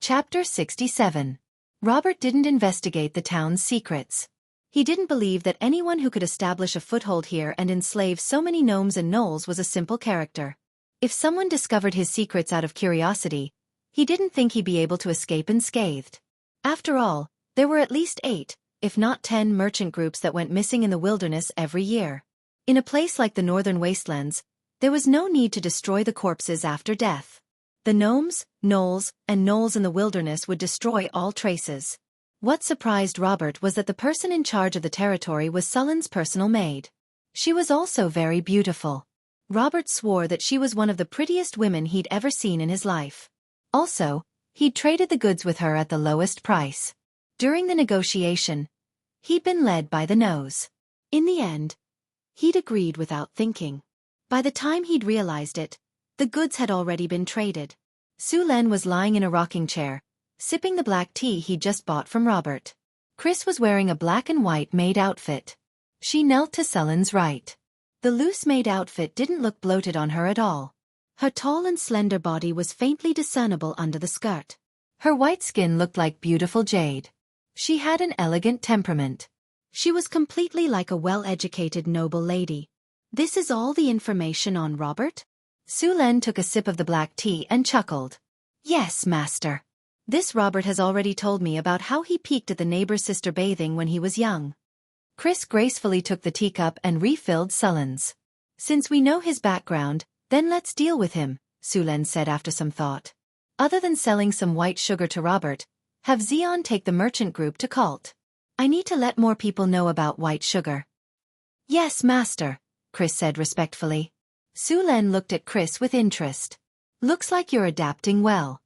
Chapter 67. Robert didn't investigate the town's secrets. He didn't believe that anyone who could establish a foothold here and enslave so many gnomes and gnolls was a simple character. If someone discovered his secrets out of curiosity, he didn't think he'd be able to escape unscathed. After all, there were at least 8, if not 10 merchant groups that went missing in the wilderness every year. In a place like the northern wastelands, there was no need to destroy the corpses after death. The gnomes, gnolls, and gnolls in the wilderness would destroy all traces. What surprised Robert was that the person in charge of the territory was Sullen's personal maid. She was also very beautiful. Robert swore that she was one of the prettiest women he'd ever seen in his life. Also, he'd traded the goods with her at the lowest price. During the negotiation, he'd been led by the nose. In the end, he'd agreed without thinking. By the time he'd realized it, the goods had already been traded. Su Len was lying in a rocking chair, sipping the black tea he'd just bought from Robert. Chris was wearing a black and white maid outfit. She knelt to Sullen's right. The loose maid outfit didn't look bloated on her at all. Her tall and slender body was faintly discernible under the skirt. Her white skin looked like beautiful jade. She had an elegant temperament. She was completely like a well-educated noble lady. This is all the information on Robert? Su Len took a sip of the black tea and chuckled. Yes, master. This Robert has already told me about how he peeked at the neighbor's sister bathing when he was young. Chris gracefully took the teacup and refilled Sullen's. Since we know his background, then let's deal with him, Su Len said after some thought. Other than selling some white sugar to Robert, have Xion take the merchant group to Cult. I need to let more people know about white sugar. Yes, master, Chris said respectfully. Su Len looked at Chris with interest. Looks like you're adapting well.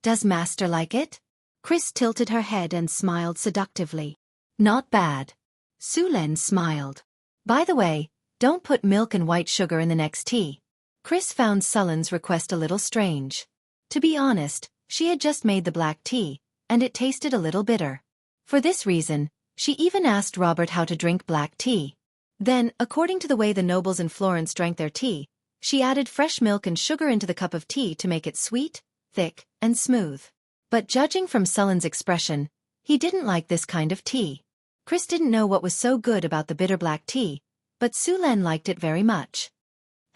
Does master like it? Chris tilted her head and smiled seductively. Not bad. Su Len smiled. By the way, don't put milk and white sugar in the next tea. Chris found Sullen's request a little strange. To be honest, she had just made the black tea, and it tasted a little bitter. For this reason, she even asked Robert how to drink black tea. Then, according to the way the nobles in Florence drank their tea, she added fresh milk and sugar into the cup of tea to make it sweet, thick, and smooth. But judging from Sullen's expression, he didn't like this kind of tea. Chris didn't know what was so good about the bitter black tea, but Su Len liked it very much.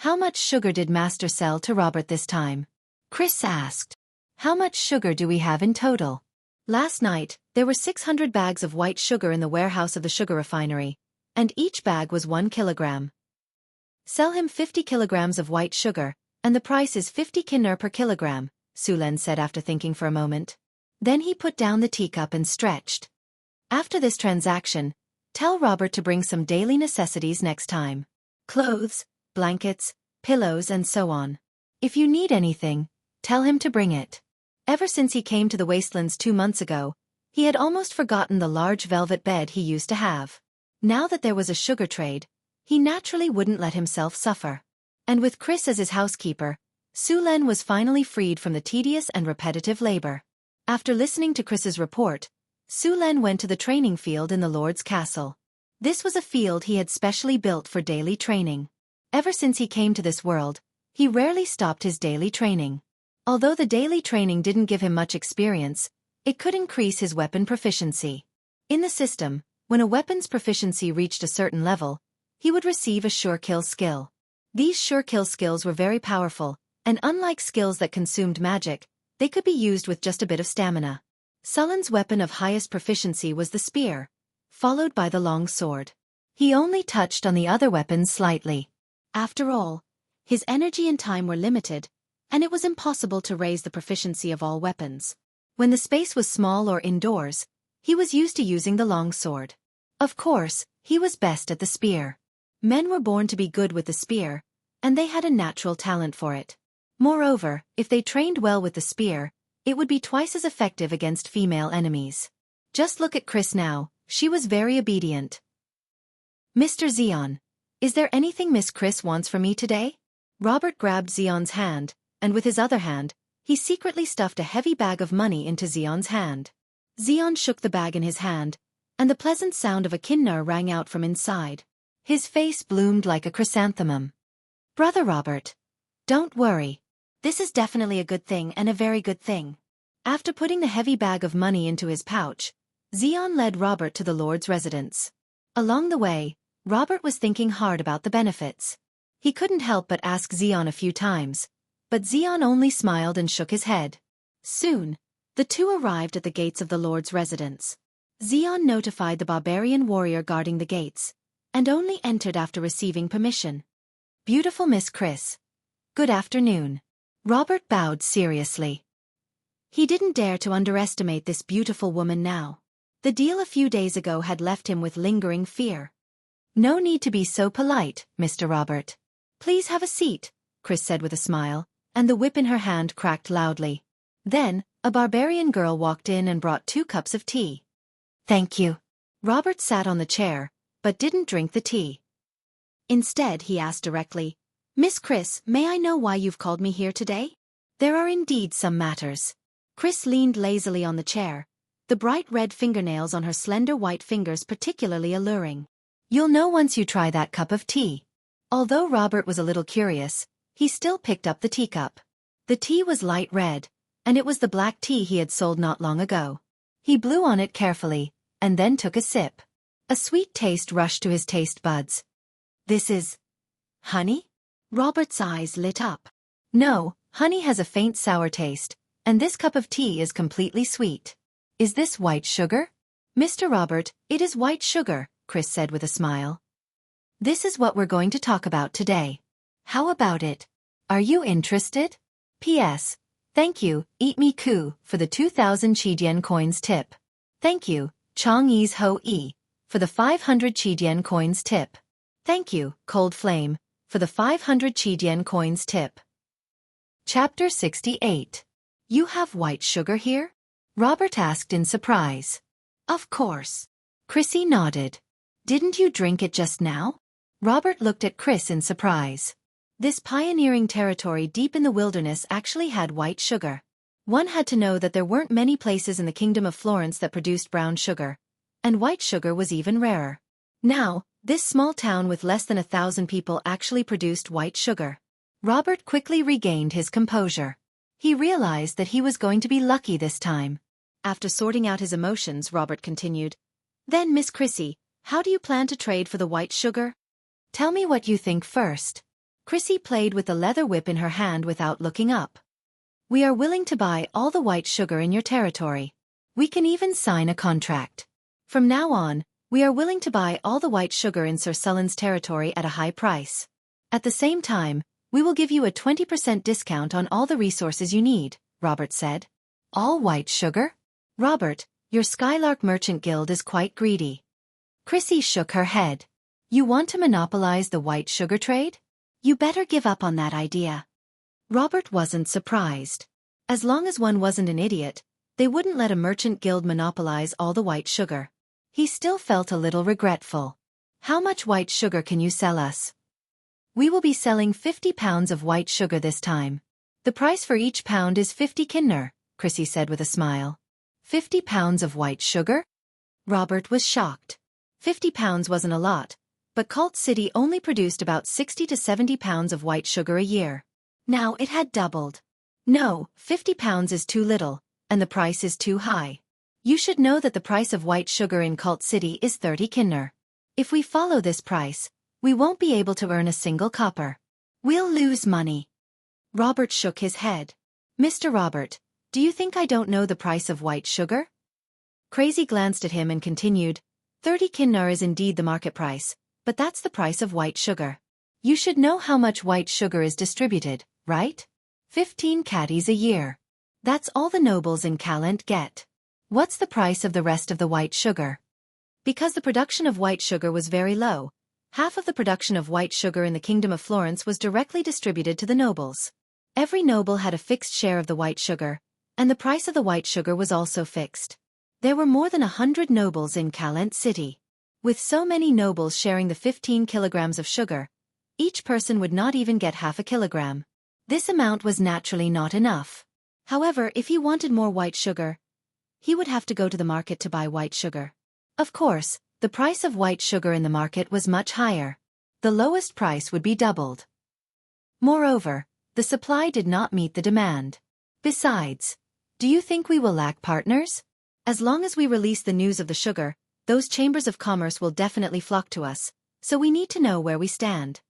How much sugar did master sell to Robert this time? Chris asked. How much sugar do we have in total? Last night, there were 600 bags of white sugar in the warehouse of the sugar refinery, and each bag was 1 kilogram. Sell him 50 kilograms of white sugar, and the price is 50 kinner per kilogram, Su Len said after thinking for a moment. Then he put down the teacup and stretched. After this transaction, tell Robert to bring some daily necessities next time. Clothes, blankets, pillows and so on. If you need anything, tell him to bring it. Ever since he came to the wastelands 2 months ago, he had almost forgotten the large velvet bed he used to have. Now that there was a sugar trade, he naturally wouldn't let himself suffer. And with Chris as his housekeeper, Su Len was finally freed from the tedious and repetitive labor. After listening to Chris's report, Su Len went to the training field in the Lord's castle. This was a field he had specially built for daily training. Ever since he came to this world, he rarely stopped his daily training. Although the daily training didn't give him much experience, it could increase his weapon proficiency. In the system, when a weapon's proficiency reached a certain level, he would receive a sure kill skill. These sure kill skills were very powerful, and unlike skills that consumed magic, they could be used with just a bit of stamina. Sullen's weapon of highest proficiency was the spear, followed by the long sword. He only touched on the other weapons slightly. After all, his energy and time were limited, and it was impossible to raise the proficiency of all weapons. When the space was small or indoors, he was used to using the long sword. Of course, he was best at the spear. Men were born to be good with the spear, and they had a natural talent for it. Moreover, if they trained well with the spear, it would be twice as effective against female enemies. Just look at Chris now, she was very obedient. Mr. Xion, is there anything Miss Chris wants from me today? Robert grabbed Xion's hand, and with his other hand, he secretly stuffed a heavy bag of money into Xion's hand. Xion shook the bag in his hand, and the pleasant sound of a kinnar rang out from inside. His face bloomed like a chrysanthemum. Brother Robert, don't worry. This is definitely a good thing and a very good thing. After putting the heavy bag of money into his pouch, Xian led Robert to the Lord's residence. Along the way, Robert was thinking hard about the benefits. He couldn't help but ask Xian a few times, but Xian only smiled and shook his head. Soon, the two arrived at the gates of the Lord's residence. Xian notified the barbarian warrior guarding the gates, and only entered after receiving permission. "Beautiful Miss Chris. Good afternoon." Robert bowed seriously. He didn't dare to underestimate this beautiful woman now. The deal a few days ago had left him with lingering fear. "No need to be so polite, Mr. Robert. Please have a seat," Chris said with a smile, and the whip in her hand cracked loudly. Then, a barbarian girl walked in and brought 2 cups of tea. "Thank you." Robert sat on the chair, but didn't drink the tea. Instead, he asked directly, "Miss Chris, may I know why you've called me here today?" "There are indeed some matters." Chris leaned lazily on the chair, the bright red fingernails on her slender white fingers particularly alluring. "You'll know once you try that cup of tea." Although Robert was a little curious, he still picked up the teacup. The tea was light red, and it was the black tea he had sold not long ago. He blew on it carefully, and then took a sip. A sweet taste rushed to his taste buds. "This is honey?" Robert's eyes lit up. "No, honey has a faint sour taste, and this cup of tea is completely sweet." "Is this white sugar?" "Mr. Robert, it is white sugar," Chris said with a smile. "This is what we're going to talk about today. How about it? Are you interested? P.S. Thank you, Eat Me Ku, for the 2,000 Qidian coins tip. Thank you, Chang'e's Ho-E, for the 500 Qidian coins tip. Thank you, Cold Flame, for the 500 Qidian coins tip." Chapter 68. "You have white sugar here?" Robert asked in surprise. "Of course." Chrissy nodded. "Didn't you drink it just now?" Robert looked at Chris in surprise. This pioneering territory deep in the wilderness actually had white sugar. One had to know that there weren't many places in the Kingdom of Florence that produced brown sugar, and white sugar was even rarer. Now, this small town with less than 1,000 people actually produced white sugar. Robert quickly regained his composure. He realized that he was going to be lucky this time. After sorting out his emotions, Robert continued, "Then, Miss Chrissy, how do you plan to trade for the white sugar? Tell me what you think first." Chrissy played with the leather whip in her hand without looking up. "We are willing to buy all the white sugar in your territory. We can even sign a contract. From now on, we are willing to buy all the white sugar in Sir Sullen's territory at a high price. At the same time, we will give you a 20% discount on all the resources you need," Robert said. "All white sugar? Robert, your Skylark Merchant Guild is quite greedy." Chrissy shook her head. "You want to monopolize the white sugar trade? You better give up on that idea." Robert wasn't surprised. As long as one wasn't an idiot, they wouldn't let a merchant guild monopolize all the white sugar. He still felt a little regretful. "How much white sugar can you sell us?" "We will be selling 50 pounds of white sugar this time. The price for each pound is 50 kinner," Chrissy said with a smile. 50 pounds of white sugar? Robert was shocked. 50 pounds wasn't a lot, but Cult City only produced about 60 to 70 pounds of white sugar a year. Now it had doubled. "No, 50 pounds is too little, and the price is too high. You should know that the price of white sugar in Cult City is 30 kinner. If we follow this price, we won't be able to earn a single copper. We'll lose money." Robert shook his head. "Mr. Robert, do you think I don't know the price of white sugar?" Crazy glanced at him and continued, 30 kinner is indeed the market price, but that's the price of white sugar. You should know how much white sugar is distributed, right? 15 caddies a year. That's all the nobles in Calent get. What's the price of the rest of the white sugar?" Because the production of white sugar was very low, half of the production of white sugar in the Kingdom of Florence was directly distributed to the nobles. Every noble had a fixed share of the white sugar, and the price of the white sugar was also fixed. There were more than 100 nobles in Calent City. With so many nobles sharing the 15 kilograms of sugar, each person would not even get half a kilogram. This amount was naturally not enough. However, if he wanted more white sugar, he would have to go to the market to buy white sugar. Of course, the price of white sugar in the market was much higher. The lowest price would be doubled. Moreover, the supply did not meet the demand. Besides, Do you think we will lack partners? As long as we release the news of the sugar, those chambers of commerce will definitely flock to us, so we need to know where we stand.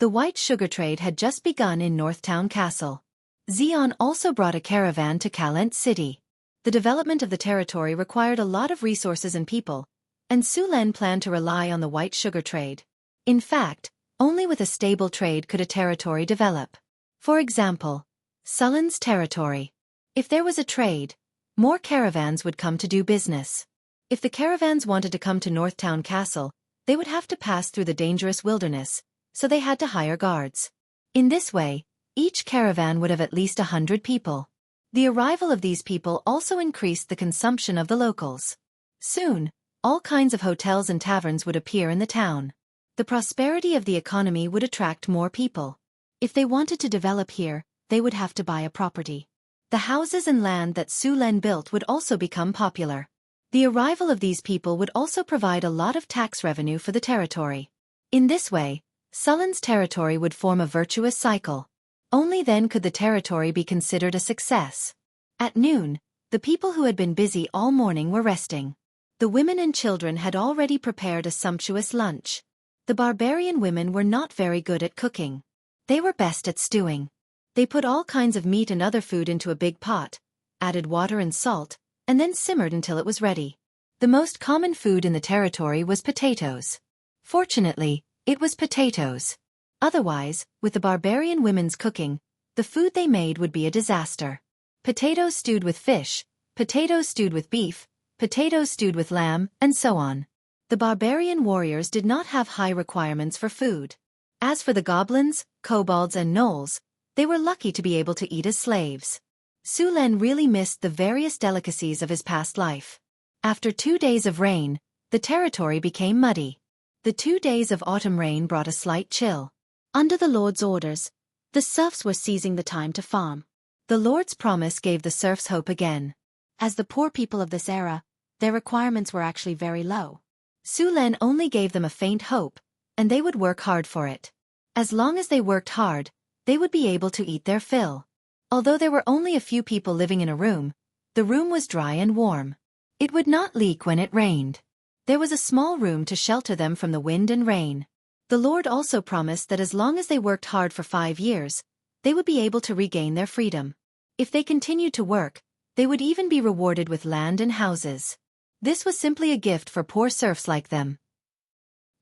The white sugar trade had just begun in Northtown Castle. Xian also brought a caravan to Calent City. The development of the territory required a lot of resources and people, and Su Len planned to rely on the white sugar trade. In fact, only with a stable trade could a territory develop. For example, Sullen's territory. If there was a trade, more caravans would come to do business. If the caravans wanted to come to Northtown Castle, they would have to pass through the dangerous wilderness, so they had to hire guards. In this way, each caravan would have at least 100 people. The arrival of these people also increased the consumption of the locals. Soon, all kinds of hotels and taverns would appear in the town. The prosperity of the economy would attract more people. If they wanted to develop here, they would have to buy a property. The houses and land that Su Len built would also become popular. The arrival of these people would also provide a lot of tax revenue for the territory. In this way, Sullen's territory would form a virtuous cycle. Only then could the territory be considered a success. At noon, the people who had been busy all morning were resting. The women and children had already prepared a sumptuous lunch. The barbarian women were not very good at cooking. They were best at stewing. They put all kinds of meat and other food into a big pot, added water and salt, and then simmered until it was ready. The most common food in the territory was potatoes. Fortunately, it was potatoes. Otherwise, with the barbarian women's cooking, the food they made would be a disaster. Potatoes stewed with fish, potatoes stewed with beef, potatoes stewed with lamb, and so on. The barbarian warriors did not have high requirements for food. As for the goblins, kobolds, and gnolls, they were lucky to be able to eat as slaves. Su Len really missed the various delicacies of his past life. After 2 days of rain, the territory became muddy. The 2 days of autumn rain brought a slight chill. Under the Lord's orders, the serfs were seizing the time to farm. The Lord's promise gave the serfs hope again. As the poor people of this era, their requirements were actually very low. Su Len only gave them a faint hope, and they would work hard for it. As long as they worked hard, they would be able to eat their fill. Although there were only a few people living in a room, the room was dry and warm. It would not leak when it rained. There was a small room to shelter them from the wind and rain. The Lord also promised that as long as they worked hard for 5 years, they would be able to regain their freedom. If they continued to work, they would even be rewarded with land and houses. This was simply a gift for poor serfs like them.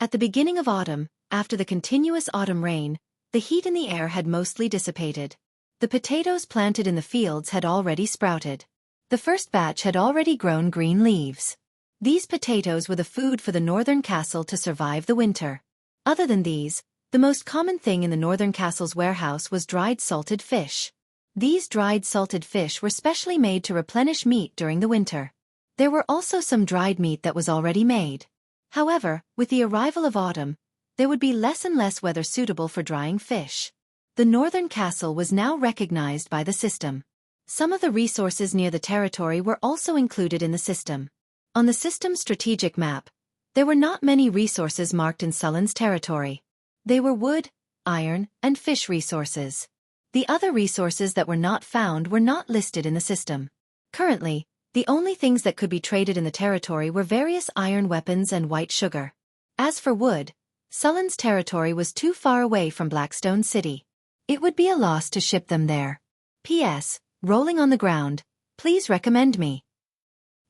At the beginning of autumn, after the continuous autumn rain, the heat in the air had mostly dissipated. The potatoes planted in the fields had already sprouted. The first batch had already grown green leaves. These potatoes were the food for the northern castle to survive the winter. Other than these, the most common thing in the northern castle's warehouse was dried salted fish. These dried salted fish were specially made to replenish meat during the winter. There were also some dried meat that was already made. However, with the arrival of autumn, there would be less and less weather suitable for drying fish. The northern castle was now recognized by the system. Some of the resources near the territory were also included in the system. On the system's strategic map, there were not many resources marked in Sullen's territory. They were wood, iron, and fish resources. The other resources that were not found were not listed in the system. Currently, the only things that could be traded in the territory were various iron weapons and white sugar. As for wood, Sullen's territory was too far away from Blackstone City. It would be a loss to ship them there. P.S. Rolling on the ground, please recommend me.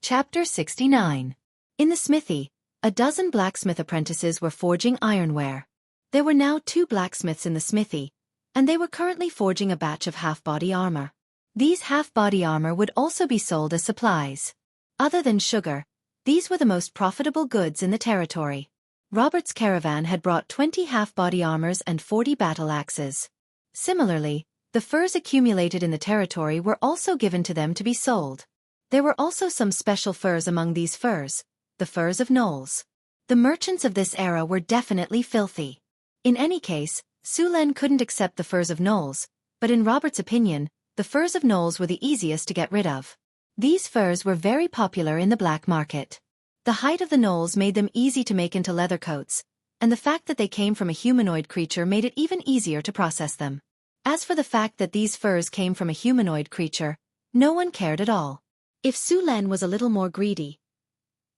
Chapter 69. In the smithy, a dozen blacksmith apprentices were forging ironware. There were now 2 blacksmiths in the smithy, and they were currently forging a batch of half-body armor. These half-body armor would also be sold as supplies. Other than sugar, these were the most profitable goods in the territory. Robert's caravan had brought 20 half-body armors and 40 battle axes. Similarly, the furs accumulated in the territory were also given to them to be sold. There were also some special furs among these furs, the furs of gnolls. The merchants of this era were definitely filthy. In any case, Su Len couldn't accept the furs of gnolls, but in Robert's opinion, the furs of gnolls were the easiest to get rid of. These furs were very popular in the black market. The height of the gnolls made them easy to make into leather coats, and the fact that they came from a humanoid creature made it even easier to process them. As for the fact that these furs came from a humanoid creature, No one cared at all. If Su Len was a little more greedy,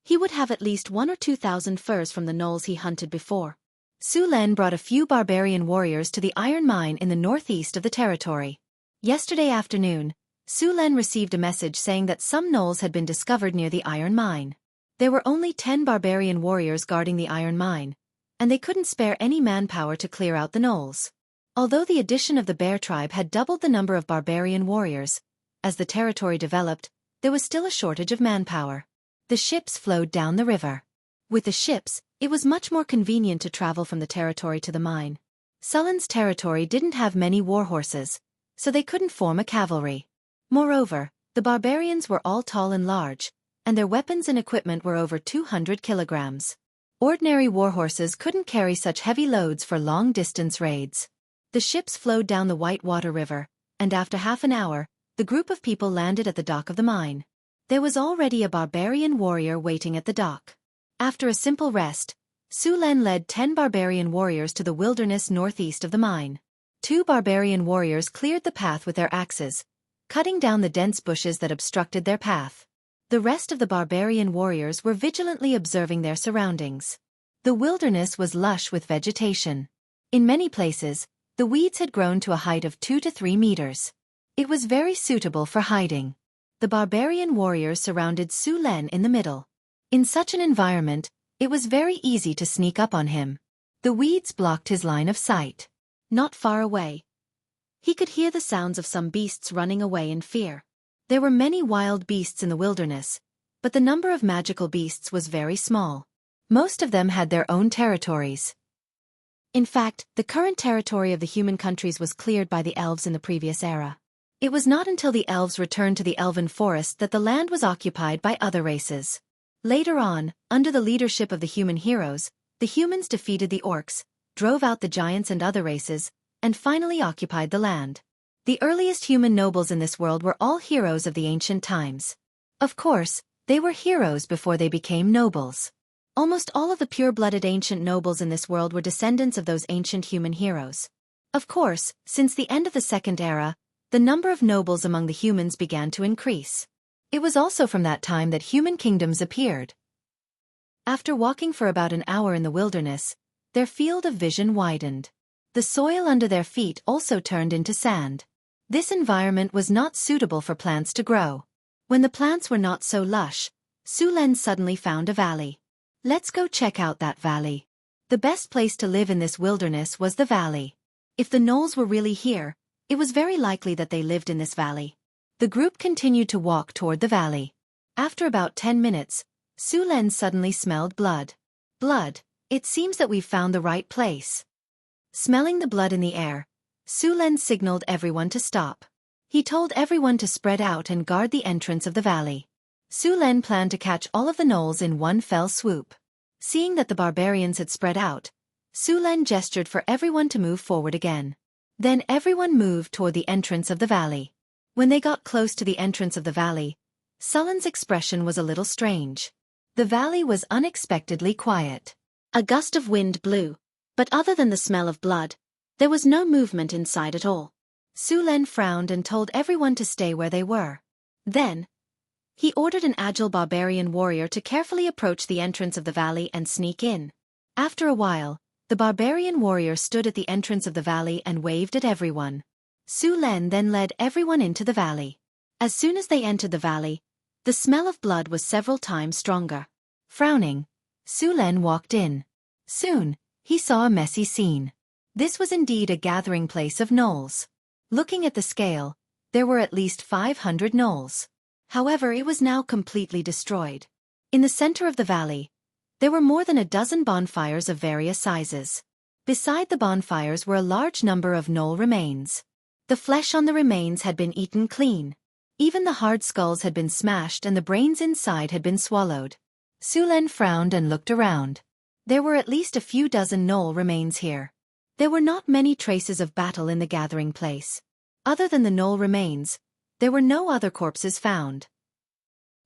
he would have at least 1 or 2,000 furs from the gnolls he hunted before. Su Len brought a few barbarian warriors to the iron mine in the northeast of the territory. Yesterday afternoon, Su Len received a message saying that some gnolls had been discovered near the iron mine. There were only 10 barbarian warriors guarding the iron mine, and they couldn't spare any manpower to clear out the gnolls. Although the addition of the bear tribe had doubled the number of barbarian warriors, as the territory developed, there was still a shortage of manpower. The ships flowed down the river. With the ships, it was much more convenient to travel from the territory to the mine. Sullen's territory didn't have many war horses, so they couldn't form a cavalry. Moreover, the barbarians were all tall and large, and their weapons and equipment were over 200 kilograms. Ordinary war horses couldn't carry such heavy loads for long-distance raids. The ships flowed down the Whitewater River, and after half an hour, the group of people landed at the dock of the mine. There was already a barbarian warrior waiting at the dock. After a simple rest, Su Len led 10 barbarian warriors to the wilderness northeast of the mine. 2 barbarian warriors cleared the path with their axes, cutting down the dense bushes that obstructed their path. The rest of the barbarian warriors were vigilantly observing their surroundings. The wilderness was lush with vegetation. In many places, the weeds had grown to a height of 2 to 3 meters. It was very suitable for hiding. The barbarian warriors surrounded Su Len in the middle. In such an environment, it was very easy to sneak up on him. The weeds blocked his line of sight. Not far away, he could hear the sounds of some beasts running away in fear. There were many wild beasts in the wilderness, but the number of magical beasts was very small. Most of them had their own territories. In fact, the current territory of the human countries was cleared by the elves in the previous era. It was not until the elves returned to the elven forest that the land was occupied by other races. Later on, under the leadership of the human heroes, the humans defeated the orcs, drove out the giants and other races, and finally occupied the land. The earliest human nobles in this world were all heroes of the ancient times. Of course, they were heroes before they became nobles. Almost all of the pure-blooded ancient nobles in this world were descendants of those ancient human heroes. Of course, since the end of the Second Era, the number of nobles among the humans began to increase. It was also from that time that human kingdoms appeared. After walking for about an hour in the wilderness, their field of vision widened. The soil under their feet also turned into sand. This environment was not suitable for plants to grow. When the plants were not so lush, Su Len suddenly found a valley. Let's go check out that valley. The best place to live in this wilderness was the valley. If the gnolls were really here, it was very likely that they lived in this valley. The group continued to walk toward the valley. After about 10 minutes, Su Len suddenly smelled blood. Blood, it seems that we've found the right place. Smelling the blood in the air, Su Len signaled everyone to stop. He told everyone to spread out and guard the entrance of the valley. Su Len planned to catch all of the gnolls in one fell swoop. Seeing that the barbarians had spread out, Su Len gestured for everyone to move forward again. Then everyone moved toward the entrance of the valley. When they got close to the entrance of the valley, Sullen's expression was a little strange. The valley was unexpectedly quiet. A gust of wind blew, but other than the smell of blood, there was no movement inside at all. Su Len frowned and told everyone to stay where they were. Then, he ordered an agile barbarian warrior to carefully approach the entrance of the valley and sneak in. After a while, the barbarian warrior stood at the entrance of the valley and waved at everyone. Su Len then led everyone into the valley. As soon as they entered the valley, the smell of blood was several times stronger. Frowning, Su Len walked in. Soon, he saw a messy scene. This was indeed a gathering place of gnolls. Looking at the scale, there were at least 500 gnolls. However, it was now completely destroyed. In the center of the valley, there were more than a dozen bonfires of various sizes. Beside the bonfires were a large number of gnoll remains. The flesh on the remains had been eaten clean. Even the hard skulls had been smashed and the brains inside had been swallowed. Su Len frowned and looked around. There were at least a few dozen gnoll remains here. There were not many traces of battle in the gathering place. Other than the gnoll remains, there were no other corpses found.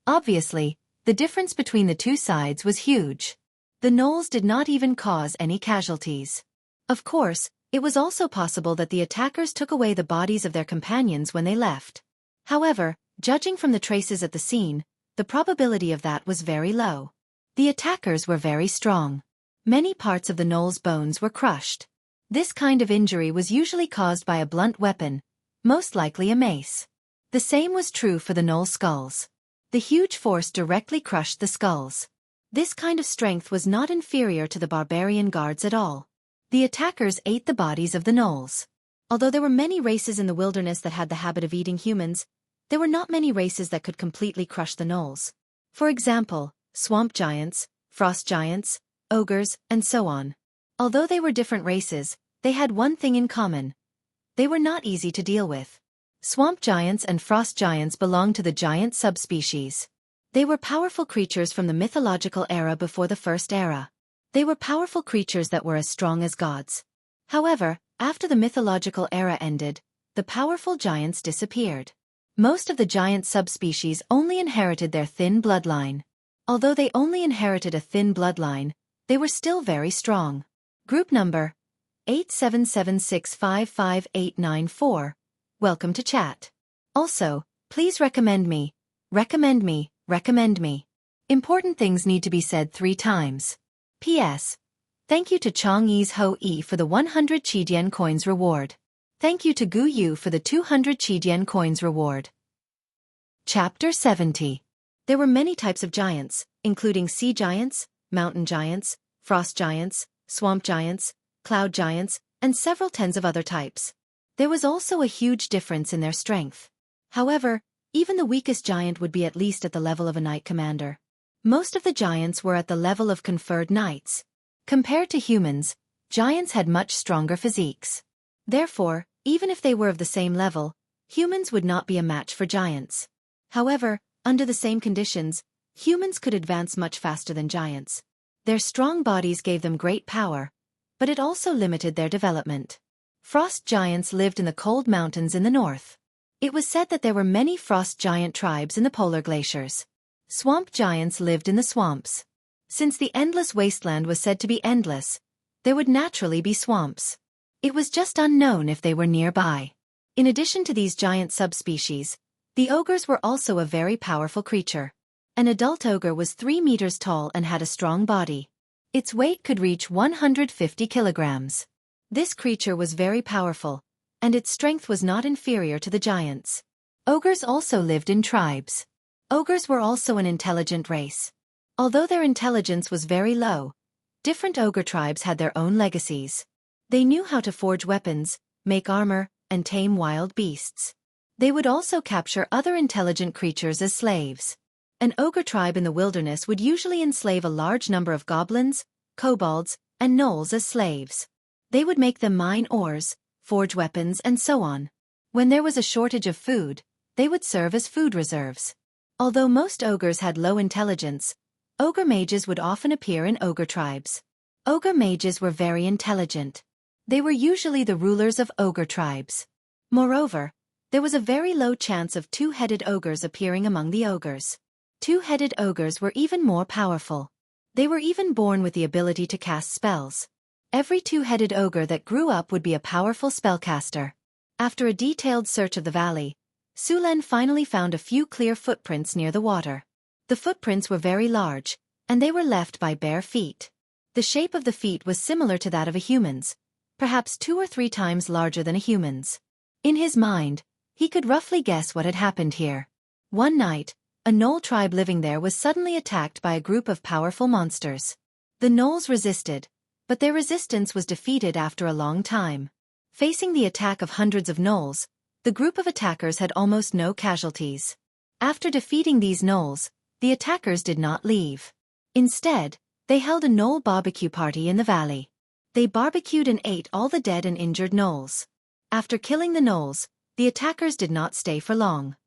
Obviously, the difference between the two sides was huge. The gnolls did not even cause any casualties. Of course, it was also possible that the attackers took away the bodies of their companions when they left. However, Judging from the traces at the scene, the probability of that was very low. The attackers were very strong. Many parts of the knoll's bones were crushed. This kind of injury was usually caused by a blunt weapon, most likely a mace. The same was true for the knoll's skulls. The huge force directly crushed the skulls. This kind of strength was not inferior to the barbarian guards at all. The attackers ate the bodies of the gnolls. Although there were many races in the wilderness that had the habit of eating humans, there were not many races that could completely crush the gnolls. For example, swamp giants, frost giants, ogres, and so on. Although they were different races, they had one thing in common. They were not easy to deal with. Swamp giants and frost giants belonged to the giant subspecies. They were powerful creatures from the mythological era before the First Era. They were powerful creatures that were as strong as gods. However, after the mythological era ended, the powerful giants disappeared. Most of the giant subspecies only inherited their thin bloodline. Although they only inherited a thin bloodline, they were still very strong. Group number 877655894. Welcome to chat. Also, please recommend me. Recommend me, recommend me. Important things need to be said 3 times. P.S. Thank you to Chang'e's Ho E for the 100 Qidian coins reward. Thank you to Gu Yu for the 200 Qidian coins reward. Chapter 70. There were many types of giants, including sea giants, mountain giants, frost giants, swamp giants, cloud giants, and several tens of other types. There was also a huge difference in their strength. However, even the weakest giant would be at least at the level of a knight commander. Most of the giants were at the level of conferred knights. Compared to humans, giants had much stronger physiques. Therefore, even if they were of the same level, humans would not be a match for giants. However, under the same conditions, humans could advance much faster than giants. Their strong bodies gave them great power, but it also limited their development. Frost giants lived in the cold mountains in the north. It was said that there were many frost giant tribes in the polar glaciers. Swamp giants lived in the swamps. Since the endless wasteland was said to be endless, there would naturally be swamps. It was just unknown if they were nearby. In addition to these giant subspecies, the ogres were also a very powerful creature. An adult ogre was 3 meters tall and had a strong body. Its weight could reach 150 kilograms. This creature was very powerful, and its strength was not inferior to the giants. Ogres also lived in tribes. Ogres were also an intelligent race. Although their intelligence was very low, different ogre tribes had their own legacies. They knew how to forge weapons, make armor, and tame wild beasts. They would also capture other intelligent creatures as slaves. An ogre tribe in the wilderness would usually enslave a large number of goblins, kobolds, and gnolls as slaves. They would make them mine ores, forge weapons, and so on. When there was a shortage of food, they would serve as food reserves. Although most ogres had low intelligence, ogre mages would often appear in ogre tribes. Ogre mages were very intelligent. They were usually the rulers of ogre tribes. Moreover, there was a very low chance of 2-headed ogres appearing among the ogres. 2-headed ogres were even more powerful. They were even born with the ability to cast spells. Every 2-headed ogre that grew up would be a powerful spellcaster. After a detailed search of the valley, Sulen finally found a few clear footprints near the water. The footprints were very large, and they were left by bare feet. The shape of the feet was similar to that of a human's, perhaps 2 or 3 times larger than a human's. In his mind, he could roughly guess what had happened here. One night, a gnoll tribe living there was suddenly attacked by a group of powerful monsters. The gnolls resisted, but their resistance was defeated after a long time. Facing the attack of hundreds of gnolls, the group of attackers had almost no casualties. After defeating these gnolls, the attackers did not leave. Instead, they held a gnoll barbecue party in the valley. They barbecued and ate all the dead and injured gnolls. After killing the gnolls, the attackers did not stay for long.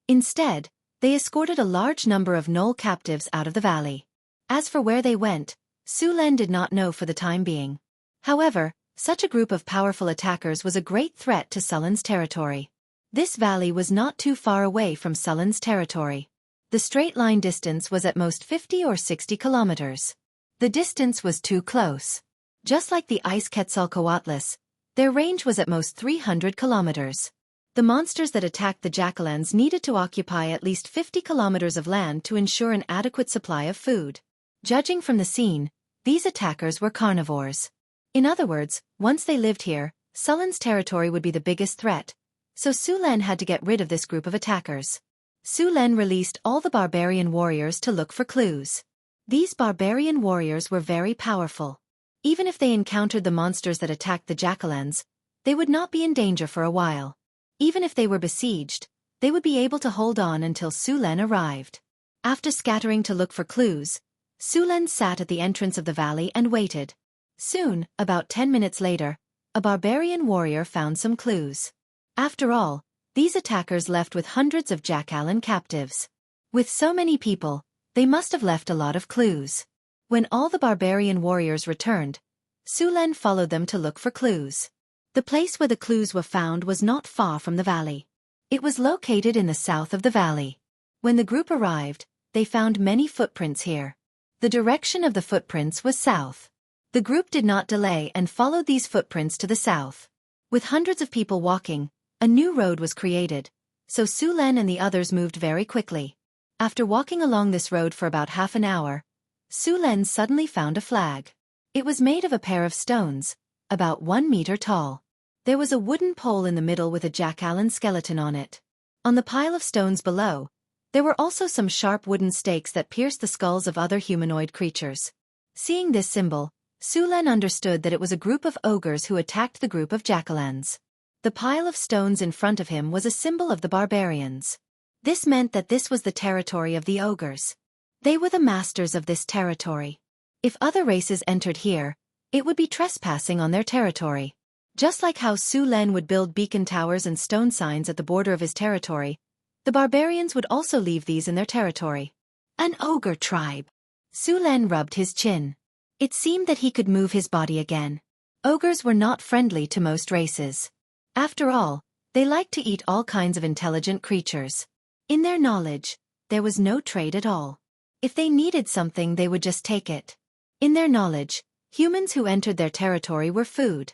Instead, they escorted a large number of gnoll captives out of the valley. As for where they went, Sulen did not know for the time being. However, such a group of powerful attackers was a great threat to Sulen's territory. This valley was not too far away from Sulen's territory. The straight line distance was at most 50 or 60 kilometers. The distance was too close. Just like the ice Quetzalcoatlus, their range was at most 300 kilometers. The monsters that attacked the jackalans needed to occupy at least 50 kilometers of land to ensure an adequate supply of food. Judging from the scene, these attackers were carnivores. In other words, once they lived here, Sullen's territory would be the biggest threat, so Su Len had to get rid of this group of attackers. Su Len released all the barbarian warriors to look for clues. These barbarian warriors were very powerful. Even if they encountered the monsters that attacked the jackalans, they would not be in danger for a while. Even if they were besieged, they would be able to hold on until Su Len arrived. After scattering to look for clues, Su Len sat at the entrance of the valley and waited. Soon, about 10 minutes later, a barbarian warrior found some clues. After all, these attackers left with hundreds of jackalan captives. With so many people, they must have left a lot of clues. When all the barbarian warriors returned, Su Len followed them to look for clues. The place where the clues were found was not far from the valley. It was located in the south of the valley. When the group arrived, they found many footprints here. The direction of the footprints was south. The group did not delay and followed these footprints to the south. With hundreds of people walking, a new road was created, so Su Len and the others moved very quickly. After walking along this road for about half an hour, Su Len suddenly found a flag. It was made of a pair of stones, about 1 meter tall. There was a wooden pole in the middle with a jackalan skeleton on it. On the pile of stones below, there were also some sharp wooden stakes that pierced the skulls of other humanoid creatures. Seeing this symbol, Su Len understood that it was a group of ogres who attacked the group of jackalans. The pile of stones in front of him was a symbol of the barbarians. This meant that this was the territory of the ogres. They were the masters of this territory. If other races entered here, it would be trespassing on their territory. Just like how Su Len would build beacon towers and stone signs at the border of his territory, the barbarians would also leave these in their territory. An ogre tribe. Su Len rubbed his chin. It seemed that he could move his body again. Ogres were not friendly to most races. After all, they liked to eat all kinds of intelligent creatures. In their knowledge, there was no trade at all. If they needed something, they would just take it. In their knowledge, humans who entered their territory were food.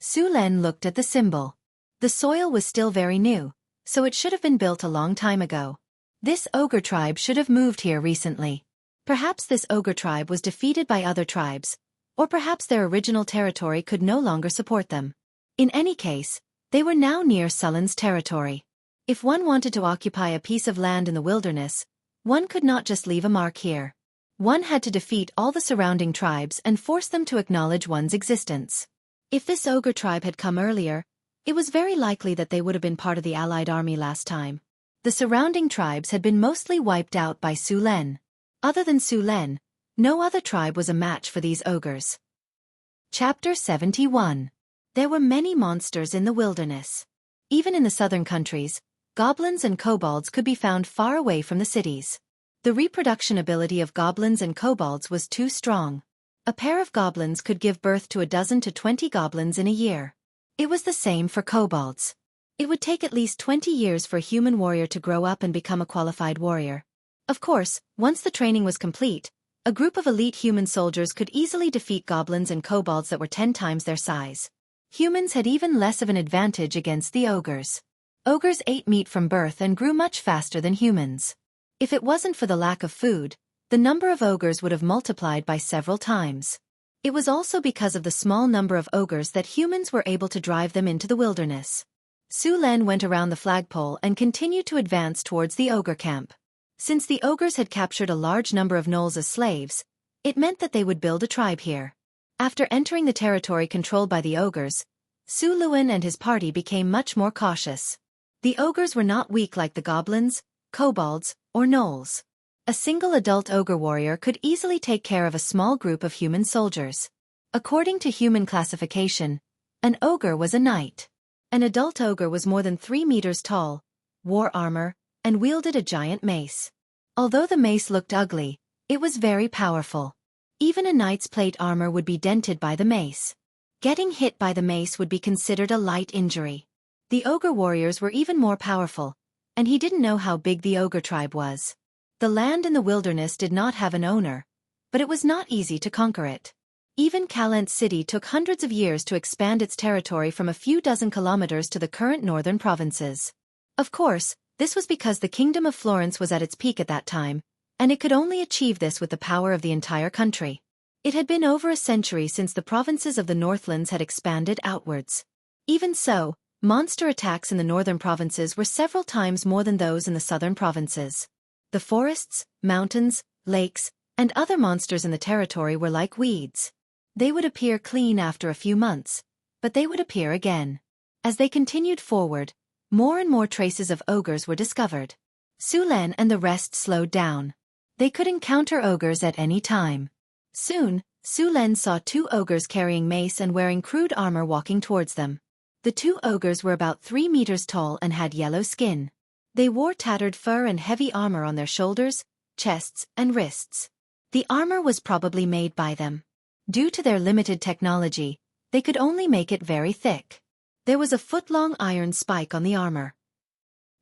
Su Len looked at the symbol. The soil was still very new, so it should have been built a long time ago. This ogre tribe should have moved here recently. Perhaps this ogre tribe was defeated by other tribes, or perhaps their original territory could no longer support them. In any case, they were now near Sullen's territory. If one wanted to occupy a piece of land in the wilderness, one could not just leave a mark here. One had to defeat all the surrounding tribes and force them to acknowledge one's existence. If this ogre tribe had come earlier, it was very likely that they would have been part of the Allied army last time. The surrounding tribes had been mostly wiped out by Su Len. Other than Su Len, no other tribe was a match for these ogres. Chapter 71. There were many monsters in the wilderness. Even in the southern countries, goblins and kobolds could be found far away from the cities. The reproduction ability of goblins and kobolds was too strong. A pair of goblins could give birth to a dozen to 20 goblins in a year. It was the same for kobolds. It would take at least 20 years for a human warrior to grow up and become a qualified warrior. Of course, once the training was complete, a group of elite human soldiers could easily defeat goblins and kobolds that were 10 times their size. Humans had even less of an advantage against the ogres. Ogres ate meat from birth and grew much faster than humans. If it wasn't for the lack of food, the number of ogres would have multiplied by several times. It was also because of the small number of ogres that humans were able to drive them into the wilderness. Su Len went around the flagpole and continued to advance towards the ogre camp. Since the ogres had captured a large number of gnolls as slaves, it meant that they would build a tribe here. After entering the territory controlled by the ogres, Su Len and his party became much more cautious. The ogres were not weak like the goblins, kobolds, or gnolls. A single adult ogre warrior could easily take care of a small group of human soldiers. According to human classification, an ogre was a knight. An adult ogre was more than 3 meters tall, wore armor, and wielded a giant mace. Although the mace looked ugly, it was very powerful. Even a knight's plate armor would be dented by the mace. Getting hit by the mace would be considered a light injury. The ogre warriors were even more powerful, and he didn't know how big the ogre tribe was. The land in the wilderness did not have an owner, but it was not easy to conquer it. Even Calent City took hundreds of years to expand its territory from a few dozen kilometers to the current northern provinces. Of course, this was because the Kingdom of Florence was at its peak at that time, and it could only achieve this with the power of the entire country. It had been over a century since the provinces of the Northlands had expanded outwards. Even so, monster attacks in the northern provinces were several times more than those in the southern provinces. The forests, mountains, lakes, and other monsters in the territory were like weeds. They would appear clean after a few months, but they would appear again. As they continued forward, more and more traces of ogres were discovered. Su Len and the rest slowed down. They could encounter ogres at any time. Soon, Su Len saw two ogres carrying mace and wearing crude armor walking towards them. The two ogres were about 3 meters tall and had yellow skin. They wore tattered fur and heavy armor on their shoulders, chests, and wrists. The armor was probably made by them. Due to their limited technology, they could only make it very thick. There was a foot-long iron spike on the armor.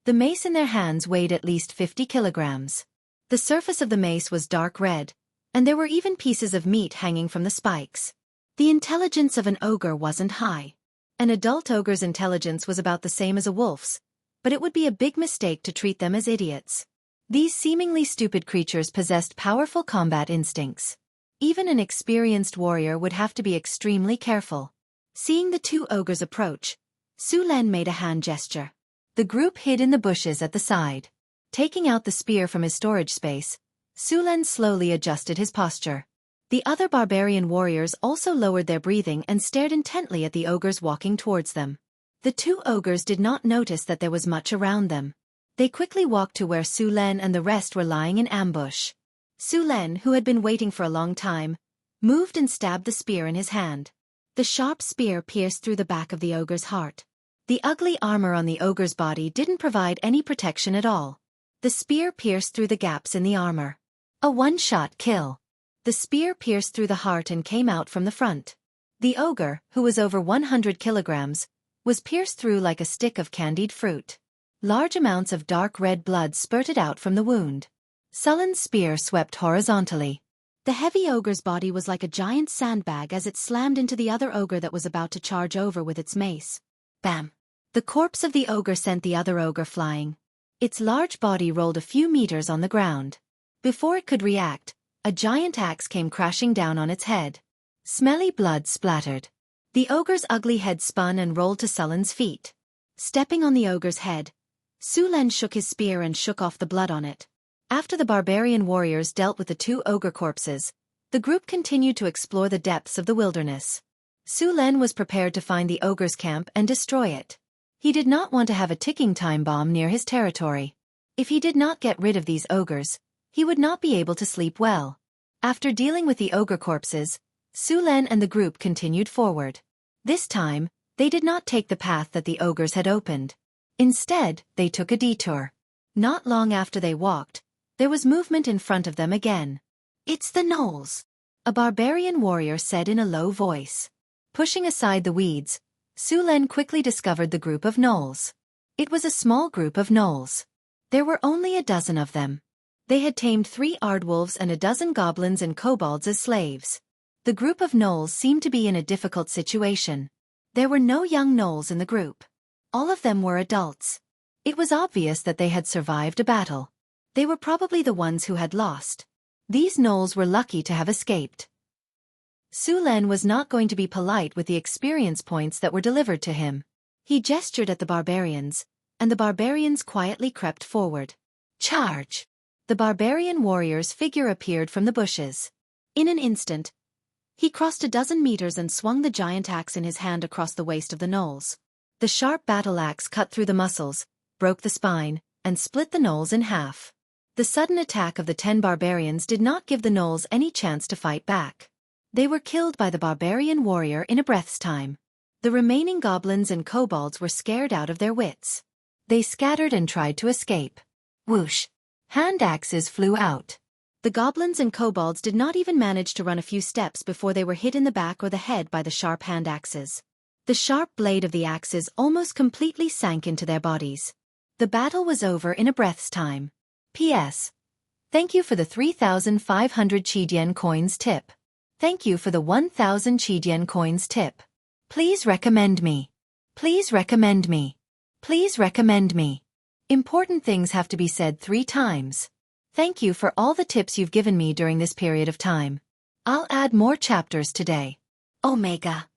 The mace in their hands weighed at least 50 kilograms. The surface of the mace was dark red, and there were even pieces of meat hanging from the spikes. The intelligence of an ogre wasn't high. An adult ogre's intelligence was about the same as a wolf's, but it would be a big mistake to treat them as idiots. These seemingly stupid creatures possessed powerful combat instincts. Even an experienced warrior would have to be extremely careful. Seeing the two ogres approach, Su Len made a hand gesture. The group hid in the bushes at the side. Taking out the spear from his storage space, Su Len slowly adjusted his posture. The other barbarian warriors also lowered their breathing and stared intently at the ogres walking towards them. The two ogres did not notice that there was much around them. They quickly walked to where Su Len and the rest were lying in ambush. Su Len, who had been waiting for a long time, moved and stabbed the spear in his hand. The sharp spear pierced through the back of the ogre's heart. The ugly armor on the ogre's body didn't provide any protection at all. The spear pierced through the gaps in the armor. A one-shot kill. The spear pierced through the heart and came out from the front. The ogre, who was over 100 kilograms, was pierced through like a stick of candied fruit. Large amounts of dark red blood spurted out from the wound. Sullen's spear swept horizontally. The heavy ogre's body was like a giant sandbag as it slammed into the other ogre that was about to charge over with its mace. Bam! The corpse of the ogre sent the other ogre flying. Its large body rolled a few meters on the ground. Before it could react, a giant axe came crashing down on its head. Smelly blood splattered. The ogre's ugly head spun and rolled to Sullen's feet. Stepping on the ogre's head, Su Len shook his spear and shook off the blood on it. After the barbarian warriors dealt with the two ogre corpses, the group continued to explore the depths of the wilderness. Su Len was prepared to find the ogre's camp and destroy it. He did not want to have a ticking time bomb near his territory. If he did not get rid of these ogres, he would not be able to sleep well. After dealing with the ogre corpses, Su Len and the group continued forward. This time, they did not take the path that the ogres had opened. Instead, they took a detour. Not long after they walked, there was movement in front of them again. "It's the gnolls," a barbarian warrior said in a low voice. Pushing aside the weeds, Su Len quickly discovered the group of gnolls. It was a small group of gnolls. There were only a dozen of them. They had tamed 3 aardwolves and a dozen goblins and kobolds as slaves. The group of gnolls seemed to be in a difficult situation. There were no young gnolls in the group. All of them were adults. It was obvious that they had survived a battle. They were probably the ones who had lost. These gnolls were lucky to have escaped. Su Len was not going to be polite with the experience points that were delivered to him. He gestured at the barbarians, and the barbarians quietly crept forward. "Charge!" The barbarian warrior's figure appeared from the bushes. In an instant, he crossed a dozen meters and swung the giant axe in his hand across the waist of the gnolls. The sharp battle axe cut through the muscles, broke the spine, and split the gnolls in half. The sudden attack of the 10 barbarians did not give the gnolls any chance to fight back. They were killed by the barbarian warrior in a breath's time. The remaining goblins and kobolds were scared out of their wits. They scattered and tried to escape. Whoosh! Hand axes flew out. The goblins and kobolds did not even manage to run a few steps before they were hit in the back or the head by the sharp hand axes. The sharp blade of the axes almost completely sank into their bodies. The battle was over in a breath's time. P.S. Thank you for the 3,500 Qidian coins tip. Thank you for the 1,000 Qidian coins tip. Please recommend me. Please recommend me. Please recommend me. Important things have to be said 3 times. Thank you for all the tips you've given me during this period of time. I'll add more chapters today. Omega.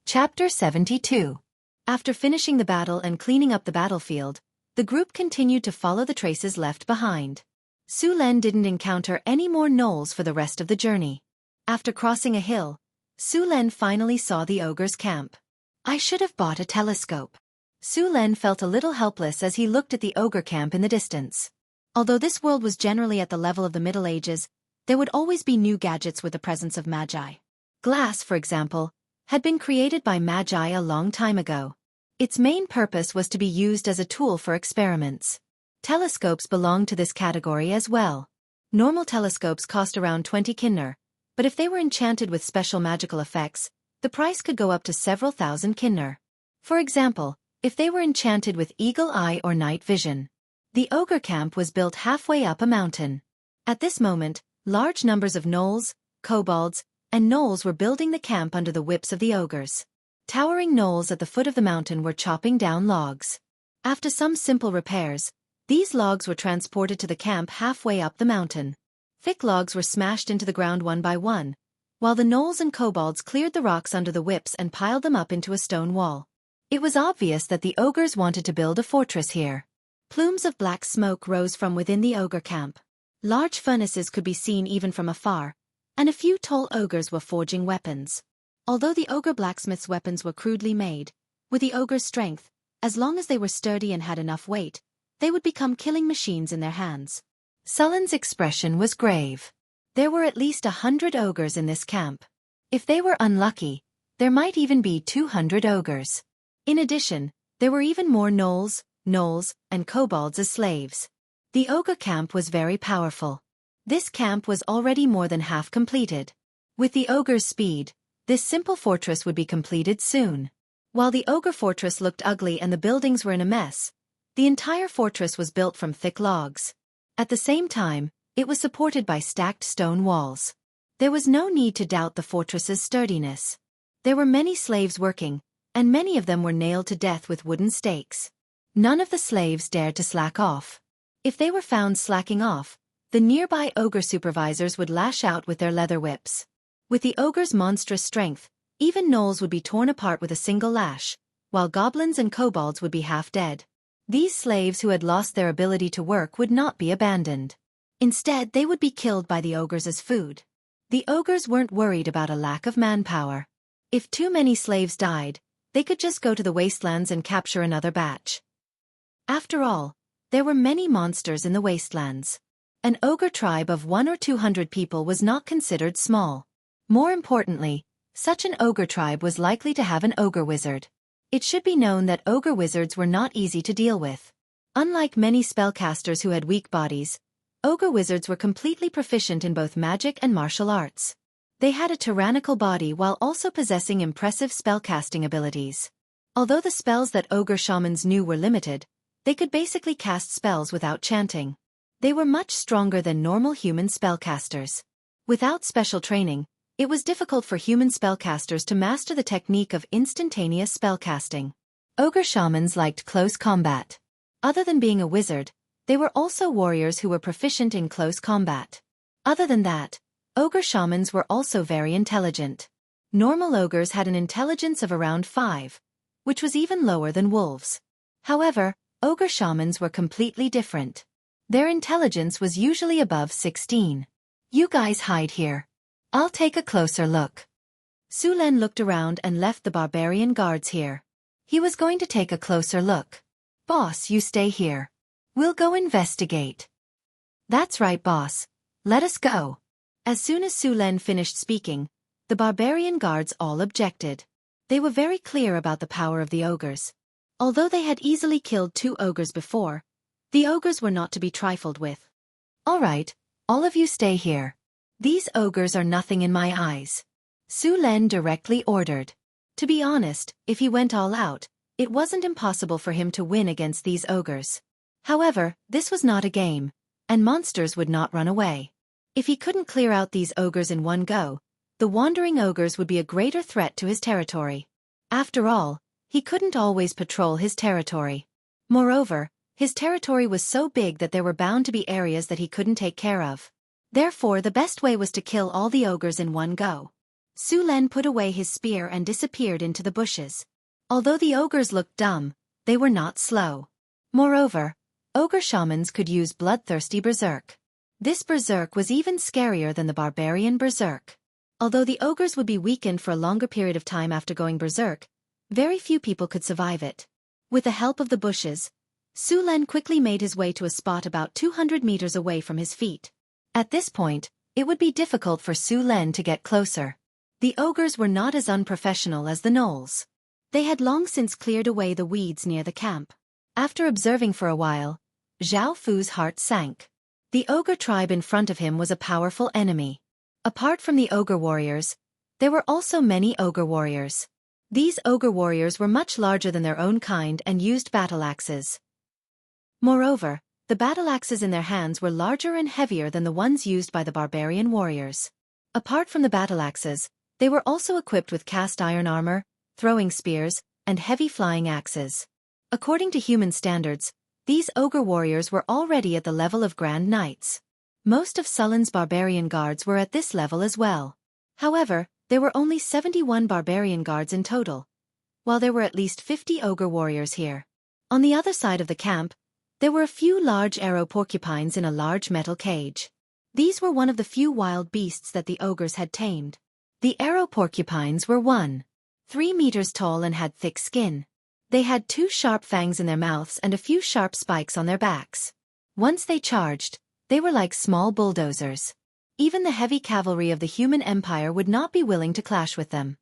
Chapter 72. After finishing the battle and cleaning up the battlefield, the group continued to follow the traces left behind. Su Len didn't encounter any more gnolls for the rest of the journey. After crossing a hill, Su Len finally saw the ogre's camp. I should have bought a telescope. Su Len felt a little helpless as he looked at the ogre camp in the distance. Although this world was generally at the level of the Middle Ages, there would always be new gadgets with the presence of magi. Glass, for example, had been created by magi a long time ago. Its main purpose was to be used as a tool for experiments. Telescopes belonged to this category as well. Normal telescopes cost around 20 kinner, but if they were enchanted with special magical effects, the price could go up to several thousand kinner. For example, if they were enchanted with eagle eye or night vision. The ogre camp was built halfway up a mountain. At this moment, large numbers of gnolls, kobolds, and gnolls were building the camp under the whips of the ogres. Towering gnolls at the foot of the mountain were chopping down logs. After some simple repairs, these logs were transported to the camp halfway up the mountain. Thick logs were smashed into the ground one by one, while the gnolls and kobolds cleared the rocks under the whips and piled them up into a stone wall. It was obvious that the ogres wanted to build a fortress here. Plumes of black smoke rose from within the ogre camp. Large furnaces could be seen even from afar, and a few tall ogres were forging weapons. Although the ogre blacksmith's weapons were crudely made, with the ogre's strength, as long as they were sturdy and had enough weight, they would become killing machines in their hands. Sullen's expression was grave. There were at least 100 ogres in this camp. If they were unlucky, there might even be 200 ogres. In addition, there were even more gnolls, and kobolds as slaves. The ogre camp was very powerful. This camp was already more than half completed. With the ogre's speed, this simple fortress would be completed soon. While the ogre fortress looked ugly and the buildings were in a mess, the entire fortress was built from thick logs. At the same time, it was supported by stacked stone walls. There was no need to doubt the fortress's sturdiness. There were many slaves working, and many of them were nailed to death with wooden stakes. None of the slaves dared to slack off. If they were found slacking off, the nearby ogre supervisors would lash out with their leather whips. With the ogre's monstrous strength, even gnolls would be torn apart with a single lash, while goblins and kobolds would be half dead. These slaves who had lost their ability to work would not be abandoned. Instead, they would be killed by the ogres as food. The ogres weren't worried about a lack of manpower. If too many slaves died, they could just go to the wastelands and capture another batch. After all, there were many monsters in the wastelands. An ogre tribe of 100 or 200 people was not considered small. More importantly, such an ogre tribe was likely to have an ogre wizard. It should be known that ogre wizards were not easy to deal with. Unlike many spellcasters who had weak bodies, ogre wizards were completely proficient in both magic and martial arts. They had a tyrannical body while also possessing impressive spellcasting abilities. Although the spells that ogre shamans knew were limited, they could basically cast spells without chanting. They were much stronger than normal human spellcasters. Without special training, it was difficult for human spellcasters to master the technique of instantaneous spellcasting. Ogre shamans liked close combat. Other than being a wizard, they were also warriors who were proficient in close combat. Other than that, ogre shamans were also very intelligent. Normal ogres had an intelligence of around 5, which was even lower than wolves. However, ogre shamans were completely different. Their intelligence was usually above 16. You guys hide here. I'll take a closer look. Su Len looked around and left the barbarian guards here. He was going to take a closer look. Boss, you stay here. We'll go investigate. That's right, boss. Let us go. As soon as Su Len finished speaking, the barbarian guards all objected. They were very clear about the power of the ogres. Although they had easily killed 2 ogres before, the ogres were not to be trifled with. All right, all of you stay here. These ogres are nothing in my eyes. Su Len directly ordered. To be honest, if he went all out, it wasn't impossible for him to win against these ogres. However, this was not a game, and monsters would not run away. If he couldn't clear out these ogres in one go, the wandering ogres would be a greater threat to his territory. After all, he couldn't always patrol his territory. Moreover, his territory was so big that there were bound to be areas that he couldn't take care of. Therefore, the best way was to kill all the ogres in one go. Su Len put away his spear and disappeared into the bushes. Although the ogres looked dumb, they were not slow. Moreover, ogre shamans could use bloodthirsty berserk. This berserk was even scarier than the barbarian berserk. Although the ogres would be weakened for a longer period of time after going berserk, very few people could survive it. With the help of the bushes, Su Len quickly made his way to a spot about 200 meters away from his feet. At this point, it would be difficult for Su Len to get closer. The ogres were not as unprofessional as the gnolls. They had long since cleared away the weeds near the camp. After observing for a while, Zhao Fu's heart sank. The ogre tribe in front of him was a powerful enemy. Apart from the ogre warriors, there were also many ogre warriors. These ogre warriors were much larger than their own kind and used battle axes. Moreover, the battle axes in their hands were larger and heavier than the ones used by the barbarian warriors. Apart from the battle axes, they were also equipped with cast iron armor, throwing spears, and heavy flying axes. According to human standards, these ogre warriors were already at the level of Grand Knights. Most of Sullen's barbarian guards were at this level as well. However, there were only 71 barbarian guards in total, while there were at least 50 ogre warriors here. On the other side of the camp, there were a few large arrow porcupines in a large metal cage. These were one of the few wild beasts that the ogres had tamed. The arrow porcupines were 1.3 meters tall and had thick skin. They had 2 sharp fangs in their mouths and a few sharp spikes on their backs. Once they charged, they were like small bulldozers. Even the heavy cavalry of the human empire would not be willing to clash with them.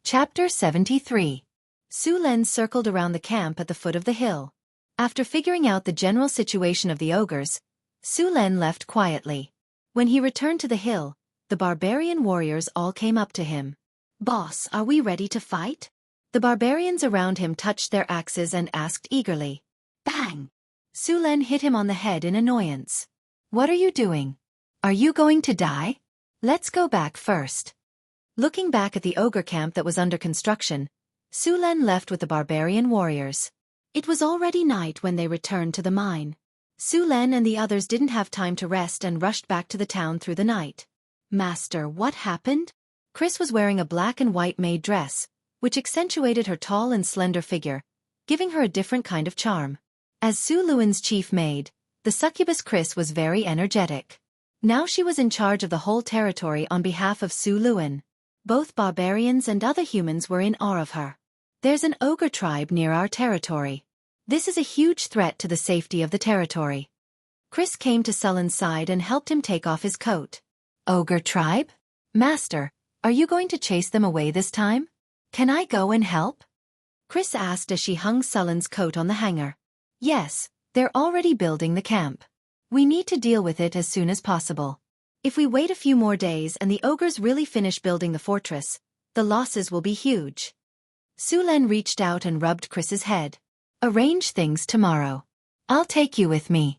Chapter 73. Su Len circled around the camp at the foot of the hill. After figuring out the general situation of the ogres, Su Len left quietly. When he returned to the hill, the barbarian warriors all came up to him. "Boss, are we ready to fight?" The barbarians around him touched their axes and asked eagerly. Bang! Su Len hit him on the head in annoyance. "What are you doing? Are you going to die? Let's go back first." Looking back at the ogre camp that was under construction, Su Len left with the barbarian warriors. It was already night when they returned to the mine. Su Len and the others didn't have time to rest and rushed back to the town through the night. "Master, what happened?" Chris was wearing a black and white maid dress, which accentuated her tall and slender figure, giving her a different kind of charm. As Su Luan's chief maid, the succubus Chris was very energetic. Now she was in charge of the whole territory on behalf of Su Luan. Both barbarians and other humans were in awe of her. "There's an ogre tribe near our territory. This is a huge threat to the safety of the territory." Chris came to Sullen's side and helped him take off his coat. "Ogre tribe? Master, are you going to chase them away this time? Can I go and help?" Chris asked as she hung Sullen's coat on the hanger. "Yes, they're already building the camp. We need to deal with it as soon as possible. If we wait a few more days and the ogres really finish building the fortress, the losses will be huge." Su Len reached out and rubbed Chris's head. "Arrange things tomorrow. I'll take you with me."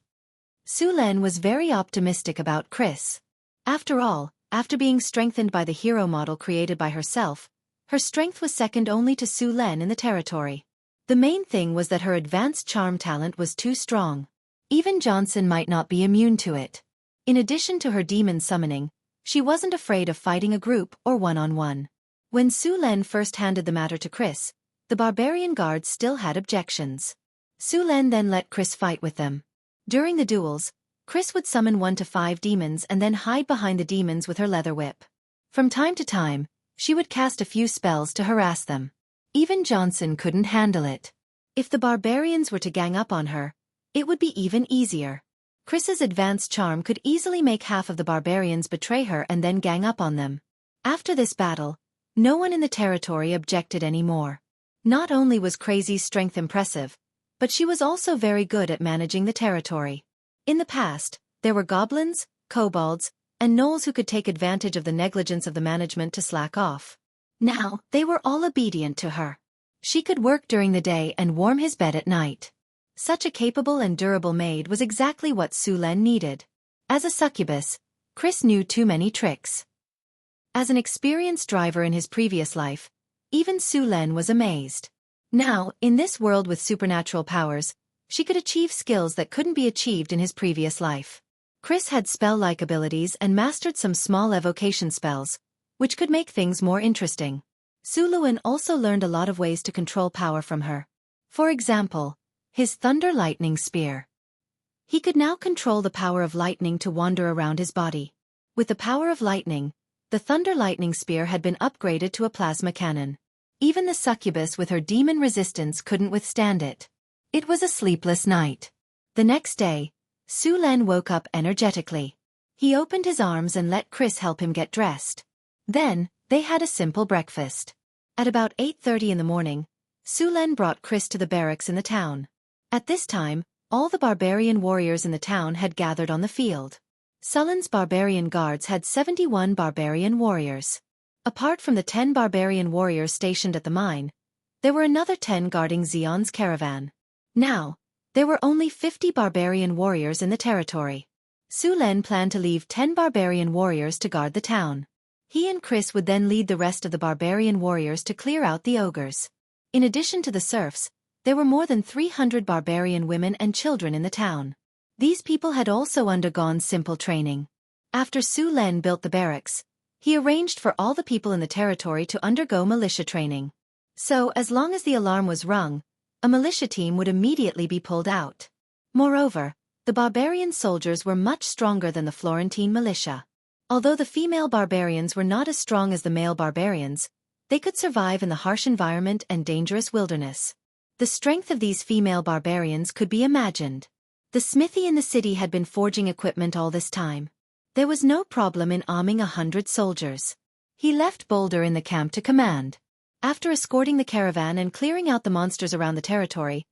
Su Len was very optimistic about Chris. After all, after being strengthened by the hero model created by herself, her strength was second only to Su Len in the territory. The main thing was that her advanced charm talent was too strong. Even Johnson might not be immune to it. In addition to her demon summoning, she wasn't afraid of fighting a group or one-on-one. When Su Len first handed the matter to Chris, the barbarian guards still had objections. Su Len then let Chris fight with them. During the duels, Chris would summon 1 to 5 demons and then hide behind the demons with her leather whip. From time to time, she would cast a few spells to harass them. Even Johnson couldn't handle it. If the barbarians were to gang up on her, it would be even easier. Chris's advanced charm could easily make half of the barbarians betray her and then gang up on them. After this battle, no one in the territory objected anymore. Not only was Crazy's strength impressive, but she was also very good at managing the territory. In the past, there were goblins, kobolds, and gnolls who could take advantage of the negligence of the management to slack off. Now, they were all obedient to her. She could work during the day and warm his bed at night. Such a capable and durable maid was exactly what Su Len needed. As a succubus, Chris knew too many tricks. As an experienced driver in his previous life, even Su Len was amazed. Now, in this world with supernatural powers, she could achieve skills that couldn't be achieved in his previous life. Chris had spell-like abilities and mastered some small evocation spells, which could make things more interesting. Su Luan also learned a lot of ways to control power from her. For example, his Thunder Lightning Spear. He could now control the power of lightning to wander around his body. With the power of lightning, the Thunder Lightning Spear had been upgraded to a plasma cannon. Even the succubus with her demon resistance couldn't withstand it. It was a sleepless night. The next day, Su Len woke up energetically. He opened his arms and let Chris help him get dressed. Then, they had a simple breakfast. At about 8:30 in the morning, Su Len brought Chris to the barracks in the town. At this time, all the barbarian warriors in the town had gathered on the field. Sullen's barbarian guards had 71 barbarian warriors. Apart from the 10 barbarian warriors stationed at the mine, there were another 10 guarding Xion's caravan. Now, there were only 50 barbarian warriors in the territory. Su Len planned to leave 10 barbarian warriors to guard the town. He and Chris would then lead the rest of the barbarian warriors to clear out the ogres. In addition to the serfs, there were more than 300 barbarian women and children in the town. These people had also undergone simple training. After Su Len built the barracks, he arranged for all the people in the territory to undergo militia training. So, as long as the alarm was rung, a militia team would immediately be pulled out. Moreover, the barbarian soldiers were much stronger than the Florentine militia. Although the female barbarians were not as strong as the male barbarians, they could survive in the harsh environment and dangerous wilderness. The strength of these female barbarians could be imagined. The smithy in the city had been forging equipment all this time. There was no problem in arming 100 soldiers. He left Boulder in the camp to command. After escorting the caravan and clearing out the monsters around the territory,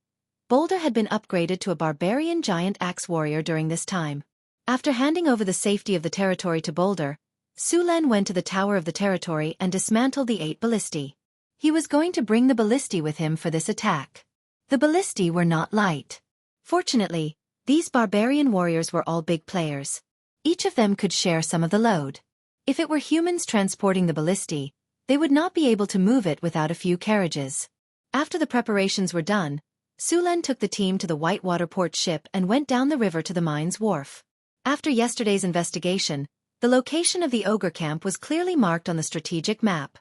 Boulder had been upgraded to a barbarian giant axe warrior during this time. After handing over the safety of the territory to Boulder, Su Len went to the tower of the territory and dismantled the 8 ballistae. He was going to bring the ballistae with him for this attack. The ballistae were not light. Fortunately, these barbarian warriors were all big players. Each of them could share some of the load. If it were humans transporting the ballistae, they would not be able to move it without a few carriages. After the preparations were done, Su Len took the team to the Whitewater port ship and went down the river to the mine's wharf. After yesterday's investigation, the location of the ogre camp was clearly marked on the strategic map.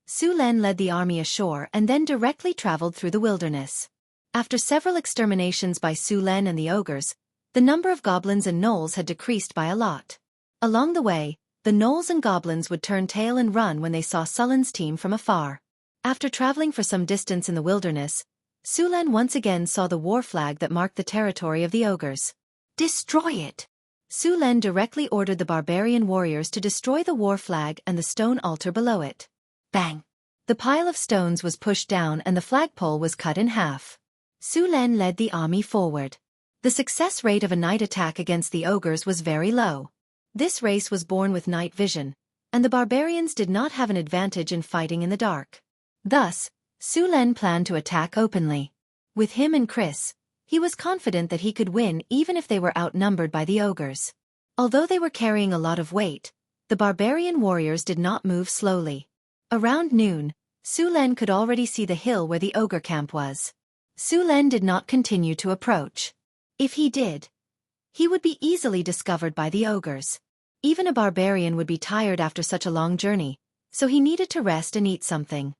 Su Len led the army ashore and then directly traveled through the wilderness. After several exterminations by Su Len and the ogres, the number of goblins and gnolls had decreased by a lot. Along the way, the gnolls and goblins would turn tail and run when they saw Sullen's team from afar. After traveling for some distance in the wilderness, Su Len once again saw the war flag that marked the territory of the ogres. Destroy it! Su Len directly ordered the barbarian warriors to destroy the war flag and the stone altar below it. Bang! The pile of stones was pushed down and the flagpole was cut in half. Su Len led the army forward. The success rate of a night attack against the ogres was very low. This race was born with night vision, and the barbarians did not have an advantage in fighting in the dark. Thus, Su Len planned to attack openly. With him and Chris, he was confident that he could win even if they were outnumbered by the ogres. Although they were carrying a lot of weight, the barbarian warriors did not move slowly. Around noon, Su Len could already see the hill where the ogre camp was. Su Len did not continue to approach. If he did, he would be easily discovered by the ogres. Even a barbarian would be tired after such a long journey, so he needed to rest and eat something.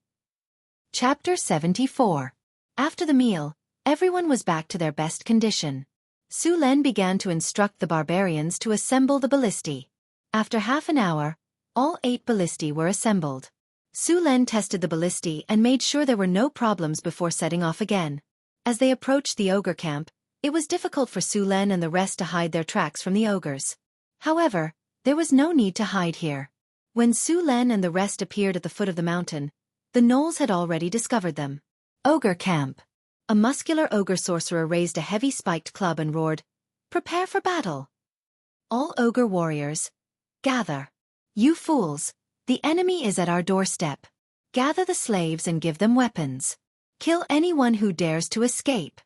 Chapter 74. After the meal, everyone was back to their best condition. Su Len began to instruct the barbarians to assemble the ballistae. After half an hour, all 8 ballistae were assembled. Su Len tested the ballistae and made sure there were no problems before setting off again. As they approached the ogre camp, it was difficult for Su Len and the rest to hide their tracks from the ogres. However, there was no need to hide here. When Su Len and the rest appeared at the foot of the mountain, the gnolls had already discovered them. Ogre camp. A muscular ogre sorcerer raised a heavy spiked club and roared, "Prepare for battle! All ogre warriors, gather! You fools, the enemy is at our doorstep. Gather the slaves and give them weapons. Kill anyone who dares to escape.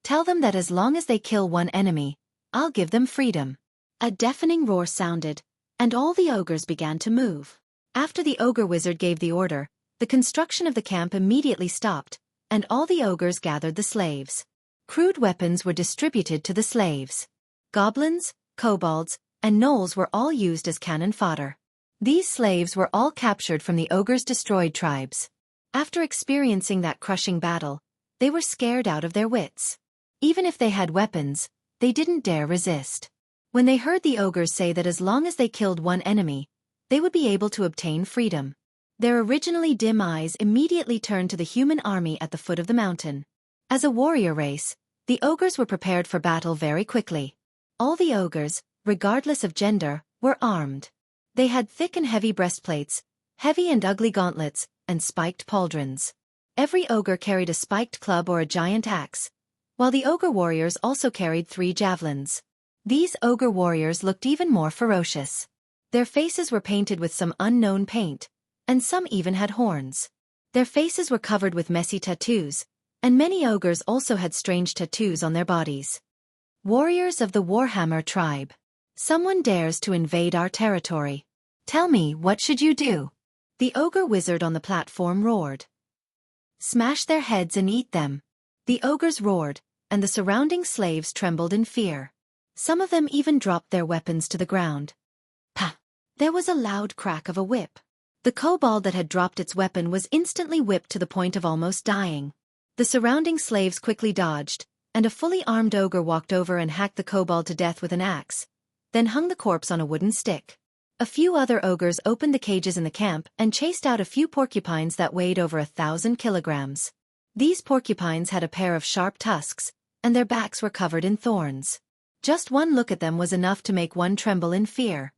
Tell them that as long as they kill one enemy, I'll give them freedom." A deafening roar sounded, and all the ogres began to move. After the ogre wizard gave the order, the construction of the camp immediately stopped, and all the ogres gathered the slaves. Crude weapons were distributed to the slaves. Goblins, kobolds, and gnolls were all used as cannon fodder. These slaves were all captured from the ogres' destroyed tribes. After experiencing that crushing battle, they were scared out of their wits. Even if they had weapons, they didn't dare resist. When they heard the ogres say that as long as they killed one enemy, they would be able to obtain freedom, their originally dim eyes immediately turned to the human army at the foot of the mountain. As a warrior race, the ogres were prepared for battle very quickly. All the ogres, regardless of gender, were armed. They had thick and heavy breastplates, heavy and ugly gauntlets, and spiked pauldrons. Every ogre carried a spiked club or a giant axe, while the ogre warriors also carried 3 javelins. These ogre warriors looked even more ferocious. Their faces were painted with some unknown paint, and some even had horns. Their faces were covered with messy tattoos, and many ogres also had strange tattoos on their bodies. Warriors of the Warhammer tribe. Someone dares to invade our territory. Tell me, what should you do? The ogre wizard on the platform roared. Smash their heads and eat them. The ogres roared, and the surrounding slaves trembled in fear. Some of them even dropped their weapons to the ground. Pah! There was a loud crack of a whip. The kobold that had dropped its weapon was instantly whipped to the point of almost dying. The surrounding slaves quickly dodged, and a fully armed ogre walked over and hacked the kobold to death with an axe, then hung the corpse on a wooden stick. A few other ogres opened the cages in the camp and chased out a few porcupines that weighed over 1,000 kilograms. These porcupines had a pair of sharp tusks, and their backs were covered in thorns. Just one look at them was enough to make one tremble in fear.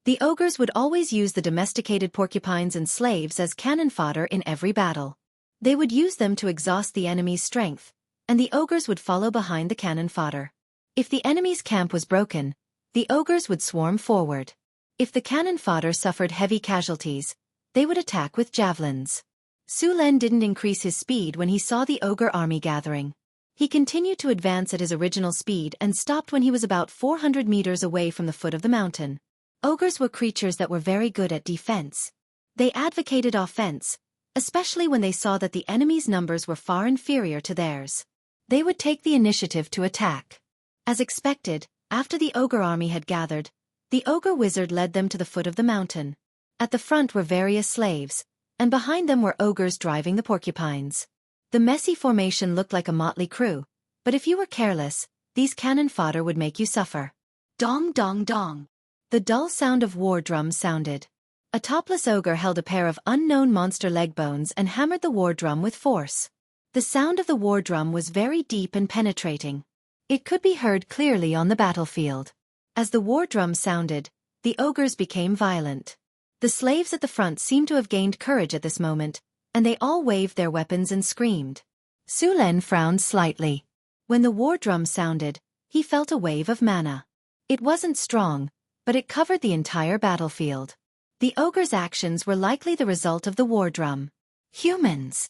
The ogres would always use the domesticated porcupines and slaves as cannon fodder in every battle. They would use them to exhaust the enemy's strength, and the ogres would follow behind the cannon fodder. If the enemy's camp was broken, the ogres would swarm forward. If the cannon fodder suffered heavy casualties, they would attack with javelins. Su Len didn't increase his speed when he saw the ogre army gathering. He continued to advance at his original speed and stopped when he was about 400 meters away from the foot of the mountain. Ogres were creatures that were very good at defense. They advocated offense, especially when they saw that the enemy's numbers were far inferior to theirs. They would take the initiative to attack. As expected, after the ogre army had gathered, the ogre wizard led them to the foot of the mountain. At the front were various slaves, and behind them were ogres driving the porcupines. The messy formation looked like a motley crew, but if you were careless, these cannon fodder would make you suffer. Dong dong dong. The dull sound of war drums sounded. A topless ogre held a pair of unknown monster leg bones and hammered the war drum with force. The sound of the war drum was very deep and penetrating. It could be heard clearly on the battlefield. As the war drum sounded, the ogres became violent. The slaves at the front seemed to have gained courage at this moment, and they all waved their weapons and screamed. Su Len frowned slightly. When the war drum sounded, he felt a wave of mana. It wasn't strong, but it covered the entire battlefield. The ogre's actions were likely the result of the war drum. Humans!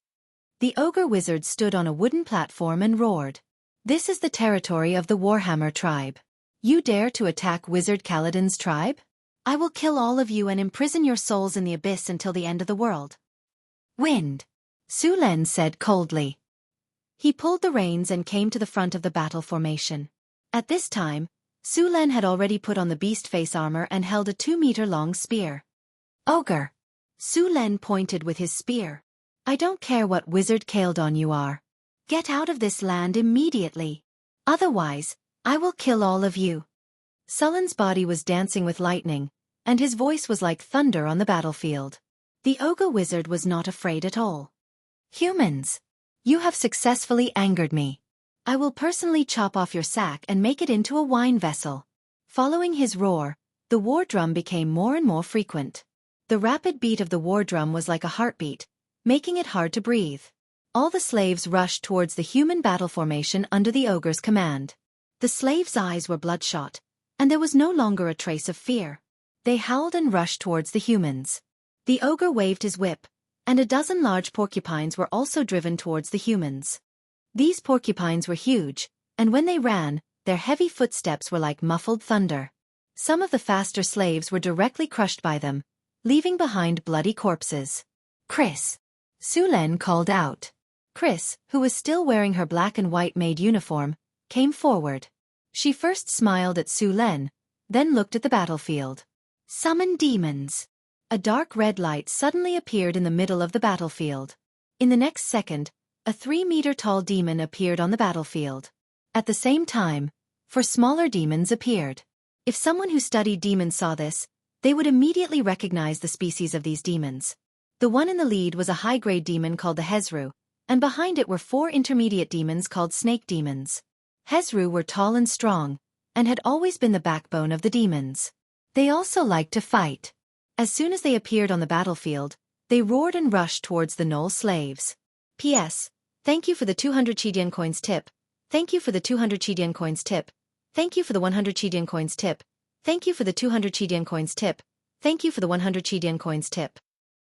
The ogre wizard stood on a wooden platform and roared. This is the territory of the Warhammer tribe. You dare to attack Wizard Kaladin's tribe? I will kill all of you and imprison your souls in the abyss until the end of the world. Wind! Su Len said coldly. He pulled the reins and came to the front of the battle formation. At this time, Su Len had already put on the beast face armor and held a 2-meter-long spear. Ogre! Su Len pointed with his spear. I don't care what wizard Kaladin you are. Get out of this land immediately. Otherwise, I will kill all of you. Sullen's body was dancing with lightning, and his voice was like thunder on the battlefield. The ogre wizard was not afraid at all. Humans! You have successfully angered me. I will personally chop off your sack and make it into a wine vessel. Following his roar, the war drum became more and more frequent. The rapid beat of the war drum was like a heartbeat, making it hard to breathe. All the slaves rushed towards the human battle formation under the ogre's command. The slaves' eyes were bloodshot, and there was no longer a trace of fear. They howled and rushed towards the humans. The ogre waved his whip, and a dozen large porcupines were also driven towards the humans. These porcupines were huge, and when they ran, their heavy footsteps were like muffled thunder. Some of the faster slaves were directly crushed by them, leaving behind bloody corpses. Chris! Su Len called out. Chris, who was still wearing her black and white maid uniform, came forward. She first smiled at Su Len, then looked at the battlefield. Summon demons! A dark red light suddenly appeared in the middle of the battlefield. In the next second, a 3-meter-tall demon appeared on the battlefield. At the same time, 4 smaller demons appeared. If someone who studied demons saw this, they would immediately recognize the species of these demons. The one in the lead was a high-grade demon called the Hezru, and behind it were 4 intermediate demons called snake demons. Hezru were tall and strong, and had always been the backbone of the demons. They also liked to fight. As soon as they appeared on the battlefield, they roared and rushed towards the Knoll slaves. P.S. Thank you for the 200 Chidian coins tip. Thank you for the 200 Chidian coins tip. Thank you for the 100 Chidian coins tip. Thank you for the 200 Chidian coins tip. Thank you for the 100 Chidian coins tip.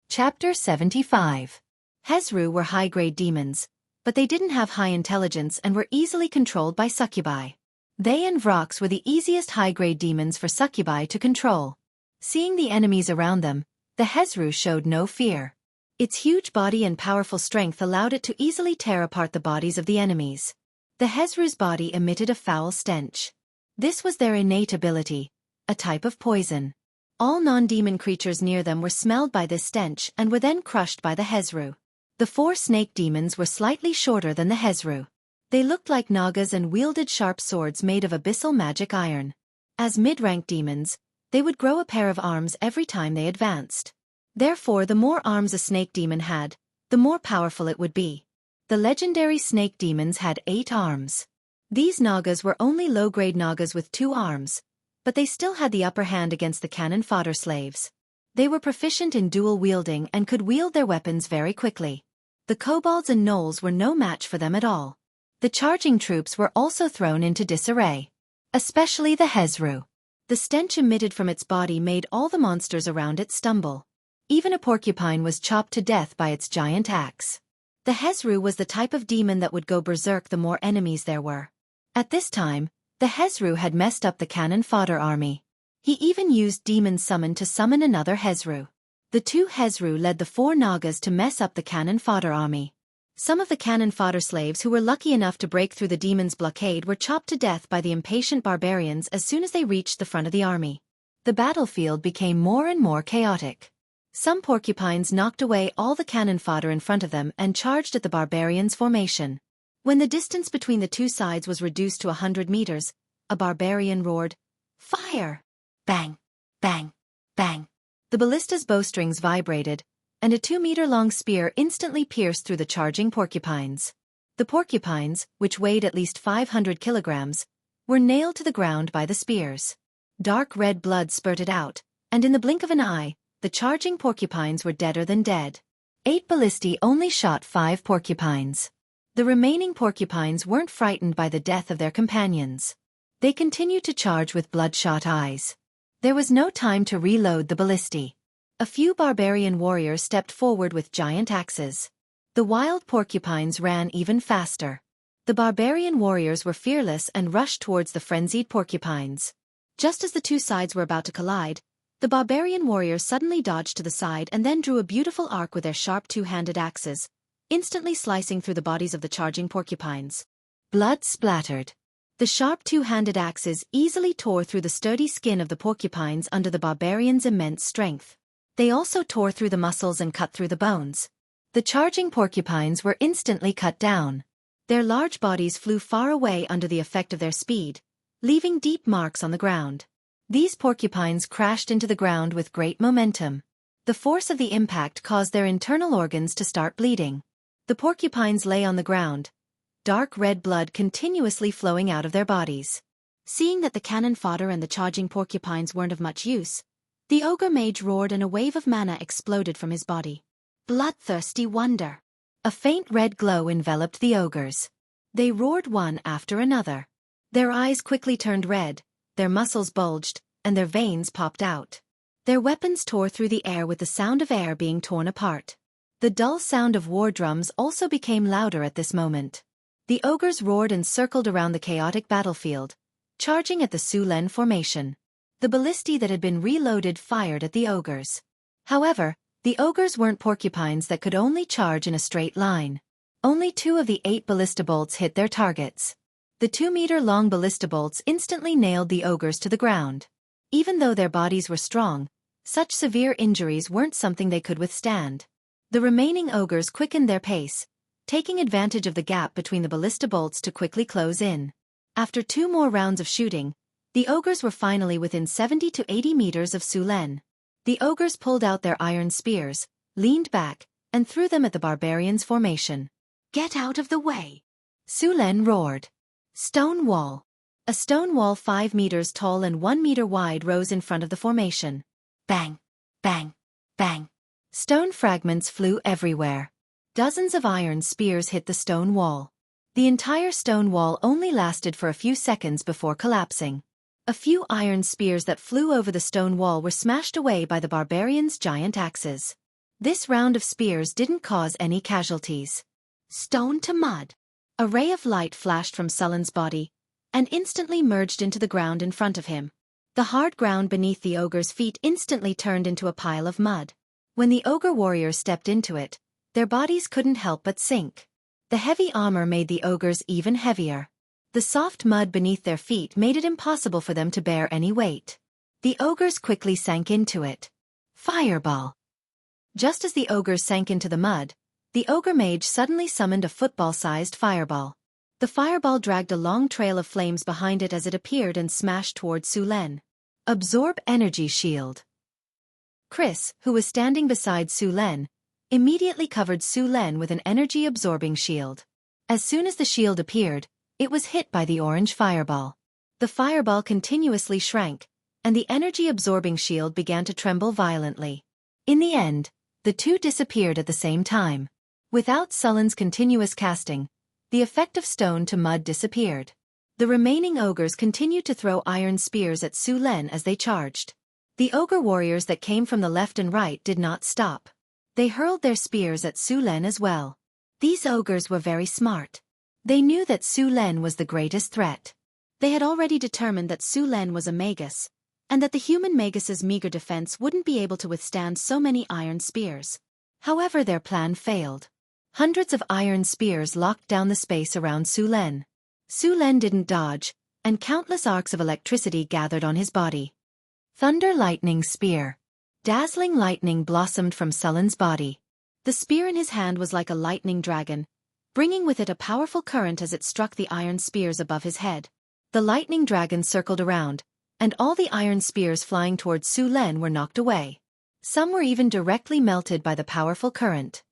Chapter 75. Hezru were high-grade demons, but they didn't have high intelligence and were easily controlled by succubi. They and Vrox were the easiest high-grade demons for succubi to control. Seeing the enemies around them, the Hezru showed no fear. Its huge body and powerful strength allowed it to easily tear apart the bodies of the enemies. The Hezru's body emitted a foul stench. This was their innate ability, a type of poison. All non-demon creatures near them were smelled by this stench and were then crushed by the Hezru. The 4 snake demons were slightly shorter than the Hezru. They looked like Nagas and wielded sharp swords made of abyssal magic iron. As mid-rank demons, they would grow a pair of arms every time they advanced. Therefore, the more arms a snake demon had, the more powerful it would be. The legendary snake demons had 8 arms. These Nagas were only low-grade Nagas with 2 arms, but they still had the upper hand against the cannon fodder slaves. They were proficient in dual wielding and could wield their weapons very quickly. The kobolds and gnolls were no match for them at all. The charging troops were also thrown into disarray. Especially the Hezru. The stench emitted from its body made all the monsters around it stumble. Even a porcupine was chopped to death by its giant axe. The Hezru was the type of demon that would go berserk the more enemies there were. At this time, the Hezru had messed up the cannon fodder army. He even used demon summon to summon another Hezru. The 2 Hezru led the 4 Nagas to mess up the cannon fodder army. Some of the cannon fodder slaves who were lucky enough to break through the demon's blockade were chopped to death by the impatient barbarians as soon as they reached the front of the army. The battlefield became more and more chaotic. Some porcupines knocked away all the cannon fodder in front of them and charged at the barbarians' formation. When the distance between the 2 sides was reduced to 100 meters, a barbarian roared, "Fire!" Bang! Bang! Bang! The ballista's bowstrings vibrated, and a 2-meter-long spear instantly pierced through the charging porcupines. The porcupines, which weighed at least 500 kilograms, were nailed to the ground by the spears. Dark red blood spurted out, and in the blink of an eye, the charging porcupines were deader than dead. 8 ballistae only shot 5 porcupines. The remaining porcupines weren't frightened by the death of their companions. They continued to charge with bloodshot eyes. There was no time to reload the ballistae. A few barbarian warriors stepped forward with giant axes. The wild porcupines ran even faster. The barbarian warriors were fearless and rushed towards the frenzied porcupines. Just as the 2 sides were about to collide, the barbarian warriors suddenly dodged to the side and then drew a beautiful arc with their sharp 2-handed axes, instantly slicing through the bodies of the charging porcupines. Blood splattered. The sharp 2-handed axes easily tore through the sturdy skin of the porcupines under the barbarians' immense strength. They also tore through the muscles and cut through the bones. The charging porcupines were instantly cut down. Their large bodies flew far away under the effect of their speed, leaving deep marks on the ground. These porcupines crashed into the ground with great momentum. The force of the impact caused their internal organs to start bleeding. The porcupines lay on the ground, dark red blood continuously flowing out of their bodies. Seeing that the cannon fodder and the charging porcupines weren't of much use, the ogre mage roared and a wave of mana exploded from his body. Bloodthirsty wonder. A faint red glow enveloped the ogres. They roared one after another. Their eyes quickly turned red, their muscles bulged, and their veins popped out. Their weapons tore through the air with the sound of air being torn apart. The dull sound of war drums also became louder at this moment. The ogres roared and circled around the chaotic battlefield, charging at the Su Len formation. The ballistae that had been reloaded fired at the ogres. However, the ogres weren't porcupines that could only charge in a straight line. Only 2 of the 8 ballista bolts hit their targets. The 2-meter-long ballista bolts instantly nailed the ogres to the ground. Even though their bodies were strong, such severe injuries weren't something they could withstand. The remaining ogres quickened their pace, taking advantage of the gap between the ballista bolts to quickly close in. After 2 more rounds of shooting, the ogres were finally within 70 to 80 meters of Su Len. The ogres pulled out their iron spears, leaned back, and threw them at the barbarians' formation. "Get out of the way!" Su Len roared. Stone wall. A stone wall 5 meters tall and 1 meter wide rose in front of the formation. Bang! Bang! Bang! Stone fragments flew everywhere. Dozens of iron spears hit the stone wall. The entire stone wall only lasted for a few seconds before collapsing. A few iron spears that flew over the stone wall were smashed away by the barbarians' giant axes. This round of spears didn't cause any casualties. Stone to mud. A ray of light flashed from Sullen's body, and instantly merged into the ground in front of him. The hard ground beneath the ogre's feet instantly turned into a pile of mud. When the ogre warriors stepped into it, their bodies couldn't help but sink. The heavy armor made the ogres even heavier. The soft mud beneath their feet made it impossible for them to bear any weight. The ogres quickly sank into it. Fireball. Just as the ogres sank into the mud, the ogre mage suddenly summoned a football-sized fireball. The fireball dragged a long trail of flames behind it as it appeared and smashed toward Su Len. Absorb energy shield. Chris, who was standing beside Su Len, immediately covered Su Len with an energy-absorbing shield. As soon as the shield appeared, it was hit by the orange fireball. The fireball continuously shrank, and the energy-absorbing shield began to tremble violently. In the end, the two disappeared at the same time. Without Sullen's continuous casting, the effect of stone to mud disappeared. The remaining ogres continued to throw iron spears at Su Len as they charged. The ogre warriors that came from the left and right did not stop. They hurled their spears at Su Len as well. These ogres were very smart. They knew that Su Len was the greatest threat. They had already determined that Su Len was a magus, and that the human magus's meager defense wouldn't be able to withstand so many iron spears. However, their plan failed. Hundreds of iron spears locked down the space around Su Len. Su Len didn't dodge, and countless arcs of electricity gathered on his body. Thunder Lightning Spear. Dazzling lightning blossomed from Sullen's body. The spear in his hand was like a lightning dragon, bringing with it a powerful current as it struck the iron spears above his head. The lightning dragon circled around, and all the iron spears flying towards Su Len were knocked away. Some were even directly melted by the powerful current.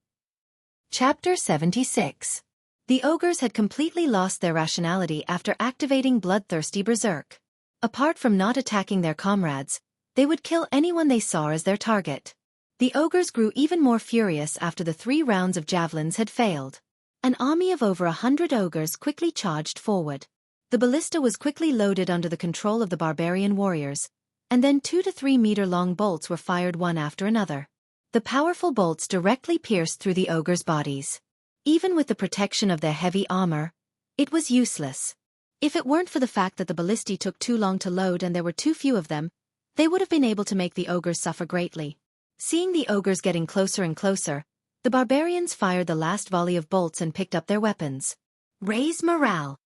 Chapter 76. The ogres had completely lost their rationality after activating bloodthirsty berserk. Apart from not attacking their comrades, they would kill anyone they saw as their target. The ogres grew even more furious after the 3 rounds of javelins had failed. An army of over 100 ogres quickly charged forward. The ballista was quickly loaded under the control of the barbarian warriors, and then 2 to 3 meter-long bolts were fired one after another. The powerful bolts directly pierced through the ogres' bodies. Even with the protection of their heavy armor, it was useless. If it weren't for the fact that the ballistae took too long to load and there were too few of them, they would have been able to make the ogres suffer greatly. Seeing the ogres getting closer and closer, the barbarians fired the last volley of bolts and picked up their weapons. Raise morale.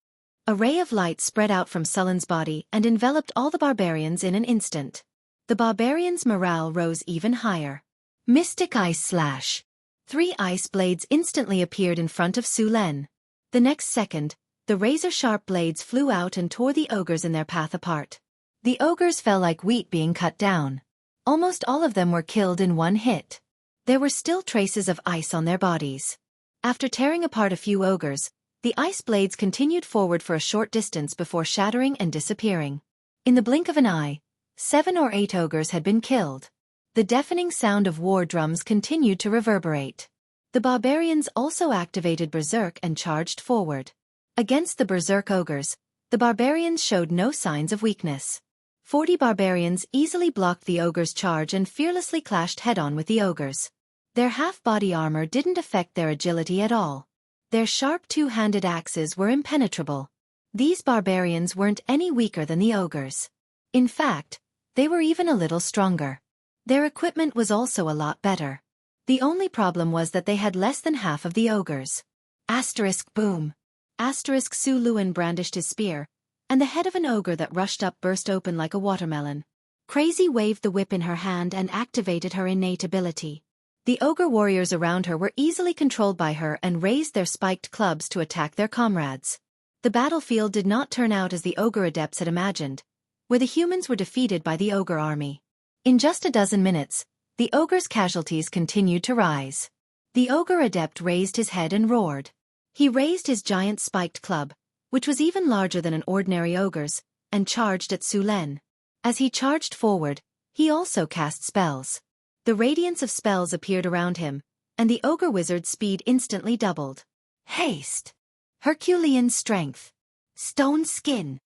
A ray of light spread out from Sullen's body and enveloped all the barbarians in an instant. The barbarians' morale rose even higher. Mystic Ice Slash. 3 ice blades instantly appeared in front of Su Len. The next second, the razor-sharp blades flew out and tore the ogres in their path apart. The ogres fell like wheat being cut down. Almost all of them were killed in one hit. There were still traces of ice on their bodies. After tearing apart a few ogres, the ice blades continued forward for a short distance before shattering and disappearing. In the blink of an eye, 7 or 8 ogres had been killed. The deafening sound of war drums continued to reverberate. The barbarians also activated berserk and charged forward. Against the berserk ogres, the barbarians showed no signs of weakness. 40 barbarians easily blocked the ogres' charge and fearlessly clashed head-on with the ogres. Their half-body armor didn't affect their agility at all. Their sharp 2-handed axes were impenetrable. These barbarians weren't any weaker than the ogres. In fact, They were even a little stronger. Their equipment was also a lot better. The only problem was that they had less than half of the ogres. Asterisk boom. Asterisk Su Luan brandished his spear, and the head of an ogre that rushed up burst open like a watermelon. Crazy waved the whip in her hand and activated her innate ability. The ogre warriors around her were easily controlled by her and raised their spiked clubs to attack their comrades. The battlefield did not turn out as the ogre adepts had imagined, where the humans were defeated by the ogre army. In just a dozen minutes, the ogre's casualties continued to rise. The ogre adept raised his head and roared. He raised his giant spiked club, which was even larger than an ordinary ogre's, and charged at Su Len. As he charged forward, he also cast spells. The radiance of spells appeared around him, and the ogre wizard's speed instantly doubled. Haste. Herculean strength. Stone skin.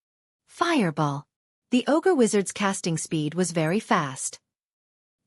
Fireball. The ogre wizard's casting speed was very fast.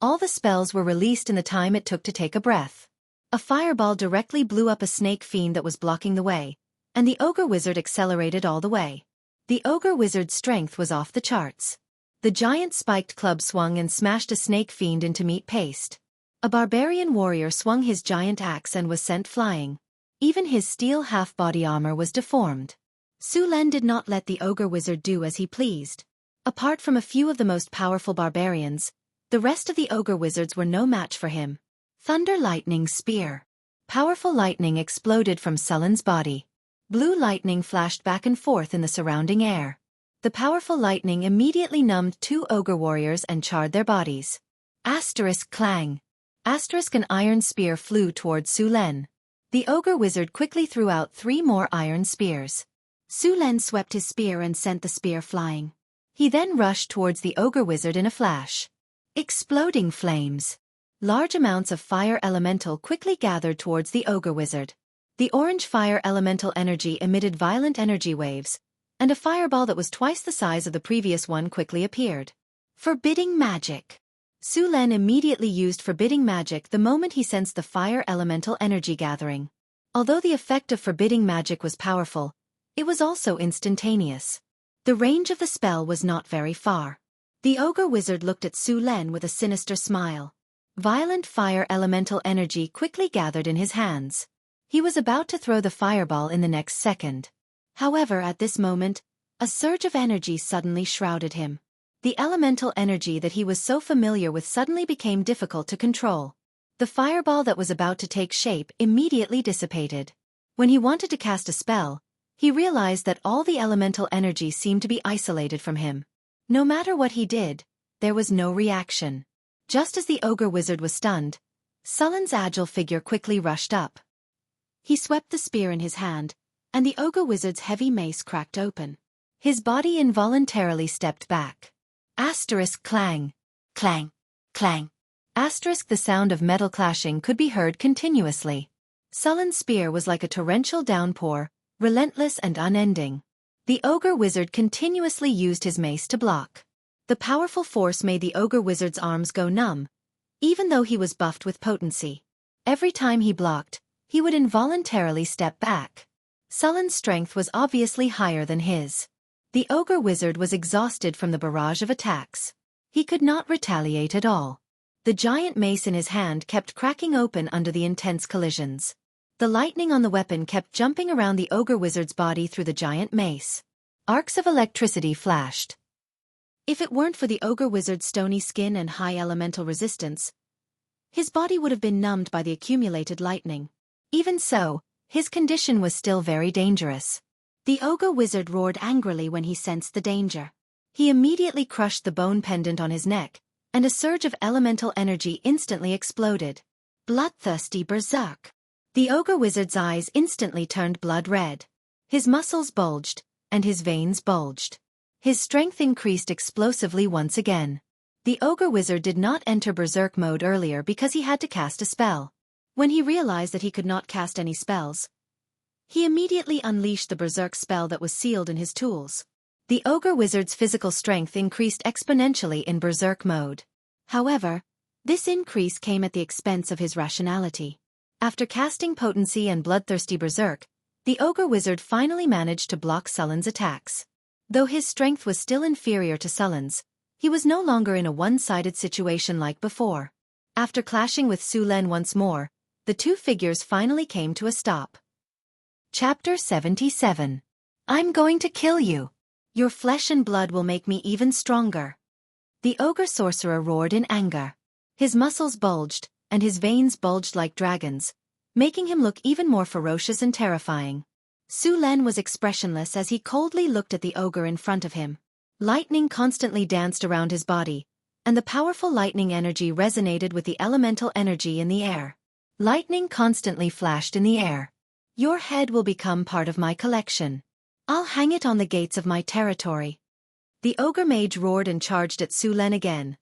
All the spells were released in the time it took to take a breath. A fireball directly blew up a snake fiend that was blocking the way, and the ogre wizard accelerated all the way. The ogre wizard's strength was off the charts. The giant spiked club swung and smashed a snake fiend into meat paste. A barbarian warrior swung his giant axe and was sent flying. Even his steel half-body armor was deformed. Su Len did not let the ogre wizard do as he pleased. Apart from a few of the most powerful barbarians, the rest of the ogre wizards were no match for him. Thunder lightning spear. Powerful lightning exploded from Sullen's body. Blue lightning flashed back and forth in the surrounding air. The powerful lightning immediately numbed two ogre warriors and charred their bodies. Asterisk clang. Asterisk an iron spear flew towards Su Len. The ogre wizard quickly threw out 3 more iron spears. Su Len swept his spear and sent the spear flying. He then rushed towards the ogre wizard in a flash. Exploding flames. Large amounts of fire elemental quickly gathered towards the ogre wizard. The orange fire elemental energy emitted violent energy waves, and a fireball that was twice the size of the previous one quickly appeared. Forbidding magic. Su Len immediately used forbidding magic the moment he sensed the fire elemental energy gathering. Although the effect of forbidding magic was powerful, it was also instantaneous. The range of the spell was not very far. The ogre wizard looked at Su Len with a sinister smile. Violent fire elemental energy quickly gathered in his hands. He was about to throw the fireball in the next second. However, at this moment, a surge of energy suddenly shrouded him. The elemental energy that he was so familiar with suddenly became difficult to control. The fireball that was about to take shape immediately dissipated. When he wanted to cast a spell, he realized that all the elemental energy seemed to be isolated from him. No matter what he did, there was no reaction. Just as the ogre wizard was stunned, Sullen's agile figure quickly rushed up. He swept the spear in his hand, and the ogre wizard's heavy mace cracked open. His body involuntarily stepped back. Asterisk clang. Clang. Clang. Asterisk the sound of metal clashing could be heard continuously. Sullen's spear was like a torrential downpour, relentless and unending. The ogre wizard continuously used his mace to block. The powerful force made the ogre wizard's arms go numb, even though he was buffed with potency. Every time he blocked, he would involuntarily step back. Sullen's strength was obviously higher than his. The ogre wizard was exhausted from the barrage of attacks. He could not retaliate at all. The giant mace in his hand kept cracking open under the intense collisions. The lightning on the weapon kept jumping around the ogre wizard's body through the giant mace. Arcs of electricity flashed. If it weren't for the ogre wizard's stony skin and high elemental resistance, his body would have been numbed by the accumulated lightning. Even so, his condition was still very dangerous. The ogre wizard roared angrily when he sensed the danger. He immediately crushed the bone pendant on his neck, and a surge of elemental energy instantly exploded. Bloodthirsty berserk. The ogre wizard's eyes instantly turned blood red. His muscles bulged, and his veins bulged. His strength increased explosively once again. The ogre wizard did not enter berserk mode earlier because he had to cast a spell. When he realized that he could not cast any spells, he immediately unleashed the berserk spell that was sealed in his tools. The ogre wizard's physical strength increased exponentially in berserk mode. However, this increase came at the expense of his rationality. After casting potency and bloodthirsty berserk, the ogre wizard finally managed to block Sullen's attacks. Though his strength was still inferior to Sullen's, He was no longer in a one-sided situation like before. After clashing with Su Len once more, the two figures finally came to a stop. Chapter 77. I'm going to kill you. Your flesh and blood will make me even stronger. The ogre sorcerer roared in anger. His muscles bulged, and his veins bulged like dragons, making him look even more ferocious and terrifying. Su Len was expressionless as he coldly looked at the ogre in front of him. Lightning constantly danced around his body, and the powerful lightning energy resonated with the elemental energy in the air. Lightning constantly flashed in the air. Your head will become part of my collection. I'll hang it on the gates of my territory. The ogre mage roared and charged at Su Len again.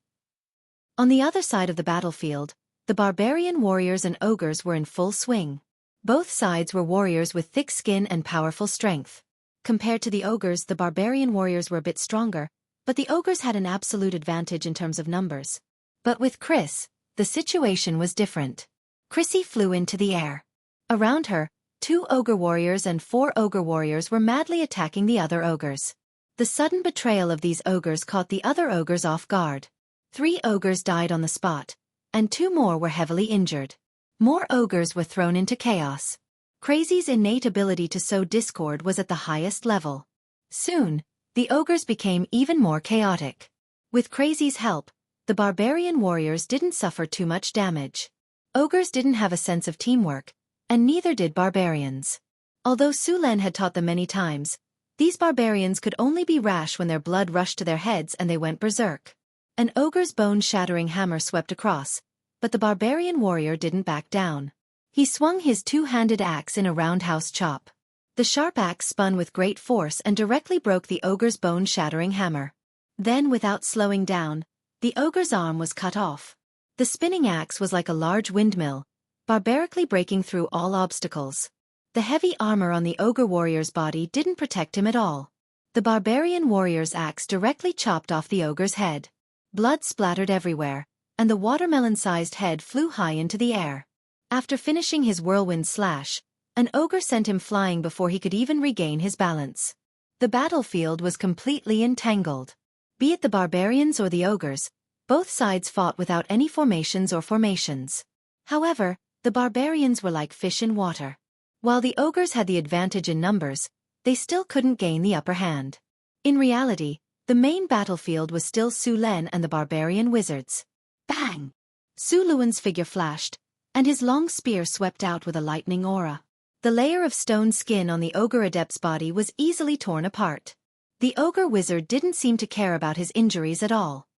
On the other side of the battlefield, the barbarian warriors and ogres were in full swing. Both sides were warriors with thick skin and powerful strength. Compared to the ogres, the barbarian warriors were a bit stronger, but the ogres had an absolute advantage in terms of numbers. But with Chris, the situation was different. Chrissy flew into the air. Around her, 2 ogre warriors and 4 ogre warriors were madly attacking the other ogres. The sudden betrayal of these ogres caught the other ogres off guard. 3 ogres died on the spot, and 2 more were heavily injured. More ogres were thrown into chaos. Crazy's innate ability to sow discord was at the highest level. Soon, the ogres became even more chaotic. With Crazy's help, the barbarian warriors didn't suffer too much damage. Ogres didn't have a sense of teamwork, and neither did barbarians. Although Su Len had taught them many times, these barbarians could only be rash when their blood rushed to their heads and they went berserk. An ogre's bone-shattering hammer swept across, but the barbarian warrior didn't back down. He swung his 2-handed axe in a roundhouse chop. The sharp axe spun with great force and directly broke the ogre's bone-shattering hammer. Then, without slowing down, the ogre's arm was cut off. The spinning axe was like a large windmill, barbarically breaking through all obstacles. The heavy armor on the ogre warrior's body didn't protect him at all. The barbarian warrior's axe directly chopped off the ogre's head. Blood splattered everywhere, and the watermelon-sized head flew high into the air. After finishing his whirlwind slash, an ogre sent him flying before he could even regain his balance. The battlefield was completely entangled. Be it the barbarians or the ogres, both sides fought without any formations or formations. However, the barbarians were like fish in water. While the ogres had the advantage in numbers, they still couldn't gain the upper hand. In reality, the main battlefield was still Su Len and the barbarian wizards. Bang! Su Luen's figure flashed, and his long spear swept out with a lightning aura. The layer of stone skin on the ogre adept's body was easily torn apart. The ogre wizard didn't seem to care about his injuries at all.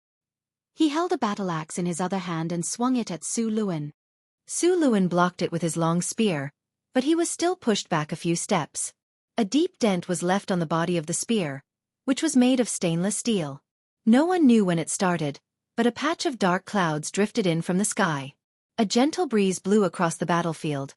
He held a battle axe in his other hand and swung it at Su Luen. Su Luen blocked it with his long spear, but he was still pushed back a few steps. A deep dent was left on the body of the spear, which was made of stainless steel. No one knew when it started, but a patch of dark clouds drifted in from the sky. A gentle breeze blew across the battlefield,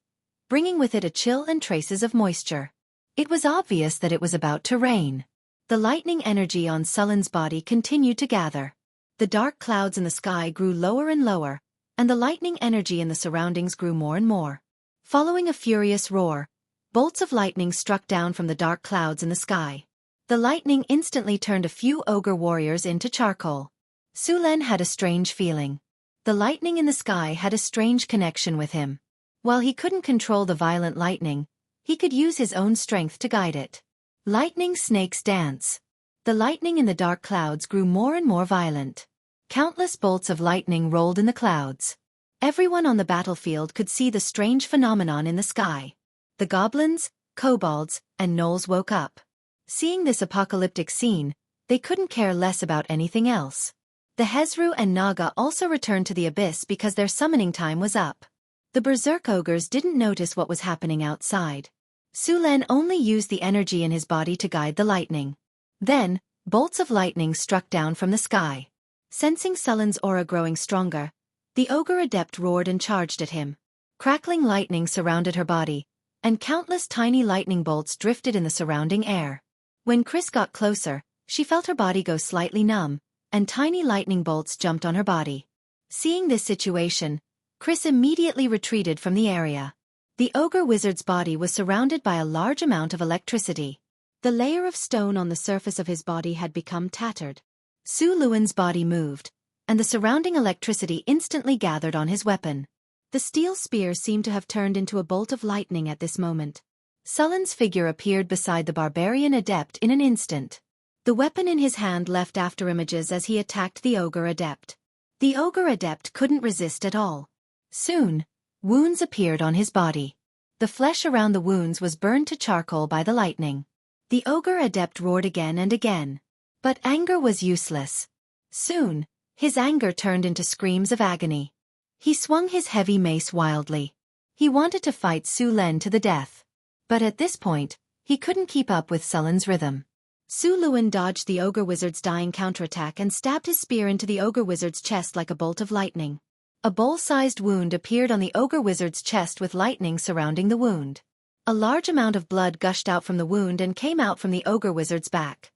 bringing with it a chill and traces of moisture. It was obvious that it was about to rain. The lightning energy on Sullen's body continued to gather. The dark clouds in the sky grew lower and lower, and the lightning energy in the surroundings grew more and more. Following a furious roar, bolts of lightning struck down from the dark clouds in the sky. The lightning instantly turned a few ogre warriors into charcoal. Su Len had a strange feeling. The lightning in the sky had a strange connection with him. While he couldn't control the violent lightning, he could use his own strength to guide it. Lightning snakes dance. The lightning in the dark clouds grew more and more violent. Countless bolts of lightning rolled in the clouds. Everyone on the battlefield could see the strange phenomenon in the sky. The goblins, kobolds, and gnolls woke up. Seeing this apocalyptic scene, they couldn't care less about anything else. The Hezru and Naga also returned to the abyss because their summoning time was up. The berserk ogres didn't notice what was happening outside. Su Len only used the energy in his body to guide the lightning. Then, bolts of lightning struck down from the sky. Sensing Sullen's aura growing stronger, the ogre adept roared and charged at him. Crackling lightning surrounded her body, and countless tiny lightning bolts drifted in the surrounding air. When Chris got closer, she felt her body go slightly numb, and tiny lightning bolts jumped on her body. Seeing this situation, Chris immediately retreated from the area. The ogre wizard's body was surrounded by a large amount of electricity. The layer of stone on the surface of his body had become tattered. Su Luan's body moved, and the surrounding electricity instantly gathered on his weapon. The steel spear seemed to have turned into a bolt of lightning at this moment. Sullen's figure appeared beside the barbarian adept in an instant. The weapon in his hand left after images as he attacked the ogre adept. The ogre adept couldn't resist at all. Soon, wounds appeared on his body. The flesh around the wounds was burned to charcoal by the lightning. The ogre adept roared again and again. But anger was useless. Soon, his anger turned into screams of agony. He swung his heavy mace wildly. He wanted to fight Su Len to the death. But at this point, he couldn't keep up with Sullen's rhythm. Su Luan dodged the ogre wizard's dying counterattack and stabbed his spear into the ogre wizard's chest like a bolt of lightning. A bowl-sized wound appeared on the ogre wizard's chest with lightning surrounding the wound. A large amount of blood gushed out from the wound and came out from the ogre wizard's back.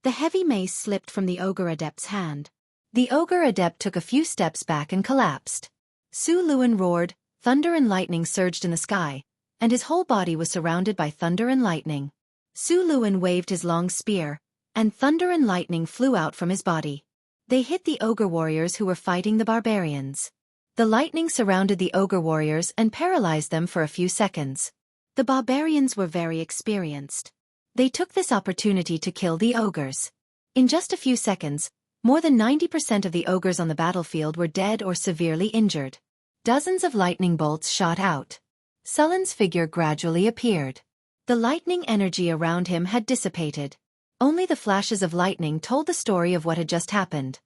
The heavy mace slipped from the ogre adept's hand. The ogre adept took a few steps back and collapsed. Su Luan roared, thunder and lightning surged in the sky, and his whole body was surrounded by thunder and lightning. Su Luan waved his long spear, and thunder and lightning flew out from his body. They hit the ogre warriors who were fighting the barbarians. The lightning surrounded the ogre warriors and paralyzed them for a few seconds. The barbarians were very experienced. They took this opportunity to kill the ogres. In just a few seconds, more than 90% of the ogres on the battlefield were dead or severely injured. Dozens of lightning bolts shot out. Sullen's figure gradually appeared. The lightning energy around him had dissipated. Only the flashes of lightning told the story of what had just happened.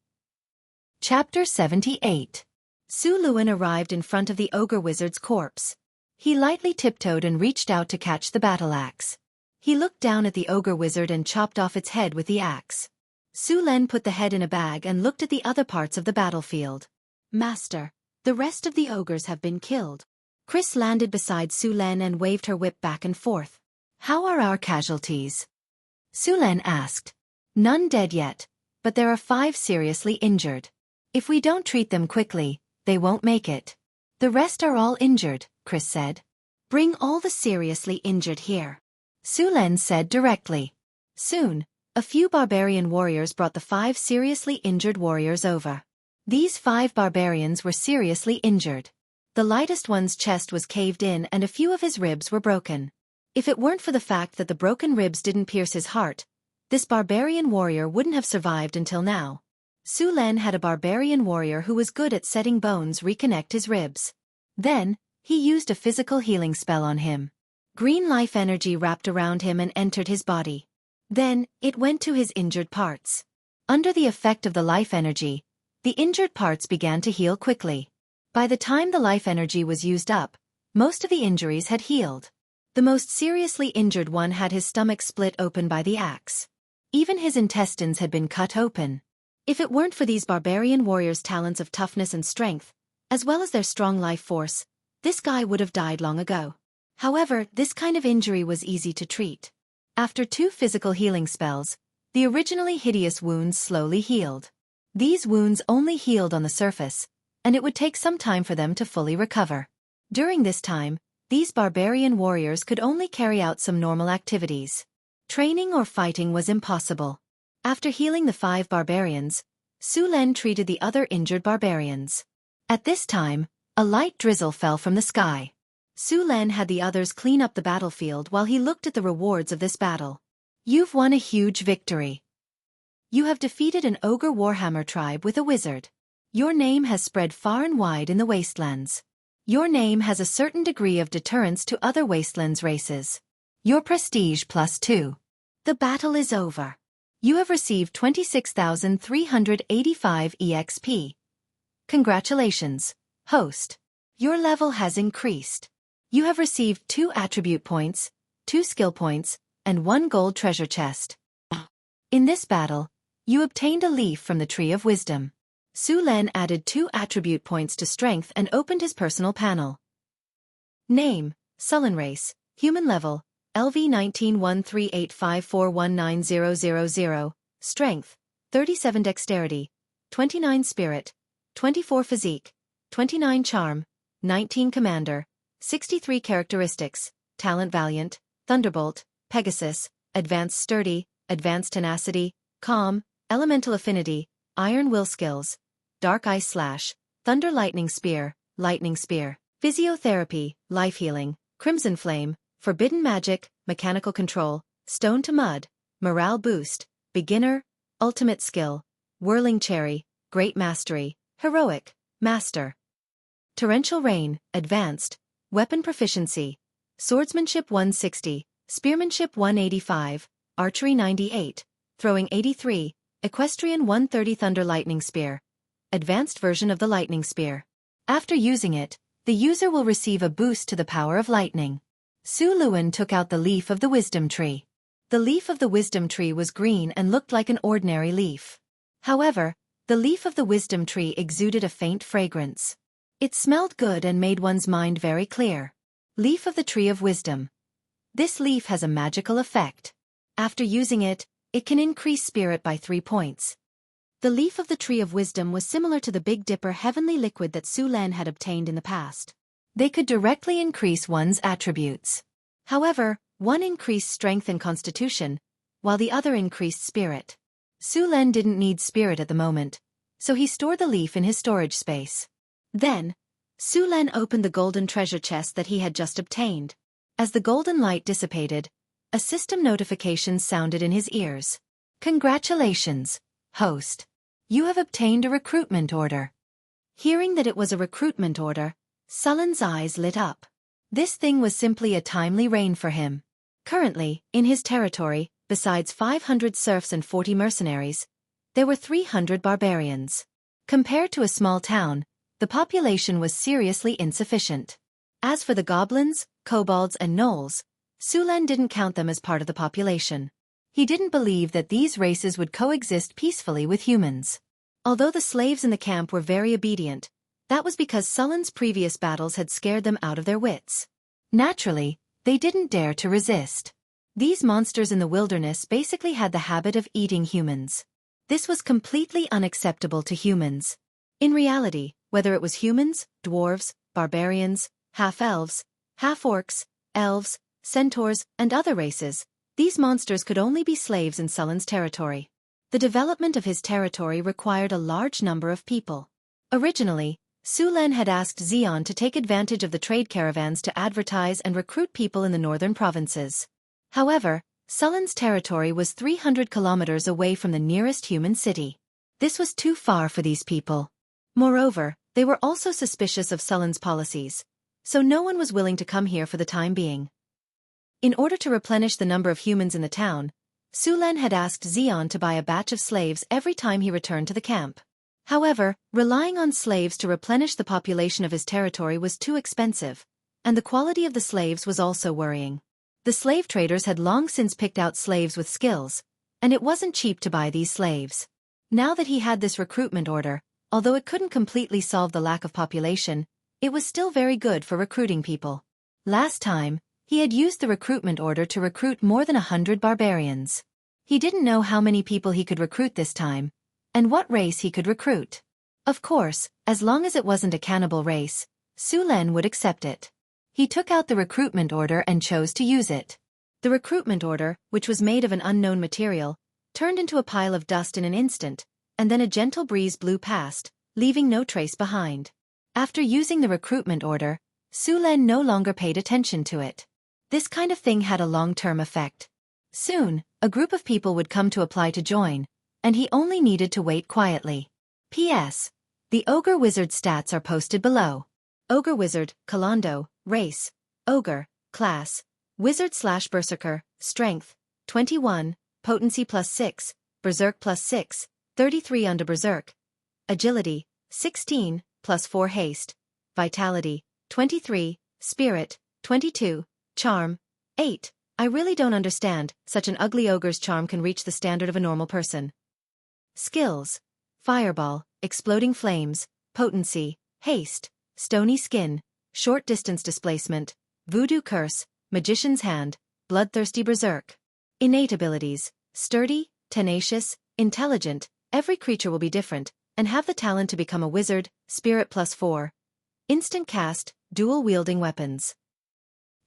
Chapter 78. Su Luan arrived in front of the ogre wizard's corpse. He lightly tiptoed and reached out to catch the battle axe. He looked down at the ogre wizard and chopped off its head with the axe. Su Len put the head in a bag and looked at the other parts of the battlefield. Master, the rest of the ogres have been killed. Chris landed beside Su Len and waved her whip back and forth. How are our casualties? Su Len asked. None dead yet, but there are 5 seriously injured. If we don't treat them quickly, they won't make it. The rest are all injured, Chris said. Bring all the seriously injured here. Su Len said directly. Soon, a few barbarian warriors brought the 5 seriously injured warriors over. These 5 barbarians were seriously injured. The lightest one's chest was caved in and a few of his ribs were broken. If it weren't for the fact that the broken ribs didn't pierce his heart, this barbarian warrior wouldn't have survived until now. Su Len had a barbarian warrior who was good at setting bones reconnect his ribs. Then, he used a physical healing spell on him. Green life energy wrapped around him and entered his body. Then, it went to his injured parts. Under the effect of the life energy, the injured parts began to heal quickly. By the time the life energy was used up, most of the injuries had healed. The most seriously injured one had his stomach split open by the axe. Even his intestines had been cut open. If it weren't for these barbarian warriors' talents of toughness and strength, as well as their strong life force, this guy would have died long ago. However, this kind of injury was easy to treat. After 2 physical healing spells, the originally hideous wounds slowly healed. These wounds only healed on the surface, and it would take some time for them to fully recover. During this time, these barbarian warriors could only carry out some normal activities. Training or fighting was impossible. After healing the 5 barbarians, Su Len treated the other injured barbarians. At this time, a light drizzle fell from the sky. Su Len had the others clean up the battlefield while he looked at the rewards of this battle. You've won a huge victory. You have defeated an ogre warhammer tribe with a wizard. Your name has spread far and wide in the wastelands. Your name has a certain degree of deterrence to other wastelands races. Your prestige +2. The battle is over. You have received 26,385 EXP. Congratulations, host. Your level has increased. You have received 2 attribute points, 2 skill points, and 1 gold treasure chest. In this battle, you obtained a leaf from the Tree of Wisdom. Su Len added 2 attribute points to strength and opened his personal panel. Name, Sullen race, human level, LV 191385419000, strength, 37 dexterity, 29 spirit, 24 physique, 29 charm, 19 commander, 63 characteristics, talent valiant, thunderbolt, Pegasus, advanced sturdy, advanced tenacity, calm, Elemental Affinity, Iron Will Skills, Dark Ice Slash, Thunder Lightning Spear, Physiotherapy, Life Healing, Crimson Flame, Forbidden Magic, Mechanical Control, Stone to Mud, Morale Boost, Beginner, Ultimate Skill, Whirling Cherry, Great Mastery, Heroic, Master. Torrential Rain, Advanced, Weapon Proficiency, Swordsmanship 160, Spearmanship 185, Archery 98, Throwing 83, Equestrian 130. Thunder Lightning Spear, Advanced version of the Lightning Spear. After using it, the user will receive a boost to the power of lightning. Su Luan took out the leaf of the Wisdom Tree. The leaf of the Wisdom Tree was green and looked like an ordinary leaf. However, the leaf of the Wisdom Tree exuded a faint fragrance. It smelled good and made one's mind very clear. Leaf of the Tree of Wisdom. This leaf has a magical effect. After using it, it can increase spirit by 3 points. The leaf of the Tree of Wisdom was similar to the Big Dipper heavenly liquid that Su Lan had obtained in the past. They could directly increase one's attributes. However, one increased strength and constitution, while the other increased spirit. Su Lan didn't need spirit at the moment, so he stored the leaf in his storage space. Then, Su Lan opened the golden treasure chest that he had just obtained. As the golden light dissipated, a system notification sounded in his ears. Congratulations, host. You have obtained a recruitment order. Hearing that it was a recruitment order, Sullen's eyes lit up. This thing was simply a timely reign for him. Currently, in his territory, besides 500 serfs and 40 mercenaries, there were 300 barbarians. Compared to a small town, the population was seriously insufficient. As for the goblins, kobolds and gnolls, Su Lan didn't count them as part of the population. He didn't believe that these races would coexist peacefully with humans. Although the slaves in the camp were very obedient, that was because Sullen's previous battles had scared them out of their wits. Naturally, they didn't dare to resist. These monsters in the wilderness basically had the habit of eating humans. This was completely unacceptable to humans. In reality, whether it was humans, dwarves, barbarians, half-elves, half-orcs, elves, centaurs, and other races, these monsters could only be slaves in Sullen's territory. The development of his territory required a large number of people. Originally, Su Lan had asked Xion to take advantage of the trade caravans to advertise and recruit people in the northern provinces. However, Sullen's territory was 300 kilometers away from the nearest human city. This was too far for these people. Moreover, they were also suspicious of Sullen's policies, so no one was willing to come here for the time being. In order to replenish the number of humans in the town, Su Lan had asked Xion to buy a batch of slaves every time he returned to the camp. However, relying on slaves to replenish the population of his territory was too expensive, and the quality of the slaves was also worrying. The slave traders had long since picked out slaves with skills, and it wasn't cheap to buy these slaves. Now that he had this recruitment order, although it couldn't completely solve the lack of population, it was still very good for recruiting people. Last time, he had used the recruitment order to recruit more than 100 barbarians. He didn't know how many people he could recruit this time, and what race he could recruit. Of course, as long as it wasn't a cannibal race, Su Lan would accept it. He took out the recruitment order and chose to use it. The recruitment order, which was made of an unknown material, turned into a pile of dust in an instant, and then a gentle breeze blew past, leaving no trace behind. After using the recruitment order, Su Lan no longer paid attention to it. This kind of thing had a long-term effect. Soon, a group of people would come to apply to join, and he only needed to wait quietly. P.S. The Ogre Wizard stats are posted below. Ogre Wizard, Kalando, Race, Ogre, Class, Wizard/Berserker, Strength, 21, Potency +6, Berserk +6, 33 under Berserk, Agility, 16, +4 Haste, Vitality, 23, Spirit, 22, Charm, 8. I really don't understand, such an ugly ogre's charm can reach the standard of a normal person. Skills: Fireball, Exploding Flames, Potency, Haste, Stony Skin, Short Distance Displacement, Voodoo Curse, Magician's Hand, Bloodthirsty Berserk. Innate abilities: Sturdy, Tenacious, Intelligent. Every creature will be different, and have the talent to become a wizard, Spirit +4. Instant cast, dual-wielding weapons.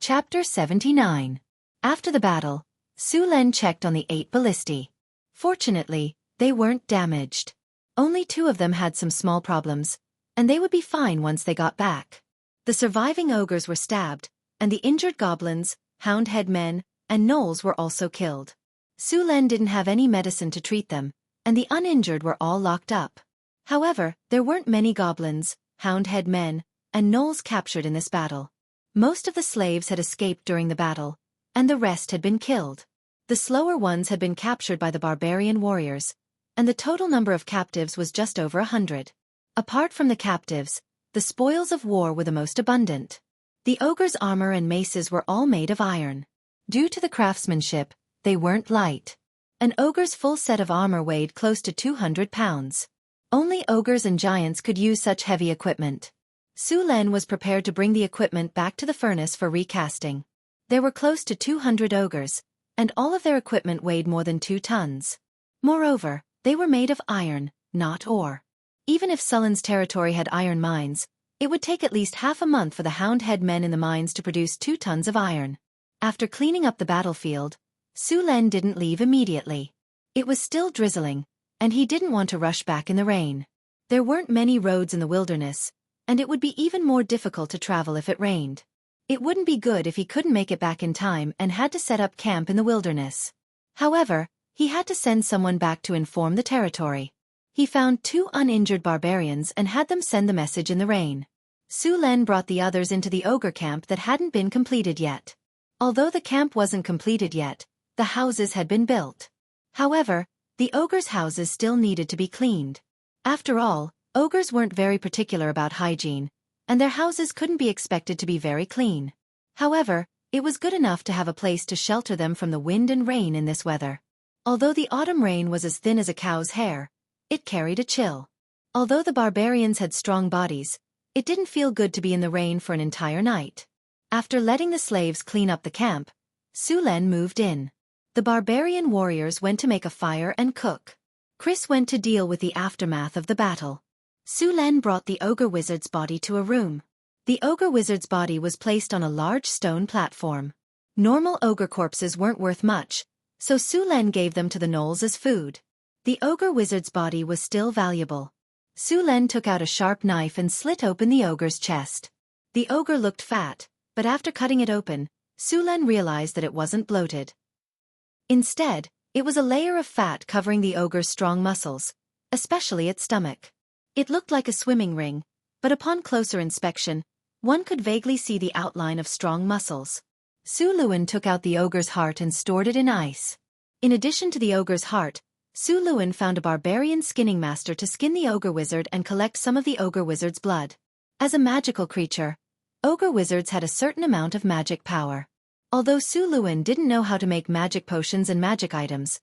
Chapter 79. After the battle, Su Lan checked on the 8 ballistae. Fortunately, they weren't damaged. Only 2 of them had some small problems, and they would be fine once they got back. The surviving ogres were stabbed, and the injured goblins, hound-head men, and gnolls were also killed. Su Len didn't have any medicine to treat them, and the uninjured were all locked up. However, there weren't many goblins, hound-head men, and gnolls captured in this battle. Most of the slaves had escaped during the battle, and the rest had been killed. The slower ones had been captured by the barbarian warriors, and the total number of captives was just over 100. Apart from the captives, the spoils of war were the most abundant. The ogres' armor and maces were all made of iron. Due to the craftsmanship, they weren't light. An ogre's full set of armor weighed close to 200 pounds. Only ogres and giants could use such heavy equipment. Su Len was prepared to bring the equipment back to the furnace for recasting. There were close to 200 ogres, and all of their equipment weighed more than 2 tons. Moreover, they were made of iron, not ore. Even if Sullen's territory had iron mines, it would take at least half a month for the hound-head men in the mines to produce 2 tons of iron. After cleaning up the battlefield, Su Len didn't leave immediately. It was still drizzling, and he didn't want to rush back in the rain. There weren't many roads in the wilderness, and it would be even more difficult to travel if it rained. It wouldn't be good if he couldn't make it back in time and had to set up camp in the wilderness. However, he had to send someone back to inform the territory. He found 2 uninjured barbarians and had them send the message in the rain. Su Len brought the others into the ogre camp that hadn't been completed yet. Although the camp wasn't completed yet, the houses had been built. However, the ogres' houses still needed to be cleaned. After all, ogres weren't very particular about hygiene, and their houses couldn't be expected to be very clean. However, it was good enough to have a place to shelter them from the wind and rain in this weather. Although the autumn rain was as thin as a cow's hair, it carried a chill. Although the barbarians had strong bodies, it didn't feel good to be in the rain for an entire night. After letting the slaves clean up the camp, Su Len moved in. The barbarian warriors went to make a fire and cook. Chris went to deal with the aftermath of the battle. Su Len brought the ogre wizard's body to a room. The ogre wizard's body was placed on a large stone platform. Normal ogre corpses weren't worth much, so Su Len gave them to the gnolls as food. The ogre wizard's body was still valuable. Su Len took out a sharp knife and slit open the ogre's chest. The ogre looked fat, but after cutting it open, Su Len realized that it wasn't bloated. Instead, it was a layer of fat covering the ogre's strong muscles, especially its stomach. It looked like a swimming ring, but upon closer inspection, one could vaguely see the outline of strong muscles. Su Luen took out the ogre's heart and stored it in ice. In addition to the ogre's heart, Su Luen found a barbarian skinning master to skin the ogre wizard and collect some of the ogre wizard's blood. As a magical creature, ogre wizards had a certain amount of magic power. Although Su Luen didn't know how to make magic potions and magic items,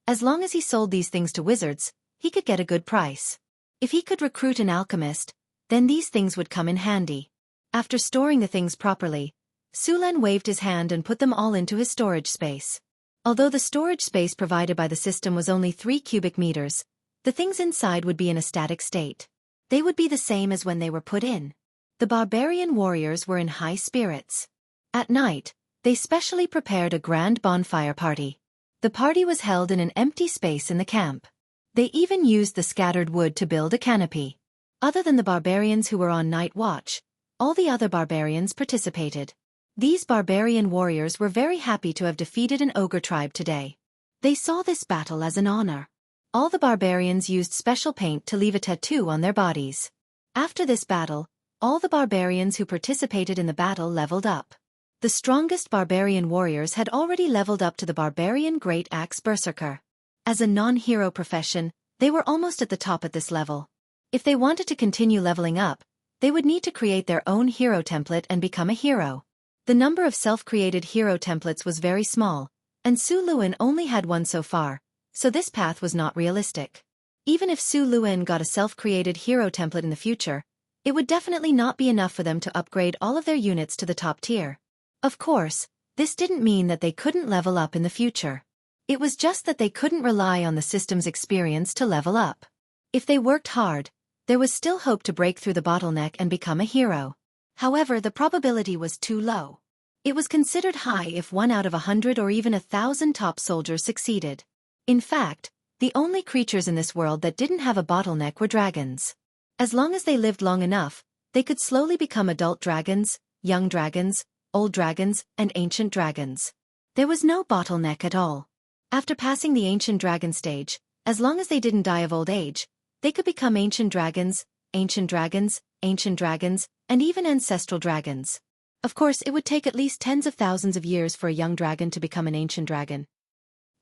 as long as he sold these things to wizards, he could get a good price. If he could recruit an alchemist, then these things would come in handy. After storing the things properly, Su Len waved his hand and put them all into his storage space. Although the storage space provided by the system was only 3 cubic meters, the things inside would be in a static state. They would be the same as when they were put in. The barbarian warriors were in high spirits. At night, they specially prepared a grand bonfire party. The party was held in an empty space in the camp. They even used the scattered wood to build a canopy. Other than the barbarians who were on night watch, all the other barbarians participated. These barbarian warriors were very happy to have defeated an ogre tribe today. They saw this battle as an honor. All the barbarians used special paint to leave a tattoo on their bodies. After this battle, all the barbarians who participated in the battle leveled up. The strongest barbarian warriors had already leveled up to the barbarian Great Axe Berserker. As a non-hero profession, they were almost at the top at this level. If they wanted to continue leveling up, they would need to create their own hero template and become a hero. The number of self-created hero templates was very small, and Su Luen only had one so far, so this path was not realistic. Even if Su Luen got a self-created hero template in the future, it would definitely not be enough for them to upgrade all of their units to the top tier. Of course, this didn't mean that they couldn't level up in the future. It was just that they couldn't rely on the system's experience to level up. If they worked hard, there was still hope to break through the bottleneck and become a hero. However, the probability was too low. It was considered high if 1 out of 100 or even 1,000 top soldiers succeeded. In fact, The only creatures in this world that didn't have a bottleneck were dragons. As long as they lived long enough, they could slowly become adult dragons, young dragons, old dragons, and ancient dragons. There was no bottleneck at all. After passing the ancient dragon stage, as long as they didn't die of old age, they could become ancient dragons, ancient dragons, ancient dragons, and even ancestral dragons. Of course, it would take at least tens of thousands of years for a young dragon to become an ancient dragon.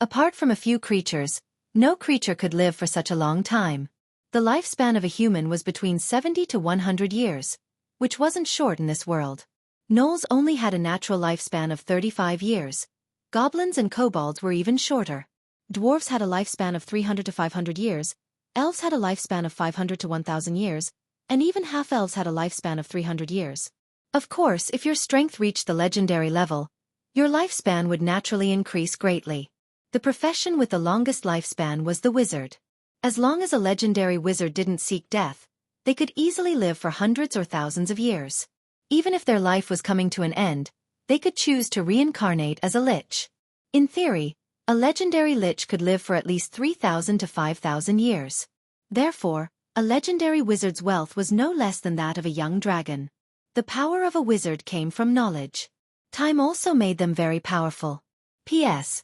Apart from a few creatures, no creature could live for such a long time. The lifespan of a human was between 70 to 100 years, which wasn't short in this world. Gnolls only had a natural lifespan of 35 years. Goblins and kobolds were even shorter. Dwarves had a lifespan of 300 to 500 years, elves had a lifespan of 500 to 1,000 years, and even half-elves had a lifespan of 300 years. Of course, if your strength reached the legendary level, your lifespan would naturally increase greatly. The profession with the longest lifespan was the wizard. As long as a legendary wizard didn't seek death, they could easily live for hundreds or thousands of years. Even if their life was coming to an end, they could choose to reincarnate as a lich. In theory, a legendary lich could live for at least 3,000 to 5,000 years. Therefore, a legendary wizard's wealth was no less than that of a young dragon. The power of a wizard came from knowledge. Time also made them very powerful. P.S.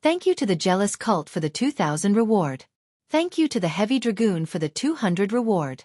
Thank you to the jealous cult for the 2,000 reward. Thank you to the heavy dragoon for the 200 reward.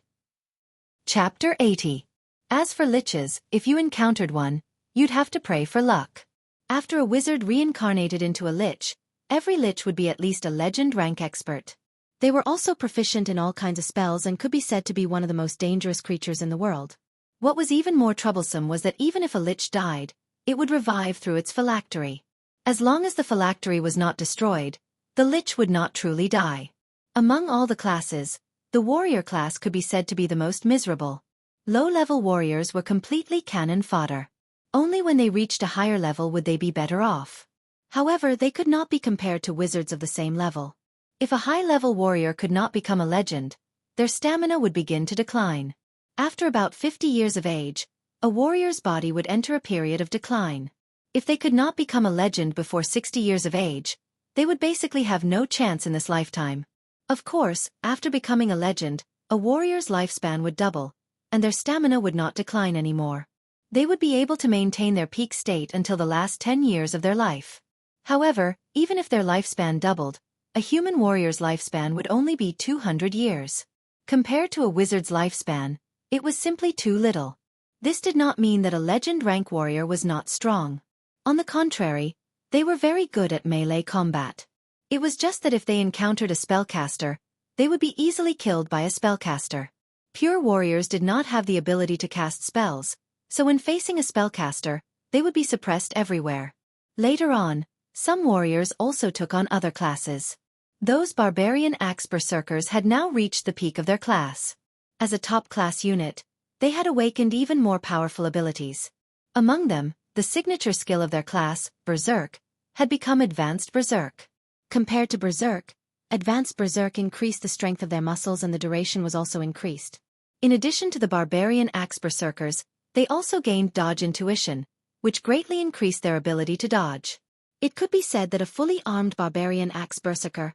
Chapter 80. As for liches, if you encountered one, you'd have to pray for luck. After a wizard reincarnated into a lich, every lich would be at least a legend rank expert. They were also proficient in all kinds of spells and could be said to be one of the most dangerous creatures in the world. What was even more troublesome was that even if a lich died, it would revive through its phylactery. As long as the phylactery was not destroyed, the lich would not truly die. Among all the classes, the warrior class could be said to be the most miserable. Low-level warriors were completely cannon fodder. Only when they reached a higher level would they be better off. However, they could not be compared to wizards of the same level. If a high-level warrior could not become a legend, their stamina would begin to decline. After about 50 years of age, a warrior's body would enter a period of decline. If they could not become a legend before 60 years of age, they would basically have no chance in this lifetime. Of course, after becoming a legend, a warrior's lifespan would double, and their stamina would not decline anymore. They would be able to maintain their peak state until the last 10 years of their life. However, even if their lifespan doubled, a human warrior's lifespan would only be 200 years. Compared to a wizard's lifespan, it was simply too little. This did not mean that a legend rank warrior was not strong. On the contrary, they were very good at melee combat. It was just that if they encountered a spellcaster, they would be easily killed by a spellcaster. Pure warriors did not have the ability to cast spells, so when facing a spellcaster, they would be suppressed everywhere. Later on, some warriors also took on other classes. Those barbarian axe berserkers had now reached the peak of their class. As a top-class unit, they had awakened even more powerful abilities. Among them, the signature skill of their class, Berserk, had become Advanced Berserk. Compared to Berserk, Advanced Berserk increased the strength of their muscles and the duration was also increased. In addition to the barbarian axe berserkers, they also gained dodge intuition, which greatly increased their ability to dodge. It could be said that a fully armed barbarian axe berserker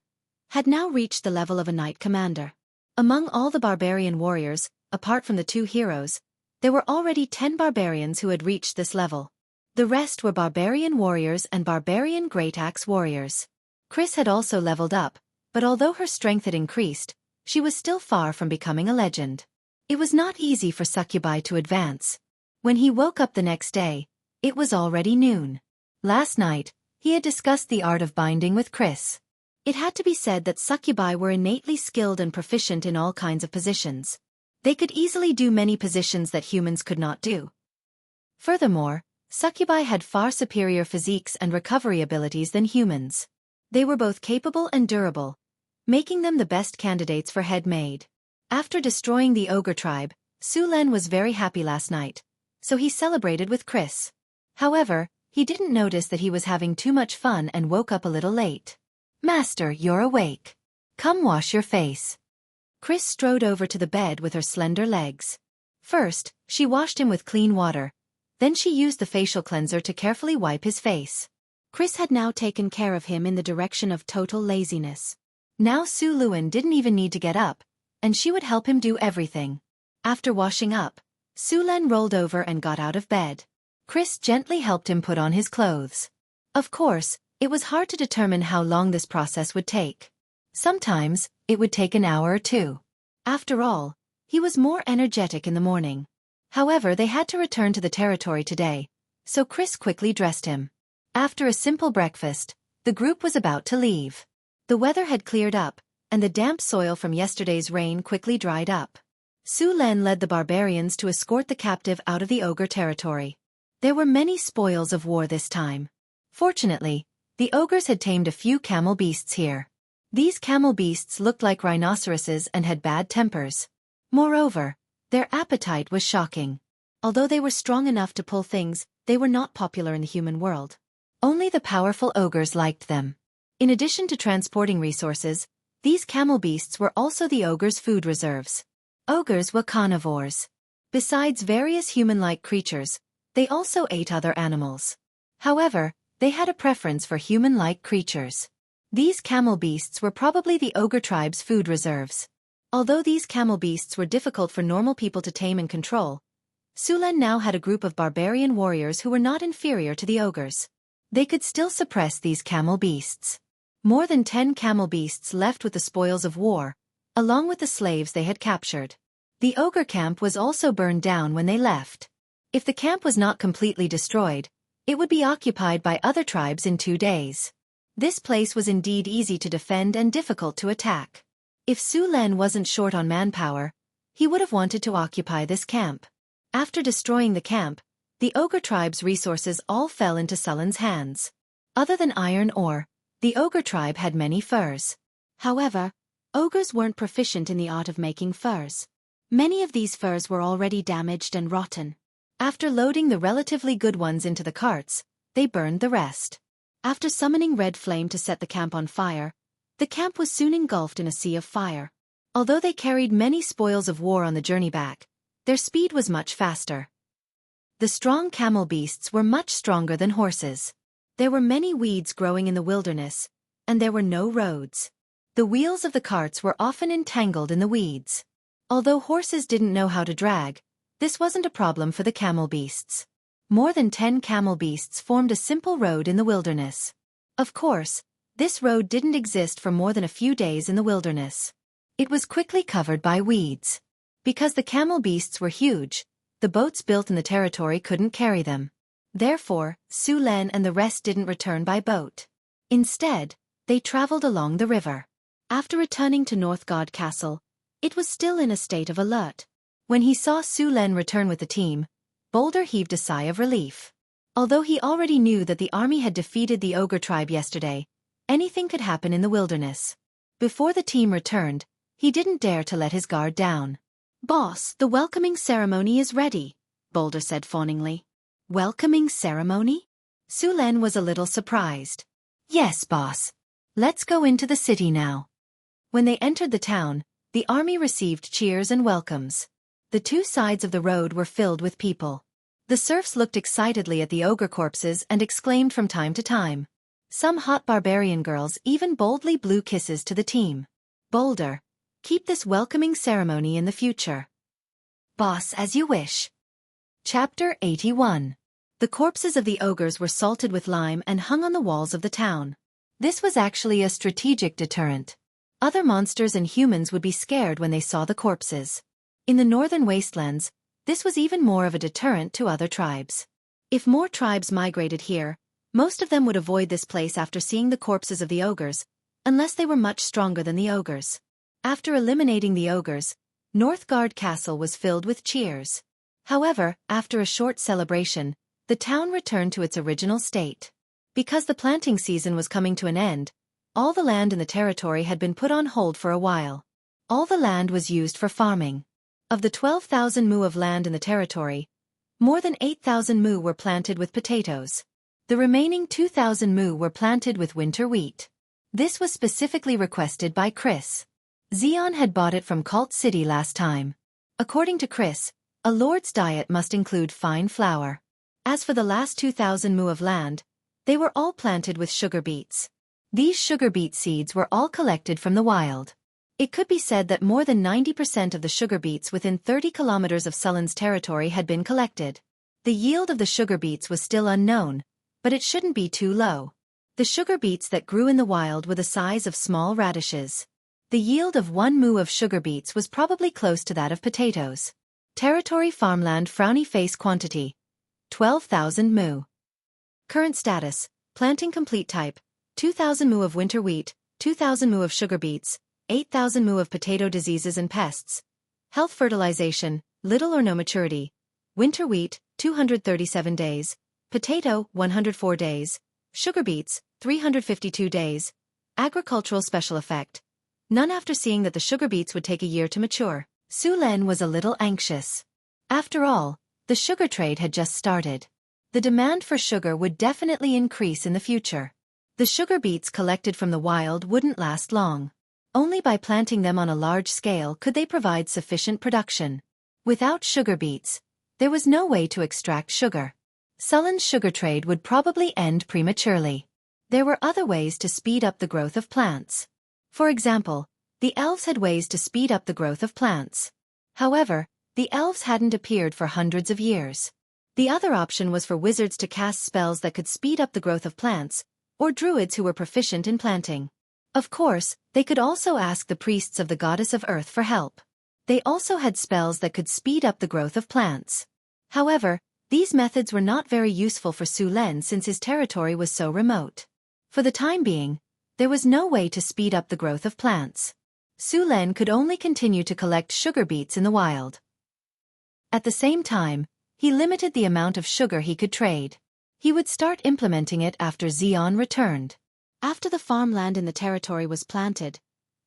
had now reached the level of a knight commander. Among all the barbarian warriors, apart from the two heroes, there were already 10 barbarians who had reached this level. The rest were barbarian warriors and barbarian great axe warriors. Chris had also leveled up, but although her strength had increased, she was still far from becoming a legend. It was not easy for Succubi to advance. When he woke up the next day, it was already noon. Last night, he had discussed the art of binding with Chris. It had to be said that Succubi were innately skilled and proficient in all kinds of positions. They could easily do many positions that humans could not do. Furthermore, Succubi had far superior physiques and recovery abilities than humans. They were both capable and durable, making them the best candidates for head maid. After destroying the ogre tribe, Sulen was very happy last night, so he celebrated with Chris. However, he didn't notice that he was having too much fun and woke up a little late. "Master, you're awake. Come wash your face." Chris strode over to the bed with her slender legs. First, she washed him with clean water. Then she used the facial cleanser to carefully wipe his face. Chris had now taken care of him in the direction of total laziness. Now Su Luan didn't even need to get up, and she would help him do everything. After washing up, Su Len rolled over and got out of bed. Chris gently helped him put on his clothes. Of course, it was hard to determine how long this process would take. Sometimes, it would take an hour or two. After all, he was more energetic in the morning. However, they had to return to the territory today, so Chris quickly dressed him. After a simple breakfast, the group was about to leave. The weather had cleared up, and the damp soil from yesterday's rain quickly dried up. Su Len led the barbarians to escort the captive out of the ogre territory. There were many spoils of war this time. Fortunately, the ogres had tamed a few camel beasts here. These camel beasts looked like rhinoceroses and had bad tempers. Moreover, their appetite was shocking. Although they were strong enough to pull things, they were not popular in the human world. Only the powerful ogres liked them. In addition to transporting resources, these camel beasts were also the ogres' food reserves. Ogres were carnivores. Besides various human-like creatures, they also ate other animals. However, they had a preference for human-like creatures. These camel beasts were probably the ogre tribe's food reserves. Although these camel beasts were difficult for normal people to tame and control, Su Len now had a group of barbarian warriors who were not inferior to the ogres. They could still suppress these camel beasts. More than 10 camel beasts left with the spoils of war, along with the slaves they had captured. The ogre camp was also burned down when they left. If the camp was not completely destroyed, it would be occupied by other tribes in 2 days. This place was indeed easy to defend and difficult to attack. If Su Len wasn't short on manpower, he would have wanted to occupy this camp. After destroying the camp, the ogre tribe's resources all fell into Sullen's hands. Other than iron ore, the ogre tribe had many furs. However, ogres weren't proficient in the art of making furs. Many of these furs were already damaged and rotten. After loading the relatively good ones into the carts, they burned the rest. After summoning Red Flame to set the camp on fire, the camp was soon engulfed in a sea of fire. Although they carried many spoils of war on the journey back, their speed was much faster. The strong camel beasts were much stronger than horses. There were many weeds growing in the wilderness, and there were no roads. The wheels of the carts were often entangled in the weeds. Although horses didn't know how to drag, this wasn't a problem for the camel beasts. More than 10 camel beasts formed a simple road in the wilderness. Of course, this road didn't exist for more than a few days in the wilderness. It was quickly covered by weeds. Because the camel beasts were huge, the boats built in the territory couldn't carry them. Therefore, Su Len and the rest didn't return by boat. Instead, they traveled along the river. After returning to Northgard Castle, it was still in a state of alert. When he saw Su Len return with the team, Boulder heaved a sigh of relief. Although he already knew that the army had defeated the ogre tribe yesterday, anything could happen in the wilderness. Before the team returned, he didn't dare to let his guard down. "Boss, the welcoming ceremony is ready," Boulder said fawningly. "Welcoming ceremony?" Su Len was a little surprised. "Yes, boss. Let's go into the city now." When they entered the town, the army received cheers and welcomes. The 2 sides of the road were filled with people. The serfs looked excitedly at the ogre corpses and exclaimed from time to time. Some hot barbarian girls even boldly blew kisses to the team. "Boulder, keep this welcoming ceremony in the future." "Boss, as you wish." Chapter 81. The corpses of the ogres were salted with lime and hung on the walls of the town. This was actually a strategic deterrent. Other monsters and humans would be scared when they saw the corpses. In the northern wastelands, this was even more of a deterrent to other tribes. If more tribes migrated here, most of them would avoid this place after seeing the corpses of the ogres, unless they were much stronger than the ogres. After eliminating the ogres, Northgard Castle was filled with cheers. However, after a short celebration, the town returned to its original state. Because the planting season was coming to an end, all the land in the territory had been put on hold for a while. All the land was used for farming. Of the 12,000 mu of land in the territory, more than 8,000 mu were planted with potatoes. The remaining 2,000 mu were planted with winter wheat. This was specifically requested by Chris. Xion had bought it from Cult City last time. According to Chris, a lord's diet must include fine flour. As for the last 2,000 mu of land, they were all planted with sugar beets. These sugar beet seeds were all collected from the wild. It could be said that more than 90% of the sugar beets within 30 kilometers of Sulan's territory had been collected. The yield of the sugar beets was still unknown, but it shouldn't be too low. The sugar beets that grew in the wild were the size of small radishes. The yield of 1 mu of sugar beets was probably close to that of potatoes. Territory farmland frowny face quantity. 12,000 mu. Current status, planting complete type, 2,000 mu of winter wheat, 2,000 mu of sugar beets, 8,000 mu of potato diseases and pests. Health fertilization, little or no maturity. Winter wheat, 237 days. Potato, 104 days. Sugar beets, 352 days. Agricultural special effect. None after seeing that the sugar beets would take a year to mature. Su Len was a little anxious. After all, the sugar trade had just started. The demand for sugar would definitely increase in the future. The sugar beets collected from the wild wouldn't last long. Only by planting them on a large scale could they provide sufficient production. Without sugar beets, there was no way to extract sugar. Sulan's sugar trade would probably end prematurely. There were other ways to speed up the growth of plants. For example, the elves had ways to speed up the growth of plants. However, the elves hadn't appeared for hundreds of years. The other option was for wizards to cast spells that could speed up the growth of plants, or druids who were proficient in planting. Of course, they could also ask the priests of the goddess of earth for help. They also had spells that could speed up the growth of plants. However, these methods were not very useful for Su Len since his territory was so remote. For the time being, there was no way to speed up the growth of plants. Su Len could only continue to collect sugar beets in the wild. At the same time, he limited the amount of sugar he could trade. He would start implementing it after Xion returned. After the farmland in the territory was planted,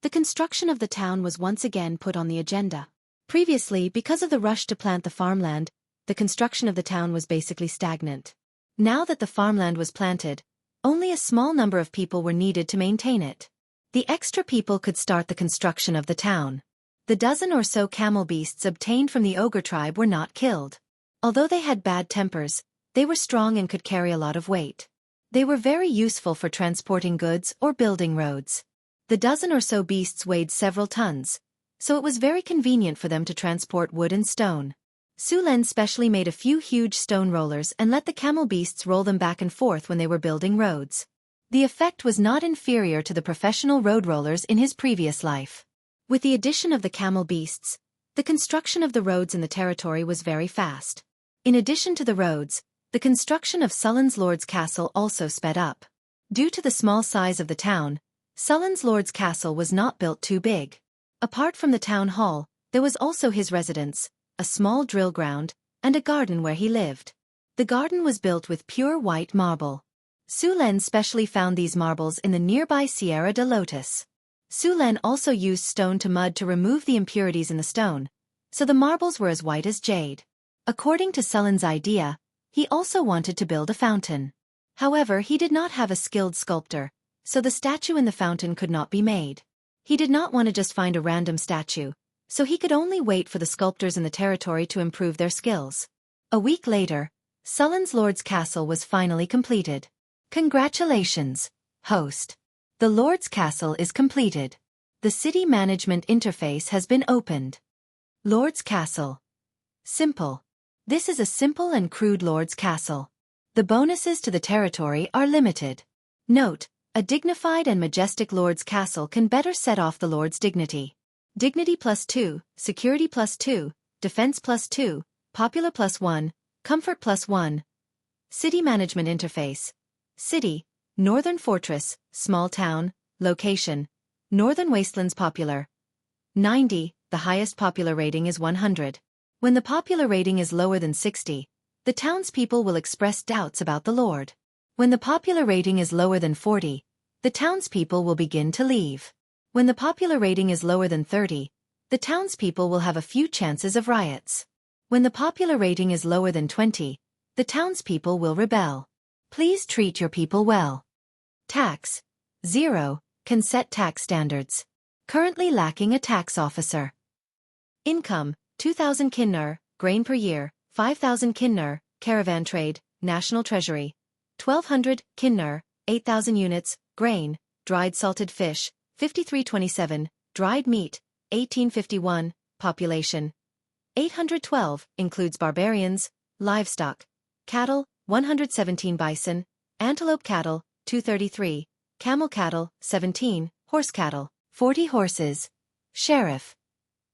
the construction of the town was once again put on the agenda. Previously, because of the rush to plant the farmland, the construction of the town was basically stagnant. Now that the farmland was planted, only a small number of people were needed to maintain it. The extra people could start the construction of the town. The dozen or so camel beasts obtained from the ogre tribe were not killed. Although they had bad tempers, they were strong and could carry a lot of weight. They were very useful for transporting goods or building roads. The dozen or so beasts weighed several tons, so it was very convenient for them to transport wood and stone. Su Len specially made a few huge stone rollers and let the camel beasts roll them back and forth when they were building roads. The effect was not inferior to the professional road rollers in his previous life. With the addition of the camel beasts, the construction of the roads in the territory was very fast. In addition to the roads, the construction of Sulan's Lord's castle also sped up. Due to the small size of the town, Sulan's Lord's castle was not built too big. Apart from the town hall, there was also his residence, a small drill ground, and a garden where he lived. The garden was built with pure white marble. Su Len specially found these marbles in the nearby Sierra de Lotus. Su Len also used stone to mud to remove the impurities in the stone, so the marbles were as white as jade. According to Sulan's idea, he also wanted to build a fountain. However, he did not have a skilled sculptor, so the statue in the fountain could not be made. He did not want to just find a random statue, so he could only wait for the sculptors in the territory to improve their skills. A week later, Sulan's Lord's castle was finally completed. Congratulations, host. The Lord's castle is completed. The city management interface has been opened. Lord's castle. Simple. This is a simple and crude Lord's castle. The bonuses to the territory are limited. Note, a dignified and majestic Lord's castle can better set off the Lord's dignity. Dignity +2, security +2, defense +2, popular +1, comfort +1. City management interface. City, Northern Fortress, small town, location, Northern Wastelands popular. 90, the highest popular rating is 100. When the popular rating is lower than 60, the townspeople will express doubts about the Lord. When the popular rating is lower than 40, the townspeople will begin to leave. When the popular rating is lower than 30, the townspeople will have a few chances of riots. When the popular rating is lower than 20, the townspeople will rebel. Please treat your people well. Tax. 0, can set tax standards. Currently lacking a tax officer. Income, 2,000 kinner, grain per year, 5,000 kinner, caravan trade, national treasury. 1,200 kinner, 8,000 units, grain, dried salted fish, 5327, dried meat, 1851, population, 812, includes barbarians, livestock, cattle, 117 bison, antelope cattle, 233, camel cattle, 17, horse cattle, 40 horses, sheriff,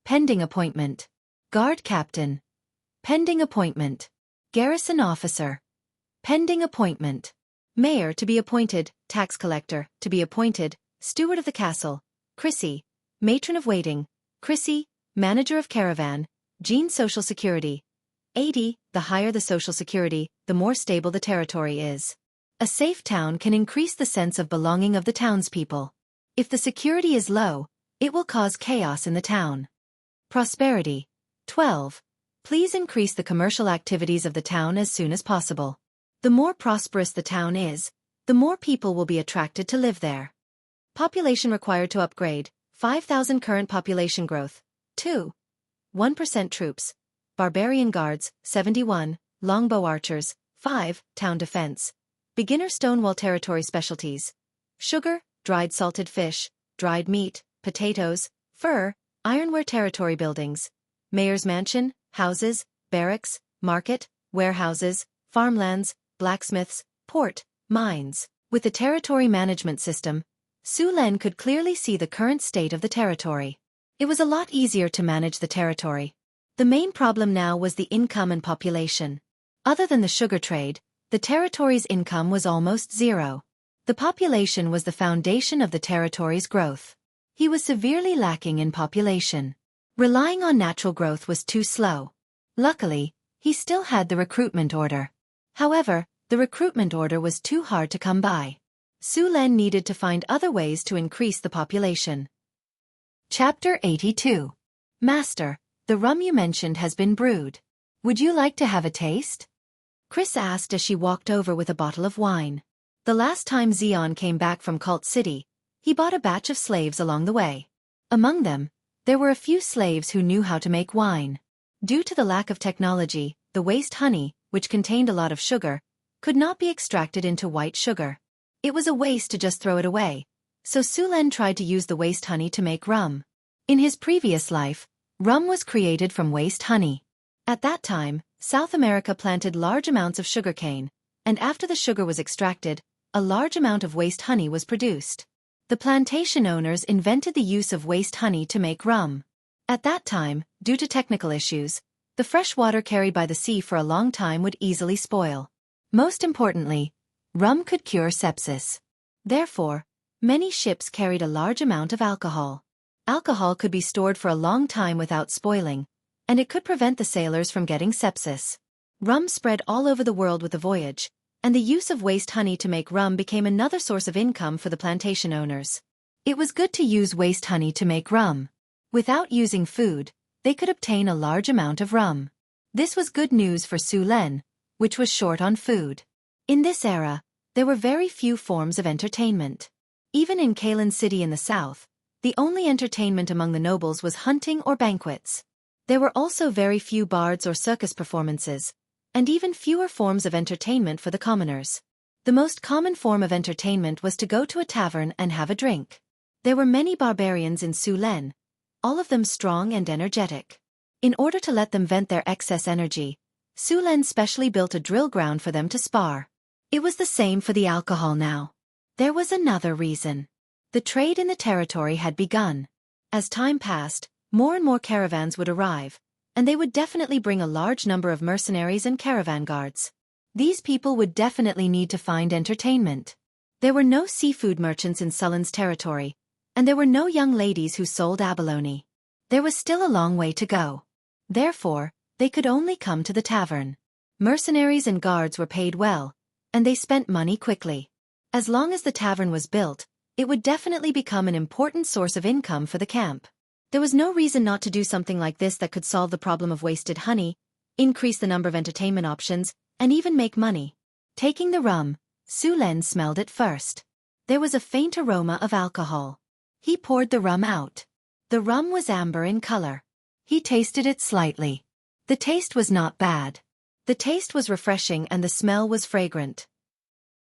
pending appointment, guard captain, pending appointment, garrison officer, pending appointment, mayor to be appointed, tax collector to be appointed, steward of the castle, Chrissy, matron of waiting, Chrissy, manager of caravan, Jean social security. 80, the higher the social security, the more stable the territory is. A safe town can increase the sense of belonging of the townspeople. If the security is low, it will cause chaos in the town. Prosperity. 12. Please increase the commercial activities of the town as soon as possible. The more prosperous the town is, the more people will be attracted to live there. Population required to upgrade, 5,000 current population growth. 2. 1% troops. Barbarian guards, 71, longbow archers, 5, town defense. Beginner stonewall territory specialties. Sugar, dried salted fish, dried meat, potatoes, fur, ironware territory buildings. Mayor's mansion, houses, barracks, market, warehouses, farmlands, blacksmiths, port, mines. With the territory management system, Su Len could clearly see the current state of the territory. It was a lot easier to manage the territory. The main problem now was the income and population. Other than the sugar trade, the territory's income was almost zero. The population was the foundation of the territory's growth. He was severely lacking in population. Relying on natural growth was too slow. Luckily, he still had the recruitment order. However, the recruitment order was too hard to come by. Su Len needed to find other ways to increase the population. Chapter 82. Master, the rum you mentioned has been brewed. Would you like to have a taste? Chris asked as she walked over with a bottle of wine. The last time Xion came back from Cult City, he bought a batch of slaves along the way. Among them, there were a few slaves who knew how to make wine. Due to the lack of technology, the waste honey, which contained a lot of sugar, could not be extracted into white sugar. It was a waste to just throw it away, so Su Len tried to use the waste honey to make rum. In his previous life, rum was created from waste honey. At that time, South America planted large amounts of sugarcane, and after the sugar was extracted, a large amount of waste honey was produced. The plantation owners invented the use of waste honey to make rum. At that time, due to technical issues, the fresh water carried by the sea for a long time would easily spoil. Most importantly, rum could cure sepsis. Therefore, many ships carried a large amount of alcohol. Alcohol could be stored for a long time without spoiling, and it could prevent the sailors from getting sepsis. Rum spread all over the world with the voyage, and the use of waste honey to make rum became another source of income for the plantation owners. It was good to use waste honey to make rum. Without using food, they could obtain a large amount of rum. This was good news for Su Len, which was short on food. In this era, there were very few forms of entertainment. Even in Kalen City in the south, the only entertainment among the nobles was hunting or banquets. There were also very few bards or circus performances, and even fewer forms of entertainment for the commoners. The most common form of entertainment was to go to a tavern and have a drink. There were many barbarians in Su Len, all of them strong and energetic. In order to let them vent their excess energy, Su Len specially built a drill ground for them to spar. It was the same for the alcohol now. There was another reason. The trade in the territory had begun. As time passed, more and more caravans would arrive, and they would definitely bring a large number of mercenaries and caravan guards. These people would definitely need to find entertainment. There were no seafood merchants in Sullen's territory, and there were no young ladies who sold abalone. There was still a long way to go. Therefore, they could only come to the tavern. Mercenaries and guards were paid well, and they spent money quickly. As long as the tavern was built, it would definitely become an important source of income for the camp. There was no reason not to do something like this that could solve the problem of wasted honey, increase the number of entertainment options, and even make money. Taking the rum, Su Len smelled it first. There was a faint aroma of alcohol. He poured the rum out. The rum was amber in color. He tasted it slightly. The taste was not bad. The taste was refreshing and the smell was fragrant.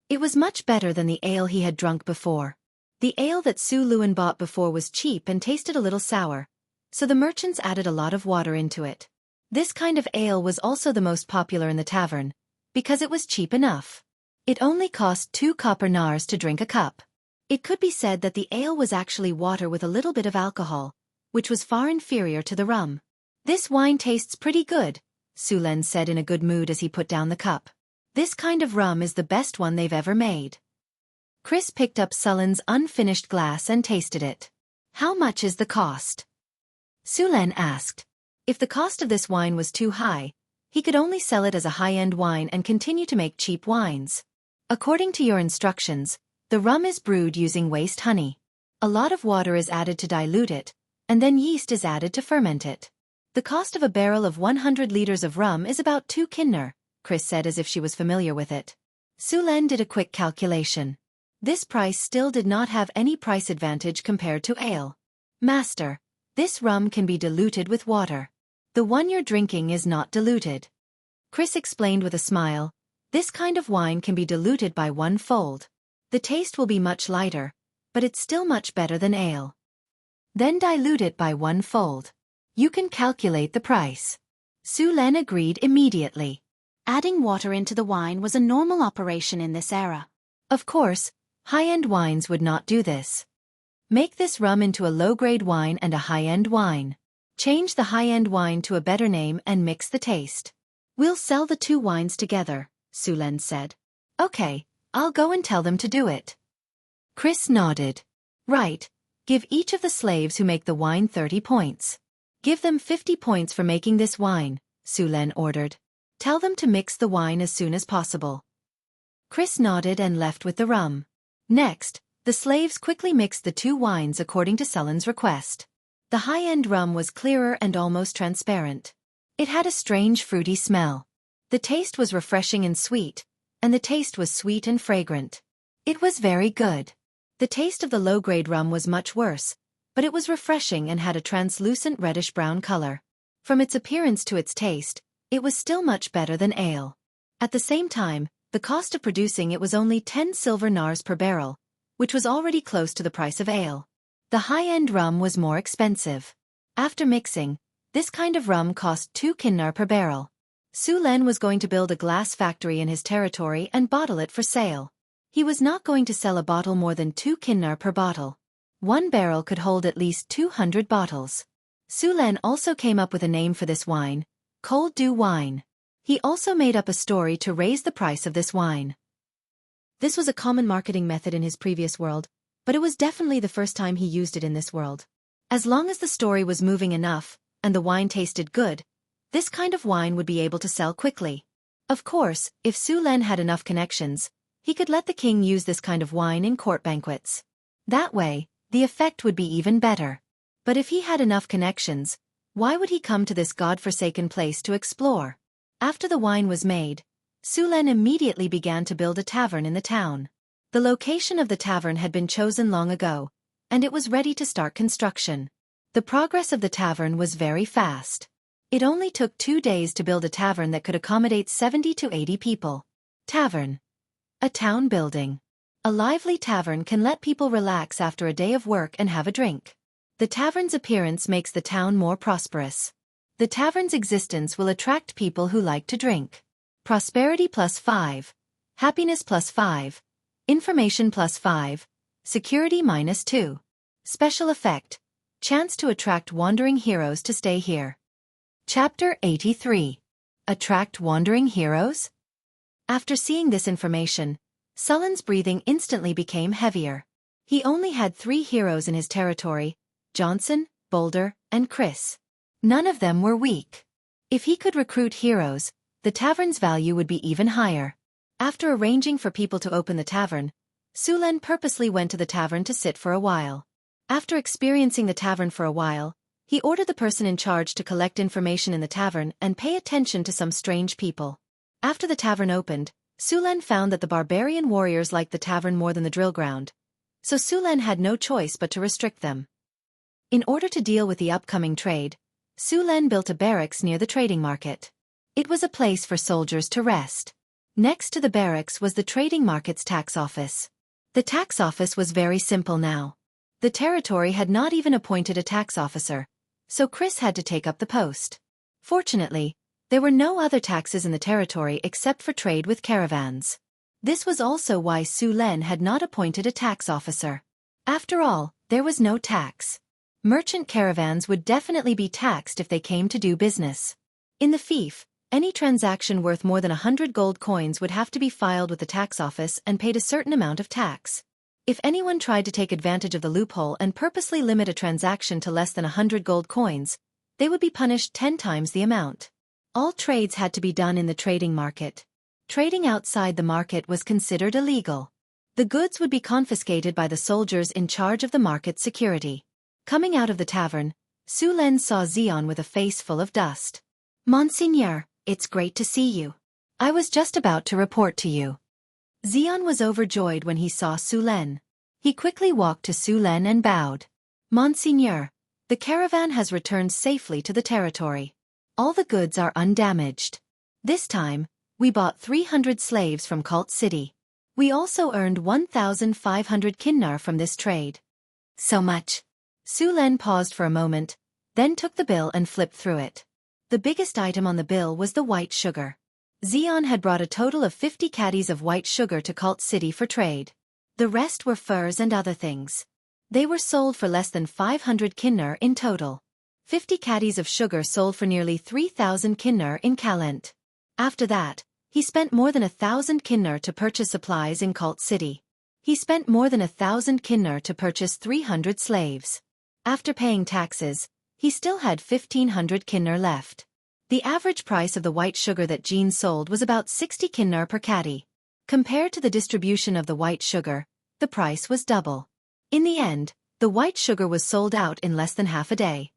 It was much better than the ale he had drunk before. The ale that Su Luan bought before was cheap and tasted a little sour, so the merchants added a lot of water into it. This kind of ale was also the most popular in the tavern, because it was cheap enough. It only cost 2 copper nars to drink a cup. It could be said that the ale was actually water with a little bit of alcohol, which was far inferior to the rum. This wine tastes pretty good, Su Luan said in a good mood as he put down the cup. This kind of rum is the best one they've ever made. Chris picked up Su Luan's unfinished glass and tasted it. How much is the cost? Su Luan asked. If the cost of this wine was too high, he could only sell it as a high-end wine and continue to make cheap wines. According to your instructions, the rum is brewed using waste honey. A lot of water is added to dilute it, and then yeast is added to ferment it. The cost of a barrel of 100 liters of rum is about 2 kinnar, Chris said as if she was familiar with it. Su Luan did a quick calculation. This price still did not have any price advantage compared to ale. Master, this rum can be diluted with water. The one you're drinking is not diluted. Chris explained with a smile. This kind of wine can be diluted by 1-fold. The taste will be much lighter, but it's still much better than ale. Then dilute it by 1-fold. You can calculate the price. Su Luan agreed immediately. Adding water into the wine was a normal operation in this era. Of course, high-end wines would not do this. Make this rum into a low-grade wine and a high-end wine. Change the high-end wine to a better name and mix the taste. We'll sell the 2 wines together, Su Luan said. Okay, I'll go and tell them to do it. Chris nodded. Right, give each of the slaves who make the wine 30 points. Give them 50 points for making this wine, Su Luan ordered. Tell them to mix the wine as soon as possible. Chris nodded and left with the rum. Next, the slaves quickly mixed the 2 wines according to Su Luan's request. The high-end rum was clearer and almost transparent. It had a strange fruity smell. The taste was refreshing and sweet, and the taste was sweet and fragrant. It was very good. The taste of the low-grade rum was much worse, but it was refreshing and had a translucent reddish-brown color. From its appearance to its taste, it was still much better than ale. At the same time, the cost of producing it was only 10 silver nars per barrel, which was already close to the price of ale. The high-end rum was more expensive. After mixing, this kind of rum cost 2 kinnar per barrel. Su Luan was going to build a glass factory in his territory and bottle it for sale. He was not going to sell a bottle more than 2 kinnar per bottle. 1 barrel could hold at least 200 bottles. Su Luan also came up with a name for this wine, Cold Dew Wine. He also made up a story to raise the price of this wine. This was a common marketing method in his previous world, but it was definitely the first time he used it in this world. As long as the story was moving enough, and the wine tasted good, this kind of wine would be able to sell quickly. Of course, if Su Luan had enough connections, he could let the king use this kind of wine in court banquets. That way, the effect would be even better. But if he had enough connections, why would he come to this god-forsaken place to explore? After the wine was made, Su Luan immediately began to build a tavern in the town. The location of the tavern had been chosen long ago, and it was ready to start construction. The progress of the tavern was very fast. It only took 2 days to build a tavern that could accommodate 70 to 80 people. Tavern. A town building. A lively tavern can let people relax after a day of work and have a drink. The tavern's appearance makes the town more prosperous. The tavern's existence will attract people who like to drink. Prosperity +5. Happiness +5. Information +5. Security -2. Special effect. Chance to attract wandering heroes to stay here. Chapter 83. Attract wandering heroes? After seeing this information, Su Luan's breathing instantly became heavier. He only had 3 heroes in his territory, Johnson, Boulder, and Chris. None of them were weak. If he could recruit heroes, the tavern's value would be even higher. After arranging for people to open the tavern, Su Luan purposely went to the tavern to sit for a while. After experiencing the tavern for a while, he ordered the person in charge to collect information in the tavern and pay attention to some strange people. After the tavern opened, Su Luan found that the barbarian warriors liked the tavern more than the drill ground, so Su Luan had no choice but to restrict them. In order to deal with the upcoming trade, Su Luan built a barracks near the trading market. It was a place for soldiers to rest. Next to the barracks was the trading market's tax office. The tax office was very simple now. The territory had not even appointed a tax officer, so Chris had to take up the post. Fortunately, there were no other taxes in the territory except for trade with caravans. This was also why Su Len had not appointed a tax officer. After all, there was no tax. Merchant caravans would definitely be taxed if they came to do business. In the fief, any transaction worth more than 100 gold coins would have to be filed with the tax office and paid a certain amount of tax. If anyone tried to take advantage of the loophole and purposely limit a transaction to less than 100 gold coins, they would be punished 10 times the amount. All trades had to be done in the trading market. Trading outside the market was considered illegal. The goods would be confiscated by the soldiers in charge of the market's security. Coming out of the tavern, Su Len saw Xian with a face full of dust. "Monseigneur, it's great to see you. I was just about to report to you." Xian was overjoyed when he saw Su Len. He quickly walked to Su Len and bowed. "Monseigneur, the caravan has returned safely to the territory. All the goods are undamaged. This time, we bought 300 slaves from Cult City. We also earned 1,500 kinnar from this trade." "So much." Su Len paused for a moment, then took the bill and flipped through it. The biggest item on the bill was the white sugar. Xian had brought a total of 50 caddies of white sugar to Cult City for trade. The rest were furs and other things. They were sold for less than 500 kinnar in total. 50 caddies of sugar sold for nearly 3,000 kinnar in Calent. After that, he spent more than 1,000 kinnar to purchase supplies in Cult City. He spent more than 1,000 kinnar to purchase 300 slaves. After paying taxes, he still had 1,500 kinnar left. The average price of the white sugar that Jean sold was about 60 kinnar per caddy. Compared to the distribution of the white sugar, the price was double. In the end, the white sugar was sold out in less than half a day.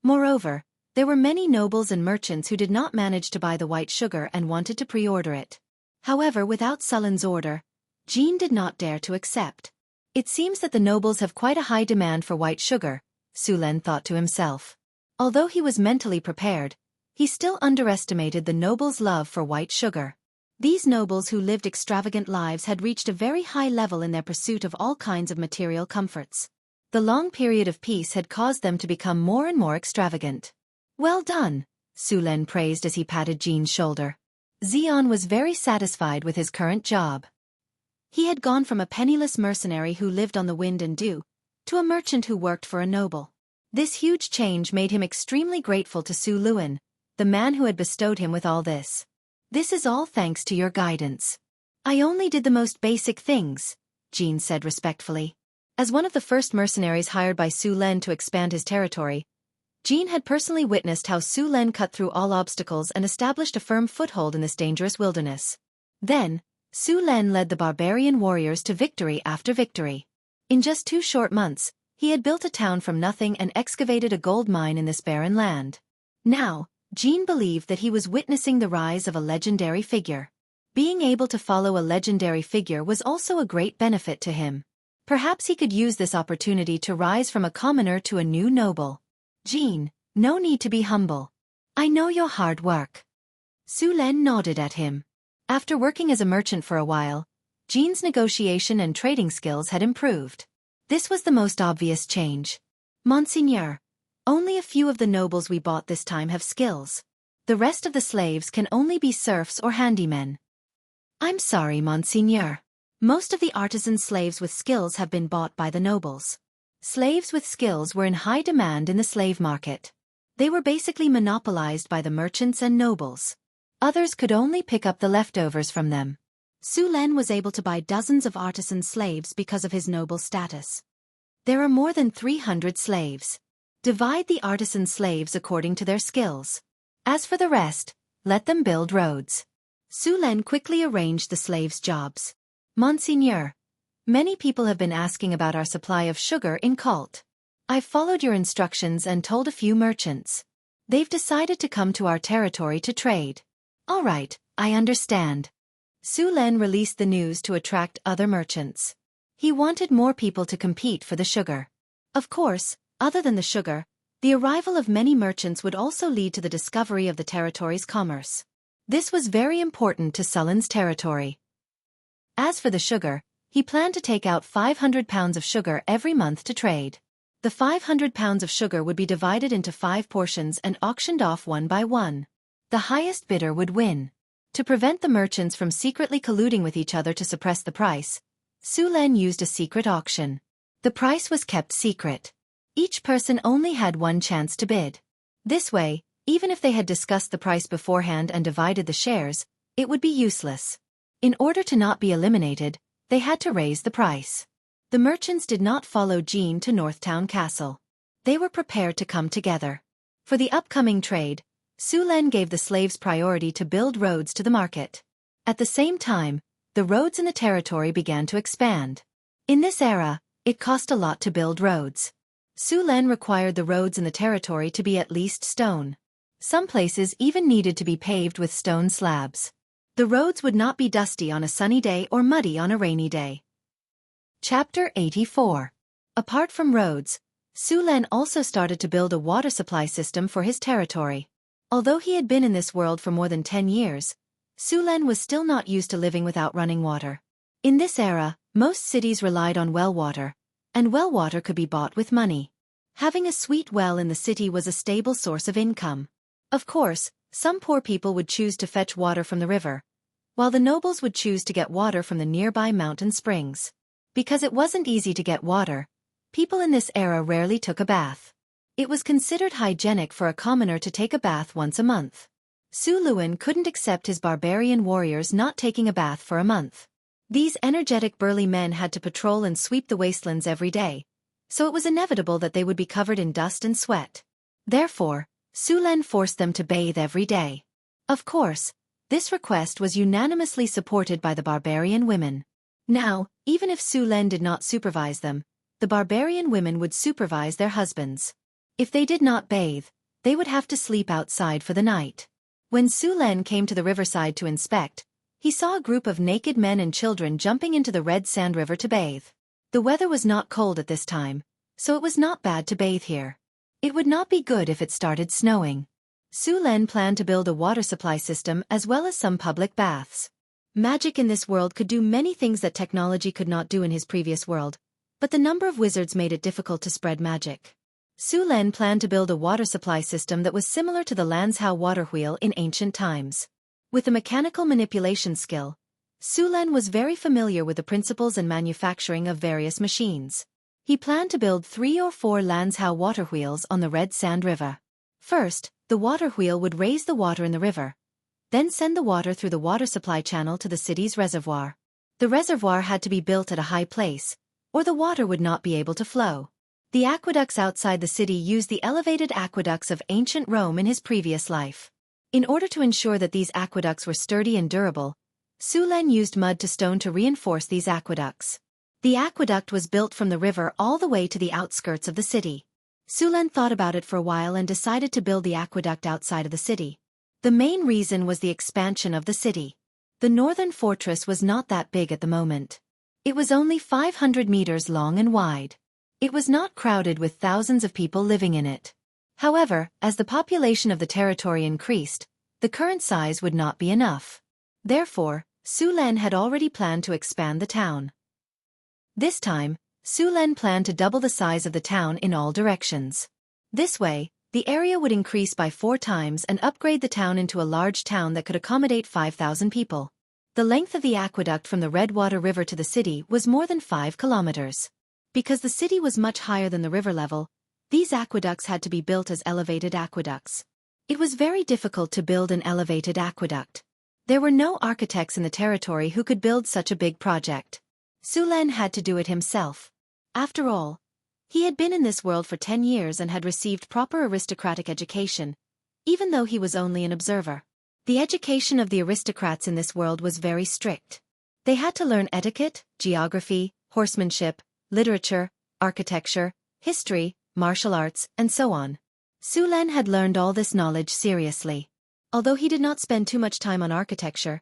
Moreover, there were many nobles and merchants who did not manage to buy the white sugar and wanted to pre-order it. However, without Sullen's order, Jean did not dare to accept. "It seems that the nobles have quite a high demand for white sugar," Su Len thought to himself. Although he was mentally prepared, he still underestimated the nobles' love for white sugar. These nobles who lived extravagant lives had reached a very high level in their pursuit of all kinds of material comforts. The long period of peace had caused them to become more and more extravagant. "Well done," Su Len praised as he patted Jean's shoulder. Xian was very satisfied with his current job. He had gone from a penniless mercenary who lived on the wind and dew, to a merchant who worked for a noble. This huge change made him extremely grateful to Su Luen, the man who had bestowed him with all this. "This is all thanks to your guidance. I only did the most basic things," Jean said respectfully. As one of the first mercenaries hired by Su Len to expand his territory, Jean had personally witnessed how Su Len cut through all obstacles and established a firm foothold in this dangerous wilderness. Then, Su Len led the barbarian warriors to victory after victory. In just 2 short months, he had built a town from nothing and excavated a gold mine in this barren land. Now, Jean believed that he was witnessing the rise of a legendary figure. Being able to follow a legendary figure was also a great benefit to him. Perhaps he could use this opportunity to rise from a commoner to a new noble. "Jean, no need to be humble. I know your hard work." Su Len nodded at him. After working as a merchant for a while, Jean's negotiation and trading skills had improved. This was the most obvious change. "Monseigneur, only a few of the nobles we bought this time have skills. The rest of the slaves can only be serfs or handymen." "I'm sorry, Monseigneur. Most of the artisan slaves with skills have been bought by the nobles." Slaves with skills were in high demand in the slave market. They were basically monopolized by the merchants and nobles. Others could only pick up the leftovers from them. Su Len was able to buy dozens of artisan slaves because of his noble status. There are more than 300 slaves. Divide the artisan slaves according to their skills. As for the rest, let them build roads. Su Len quickly arranged the slaves' jobs. "Monseigneur, many people have been asking about our supply of sugar in Cult. I've followed your instructions and told a few merchants. They've decided to come to our territory to trade." "All right, I understand." Su Len released the news to attract other merchants. He wanted more people to compete for the sugar. Of course, other than the sugar, the arrival of many merchants would also lead to the discovery of the territory's commerce. This was very important to Sullen's territory. As for the sugar, He planned to take out 500 pounds of sugar every month to trade. The 500 pounds of sugar would be divided into 5 portions and auctioned off one by one. The highest bidder would win. To prevent the merchants from secretly colluding with each other to suppress the price, Su Len used a secret auction. The price was kept secret. Each person only had one chance to bid. This way, even if they had discussed the price beforehand and divided the shares, it would be useless. In order to not be eliminated, they had to raise the price. The merchants did not follow Jean to Northtown Castle. They were prepared to come together. For the upcoming trade, Su Len gave the slaves priority to build roads to the market. At the same time, the roads in the territory began to expand. In this era, it cost a lot to build roads. Su Len required the roads in the territory to be at least stone. Some places even needed to be paved with stone slabs. The roads would not be dusty on a sunny day or muddy on a rainy day. Chapter 84. Apart from roads, Su Len also started to build a water supply system for his territory. Although he had been in this world for more than 10 years, Su Len was still not used to living without running water. In this era, most cities relied on well water, and well water could be bought with money. Having a sweet well in the city was a stable source of income. Of course, some poor people would choose to fetch water from the river, while the nobles would choose to get water from the nearby mountain springs. Because it wasn't easy to get water, people in this era rarely took a bath. It was considered hygienic for a commoner to take a bath once a month. Su Luen couldn't accept his barbarian warriors not taking a bath for a month. These energetic burly men had to patrol and sweep the wastelands every day, so it was inevitable that they would be covered in dust and sweat. Therefore, Su Len forced them to bathe every day. Of course, this request was unanimously supported by the barbarian women. Now, even if Su Len did not supervise them, the barbarian women would supervise their husbands. If they did not bathe, they would have to sleep outside for the night. When Su Len came to the riverside to inspect, he saw a group of naked men and children jumping into the red sand river to bathe. The weather was not cold at this time, so it was not bad to bathe here. It would not be good if it started snowing. Su Len planned to build a water supply system as well as some public baths. Magic in this world could do many things that technology could not do in his previous world, but the number of wizards made it difficult to spread magic. Su Len planned to build a water supply system that was similar to the Lanzhou water wheel in ancient times. With a mechanical manipulation skill, Su Len was very familiar with the principles and manufacturing of various machines. He planned to build 3 or 4 Lanzhou water wheels on the Red Sand River. First, the water wheel would raise the water in the river, then send the water through the water supply channel to the city's reservoir. The reservoir had to be built at a high place, or the water would not be able to flow. The aqueducts outside the city used the elevated aqueducts of ancient Rome in his previous life. In order to ensure that these aqueducts were sturdy and durable, Su Len used mud to stone to reinforce these aqueducts. The aqueduct was built from the river all the way to the outskirts of the city. Su Len thought about it for a while and decided to build the aqueduct outside of the city. The main reason was the expansion of the city. The northern fortress was not that big at the moment. It was only 500 meters long and wide. It was not crowded with thousands of people living in it. However, as the population of the territory increased, the current size would not be enough. Therefore, Su Len had already planned to expand the town. This time, Su Len planned to double the size of the town in all directions. This way, the area would increase by 4 times and upgrade the town into a large town that could accommodate 5,000 people. The length of the aqueduct from the Redwater River to the city was more than 5 kilometers. Because the city was much higher than the river level, these aqueducts had to be built as elevated aqueducts. It was very difficult to build an elevated aqueduct. There were no architects in the territory who could build such a big project. Su Len had to do it himself. After all, he had been in this world for 10 years and had received proper aristocratic education, even though he was only an observer. The education of the aristocrats in this world was very strict. They had to learn etiquette, geography, horsemanship, literature, architecture, history, martial arts, and so on. Su Len had learned all this knowledge seriously. Although he did not spend too much time on architecture,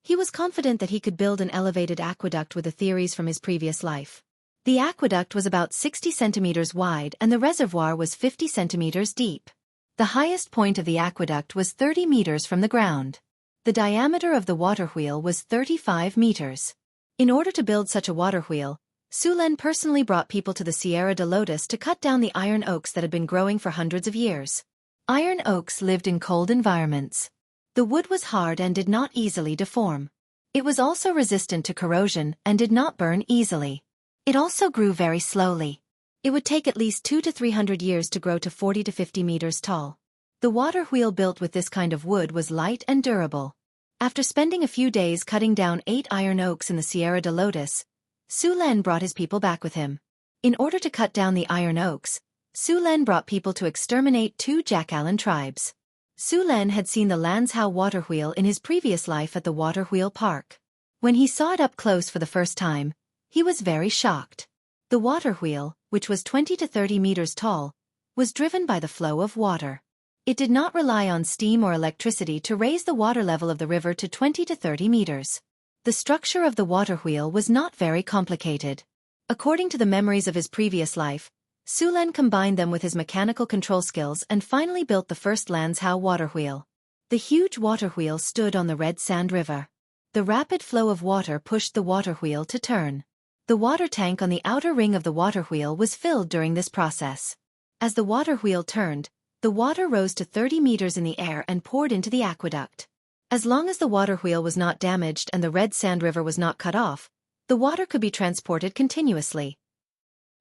he was confident that he could build an elevated aqueduct with the theories from his previous life. The aqueduct was about 60 centimeters wide and the reservoir was 50 centimeters deep. The highest point of the aqueduct was 30 meters from the ground. The diameter of the water wheel was 35 meters. In order to build such a water wheel, Su Len personally brought people to the Sierra de Lotus to cut down the iron oaks that had been growing for hundreds of years. Iron oaks lived in cold environments. The wood was hard and did not easily deform. It was also resistant to corrosion and did not burn easily. It also grew very slowly. It would take at least 200 to 300 years to grow to 40 to 50 meters tall. The water wheel built with this kind of wood was light and durable. After spending a few days cutting down 8 iron oaks in the Sierra de Lotus, Su Len brought his people back with him. In order to cut down the iron oaks, Su Len brought people to exterminate 2 Jackalan tribes. Su Len had seen the Lanzhou water wheel in his previous life at the water wheel park. When he saw it up close for the first time, he was very shocked. The water wheel, which was 20 to 30 meters tall, was driven by the flow of water. It did not rely on steam or electricity to raise the water level of the river to 20 to 30 meters. The structure of the water wheel was not very complicated. According to the memories of his previous life, Su Len combined them with his mechanical control skills and finally built the first Lanzhou water wheel. The huge water wheel stood on the Red Sand River. The rapid flow of water pushed the water wheel to turn. The water tank on the outer ring of the water wheel was filled during this process. As the water wheel turned, the water rose to 30 meters in the air and poured into the aqueduct. As long as the water wheel was not damaged and the Red Sand River was not cut off, the water could be transported continuously.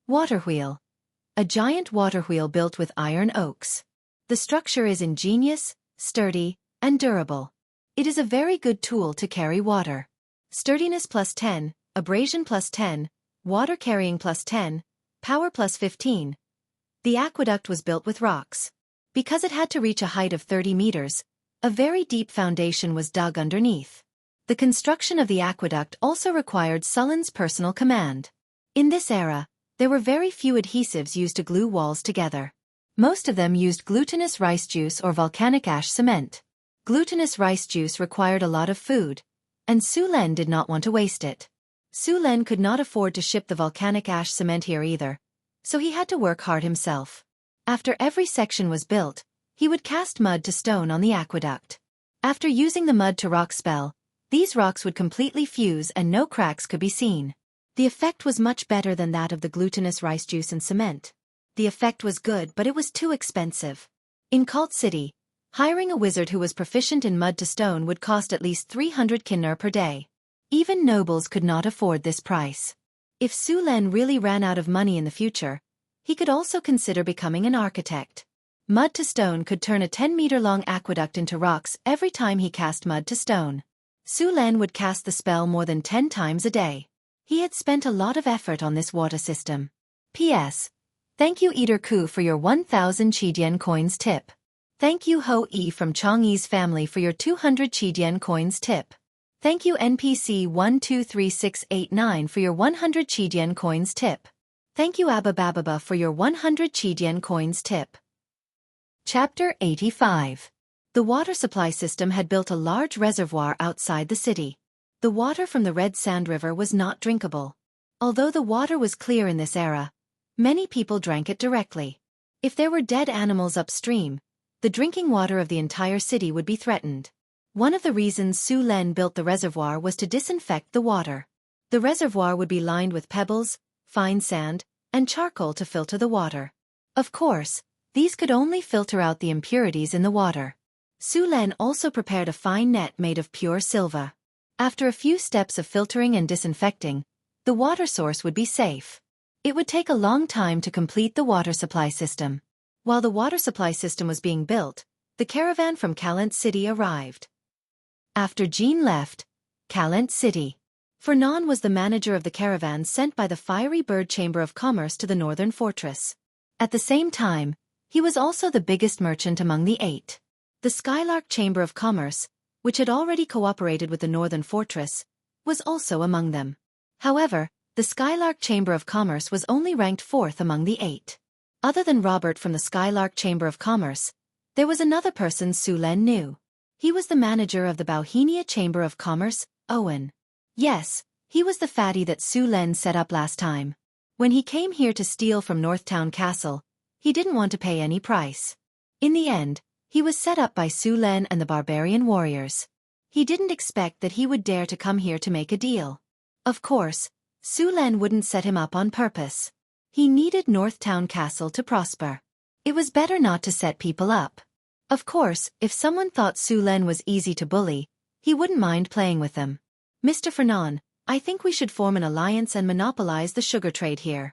Water wheel. A giant water wheel built with iron oaks. The structure is ingenious, sturdy, and durable. It is a very good tool to carry water. Sturdiness plus 10, abrasion plus 10, water carrying plus 10, power plus 15. The aqueduct was built with rocks. Because it had to reach a height of 30 meters, a very deep foundation was dug underneath. The construction of the aqueduct also required Sulen's personal command. In this era, there were very few adhesives used to glue walls together. Most of them used glutinous rice juice or volcanic ash cement. Glutinous rice juice required a lot of food, and Su Len did not want to waste it. Su Len could not afford to ship the volcanic ash cement here either, so he had to work hard himself. After every section was built, he would cast mud to stone on the aqueduct. After using the mud to rock spell, these rocks would completely fuse and no cracks could be seen. The effect was much better than that of the glutinous rice juice and cement. The effect was good, but it was too expensive. In Cult City, hiring a wizard who was proficient in mud to stone would cost at least 300 kinner per day. Even nobles could not afford this price. If Su Len really ran out of money in the future, he could also consider becoming an architect. Mud to stone could turn a 10-meter-long aqueduct into rocks every time he cast mud to stone. Su Len would cast the spell more than 10 times a day. He had spent a lot of effort on this water system. P.S. Thank you Eater Ku for your 1,000 Qidian coins tip. Thank you Ho E from Chongyi's family for your 200 Qidian coins tip. Thank you NPC 123689 for your 100 Qidian coins tip. Thank you Abba Bababa for your 100 Qidian coins tip. Chapter 85. The water supply system had built a large reservoir outside the city. The water from the Red Sand River was not drinkable. Although the water was clear in this era, many people drank it directly. If there were dead animals upstream, the drinking water of the entire city would be threatened. One of the reasons Su Len built the reservoir was to disinfect the water. The reservoir would be lined with pebbles, fine sand, and charcoal to filter the water. Of course, these could only filter out the impurities in the water. Su Len also prepared a fine net made of pure silver. After a few steps of filtering and disinfecting, the water source would be safe. It would take a long time to complete the water supply system. While the water supply system was being built, the caravan from Calent City arrived. After Jean left Calent City, Fernan was the manager of the caravan sent by the Fiery Bird Chamber of Commerce to the Northern Fortress. At the same time, he was also the biggest merchant among the 8. The Skylark Chamber of Commerce, which had already cooperated with the Northern Fortress, was also among them. However, the Skylark Chamber of Commerce was only ranked 4th among the 8. Other than Robert from the Skylark Chamber of Commerce, there was another person Su Len knew. He was the manager of the Bauhinia Chamber of Commerce, Owen. Yes, he was the fatty that Su Len set up last time. When he came here to steal from Northtown Castle, he didn't want to pay any price. In the end, he was set up by Su Len and the barbarian warriors. He didn't expect that he would dare to come here to make a deal. Of course, Su Len wouldn't set him up on purpose. He needed North Town Castle to prosper. It was better not to set people up. Of course, if someone thought Su Len was easy to bully, he wouldn't mind playing with them. Mr. Fernan, I think we should form an alliance and monopolize the sugar trade here.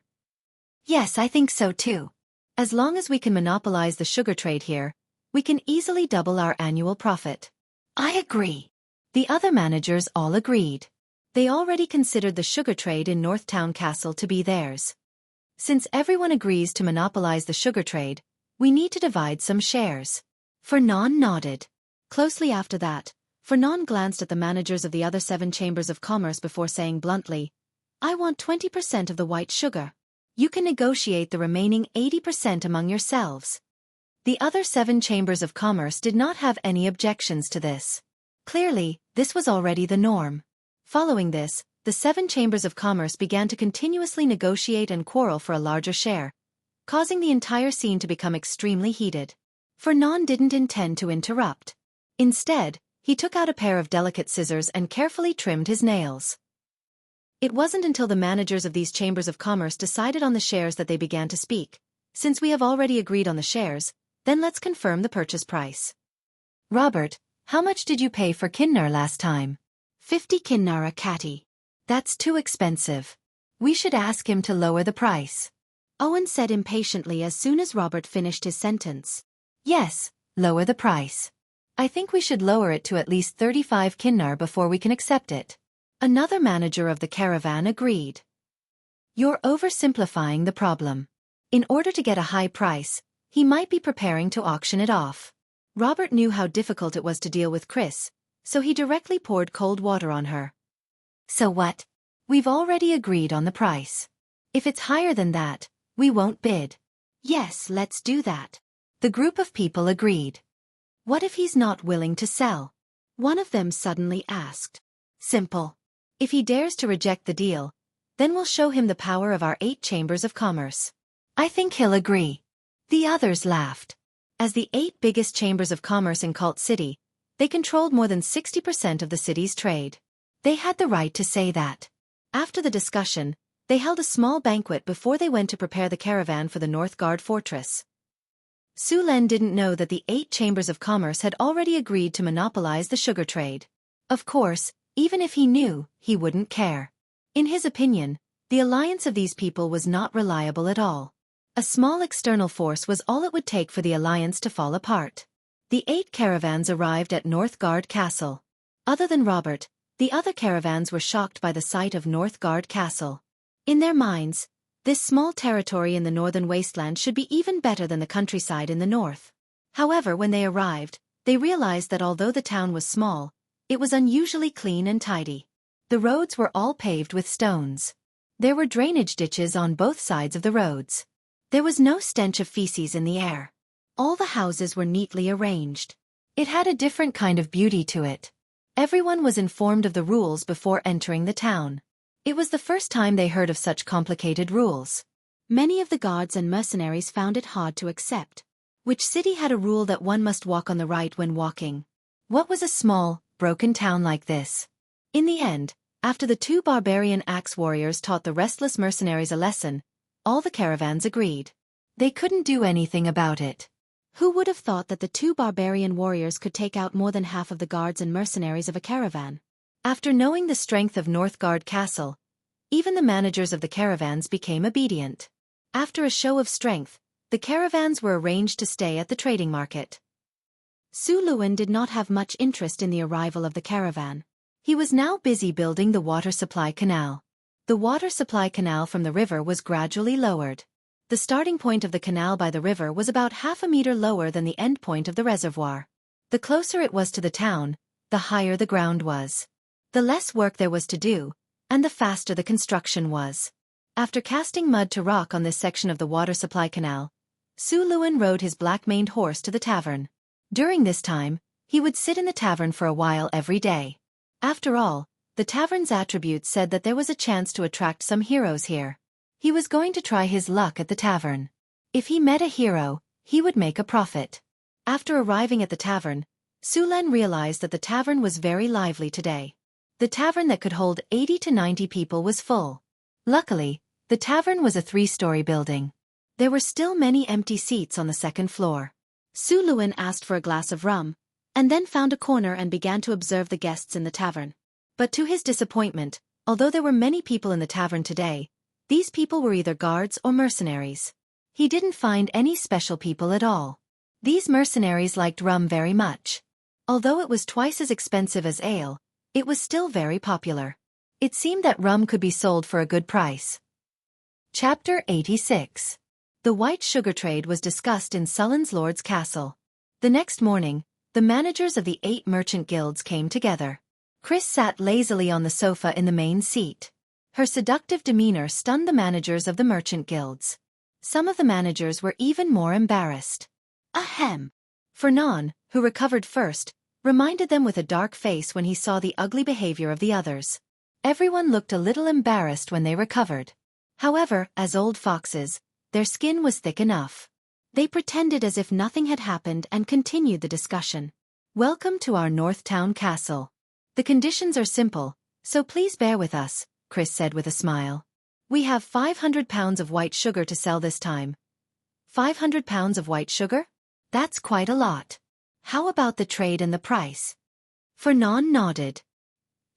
Yes, I think so too. As long as we can monopolize the sugar trade here, we can easily double our annual profit. I agree. The other managers all agreed. They already considered the sugar trade in North Town Castle to be theirs. Since everyone agrees to monopolize the sugar trade, we need to divide some shares. Fernan nodded. Closely after that, Fernan glanced at the managers of the other 7 chambers of commerce before saying bluntly, I want 20% of the white sugar. You can negotiate the remaining 80% among yourselves. The other 7 chambers of commerce did not have any objections to this. Clearly, this was already the norm. Following this, the 7 chambers of commerce began to continuously negotiate and quarrel for a larger share, causing the entire scene to become extremely heated. Fernan didn't intend to interrupt. Instead, he took out a pair of delicate scissors and carefully trimmed his nails. It wasn't until the managers of these chambers of commerce decided on the shares that they began to speak. Since we have already agreed on the shares, then let's confirm the purchase price. Robert, how much did you pay for Kinnar last time? 50 Kinnar a catty. That's too expensive. We should ask him to lower the price. Owen said impatiently as soon as Robert finished his sentence. Yes, lower the price. I think we should lower it to at least 35 Kinnar before we can accept it. Another manager of the caravan agreed. You're oversimplifying the problem. In order to get a high price, he might be preparing to auction it off. Robert knew how difficult it was to deal with Chris, so he directly poured cold water on her. So what? We've already agreed on the price. If it's higher than that, we won't bid. Yes, let's do that. The group of people agreed. What if he's not willing to sell? One of them suddenly asked. Simple. If he dares to reject the deal, then we'll show him the power of our 8 chambers of commerce. I think he'll agree. The others laughed. As the 8 biggest chambers of commerce in Cult City, they controlled more than 60% of the city's trade. They had the right to say that. After the discussion, they held a small banquet before they went to prepare the caravan for the Northgard fortress. Su Len didn't know that the 8 chambers of commerce had already agreed to monopolize the sugar trade. Of course, even if he knew, he wouldn't care. In his opinion, the alliance of these people was not reliable at all. A small external force was all it would take for the alliance to fall apart. The 8 caravans arrived at Northgard Castle. Other than Robert, the other caravans were shocked by the sight of Northgard Castle. In their minds, this small territory in the northern wasteland should be even better than the countryside in the north. However, when they arrived, they realized that although the town was small, it was unusually clean and tidy. The roads were all paved with stones. There were drainage ditches on both sides of the roads. There was no stench of feces in the air. All the houses were neatly arranged. It had a different kind of beauty to it. Everyone was informed of the rules before entering the town. It was the first time they heard of such complicated rules. Many of the guards and mercenaries found it hard to accept. Which city had a rule that one must walk on the right when walking? What was a small, broken town like this? In the end, after the 2 barbarian axe warriors taught the restless mercenaries a lesson, all the caravans agreed. They couldn't do anything about it. Who would have thought that the 2 barbarian warriors could take out more than half of the guards and mercenaries of a caravan? After knowing the strength of Northgard Castle, even the managers of the caravans became obedient. After a show of strength, the caravans were arranged to stay at the trading market. Su Luan did not have much interest in the arrival of the caravan. He was now busy building the water supply canal. The water supply canal from the river was gradually lowered. The starting point of the canal by the river was about half a meter lower than the end point of the reservoir. The closer it was to the town, the higher the ground was. The less work there was to do, and the faster the construction was. After casting mud to rock on this section of the water supply canal, Su Luan rode his black-maned horse to the tavern. During this time, he would sit in the tavern for a while every day. After all, the tavern's attributes said that there was a chance to attract some heroes here. He was going to try his luck at the tavern. If he met a hero, he would make a profit. After arriving at the tavern, Su Len realized that the tavern was very lively today. The tavern that could hold 80 to 90 people was full. Luckily, the tavern was a 3-story building. There were still many empty seats on the second floor. Su Luan asked for a glass of rum, and then found a corner and began to observe the guests in the tavern. But to his disappointment, although there were many people in the tavern today, these people were either guards or mercenaries. He didn't find any special people at all. These mercenaries liked rum very much. Although it was twice as expensive as ale, it was still very popular. It seemed that rum could be sold for a good price. Chapter 86. The white sugar trade was discussed in Sullen's Lord's castle. The next morning, the managers of the 8 merchant guilds came together. Chris sat lazily on the sofa in the main seat. Her seductive demeanor stunned the managers of the merchant guilds. Some of the managers were even more embarrassed. Ahem. Fernand, who recovered first, reminded them with a dark face when he saw the ugly behavior of the others. Everyone looked a little embarrassed when they recovered. However, as old foxes, their skin was thick enough. They pretended as if nothing had happened and continued the discussion. Welcome to our North Town castle. The conditions are simple, so please bear with us, Chris said with a smile. We have 500 pounds of white sugar to sell this time. 500 pounds of white sugar? That's quite a lot. How about the trade and the price? Fernand nodded.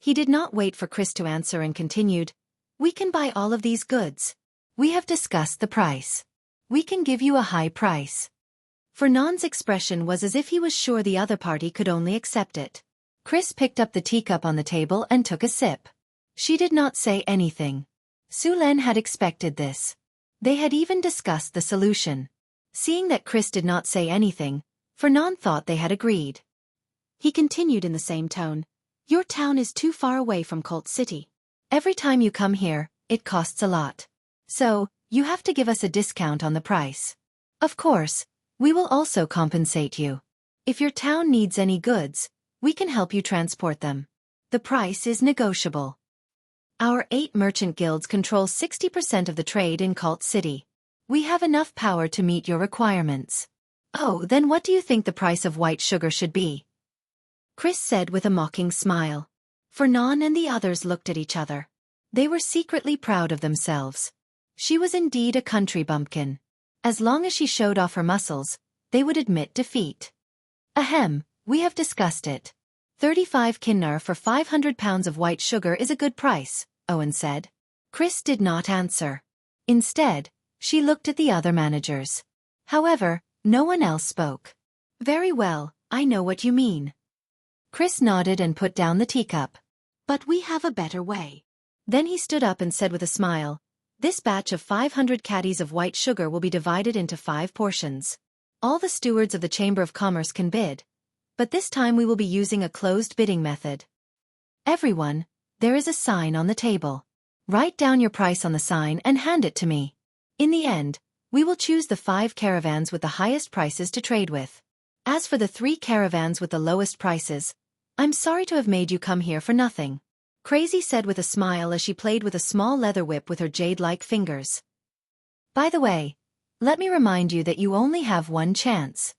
He did not wait for Chris to answer and continued, We can buy all of these goods. We have discussed the price. We can give you a high price. Fernand's expression was as if he was sure the other party could only accept it. Chris picked up the teacup on the table and took a sip. She did not say anything. Su Len had expected this. They had even discussed the solution. Seeing that Chris did not say anything, Fernand thought they had agreed. He continued in the same tone. Your town is too far away from Colt City. Every time you come here, it costs a lot. So, you have to give us a discount on the price. Of course, we will also compensate you. If your town needs any goods, we can help you transport them. The price is negotiable. Our 8 merchant guilds control 60% of the trade in Colt City. We have enough power to meet your requirements. Oh, then what do you think the price of white sugar should be? Chris said with a mocking smile. Fernand and the others looked at each other. They were secretly proud of themselves. She was indeed a country bumpkin. As long as she showed off her muscles, they would admit defeat. Ahem, we have discussed it. 35 kinnar for 500 pounds of white sugar is a good price, Owen said. Chris did not answer. Instead, she looked at the other managers. However, no one else spoke. Very well, I know what you mean. Chris nodded and put down the teacup. But we have a better way. Then he stood up and said with a smile, This batch of 500 caddies of white sugar will be divided into 5 portions. All the stewards of the Chamber of Commerce can bid, but this time we will be using a closed bidding method. Everyone, there is a sign on the table. Write down your price on the sign and hand it to me. In the end, we will choose the 5 caravans with the highest prices to trade with. As for the 3 caravans with the lowest prices, I'm sorry to have made you come here for nothing. Crazy said with a smile as she played with a small leather whip with her jade-like fingers. By the way, let me remind you that you only have one chance.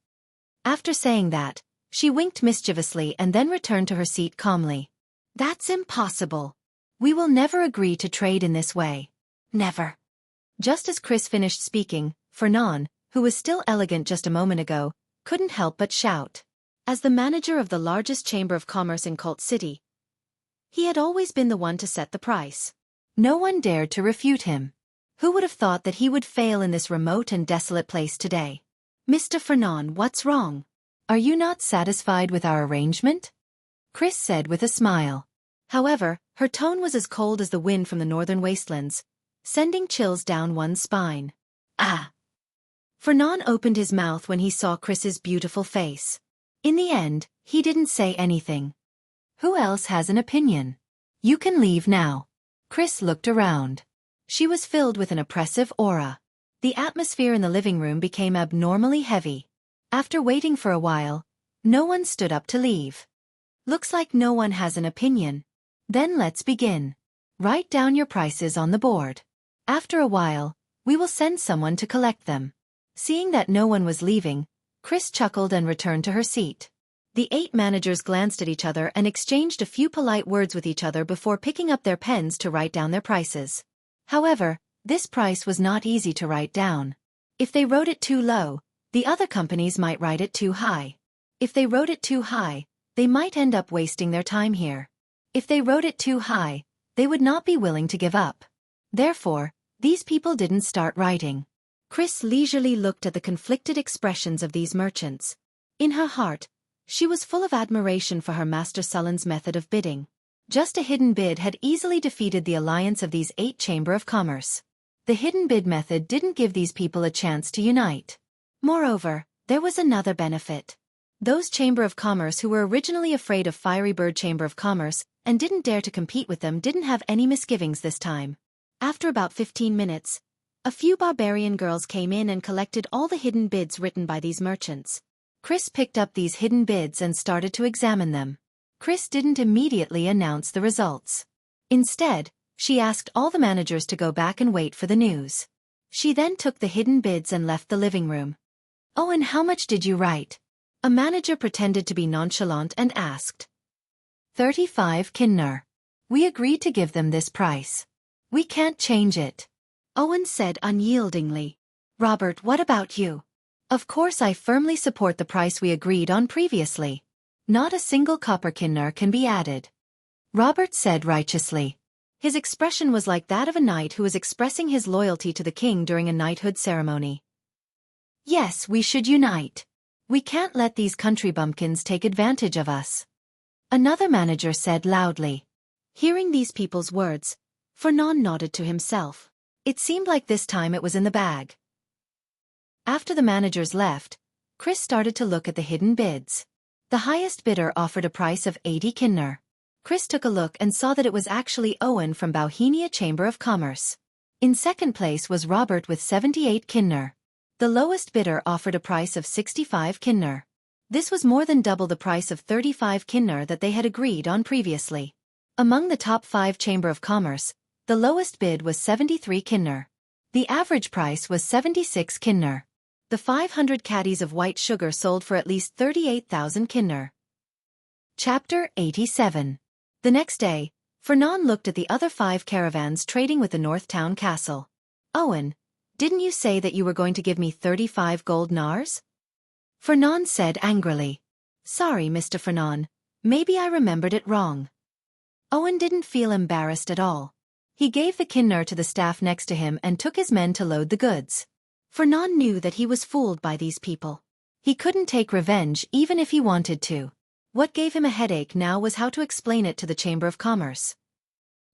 After saying that, she winked mischievously and then returned to her seat calmly. That's impossible. We will never agree to trade in this way. Never. Just as Chris finished speaking, Fernand, who was still elegant just a moment ago, couldn't help but shout. As the manager of the largest chamber of commerce in Colt City, he had always been the one to set the price. No one dared to refute him. Who would have thought that he would fail in this remote and desolate place today? Mr. Fernand, what's wrong? Are you not satisfied with our arrangement? Chris said with a smile. However, her tone was as cold as the wind from the northern wastelands, sending chills down one's spine. Ah! Fernand opened his mouth when he saw Chris's beautiful face. In the end, he didn't say anything. Who else has an opinion? You can leave now. Chris looked around. She was filled with an oppressive aura. The atmosphere in the living room became abnormally heavy. After waiting for a while, no one stood up to leave. Looks like no one has an opinion. Then let's begin. Write down your prices on the board. After a while, we will send someone to collect them. Seeing that no one was leaving, Chris chuckled and returned to her seat. The 8 managers glanced at each other and exchanged a few polite words with each other before picking up their pens to write down their prices. However, this price was not easy to write down. If they wrote it too low, the other companies might write it too high. If they wrote it too high, they might end up wasting their time here. If they wrote it too high, they would not be willing to give up. Therefore, these people didn't start writing. Chris leisurely looked at the conflicted expressions of these merchants. In her heart, she was full of admiration for her master Sullen's method of bidding. Just a hidden bid had easily defeated the alliance of these 8 Chamber of Commerce. The hidden bid method didn't give these people a chance to unite. Moreover, there was another benefit. Those Chamber of Commerce who were originally afraid of Fiery Bird Chamber of Commerce and didn't dare to compete with them didn't have any misgivings this time. After about 15 minutes, a few barbarian girls came in and collected all the hidden bids written by these merchants. Chris picked up these hidden bids and started to examine them. Chris didn't immediately announce the results. Instead, she asked all the managers to go back and wait for the news. She then took the hidden bids and left the living room. "Oh, and how much did you write?" A manager pretended to be nonchalant and asked. 35 kinner. We agreed to give them this price. We can't change it. Owen said unyieldingly. Robert, what about you? Of course I firmly support the price we agreed on previously. Not a single copper kinner can be added. Robert said righteously. His expression was like that of a knight who is expressing his loyalty to the king during a knighthood ceremony. Yes, we should unite. We can't let these country bumpkins take advantage of us. Another manager said loudly. Hearing these people's words, Fernand nodded to himself. It seemed like this time it was in the bag. After the managers left, Chris started to look at the hidden bids. The highest bidder offered a price of 80 kinner. Chris took a look and saw that it was actually Owen from Bohemia Chamber of Commerce. In second place was Robert with 78 kinner. The lowest bidder offered a price of 65 kinner. This was more than double the price of 35 kinner that they had agreed on previously. Among the top 5 Chamber of Commerce, the lowest bid was 73 kinner. The average price was 76 kinner. The 500 caddies of white sugar sold for at least 38,000 kinner. Chapter 87. The next day, Fernand looked at the other 5 caravans trading with the North Town Castle. Owen, didn't you say that you were going to give me 35 gold nars? Fernand said angrily. Sorry, Mr. Fernand, maybe I remembered it wrong. Owen didn't feel embarrassed at all. He gave the kinner to the staff next to him and took his men to load the goods. Fernand knew that he was fooled by these people. He couldn't take revenge even if he wanted to. What gave him a headache now was how to explain it to the Chamber of Commerce.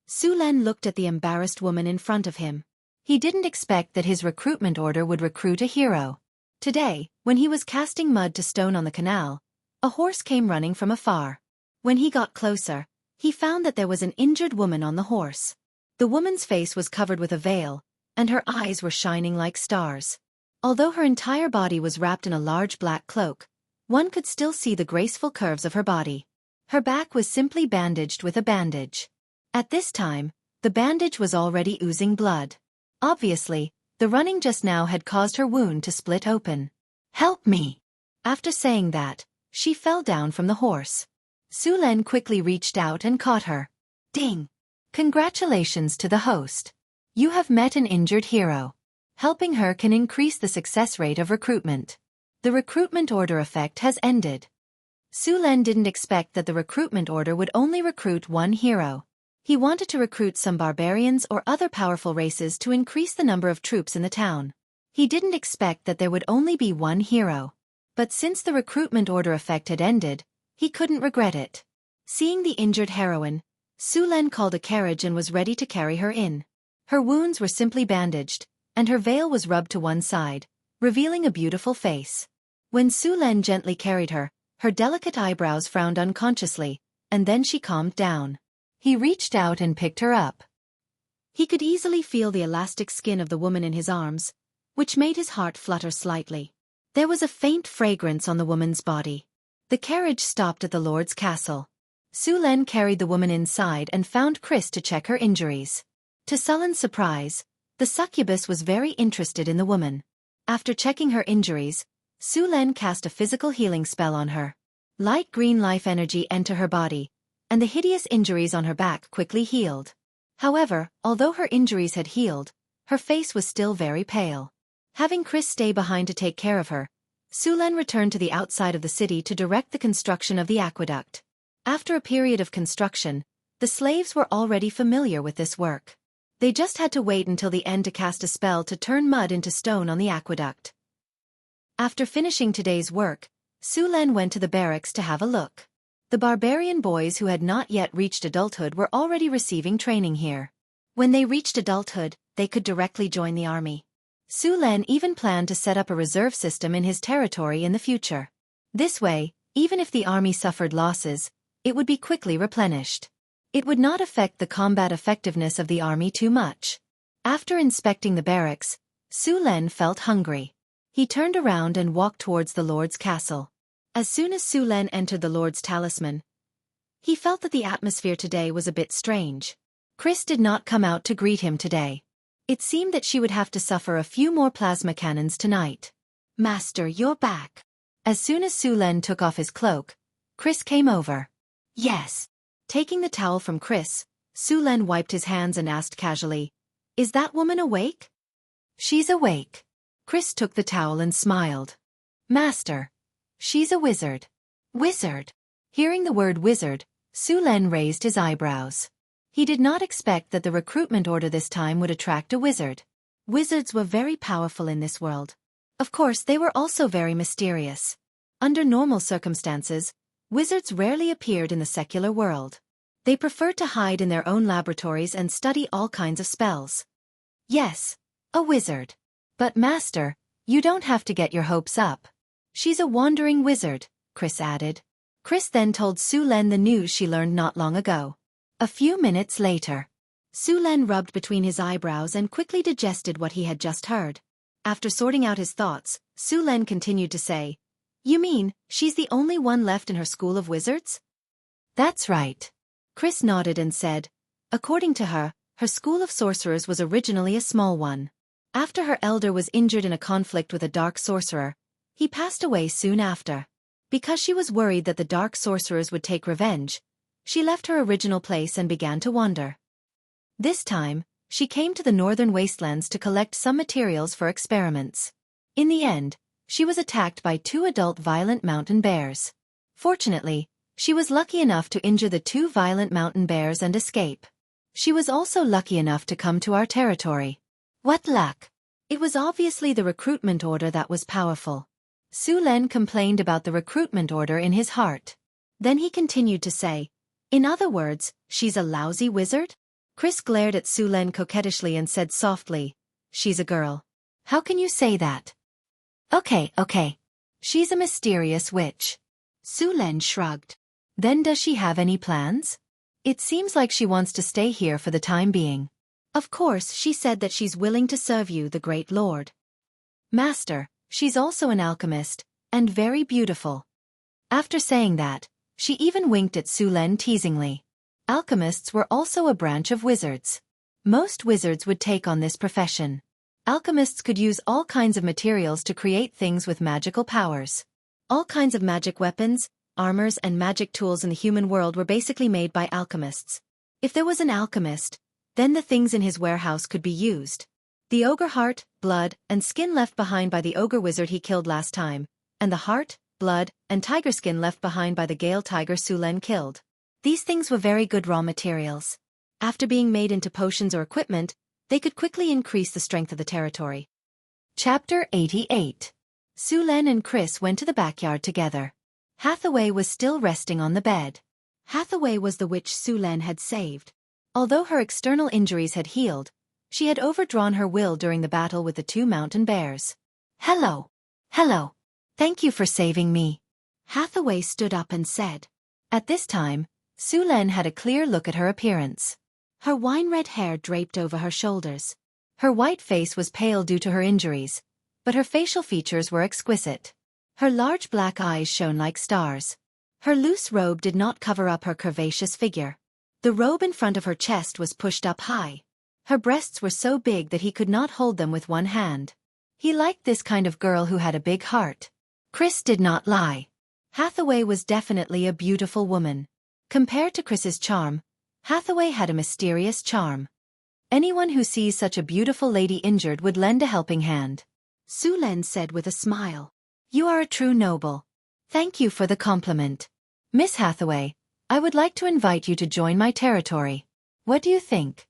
Su Len looked at the embarrassed woman in front of him. He didn't expect that his recruitment order would recruit a hero. Today, when he was casting mud to stone on the canal, a horse came running from afar. When he got closer, he found that there was an injured woman on the horse. The woman's face was covered with a veil, and her eyes were shining like stars. Although her entire body was wrapped in a large black cloak, one could still see the graceful curves of her body. Her back was simply bandaged with a bandage. At this time, the bandage was already oozing blood. Obviously, the running just now had caused her wound to split open. Help me! After saying that, she fell down from the horse. Su Len quickly reached out and caught her. Ding! Congratulations to the host. You have met an injured hero. Helping her can increase the success rate of recruitment. The recruitment order effect has ended. Su Len didn't expect that the recruitment order would only recruit one hero. He wanted to recruit some barbarians or other powerful races to increase the number of troops in the town. He didn't expect that there would only be one hero. But since the recruitment order effect had ended, he couldn't regret it. Seeing the injured heroine, Su Len called a carriage and was ready to carry her in. Her wounds were simply bandaged, and her veil was rubbed to one side, revealing a beautiful face. When Su Len gently carried her, her delicate eyebrows frowned unconsciously, and then she calmed down. He reached out and picked her up. He could easily feel the elastic skin of the woman in his arms, which made his heart flutter slightly. There was a faint fragrance on the woman's body. The carriage stopped at the Lord's castle. Su Len carried the woman inside and found Chris to check her injuries. To Sullen's surprise, the succubus was very interested in the woman. After checking her injuries, Su Len cast a physical healing spell on her. Light green life energy entered her body, and the hideous injuries on her back quickly healed. However, although her injuries had healed, her face was still very pale. Having Chris stay behind to take care of her, Sulen returned to the outside of the city to direct the construction of the aqueduct. After a period of construction, the slaves were already familiar with this work. They just had to wait until the end to cast a spell to turn mud into stone on the aqueduct. After finishing today's work, Sulen went to the barracks to have a look. The barbarian boys who had not yet reached adulthood were already receiving training here. When they reached adulthood, they could directly join the army. Sulen even planned to set up a reserve system in his territory in the future. This way, even if the army suffered losses, it would be quickly replenished. It would not affect the combat effectiveness of the army too much. After inspecting the barracks, Sulen felt hungry. He turned around and walked towards the Lord's castle. As soon as Sulen entered the Lord's talisman, he felt that the atmosphere today was a bit strange. Chris did not come out to greet him today. It seemed that she would have to suffer a few more plasma cannons tonight. "Master, you're back." As soon as Sulen took off his cloak, Chris came over. "Yes." Taking the towel from Chris, Sulen wiped his hands and asked casually, "Is that woman awake?" "She's awake." Chris took the towel and smiled. "Master, she's a wizard." "Wizard?" Hearing the word wizard, Sulen raised his eyebrows. He did not expect that the recruitment order this time would attract a wizard. Wizards were very powerful in this world. Of course, they were also very mysterious. Under normal circumstances, wizards rarely appeared in the secular world. They preferred to hide in their own laboratories and study all kinds of spells. "Yes, a wizard. But master, you don't have to get your hopes up. She's a wandering wizard," Chris added. Chris then told Sulen the news she learned not long ago. A few minutes later, Sulen rubbed between his eyebrows and quickly digested what he had just heard. After sorting out his thoughts, Sulen continued to say, "You mean, she's the only one left in her school of wizards?" "That's right." Chris nodded and said, "According to her, her school of sorcerers was originally a small one. After her elder was injured in a conflict with a dark sorcerer, he passed away soon after. Because she was worried that the dark sorcerers would take revenge, she left her original place and began to wander. This time, she came to the northern wastelands to collect some materials for experiments. In the end, she was attacked by 2 adult violent mountain bears. Fortunately, she was lucky enough to injure the 2 violent mountain bears and escape. She was also lucky enough to come to our territory." "What luck?" "It was obviously the recruitment order that was powerful." Sulen complained about the recruitment order in his heart. Then he continued to say, "In other words, she's a lousy wizard?" Chris glared at Sulen coquettishly and said softly, "She's a girl." "How can you say that?" Okay. She's a mysterious witch." Sulen shrugged. "Then does she have any plans?" "It seems like she wants to stay here for the time being. Of course, she said that she's willing to serve you, the great lord." "Master, she's also an alchemist, and very beautiful." After saying that, she even winked at Sulen teasingly. Alchemists were also a branch of wizards. Most wizards would take on this profession. Alchemists could use all kinds of materials to create things with magical powers. All kinds of magic weapons, armors and magic tools in the human world were basically made by alchemists. If there was an alchemist, then the things in his warehouse could be used. The ogre heart, blood, and skin left behind by the ogre wizard he killed last time, and the heart, blood, and tiger skin left behind by the Gale tiger Sulen killed. These things were very good raw materials. After being made into potions or equipment, they could quickly increase the strength of the territory. Chapter 88. Sulen and Chris went to the backyard together. Hathaway was still resting on the bed. Hathaway was the witch Sulen had saved. Although her external injuries had healed, she had overdrawn her will during the battle with the 2 mountain bears. Hello. Thank you for saving me." Hathaway stood up and said. At this time, Sulen had a clear look at her appearance. Her wine-red hair draped over her shoulders. Her white face was pale due to her injuries, but her facial features were exquisite. Her large black eyes shone like stars. Her loose robe did not cover up her curvaceous figure. The robe in front of her chest was pushed up high. Her breasts were so big that he could not hold them with one hand. He liked this kind of girl who had a big heart. Chris did not lie. Hathaway was definitely a beautiful woman. Compared to Chris's charm, Hathaway had a mysterious charm. Anyone who sees such a beautiful lady injured would lend a helping hand. Su Len said with a smile. You are a true noble. Thank you for the compliment. Miss Hathaway, I would like to invite you to join my territory. What do you think?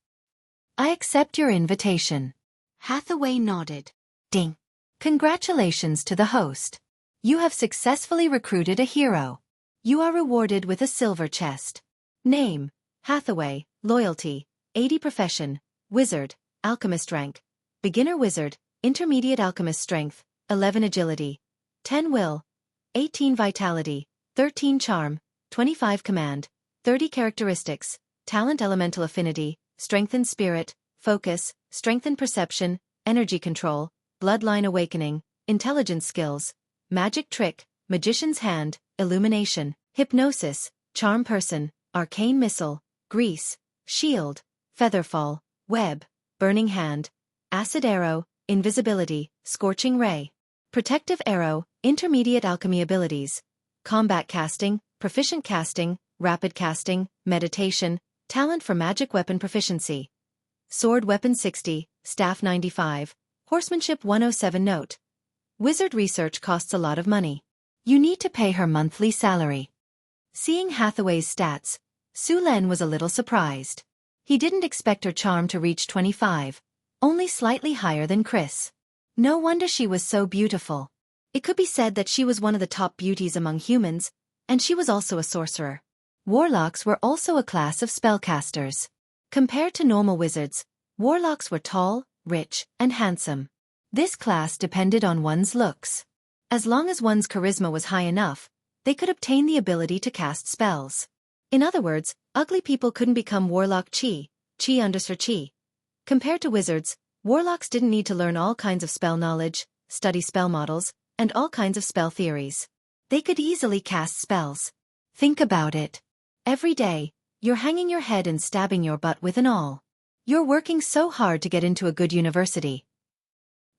I accept your invitation. Hathaway nodded. Ding. Congratulations to the host. You have successfully recruited a hero. You are rewarded with a silver chest. Name, Hathaway, loyalty, 80 profession, wizard, alchemist rank, beginner wizard, intermediate alchemist strength, 11 agility, 10 will, 18 vitality, 13 charm, 25 command, 30 characteristics, talent elemental affinity, strengthened spirit, focus, strengthened perception, energy control, bloodline awakening, intelligence skills, magic trick, magician's hand, illumination, hypnosis, charm person, arcane missile, grease, shield, featherfall, web, burning hand, acid arrow, invisibility, scorching ray, protective arrow, intermediate alchemy abilities, combat casting, proficient casting, rapid casting, meditation, talent for magic weapon proficiency, sword weapon 60, staff 95, horsemanship 107. Note: wizard research costs a lot of money. You need to pay her monthly salary. Seeing Hathaway's stats, Su Len was a little surprised. He didn't expect her charm to reach 25, only slightly higher than Chris. No wonder she was so beautiful. It could be said that she was one of the top beauties among humans, and she was also a sorcerer. Warlocks were also a class of spellcasters. Compared to normal wizards, warlocks were tall, rich, and handsome. This class depended on one's looks. As long as one's charisma was high enough, they could obtain the ability to cast spells. In other words, ugly people couldn't become warlock chi chi. Compared to wizards, warlocks didn't need to learn all kinds of spell knowledge, study spell models, and all kinds of spell theories. They could easily cast spells. Think about it. Every day, you're hanging your head and stabbing your butt with an awl. You're working so hard to get into a good university.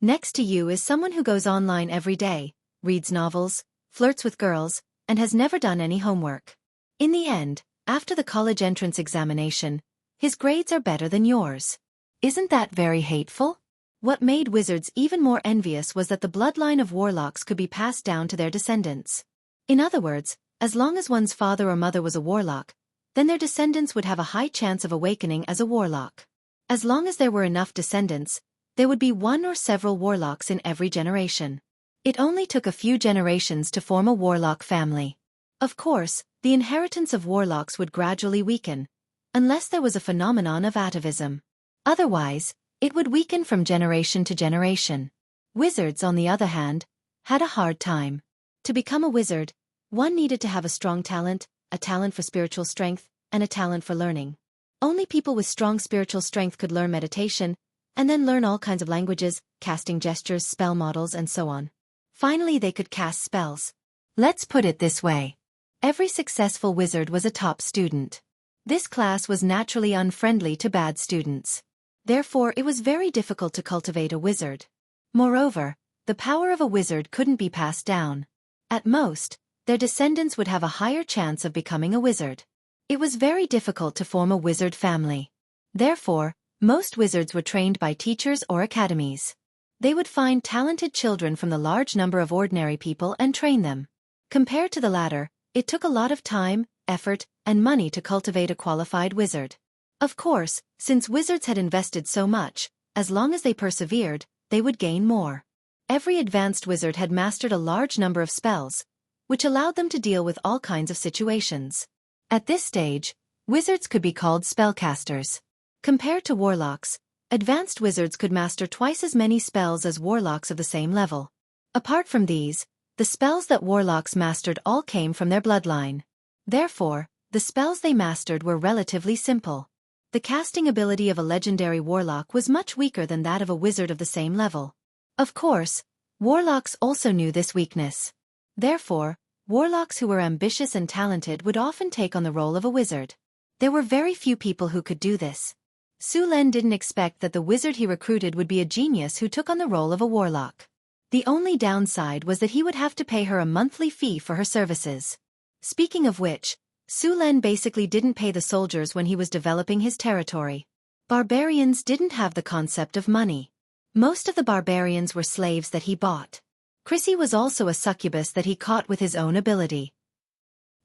Next to you is someone who goes online every day, reads novels, flirts with girls, and has never done any homework. In the end, after the college entrance examination, his grades are better than yours. Isn't that very hateful? What made wizards even more envious was that the bloodline of warlocks could be passed down to their descendants. In other words, as long as one's father or mother was a warlock, then their descendants would have a high chance of awakening as a warlock. As long as there were enough descendants, there would be one or several warlocks in every generation. It only took a few generations to form a warlock family. Of course, the inheritance of warlocks would gradually weaken, unless there was a phenomenon of atavism. Otherwise, it would weaken from generation to generation. Wizards, on the other hand, had a hard time. To become a wizard, one needed to have a strong talent, a talent for spiritual strength, and a talent for learning. Only people with strong spiritual strength could learn meditation, and then learn all kinds of languages, casting gestures, spell models, and so on. Finally, they could cast spells. Let's put it this way. Every successful wizard was a top student. This class was naturally unfriendly to bad students. Therefore, it was very difficult to cultivate a wizard. Moreover, the power of a wizard couldn't be passed down. At most, their descendants would have a higher chance of becoming a wizard. It was very difficult to form a wizard family. Therefore, most wizards were trained by teachers or academies. They would find talented children from the large number of ordinary people and train them. Compared to the latter, it took a lot of time, effort, and money to cultivate a qualified wizard. Of course, since wizards had invested so much, as long as they persevered, they would gain more. Every advanced wizard had mastered a large number of spells, which allowed them to deal with all kinds of situations. At this stage, wizards could be called spellcasters. Compared to warlocks, advanced wizards could master twice as many spells as warlocks of the same level. Apart from these, the spells that warlocks mastered all came from their bloodline. Therefore, the spells they mastered were relatively simple. The casting ability of a legendary warlock was much weaker than that of a wizard of the same level. Of course, warlocks also knew this weakness. Therefore, warlocks who were ambitious and talented would often take on the role of a wizard. There were very few people who could do this. Su Len didn't expect that the wizard he recruited would be a genius who took on the role of a warlock. The only downside was that he would have to pay her a monthly fee for her services. Speaking of which, Su Len basically didn't pay the soldiers when he was developing his territory. Barbarians didn't have the concept of money. Most of the barbarians were slaves that he bought. Chrissy was also a succubus that he caught with his own ability.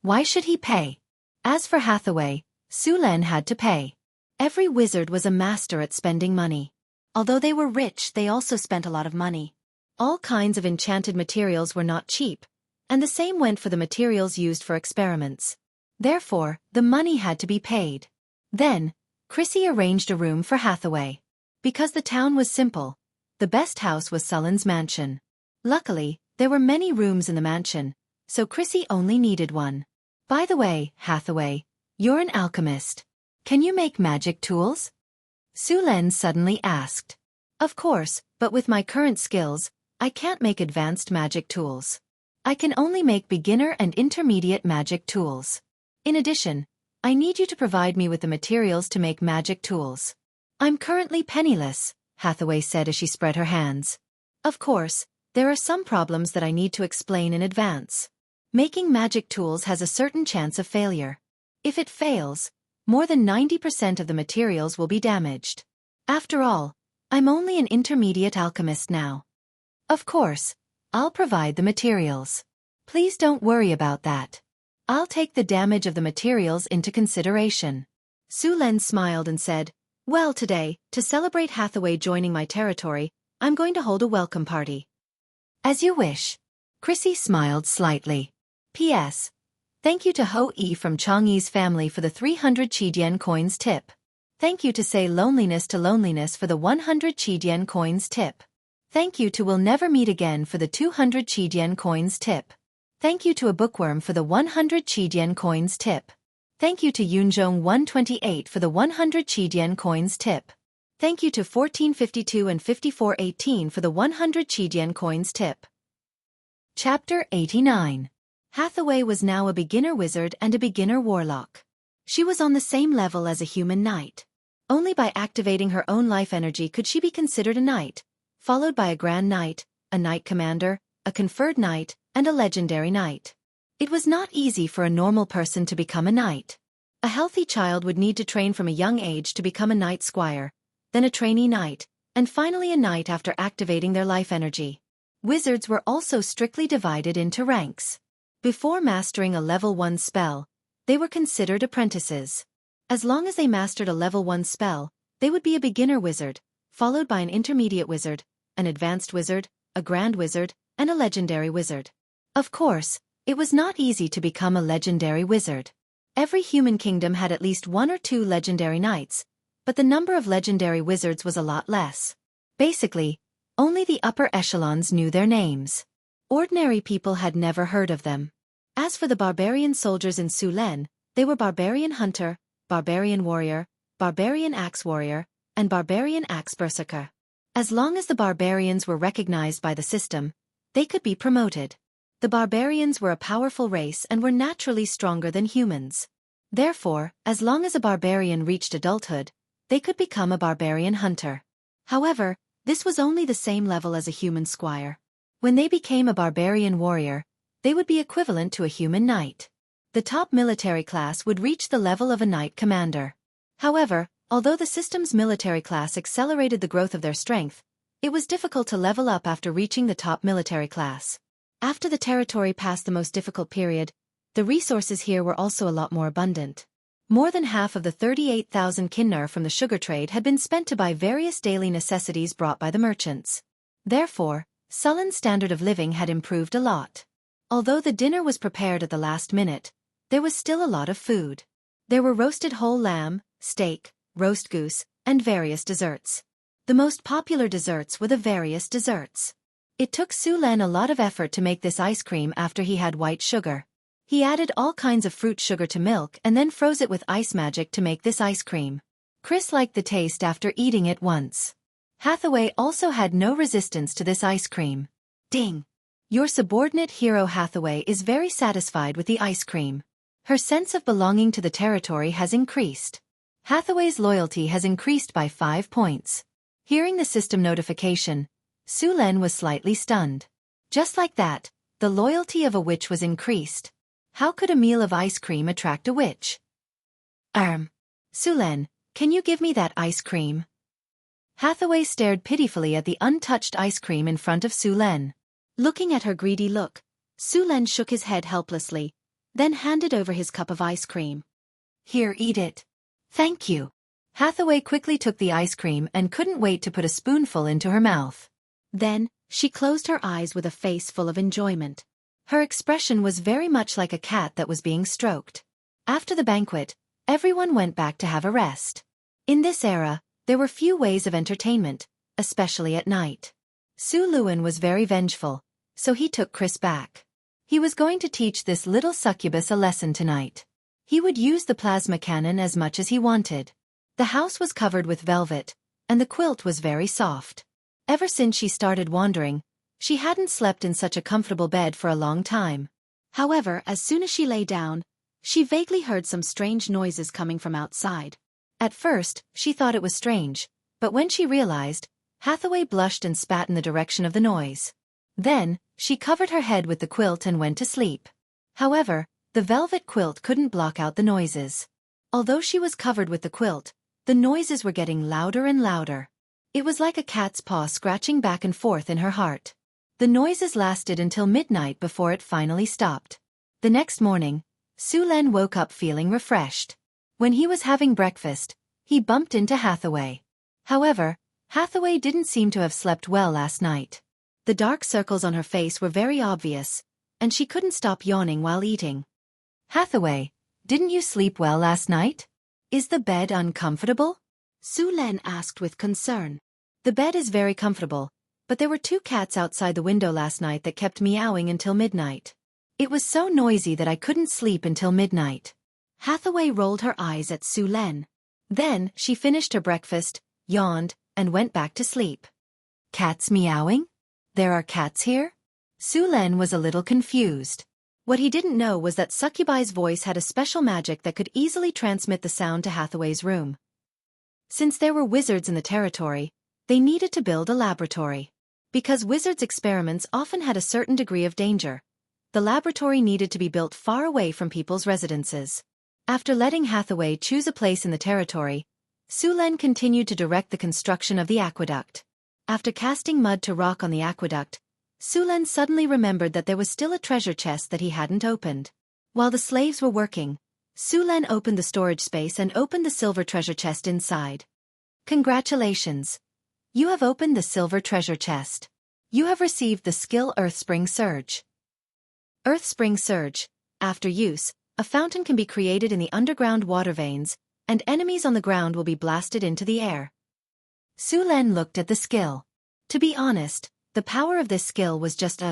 Why should he pay? As for Hathaway, Su Len had to pay. Every wizard was a master at spending money. Although they were rich, they also spent a lot of money. All kinds of enchanted materials were not cheap, and the same went for the materials used for experiments. Therefore, the money had to be paid. Then, Chrissy arranged a room for Hathaway. Because the town was simple, the best house was Sullen's mansion. Luckily, there were many rooms in the mansion, so Chrissy only needed one. By the way, Hathaway, you're an alchemist. Can you make magic tools? Su Len suddenly asked. Of course, but with my current skills, I can't make advanced magic tools. I can only make beginner and intermediate magic tools. In addition, I need you to provide me with the materials to make magic tools. I'm currently penniless, Hathaway said as she spread her hands. Of course, there are some problems that I need to explain in advance. Making magic tools has a certain chance of failure. If it fails, more than 90% of the materials will be damaged. After all, I'm only an intermediate alchemist now. Of course, I'll provide the materials. Please don't worry about that. I'll take the damage of the materials into consideration. Su Len smiled and said, well, today, to celebrate Hathaway joining my territory, I'm going to hold a welcome party. As you wish. Chrissy smiled slightly. P.S. Thank you to Ho Yi from Changyi's family for the 300 Qidian coins tip. Thank you to Say Loneliness to Loneliness for the 100 Qidian coins tip. Thank you to We'll Never Meet Again for the 200 Qidian coins tip. Thank you to A Bookworm for the 100 Qidian coins tip. Thank you to Yunzhong 128 for the 100 Qidian coins tip. Thank you to 1452 and 5418 for the 100 Qidian coins tip. Chapter 89. Hathaway was now a beginner wizard and a beginner warlock. She was on the same level as a human knight. Only by activating her own life energy could she be considered a knight, followed by a grand knight, a knight commander, a conferred knight, and a legendary knight. It was not easy for a normal person to become a knight. A healthy child would need to train from a young age to become a knight squire, then a trainee knight, and finally a knight after activating their life energy. Wizards were also strictly divided into ranks. Before mastering a level 1 spell, they were considered apprentices. As long as they mastered a level 1 spell, they would be a beginner wizard, followed by an intermediate wizard, an advanced wizard, a grand wizard, and a legendary wizard. Of course, it was not easy to become a legendary wizard. Every human kingdom had at least 1 or 2 legendary knights, but the number of legendary wizards was a lot less. Basically, only the upper echelons knew their names. Ordinary people had never heard of them. As for the barbarian soldiers in Su Len, they were barbarian hunter, barbarian warrior, barbarian axe warrior, and barbarian axe berserker. As long as the barbarians were recognized by the system, they could be promoted. The barbarians were a powerful race and were naturally stronger than humans. Therefore, as long as a barbarian reached adulthood, they could become a barbarian hunter. However, this was only the same level as a human squire. When they became a barbarian warrior, they would be equivalent to a human knight. The top military class would reach the level of a knight commander. However, although the system's military class accelerated the growth of their strength, it was difficult to level up after reaching the top military class. After the territory passed the most difficult period, the resources here were also a lot more abundant. More than half of the 38,000 kinnar from the sugar trade had been spent to buy various daily necessities brought by the merchants. Therefore, Sullen's standard of living had improved a lot. Although the dinner was prepared at the last minute, there was still a lot of food. There were roasted whole lamb, steak, roast goose, and various desserts. The most popular desserts were the various desserts. It took Su Len a lot of effort to make this ice cream after he had white sugar. He added all kinds of fruit sugar to milk and then froze it with ice magic to make this ice cream. Chris liked the taste after eating it once. Hathaway also had no resistance to this ice cream. Ding! Your subordinate hero Hathaway is very satisfied with the ice cream. Her sense of belonging to the territory has increased. Hathaway's loyalty has increased by 5 points. Hearing the system notification, Su Len was slightly stunned. Just like that, the loyalty of a witch was increased. How could a meal of ice cream attract a witch? Su Len, can you give me that ice cream? Hathaway stared pitifully at the untouched ice cream in front of Su Len. Looking at her greedy look, Su Len shook his head helplessly, then handed over his cup of ice cream. Here, eat it. Thank you. Hathaway quickly took the ice cream and couldn't wait to put a spoonful into her mouth. Then, she closed her eyes with a face full of enjoyment. Her expression was very much like a cat that was being stroked. After the banquet, everyone went back to have a rest. In this era, there were few ways of entertainment, especially at night. Su Luan was very vengeful, so he took Chris back. He was going to teach this little succubus a lesson tonight. He would use the plasma cannon as much as he wanted. The house was covered with velvet, and the quilt was very soft. Ever since she started wandering, she hadn't slept in such a comfortable bed for a long time. However, as soon as she lay down, she vaguely heard some strange noises coming from outside. At first, she thought it was strange, but when she realized, Hathaway blushed and spat in the direction of the noise. Then, she covered her head with the quilt and went to sleep. However, the velvet quilt couldn't block out the noises. Although she was covered with the quilt, the noises were getting louder and louder. It was like a cat's paw scratching back and forth in her heart. The noises lasted until midnight before it finally stopped. The next morning, Su Len woke up feeling refreshed. When he was having breakfast, he bumped into Hathaway. However, Hathaway didn't seem to have slept well last night. The dark circles on her face were very obvious, and she couldn't stop yawning while eating. Hathaway, didn't you sleep well last night? Is the bed uncomfortable? Su Len asked with concern. The bed is very comfortable, but there were 2 cats outside the window last night that kept meowing until midnight. It was so noisy that I couldn't sleep until midnight. Hathaway rolled her eyes at Su Len. Then, she finished her breakfast, yawned, and went back to sleep. Cats meowing? There are cats here? Su Len was a little confused. What he didn't know was that Succubi's voice had a special magic that could easily transmit the sound to Hathaway's room. Since there were wizards in the territory, they needed to build a laboratory. Because wizards' experiments often had a certain degree of danger, the laboratory needed to be built far away from people's residences. After letting Hathaway choose a place in the territory, Su Len continued to direct the construction of the aqueduct. After casting mud to rock on the aqueduct, Su Len suddenly remembered that there was still a treasure chest that he hadn't opened. While the slaves were working, Su Len opened the storage space and opened the silver treasure chest inside. Congratulations! You have opened the silver treasure chest. You have received the skill Earth Spring Surge. Earth Spring Surge. After use, a fountain can be created in the underground water veins, and enemies on the ground will be blasted into the air. Su Len looked at the skill. To be honest, the power of this skill was just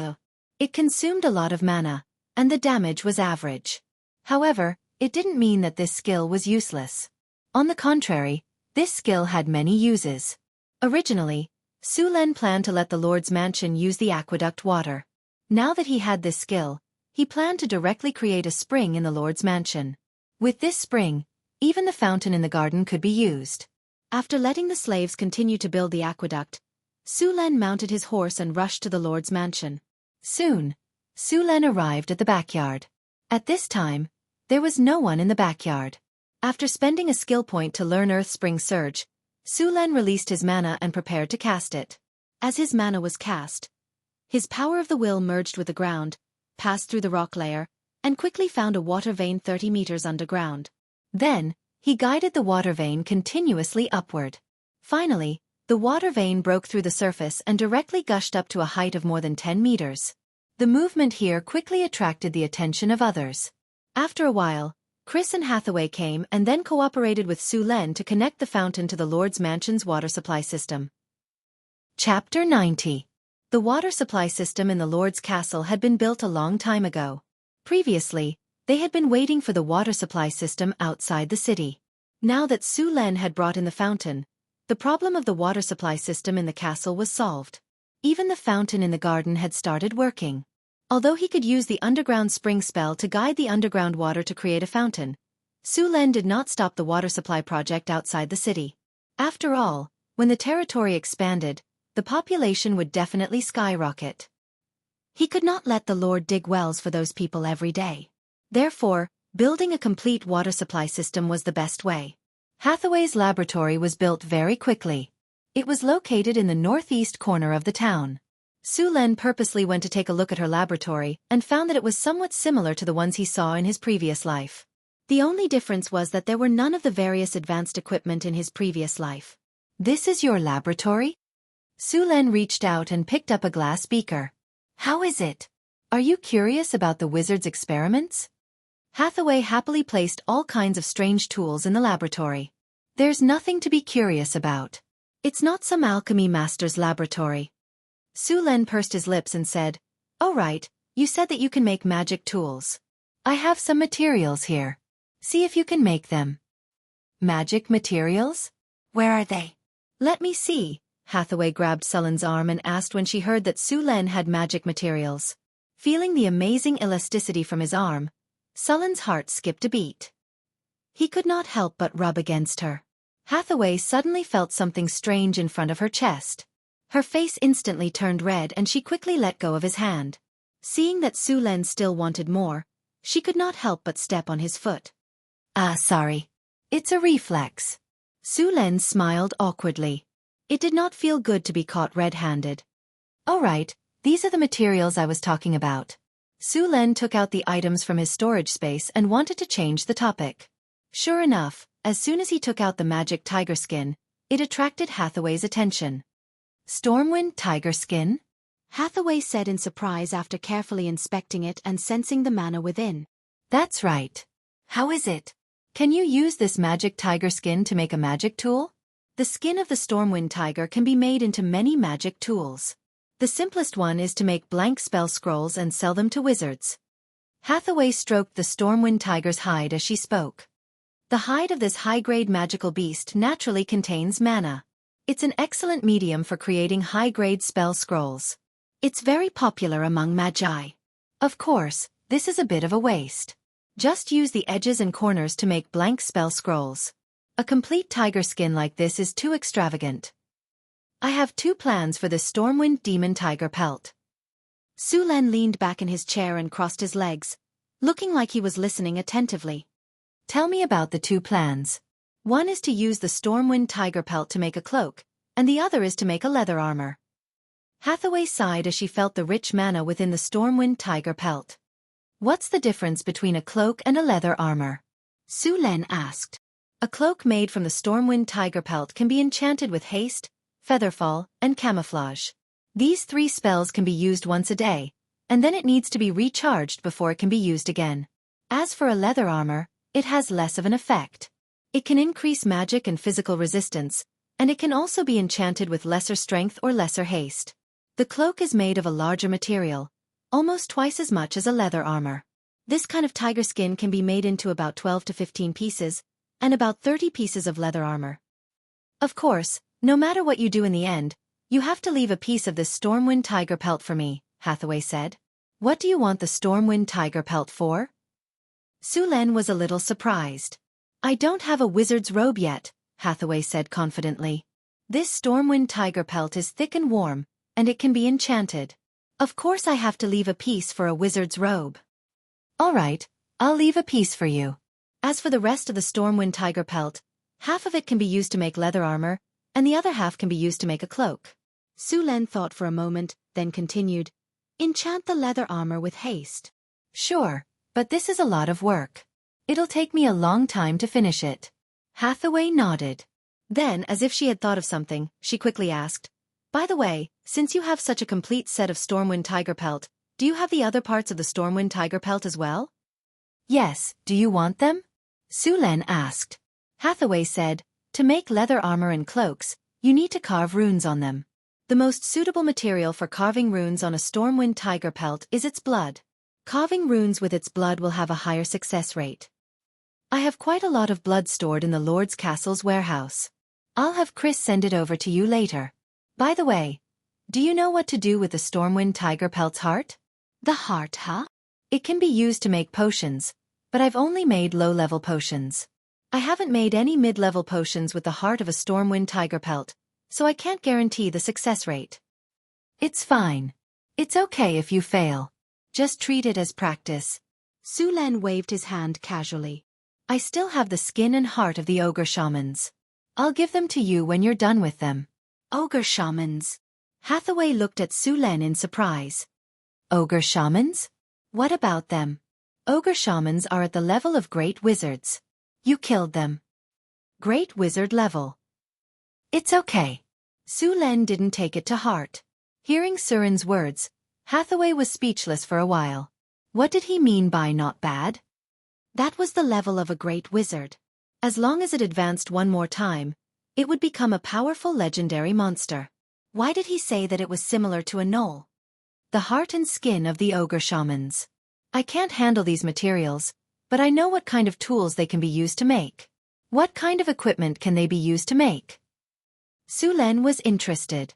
it consumed a lot of mana, and the damage was average. However, it didn't mean that this skill was useless. On the contrary, this skill had many uses. Originally, Su Len planned to let the Lord's mansion use the aqueduct water. Now that he had this skill, he planned to directly create a spring in the Lord's mansion. With this spring, even the fountain in the garden could be used. After letting the slaves continue to build the aqueduct, Su Len mounted his horse and rushed to the Lord's mansion. Soon, Su Len arrived at the backyard. At this time, there was no one in the backyard. After spending a skill point to learn Earth Spring Surge, Su Len released his mana and prepared to cast it. As his mana was cast, his power of the will merged with the ground, passed through the rock layer, and quickly found a water vein 30 meters underground. Then, he guided the water vein continuously upward. Finally, the water vein broke through the surface and directly gushed up to a height of more than 10 meters. The movement here quickly attracted the attention of others. After a while, Chris and Hathaway came and then cooperated with Su Len to connect the fountain to the Lord's mansion's water supply system. Chapter 90. The water supply system in the Lord's castle had been built a long time ago. Previously, they had been waiting for the water supply system outside the city. Now that Su Len had brought in the fountain, the problem of the water supply system in the castle was solved. Even the fountain in the garden had started working. Although he could use the underground spring spell to guide the underground water to create a fountain, Su Len did not stop the water supply project outside the city. After all, when the territory expanded, the population would definitely skyrocket. He could not let the Lord dig wells for those people every day. Therefore, building a complete water supply system was the best way. Hathaway's laboratory was built very quickly. It was located in the northeast corner of the town. Su Len purposely went to take a look at her laboratory and found that it was somewhat similar to the ones he saw in his previous life. The only difference was that there were none of the various advanced equipment in his previous life. "This is your laboratory?" Su Len reached out and picked up a glass beaker. "How is it? Are you curious about the wizard's experiments?" Hathaway happily placed all kinds of strange tools in the laboratory. "There's nothing to be curious about. It's not some alchemy master's laboratory." Su Len pursed his lips and said, "Oh right, you said that you can make magic tools. I have some materials here. See if you can make them." "Magic materials? Where are they?" "Let me see." Hathaway grabbed Sullen's arm and asked when she heard that Su Len had magic materials. Feeling the amazing elasticity from his arm, Sullen's heart skipped a beat. He could not help but rub against her. Hathaway suddenly felt something strange in front of her chest. Her face instantly turned red and she quickly let go of his hand. Seeing that Su Len still wanted more, she could not help but step on his foot. Sorry. It's a reflex." Su Len smiled awkwardly. It did not feel good to be caught red-handed. "All right, these are the materials I was talking about." Su Len took out the items from his storage space and wanted to change the topic. Sure enough, as soon as he took out the magic tiger skin, it attracted Hathaway's attention. "Stormwind tiger skin?" Hathaway said in surprise after carefully inspecting it and sensing the mana within. "That's right. How is it? Can you use this magic tiger skin to make a magic tool?" The skin of the Stormwind tiger can be made into many magic tools. The simplest one is to make blank spell scrolls and sell them to wizards. Hathaway stroked the Stormwind tiger's hide as she spoke. The hide of this high-grade magical beast naturally contains mana. It's an excellent medium for creating high-grade spell scrolls. It's very popular among magi. Of course, this is a bit of a waste. Just use the edges and corners to make blank spell scrolls. A complete tiger skin like this is too extravagant. I have two plans for this Stormwind demon tiger pelt. Su Len leaned back in his chair and crossed his legs, looking like he was listening attentively. "Tell me about the two plans. One is to use the Stormwind tiger pelt to make a cloak, and the other is to make a leather armor." Hathaway sighed as she felt the rich mana within the Stormwind tiger pelt. "What's the difference between a cloak and a leather armor?" Su Len asked. A cloak made from the Stormwind tiger pelt can be enchanted with haste, featherfall, and camouflage. These three spells can be used once a day, and then it needs to be recharged before it can be used again. As for a leather armor, it has less of an effect. It can increase magic and physical resistance, and it can also be enchanted with lesser strength or lesser haste. The cloak is made of a larger material, almost twice as much as a leather armor. This kind of tiger skin can be made into about 12 to 15 pieces, and about 30 pieces of leather armor. Of course, no matter what you do in the end, you have to leave a piece of this Stormwind tiger pelt for me, Hathaway said. "What do you want the Stormwind tiger pelt for?" Su Len was a little surprised. "I don't have a wizard's robe yet," Hathaway said confidently. "This Stormwind tiger pelt is thick and warm, and it can be enchanted. Of course I have to leave a piece for a wizard's robe." "All right, I'll leave a piece for you. As for the rest of the Stormwind tiger pelt, half of it can be used to make leather armor, and the other half can be used to make a cloak." Su Len thought for a moment, then continued, "Enchant the leather armor with haste." "Sure, but this is a lot of work. It'll take me a long time to finish it." Hathaway nodded. Then, as if she had thought of something, she quickly asked, "By the way, since you have such a complete set of Stormwind tiger pelt, do you have the other parts of the Stormwind tiger pelt as well?" "Yes, do you want them?" Su Len asked. Hathaway said, "To make leather armor and cloaks, you need to carve runes on them. The most suitable material for carving runes on a Stormwind tiger pelt is its blood. Carving runes with its blood will have a higher success rate. I have quite a lot of blood stored in the Lord's Castle's warehouse. I'll have Chris send it over to you later. By the way, do you know what to do with the Stormwind tiger pelt's heart?" "The heart, huh?" "It can be used to make potions, but I've only made low-level potions. I haven't made any mid-level potions with the heart of a Stormwind tiger pelt, so I can't guarantee the success rate. It's fine. It's okay if you fail. Just treat it as practice. Su Len waved his hand casually. I still have the skin and heart of the ogre shamans. I'll give them to you when you're done with them. Ogre shamans? Hathaway looked at Su Len in surprise. Ogre shamans? What about them? Ogre shamans are at the level of great wizards. You killed them. Great wizard level. It's okay. Su Len didn't take it to heart. Hearing Surin's words, Hathaway was speechless for a while. What did he mean by not bad? That was the level of a great wizard. As long as it advanced one more time, it would become a powerful legendary monster. Why did he say that it was similar to a gnoll? The heart and skin of the ogre shamans. I can't handle these materials, but I know what kind of tools they can be used to make. What kind of equipment can they be used to make? Su Len was interested.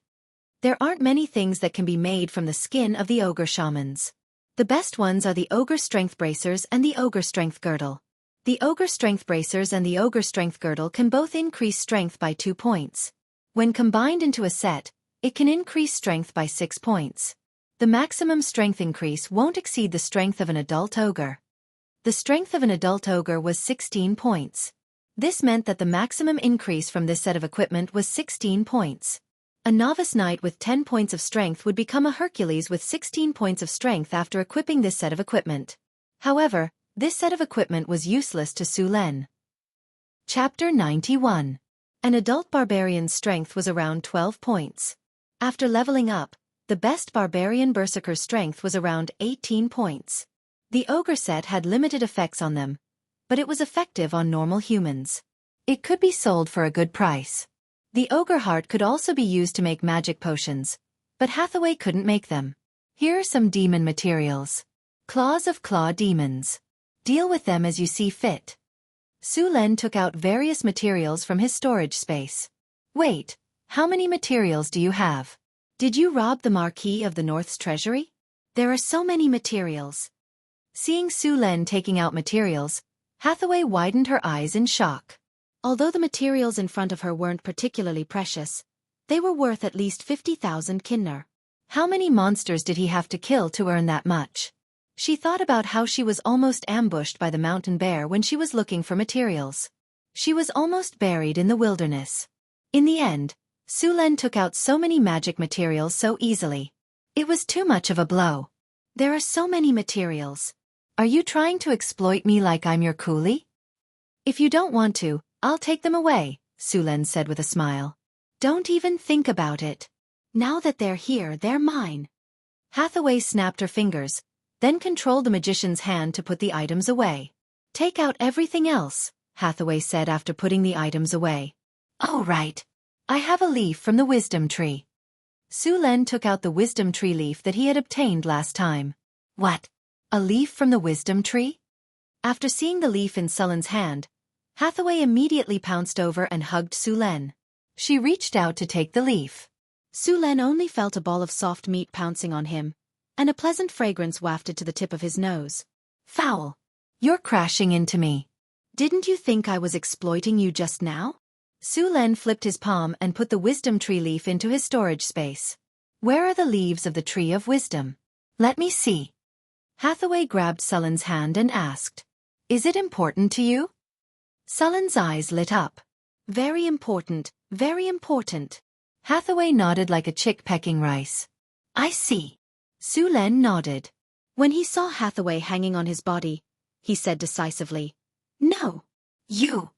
There aren't many things that can be made from the skin of the ogre shamans. The best ones are the ogre strength bracers and the ogre strength girdle. The ogre strength bracers and the ogre strength girdle can both increase strength by 2 points. When combined into a set, it can increase strength by 6 points. The maximum strength increase won't exceed the strength of an adult ogre. The strength of an adult ogre was 16 points. This meant that the maximum increase from this set of equipment was 16 points. A novice knight with 10 points of strength would become a Hercules with 16 points of strength after equipping this set of equipment. However, this set of equipment was useless to Su Len. Chapter 91. An adult barbarian's strength was around 12 points. After leveling up, the best barbarian berserker's strength was around 18 points. The ogre set had limited effects on them, but it was effective on normal humans. It could be sold for a good price. The ogre heart could also be used to make magic potions, but Hathaway couldn't make them. Here are some demon materials. Claws of claw demons. Deal with them as you see fit. Su Len took out various materials from his storage space. Wait, how many materials do you have? Did you rob the Marquis of the North's treasury? There are so many materials. Seeing Su Len taking out materials, Hathaway widened her eyes in shock. Although the materials in front of her weren't particularly precious, they were worth at least 50,000 kinner. How many monsters did he have to kill to earn that much? She thought about how she was almost ambushed by the mountain bear when she was looking for materials. She was almost buried in the wilderness. In the end, Su Len took out so many magic materials so easily. It was too much of a blow. There are so many materials. Are you trying to exploit me like I'm your coolie? If you don't want to, I'll take them away, Su Len said with a smile. Don't even think about it. Now that they're here, they're mine. Hathaway snapped her fingers, then controlled the magician's hand to put the items away. Take out everything else, Hathaway said after putting the items away. Oh right. I have a leaf from the wisdom tree. Su Len took out the wisdom tree leaf that he had obtained last time. What? A leaf from the wisdom tree? After seeing the leaf in Sullen's hand, Hathaway immediately pounced over and hugged Su Len. She reached out to take the leaf. Su Len only felt a ball of soft meat pouncing on him, and a pleasant fragrance wafted to the tip of his nose. Foul! You're crashing into me. Didn't you think I was exploiting you just now? Su Len flipped his palm and put the wisdom tree leaf into his storage space. Where are the leaves of the tree of wisdom? Let me see. Hathaway grabbed Sullen's hand and asked, Is it important to you? Sullen's eyes lit up. Very important, very important. Hathaway nodded like a chick pecking rice. I see. Su Len nodded. When he saw Hathaway hanging on his body, he said decisively, No. You.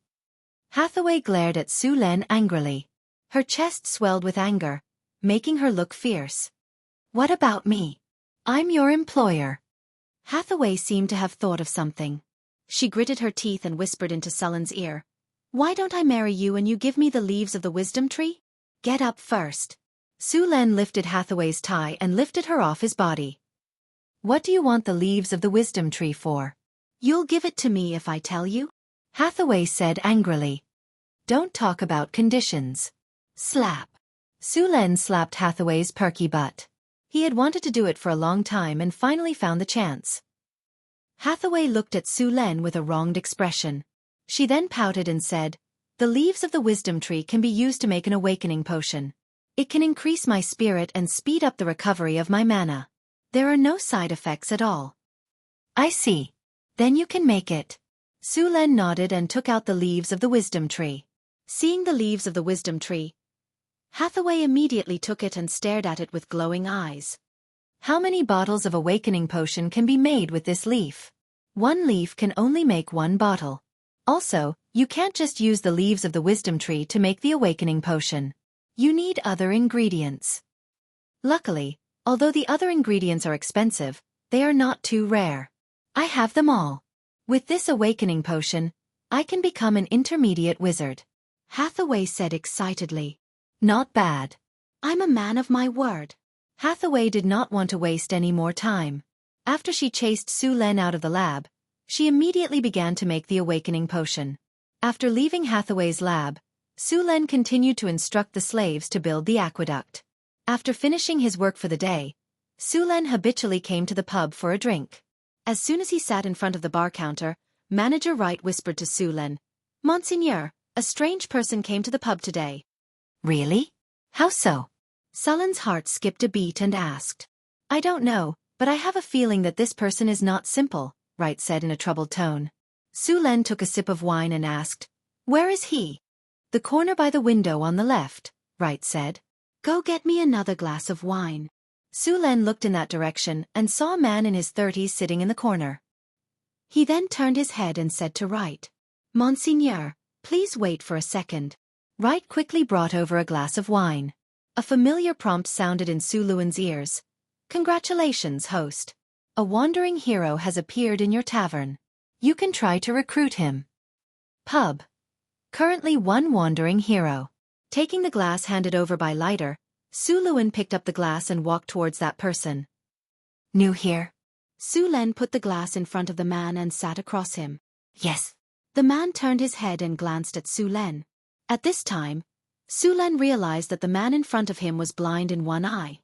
Hathaway glared at Su Len angrily. Her chest swelled with anger, making her look fierce. What about me? I'm your employer. Hathaway seemed to have thought of something. She gritted her teeth and whispered into Sullen's ear. Why don't I marry you and you give me the leaves of the wisdom tree? Get up first. Su Len lifted Hathaway's tie and lifted her off his body. What do you want the leaves of the wisdom tree for? You'll give it to me if I tell you? Hathaway said angrily. Don't talk about conditions. Slap. Su Len slapped Hathaway's perky butt. He had wanted to do it for a long time and finally found the chance. Hathaway looked at Su Len with a wronged expression. She then pouted and said, The leaves of the wisdom tree can be used to make an awakening potion. It can increase my spirit and speed up the recovery of my mana. There are no side effects at all. I see. Then you can make it. Su Len nodded and took out the leaves of the wisdom tree. Seeing the leaves of the wisdom tree, Hathaway immediately took it and stared at it with glowing eyes. How many bottles of awakening potion can be made with this leaf? One leaf can only make one bottle. Also, you can't just use the leaves of the wisdom tree to make the awakening potion. You need other ingredients. Luckily, although the other ingredients are expensive, they are not too rare. I have them all. With this awakening potion, I can become an intermediate wizard. Hathaway said excitedly. Not bad. I'm a man of my word. Hathaway did not want to waste any more time. After she chased Su Len out of the lab, she immediately began to make the awakening potion. After leaving Hathaway's lab, Su Len continued to instruct the slaves to build the aqueduct. After finishing his work for the day, Su Len habitually came to the pub for a drink. As soon as he sat in front of the bar counter, Manager Wright whispered to Su Len, "Monseigneur, a strange person came to the pub today." "Really? How so?" Sullen's heart skipped a beat and asked. "I don't know, but I have a feeling that this person is not simple," Wright said in a troubled tone. Su Len took a sip of wine and asked, "Where is he?" "The corner by the window on the left," Wright said. "Go get me another glass of wine." Su Len looked in that direction and saw a man in his 30s sitting in the corner. He then turned his head and said to Wright, "Monseigneur, please wait for a second." Wright quickly brought over a glass of wine. A familiar prompt sounded in Su Luan's ears. "Congratulations, host. A wandering hero has appeared in your tavern. You can try to recruit him." Pub. Currently one wandering hero. Taking the glass handed over by Lighter, Su Luan picked up the glass and walked towards that person. "New here?" Su Len put the glass in front of the man and sat across him. "Yes." The man turned his head and glanced at Su Len. At this time, Su Len realized that the man in front of him was blind in one eye.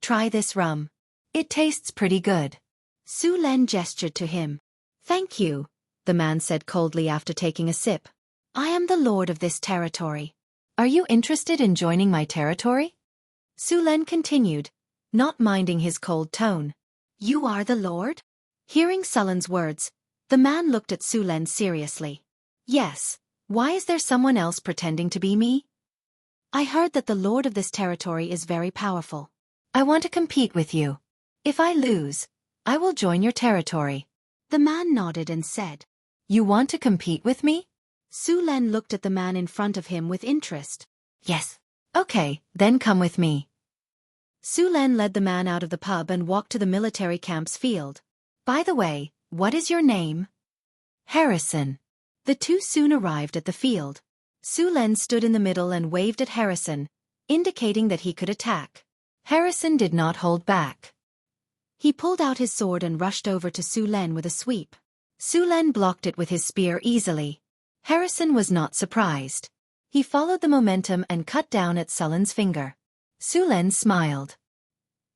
"Try this rum. It tastes pretty good." Su Len gestured to him. "Thank you," the man said coldly after taking a sip. "I am the lord of this territory. Are you interested in joining my territory?" Su Len continued, not minding his cold tone. "You are the lord?" Hearing Sullen's words, the man looked at Su Len seriously. "Yes. Why is there someone else pretending to be me?" "I heard that the lord of this territory is very powerful. I want to compete with you. If I lose, I will join your territory." The man nodded and said, "You want to compete with me?" Su Len looked at the man in front of him with interest. "Yes." "Okay, then come with me." Su Len led the man out of the pub and walked to the military camp's field. "By the way, what is your name?" "Harrison." The two soon arrived at the field. Su Len stood in the middle and waved at Harrison, indicating that he could attack. Harrison did not hold back. He pulled out his sword and rushed over to Su Len with a sweep. Su Len blocked it with his spear easily. Harrison was not surprised. He followed the momentum and cut down at Sullen's finger. Su Len smiled.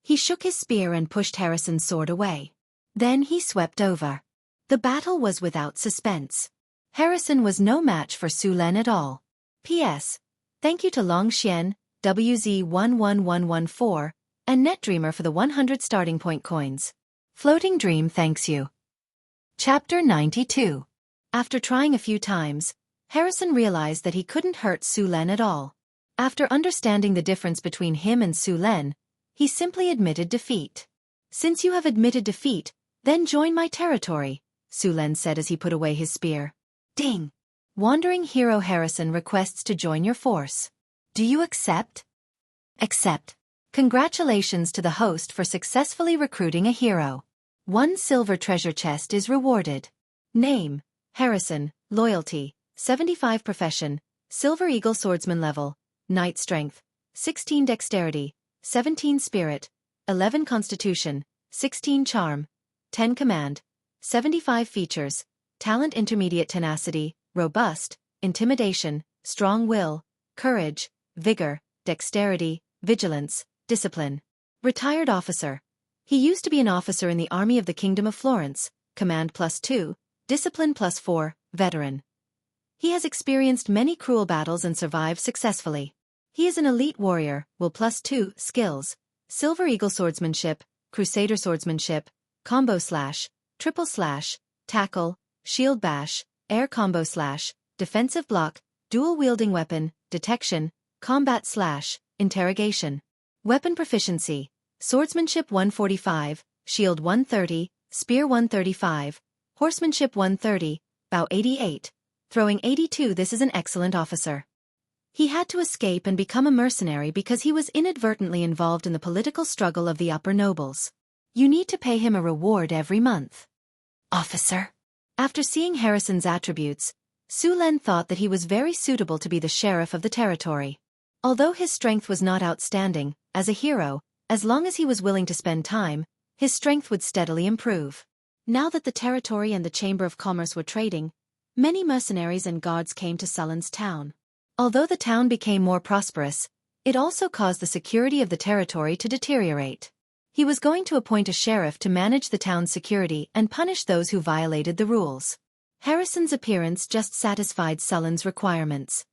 He shook his spear and pushed Harrison's sword away. Then he swept over. The battle was without suspense. Harrison was no match for Su Len at all. P.S. Thank you to Long Xian, WZ11114, and NetDreamer for the 100 starting point coins. Floating Dream thanks you. Chapter 92. After trying a few times, Harrison realized that he couldn't hurt Su Len at all. After understanding the difference between him and Su Len, he simply admitted defeat. "Since you have admitted defeat, then join my territory," Su Len said as he put away his spear. Ding! Wandering hero Harrison requests to join your force. Do you accept? Accept. Congratulations to the host for successfully recruiting a hero. 1 silver treasure chest is rewarded. Name: Harrison. Loyalty: 75. Profession: Silver Eagle Swordsman level. Knight strength: 16 dexterity, 17 spirit, 11 constitution, 16 charm, 10 command, 75 features. Talent: intermediate tenacity, robust, intimidation, strong will, courage, vigor, dexterity, vigilance, discipline. Retired officer. He used to be an officer in the army of the Kingdom of Florence, command +2, discipline +4, veteran. He has experienced many cruel battles and survived successfully. He is an elite warrior, will +2 skills, Silver Eagle swordsmanship, Crusader swordsmanship, combo slash, triple slash, tackle, shield bash, air combo slash, defensive block, dual wielding weapon, detection, combat slash, interrogation. Weapon proficiency, swordsmanship 145, shield 130, spear 135, horsemanship 130, bow 88, throwing 82. This is an excellent officer. He had to escape and become a mercenary because he was inadvertently involved in the political struggle of the upper nobles. You need to pay him a reward every month. Officer. After seeing Harrison's attributes, Su Len thought that he was very suitable to be the sheriff of the territory. Although his strength was not outstanding, as a hero, as long as he was willing to spend time, his strength would steadily improve. Now that the territory and the Chamber of Commerce were trading, many mercenaries and guards came to Sullen's town. Although the town became more prosperous, it also caused the security of the territory to deteriorate. He was going to appoint a sheriff to manage the town's security and punish those who violated the rules. Harrison's appearance just satisfied Sullen's requirements.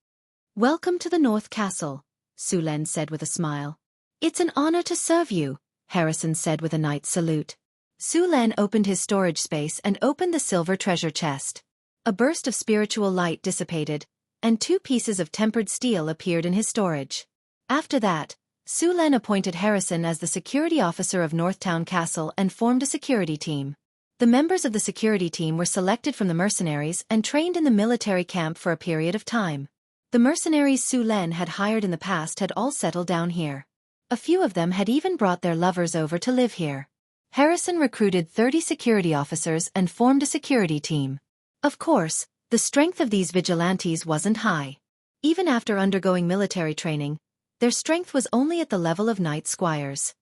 "Welcome to the North Castle," Su Len said with a smile. "It's an honor to serve you," Harrison said with a knight's salute. Su Len opened his storage space and opened the silver treasure chest. A burst of spiritual light dissipated, and 2 pieces of tempered steel appeared in his storage. After that, Su Len appointed Harrison as the security officer of Northtown Castle and formed a security team. The members of the security team were selected from the mercenaries and trained in the military camp for a period of time. The mercenaries Su Len had hired in the past had all settled down here. A few of them had even brought their lovers over to live here. Harrison recruited 30 security officers and formed a security team. Of course, the strength of these vigilantes wasn't high. Even after undergoing military training, their strength was only at the level of knight squires.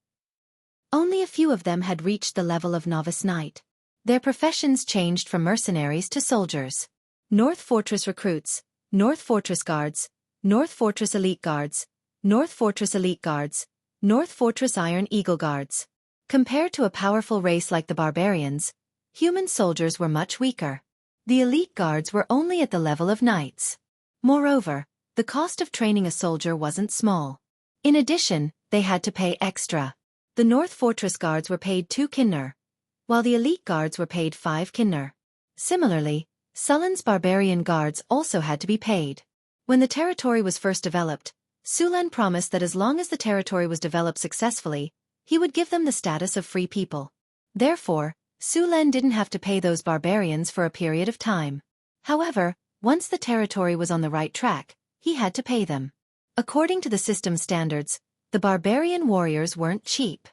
Only a few of them had reached the level of novice knight. Their professions changed from mercenaries to soldiers. North Fortress recruits, North Fortress guards, North Fortress elite guards, North Fortress elite guards, North Fortress Iron Eagle guards. Compared to a powerful race like the barbarians, human soldiers were much weaker. The elite guards were only at the level of knights. Moreover, the cost of training a soldier wasn't small. In addition, they had to pay extra. The North Fortress guards were paid 2 kinner, while the elite guards were paid 5 kinner. Similarly, Sullen's barbarian guards also had to be paid. When the territory was first developed, Su Len promised that as long as the territory was developed successfully, he would give them the status of free people. Therefore, Su Len didn't have to pay those barbarians for a period of time. However, once the territory was on the right track, he had to pay them. According to the system standards, the barbarian warriors weren't cheap.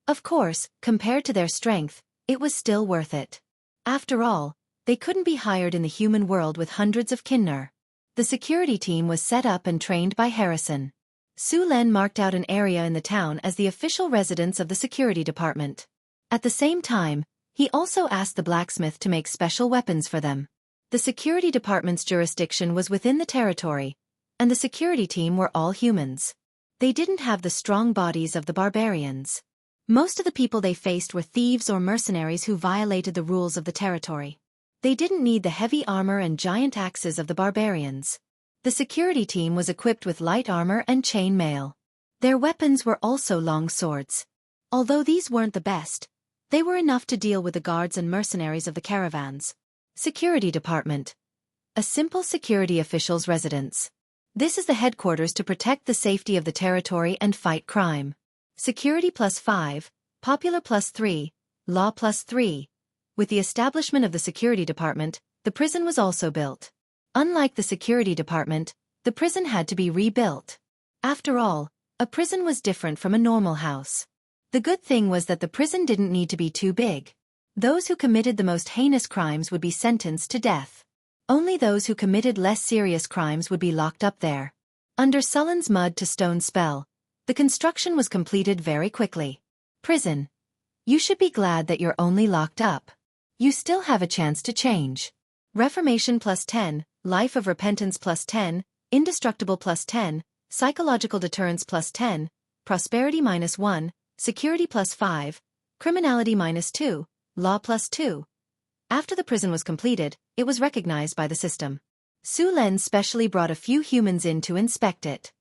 Of course, compared to their strength, it was still worth it. After all, they couldn't be hired in the human world with hundreds of kinner. The security team was set up and trained by Harrison. Su Len marked out an area in the town as the official residence of the security department. At the same time, he also asked the blacksmith to make special weapons for them. The security department's jurisdiction was within the territory, and the security team were all humans. They didn't have the strong bodies of the barbarians. Most of the people they faced were thieves or mercenaries who violated the rules of the territory. They didn't need the heavy armor and giant axes of the barbarians. The security team was equipped with light armor and chain mail. Their weapons were also long swords. Although these weren't the best, they were enough to deal with the guards and mercenaries of the caravans. Security Department. A simple security official's residence. This is the headquarters to protect the safety of the territory and fight crime. Security +5, popular +3, law +3. With the establishment of the security department, the prison was also built. Unlike the security department, the prison had to be rebuilt. After all, a prison was different from a normal house. The good thing was that the prison didn't need to be too big. Those who committed the most heinous crimes would be sentenced to death. Only those who committed less serious crimes would be locked up there. Under Sullen's mud to stone spell, the construction was completed very quickly. Prison. You should be glad that you're only locked up. You still have a chance to change. Reformation +10, Life of Repentance +10, Indestructible +10, Psychological Deterrence +10, Prosperity -1, Security +5, Criminality -2, Law +2. After the prison was completed, it was recognized by the system. Su Len specially brought a few humans in to inspect it.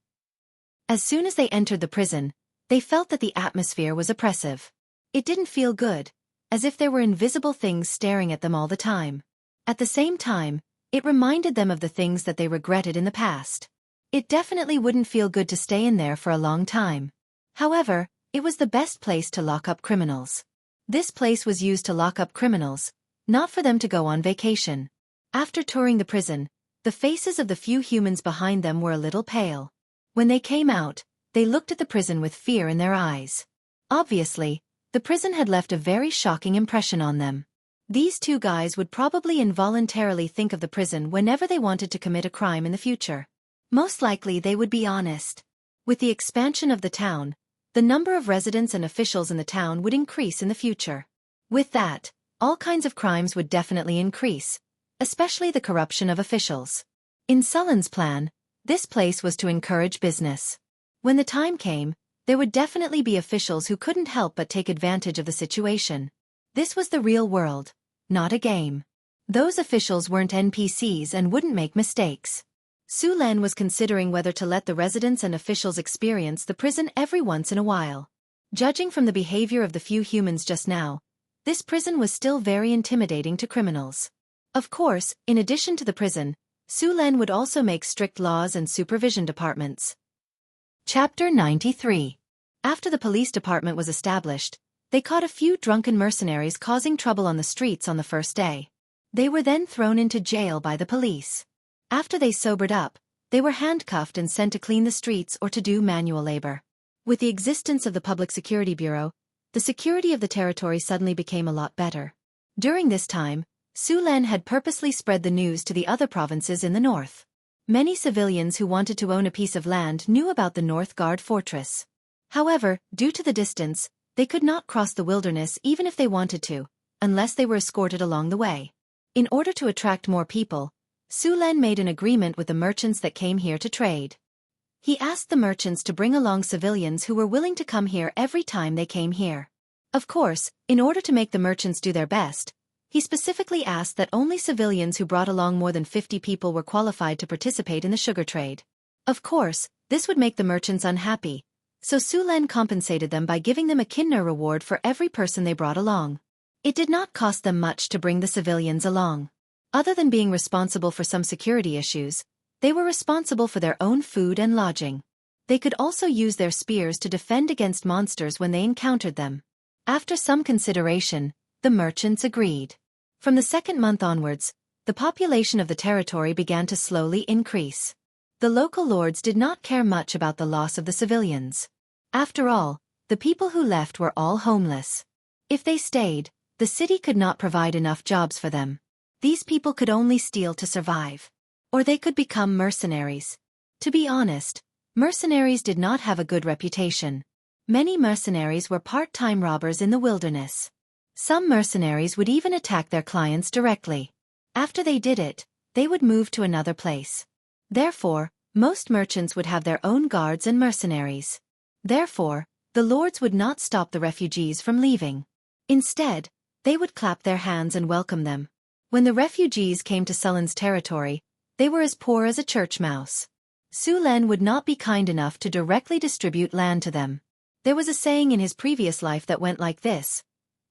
As soon as they entered the prison, they felt that the atmosphere was oppressive. It didn't feel good, as if there were invisible things staring at them all the time. At the same time, it reminded them of the things that they regretted in the past. It definitely wouldn't feel good to stay in there for a long time. However, it was the best place to lock up criminals. This place was used to lock up criminals, not for them to go on vacation. After touring the prison, the faces of the few humans behind them were a little pale. When they came out, they looked at the prison with fear in their eyes. Obviously, the prison had left a very shocking impression on them. These two guys would probably involuntarily think of the prison whenever they wanted to commit a crime in the future. Most likely they would be honest. With the expansion of the town, the number of residents and officials in the town would increase in the future. With that, all kinds of crimes would definitely increase, especially the corruption of officials. In Sullen's plan, this place was to encourage business. When the time came, there would definitely be officials who couldn't help but take advantage of the situation. This was the real world, not a game. Those officials weren't NPCs and wouldn't make mistakes. Su Len was considering whether to let the residents and officials experience the prison every once in a while. Judging from the behavior of the few humans just now, this prison was still very intimidating to criminals. Of course, in addition to the prison, Su Len would also make strict laws and supervision departments. Chapter 93. After the police department was established, they caught a few drunken mercenaries causing trouble on the streets on the first day. They were then thrown into jail by the police. After they sobered up, they were handcuffed and sent to clean the streets or to do manual labor. With the existence of the Public Security Bureau, the security of the territory suddenly became a lot better. During this time, Su Len had purposely spread the news to the other provinces in the north. Many civilians who wanted to own a piece of land knew about the North Guard fortress. However, due to the distance, they could not cross the wilderness even if they wanted to, unless they were escorted along the way. In order to attract more people, Su Len made an agreement with the merchants that came here to trade. He asked the merchants to bring along civilians who were willing to come here every time they came here. Of course, in order to make the merchants do their best, he specifically asked that only civilians who brought along more than 50 people were qualified to participate in the sugar trade. Of course, this would make the merchants unhappy, so Su Len compensated them by giving them a Kinder reward for every person they brought along. It did not cost them much to bring the civilians along. Other than being responsible for some security issues, they were responsible for their own food and lodging. They could also use their spears to defend against monsters when they encountered them. After some consideration, the merchants agreed. From the second month onwards, the population of the territory began to slowly increase. The local lords did not care much about the loss of the civilians. After all, the people who left were all homeless. If they stayed, the city could not provide enough jobs for them. These people could only steal to survive. Or they could become mercenaries. To be honest, mercenaries did not have a good reputation. Many mercenaries were part-time robbers in the wilderness. Some mercenaries would even attack their clients directly. After they did it, they would move to another place. Therefore, most merchants would have their own guards and mercenaries. Therefore, the lords would not stop the refugees from leaving. Instead, they would clap their hands and welcome them. When the refugees came to Sullen's territory, they were as poor as a church mouse. Su Len would not be kind enough to directly distribute land to them. There was a saying in his previous life that went like this: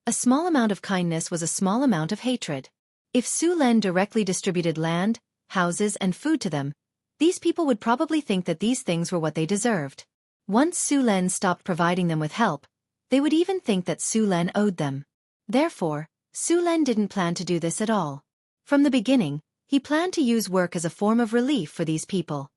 a small amount of kindness was a small amount of hatred. If Su Len directly distributed land, houses and food to them, these people would probably think that these things were what they deserved. Once Su Len stopped providing them with help, they would even think that Su Len owed them. Therefore, Su Len didn't plan to do this at all. From the beginning, he planned to use work as a form of relief for these people.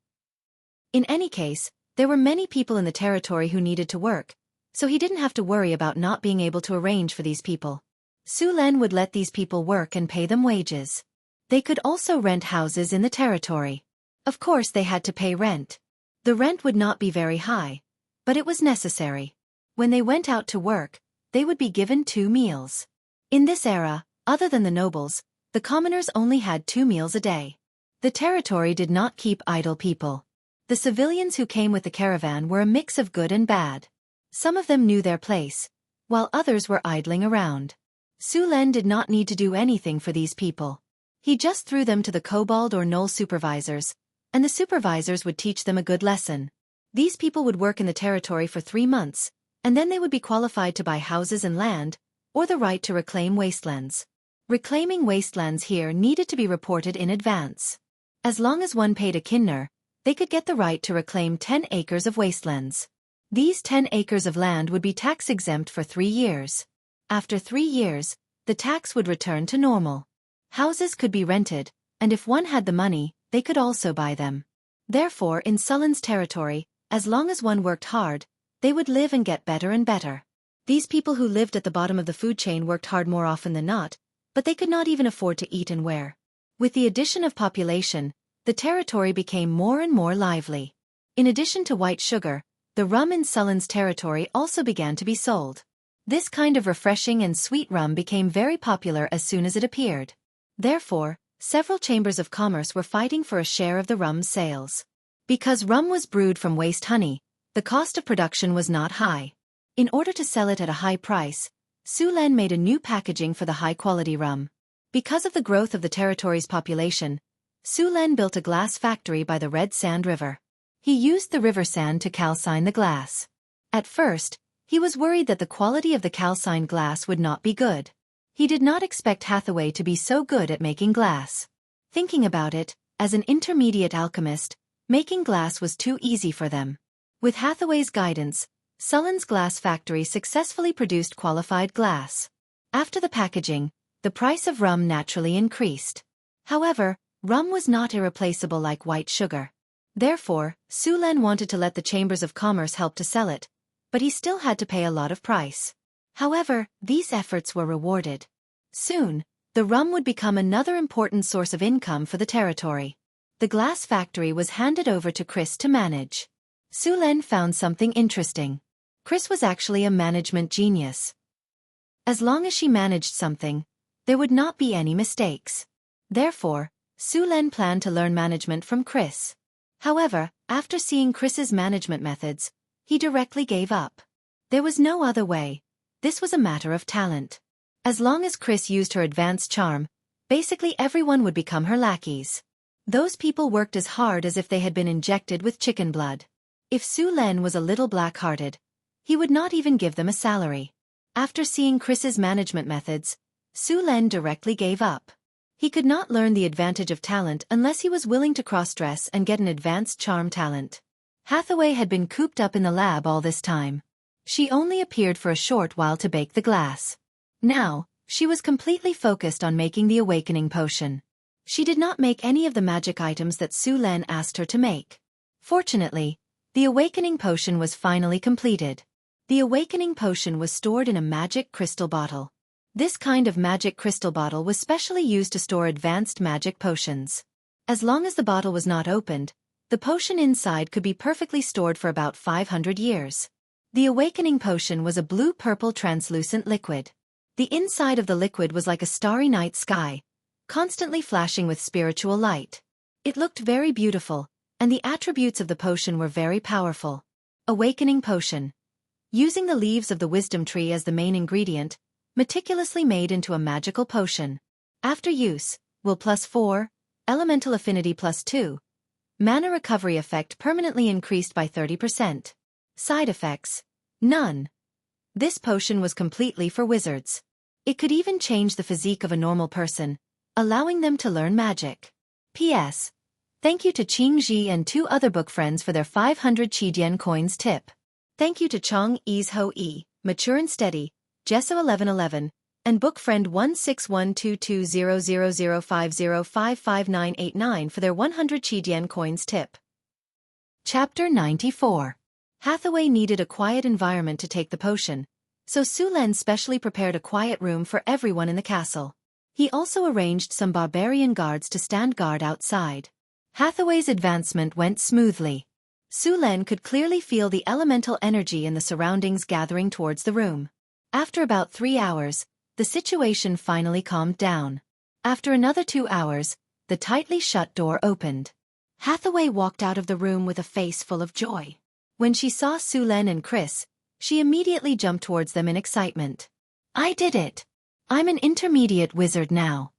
In any case, there were many people in the territory who needed to work, so he didn't have to worry about not being able to arrange for these people. Su Len would let these people work and pay them wages. They could also rent houses in the territory. Of course they had to pay rent. The rent would not be very high, but it was necessary. When they went out to work, they would be given 2 meals. In this era, other than the nobles, the commoners only had 2 meals a day. The territory did not keep idle people. The civilians who came with the caravan were a mix of good and bad. Some of them knew their place, while others were idling around. Su Len did not need to do anything for these people. He just threw them to the kobold or knoll supervisors, and the supervisors would teach them a good lesson. These people would work in the territory for 3 months, and then they would be qualified to buy houses and land, or the right to reclaim wastelands. Reclaiming wastelands here needed to be reported in advance. As long as one paid a kinner, they could get the right to reclaim 10 acres of wastelands. These 10 acres of land would be tax-exempt for 3 years. After 3 years, the tax would return to normal. Houses could be rented, and if one had the money, they could also buy them. Therefore, in Sullen's territory, as long as one worked hard, they would live and get better and better. These people who lived at the bottom of the food chain worked hard more often than not, but they could not even afford to eat and wear. With the addition of population, the territory became more and more lively. In addition to white sugar, the rum in Sullen's territory also began to be sold. This kind of refreshing and sweet rum became very popular as soon as it appeared. Therefore, several chambers of commerce were fighting for a share of the rum's sales. Because rum was brewed from waste honey, the cost of production was not high. In order to sell it at a high price, Sulen made a new packaging for the high-quality rum. Because of the growth of the territory's population, Sulen built a glass factory by the Red Sand River. He used the river sand to calcine the glass. At first, he was worried that the quality of the calcined glass would not be good. He did not expect Hathaway to be so good at making glass. Thinking about it, as an intermediate alchemist, making glass was too easy for them. With Hathaway's guidance, Sullen's glass factory successfully produced qualified glass. After the packaging, the price of rum naturally increased. However, rum was not irreplaceable like white sugar. Therefore, Sulen wanted to let the chambers of commerce help to sell it, but he still had to pay a lot of price. However, these efforts were rewarded. Soon, the rum would become another important source of income for the territory. The glass factory was handed over to Chris to manage. Sulen found something interesting. Chris was actually a management genius. As long as she managed something, there would not be any mistakes. Therefore, Sulen planned to learn management from Chris. However, after seeing Chris's management methods, he directly gave up. There was no other way. This was a matter of talent. As long as Chris used her advanced charm, basically everyone would become her lackeys. Those people worked as hard as if they had been injected with chicken blood. If Sulen was a little black-hearted, he would not even give them a salary. After seeing Chris's management methods, Sulen directly gave up. He could not learn the advantage of talent unless he was willing to cross-dress and get an advanced charm talent. Hathaway had been cooped up in the lab all this time. She only appeared for a short while to bake the glass. Now, she was completely focused on making the awakening potion. She did not make any of the magic items that Sulen asked her to make. Fortunately, the awakening potion was finally completed. The awakening potion was stored in a magic crystal bottle. This kind of magic crystal bottle was specially used to store advanced magic potions. As long as the bottle was not opened, the potion inside could be perfectly stored for about 500 years. The awakening potion was a blue-purple translucent liquid. The inside of the liquid was like a starry night sky, constantly flashing with spiritual light. It looked very beautiful, and the attributes of the potion were very powerful. Awakening potion. Using the leaves of the wisdom tree as the main ingredient, meticulously made into a magical potion. After use, will +4, elemental affinity +2, mana recovery effect permanently increased by 30%. Side effects? None. This potion was completely for wizards. It could even change the physique of a normal person, allowing them to learn magic. P.S. Thank you to Qing Ji and 2 other book friends for their 500 Qidian coins tip. Thank you to Chong Ease Ho E, Mature and Steady, Jesso 1111, and book friend 161220005055989 for their 100 Qidian coins tip. Chapter 94. Hathaway needed a quiet environment to take the potion, so Sulen specially prepared a quiet room for everyone in the castle. He also arranged some barbarian guards to stand guard outside. Hathaway's advancement went smoothly. Sulen could clearly feel the elemental energy in the surroundings gathering towards the room. After about 3 hours, the situation finally calmed down. After another 2 hours, the tightly shut door opened. Hathaway walked out of the room with a face full of joy. When she saw Sulen and Chris, she immediately jumped towards them in excitement. I did it! I'm an intermediate wizard now.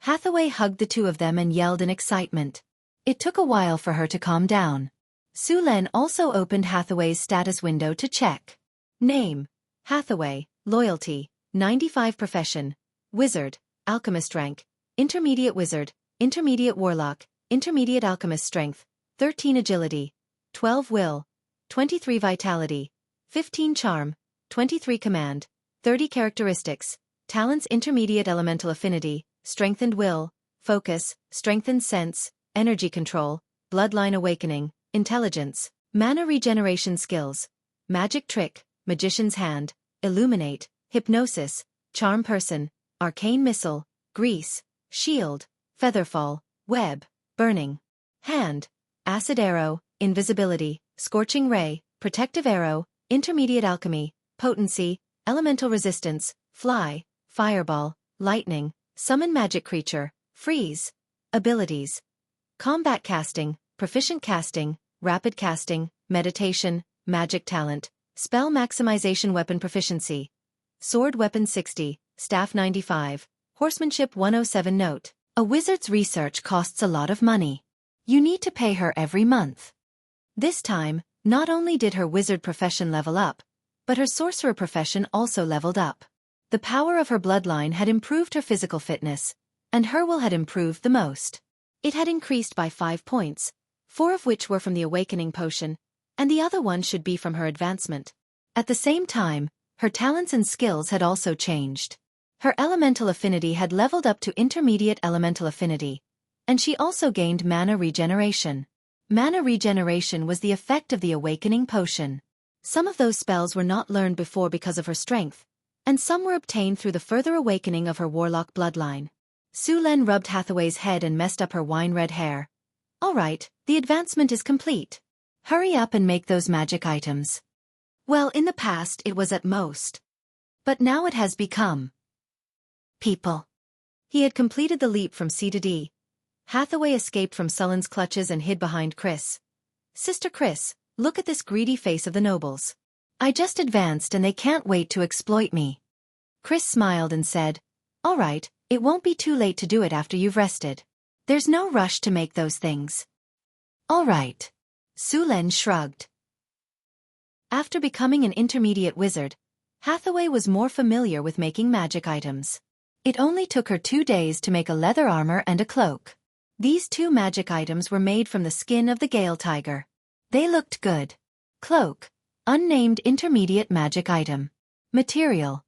Hathaway hugged the two of them and yelled in excitement. It took a while for her to calm down. Su Len also opened Hathaway's status window to check. Name: Hathaway. Loyalty: 95. Profession: Wizard, Alchemist rank, Intermediate Wizard, Intermediate Warlock, Intermediate Alchemist strength, 13 Agility, 12 Will, 23 Vitality, 15 Charm, 23 Command, 30 Characteristics, Talents: Intermediate Elemental Affinity, Strengthened Will, Focus, Strengthened Sense, Energy Control, Bloodline Awakening, Intelligence, Mana Regeneration Skills, Magic Trick, Magician's Hand, Illuminate, Hypnosis, Charm Person, Arcane Missile, Grease, Shield, Featherfall, Web, Burning Hand, Acid Arrow, Invisibility, Scorching Ray, Protective Arrow, Intermediate Alchemy, Potency, Elemental Resistance, Fly, Fireball, Lightning, Summon Magic Creature, Freeze. Abilities: Combat Casting, Proficient Casting, Rapid Casting, Meditation, Magic Talent, Spell Maximization. Weapon Proficiency: Sword Weapon 60, Staff 95, Horsemanship 107. Note: a wizard's research costs a lot of money. You need to pay her every month. This time, not only did her wizard profession level up, but her sorcerer profession also leveled up. The power of her bloodline had improved her physical fitness, and her will had improved the most. It had increased by 5 points, 4 of which were from the awakening potion, and the other one should be from her advancement. At the same time, her talents and skills had also changed. Her elemental affinity had leveled up to intermediate elemental affinity, and she also gained mana regeneration. Mana regeneration was the effect of the awakening potion. Some of those spells were not learned before because of her strength, and some were obtained through the further awakening of her warlock bloodline. Su Len rubbed Hathaway's head and messed up her wine-red hair. All right, the advancement is complete. Hurry up and make those magic items. Well, in the past it was at most. But now it has become people. He had completed the leap from C to D. Hathaway escaped from Sullen's clutches and hid behind Chris. Sister Chris, look at this greedy face of the nobles. I just advanced and they can't wait to exploit me. Chris smiled and said, all right, it won't be too late to do it after you've rested. There's no rush to make those things. All right. Su Len shrugged. After becoming an intermediate wizard, Hathaway was more familiar with making magic items. It only took her 2 days to make a leather armor and a cloak. These 2 magic items were made from the skin of the Gale Tiger. They looked good. Cloak, unnamed intermediate magic item. Material: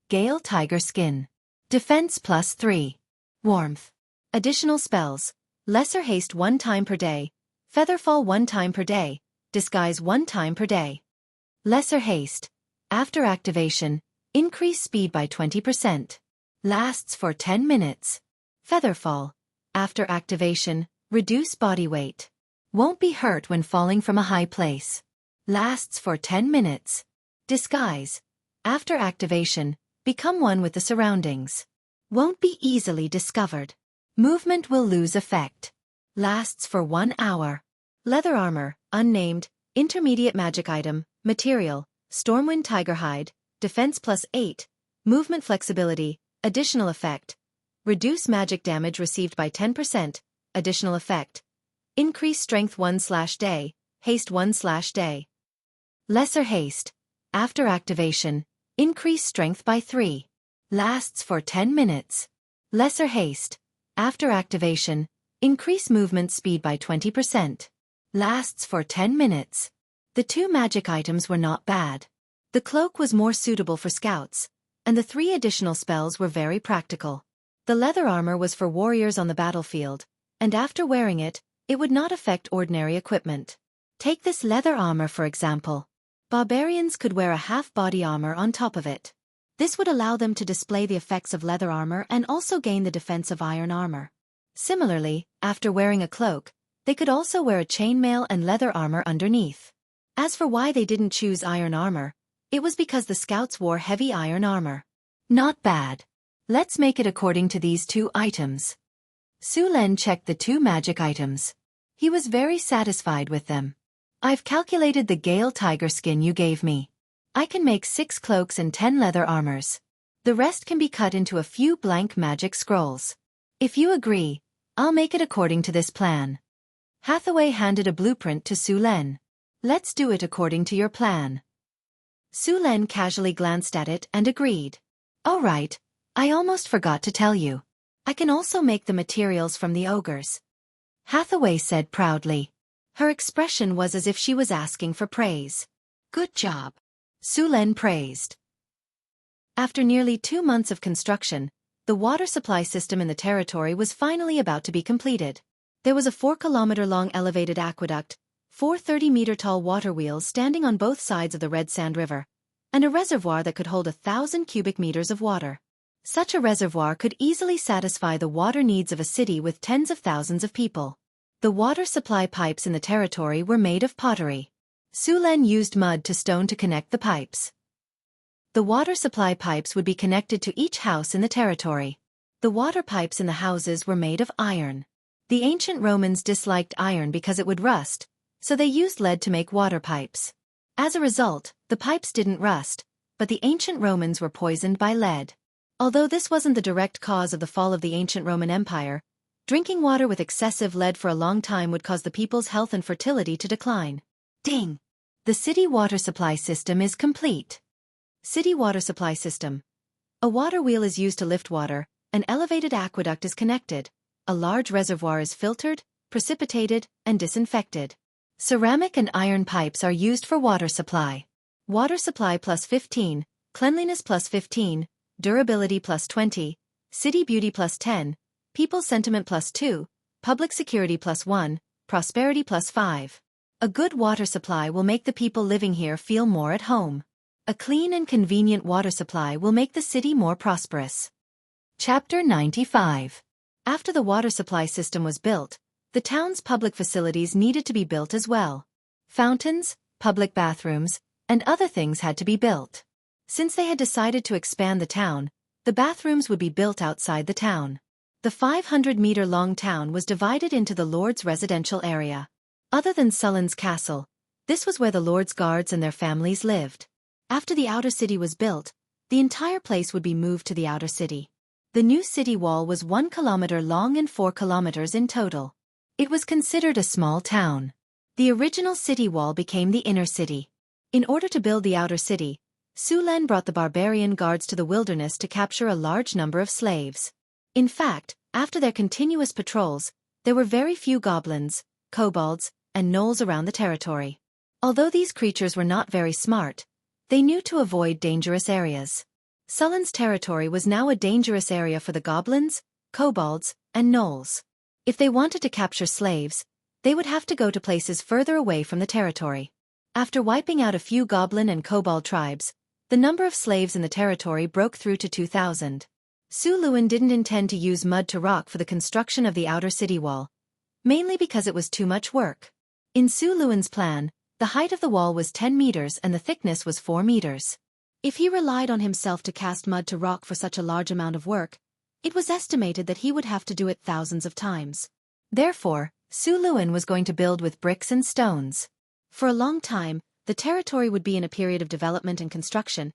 Gale Tiger skin. Defense +3. Warmth. Additional spells: Lesser Haste 1 time per day, Featherfall 1 time per day, Disguise 1 time per day. Lesser Haste. After activation, increase speed by 20%. Lasts for 10 minutes. Featherfall. After activation, reduce body weight. Won't be hurt when falling from a high place. Lasts for 10 minutes. Disguise. After activation, become one with the surroundings. Won't be easily discovered. Movement will lose effect. Lasts for 1 hour. Leather armor, unnamed, intermediate magic item, material: Stormwind Tiger Hide, defense +8, movement flexibility, additional effect: reduce magic damage received by 10%, additional effect: increase strength 1/day, haste 1/day. Lesser haste. After activation, increase strength by 3. Lasts for 10 minutes. Lesser haste. After activation, increase movement speed by 20%. Lasts for 10 minutes. The 2 magic items were not bad. The cloak was more suitable for scouts, and the 3 additional spells were very practical. The leather armor was for warriors on the battlefield, and after wearing it, it would not affect ordinary equipment. Take this leather armor for example. Barbarians could wear a half-body armor on top of it. This would allow them to display the effects of leather armor and also gain the defense of iron armor. Similarly, after wearing a cloak, they could also wear a chainmail and leather armor underneath. As for why they didn't choose iron armor, it was because the scouts wore heavy iron armor. Not bad. Let's make it according to these 2 items. Su Len checked the 2 magic items. He was very satisfied with them. I've calculated the Gale Tiger skin you gave me. I can make 6 cloaks and 10 leather armors. The rest can be cut into a few blank magic scrolls. If you agree, I'll make it according to this plan. Hathaway handed a blueprint to Su Len. Let's do it according to your plan. Su Len casually glanced at it and agreed. All right, I almost forgot to tell you. I can also make the materials from the ogres. Hathaway said proudly. Her expression was as if she was asking for praise. Good job. Su Len praised. After nearly 2 months of construction, the water supply system in the territory was finally about to be completed. There was a 4-kilometer-long elevated aqueduct, 4 30-meter-tall water wheels standing on both sides of the Red Sand River, and a reservoir that could hold 1,000 cubic meters of water. Such a reservoir could easily satisfy the water needs of a city with tens of thousands of people. The water supply pipes in the territory were made of pottery. Su Len used mud to stone to connect the pipes. The water supply pipes would be connected to each house in the territory. The water pipes in the houses were made of iron. The ancient Romans disliked iron because it would rust, so they used lead to make water pipes. As a result, the pipes didn't rust, but the ancient Romans were poisoned by lead. Although this wasn't the direct cause of the fall of the ancient Roman Empire, drinking water with excessive lead for a long time would cause the people's health and fertility to decline. Ding! The city water supply system is complete. City water supply system. A water wheel is used to lift water, an elevated aqueduct is connected, a large reservoir is filtered, precipitated, and disinfected. Ceramic and iron pipes are used for water supply. Water supply plus 15, cleanliness plus 15, durability plus 20, city beauty plus 10, people sentiment plus 2, public security plus 1, prosperity plus 5. A good water supply will make the people living here feel more at home. A clean and convenient water supply will make the city more prosperous. Chapter 95. After the water supply system was built, the town's public facilities needed to be built as well. Fountains, public bathrooms, and other things had to be built. Since they had decided to expand the town, the bathrooms would be built outside the town. The 500-meter-long town was divided into the Lord's residential area. Other than Sullen's castle, this was where the Lord's guards and their families lived. After the outer city was built, the entire place would be moved to the outer city. The new city wall was 1 kilometer long and 4 kilometers in total. It was considered a small town. The original city wall became the inner city. In order to build the outer city, Su Len brought the barbarian guards to the wilderness to capture a large number of slaves. In fact, after their continuous patrols, there were very few goblins, kobolds, and gnolls around the territory. Although these creatures were not very smart, they knew to avoid dangerous areas. Sullen's territory was now a dangerous area for the goblins, kobolds, and gnolls. If they wanted to capture slaves, they would have to go to places further away from the territory. After wiping out a few goblin and kobold tribes, the number of slaves in the territory broke through to 2,000. Su Luen didn't intend to use mud to rock for the construction of the outer city wall, mainly because it was too much work. In Su Luen's plan, the height of the wall was 10 meters and the thickness was 4 meters. If he relied on himself to cast mud to rock for such a large amount of work, it was estimated that he would have to do it thousands of times. Therefore, Su Luen was going to build with bricks and stones. For a long time, the territory would be in a period of development and construction,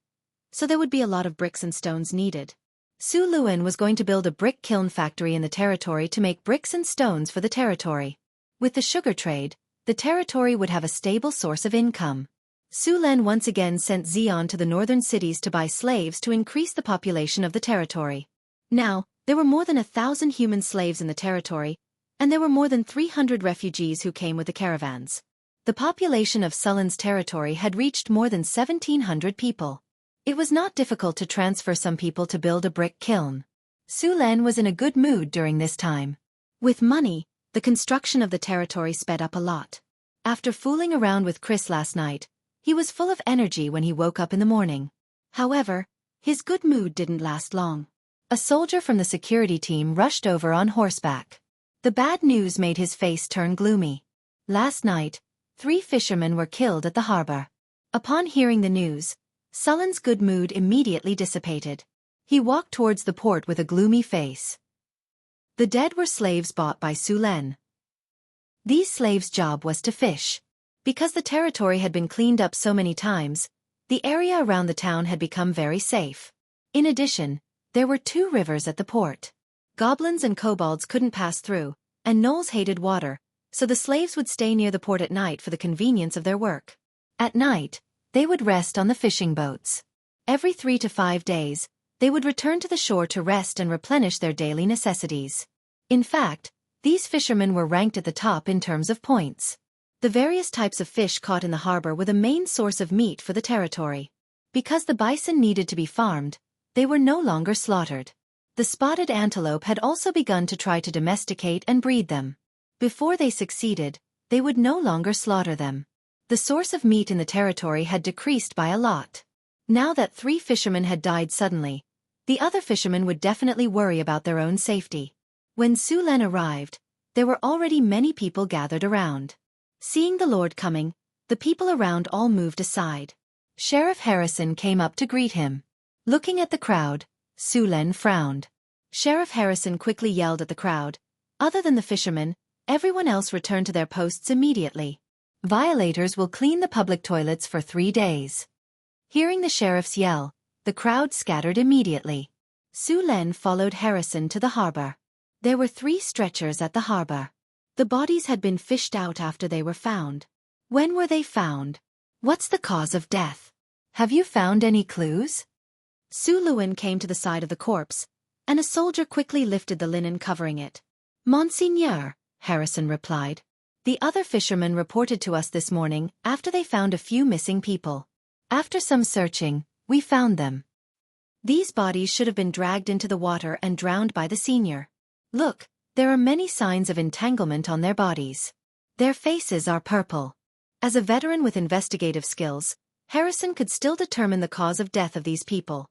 so there would be a lot of bricks and stones needed. Su Luen was going to build a brick kiln factory in the territory to make bricks and stones for the territory. With the sugar trade, the territory would have a stable source of income. Su Len once again sent Xian to the northern cities to buy slaves to increase the population of the territory. Now, there were more than 1,000 human slaves in the territory, and there were more than 300 refugees who came with the caravans. The population of Sullen's territory had reached more than 1,700 people. It was not difficult to transfer some people to build a brick kiln. Su Len was in a good mood during this time. With money, the construction of the territory sped up a lot. After fooling around with Chris last night, he was full of energy when he woke up in the morning. However, his good mood didn't last long. A soldier from the security team rushed over on horseback. The bad news made his face turn gloomy. Last night, 3 fishermen were killed at the harbor. Upon hearing the news, Sullen's good mood immediately dissipated. He walked towards the port with a gloomy face. The dead were slaves bought by Su Len. These slaves' job was to fish. Because the territory had been cleaned up so many times, the area around the town had become very safe. In addition, there were 2 rivers at the port. Goblins and kobolds couldn't pass through, and gnolls hated water, so the slaves would stay near the port at night for the convenience of their work. At night, they would rest on the fishing boats. Every 3 to 5 days, they would return to the shore to rest and replenish their daily necessities. In fact, these fishermen were ranked at the top in terms of points. The various types of fish caught in the harbor were the main source of meat for the territory. Because the bison needed to be farmed, they were no longer slaughtered. The spotted antelope had also begun to try to domesticate and breed them. Before they succeeded, they would no longer slaughter them. The source of meat in the territory had decreased by a lot. Now that 3 fishermen had died suddenly, the other fishermen would definitely worry about their own safety. When Su Len arrived, there were already many people gathered around. Seeing the Lord coming, the people around all moved aside. Sheriff Harrison came up to greet him. Looking at the crowd, Su Len frowned. Sheriff Harrison quickly yelled at the crowd. Other than the fishermen, everyone else returned to their posts immediately. Violators will clean the public toilets for 3 days. Hearing the sheriff's yell, the crowd scattered immediately. Su Len followed Harrison to the harbor. There were 3 stretchers at the harbor. The bodies had been fished out after they were found. When were they found? What's the cause of death? Have you found any clues? Su Luen came to the side of the corpse, and a soldier quickly lifted the linen covering it. Monseigneur, Harrison replied. The other fishermen reported to us this morning after they found a few missing people. After some searching, we found them. These bodies should have been dragged into the water and drowned by the senior. Look, there are many signs of entanglement on their bodies. Their faces are purple. As a veteran with investigative skills, Harrison could still determine the cause of death of these people.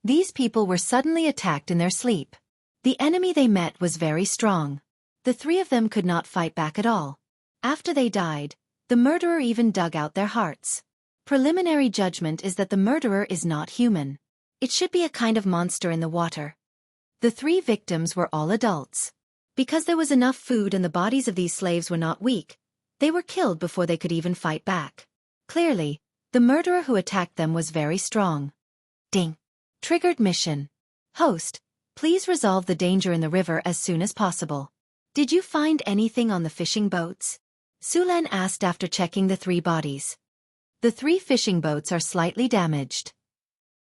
These people were suddenly attacked in their sleep. The enemy they met was very strong. The 3 of them could not fight back at all. After they died, the murderer even dug out their hearts. Preliminary judgment is that the murderer is not human. It should be a kind of monster in the water. The 3 victims were all adults. Because there was enough food and the bodies of these slaves were not weak, they were killed before they could even fight back. Clearly, the murderer who attacked them was very strong. Ding. Triggered mission. Host, please resolve the danger in the river as soon as possible. Did you find anything on the fishing boats? Su Len asked after checking the 3 bodies. The 3 fishing boats are slightly damaged.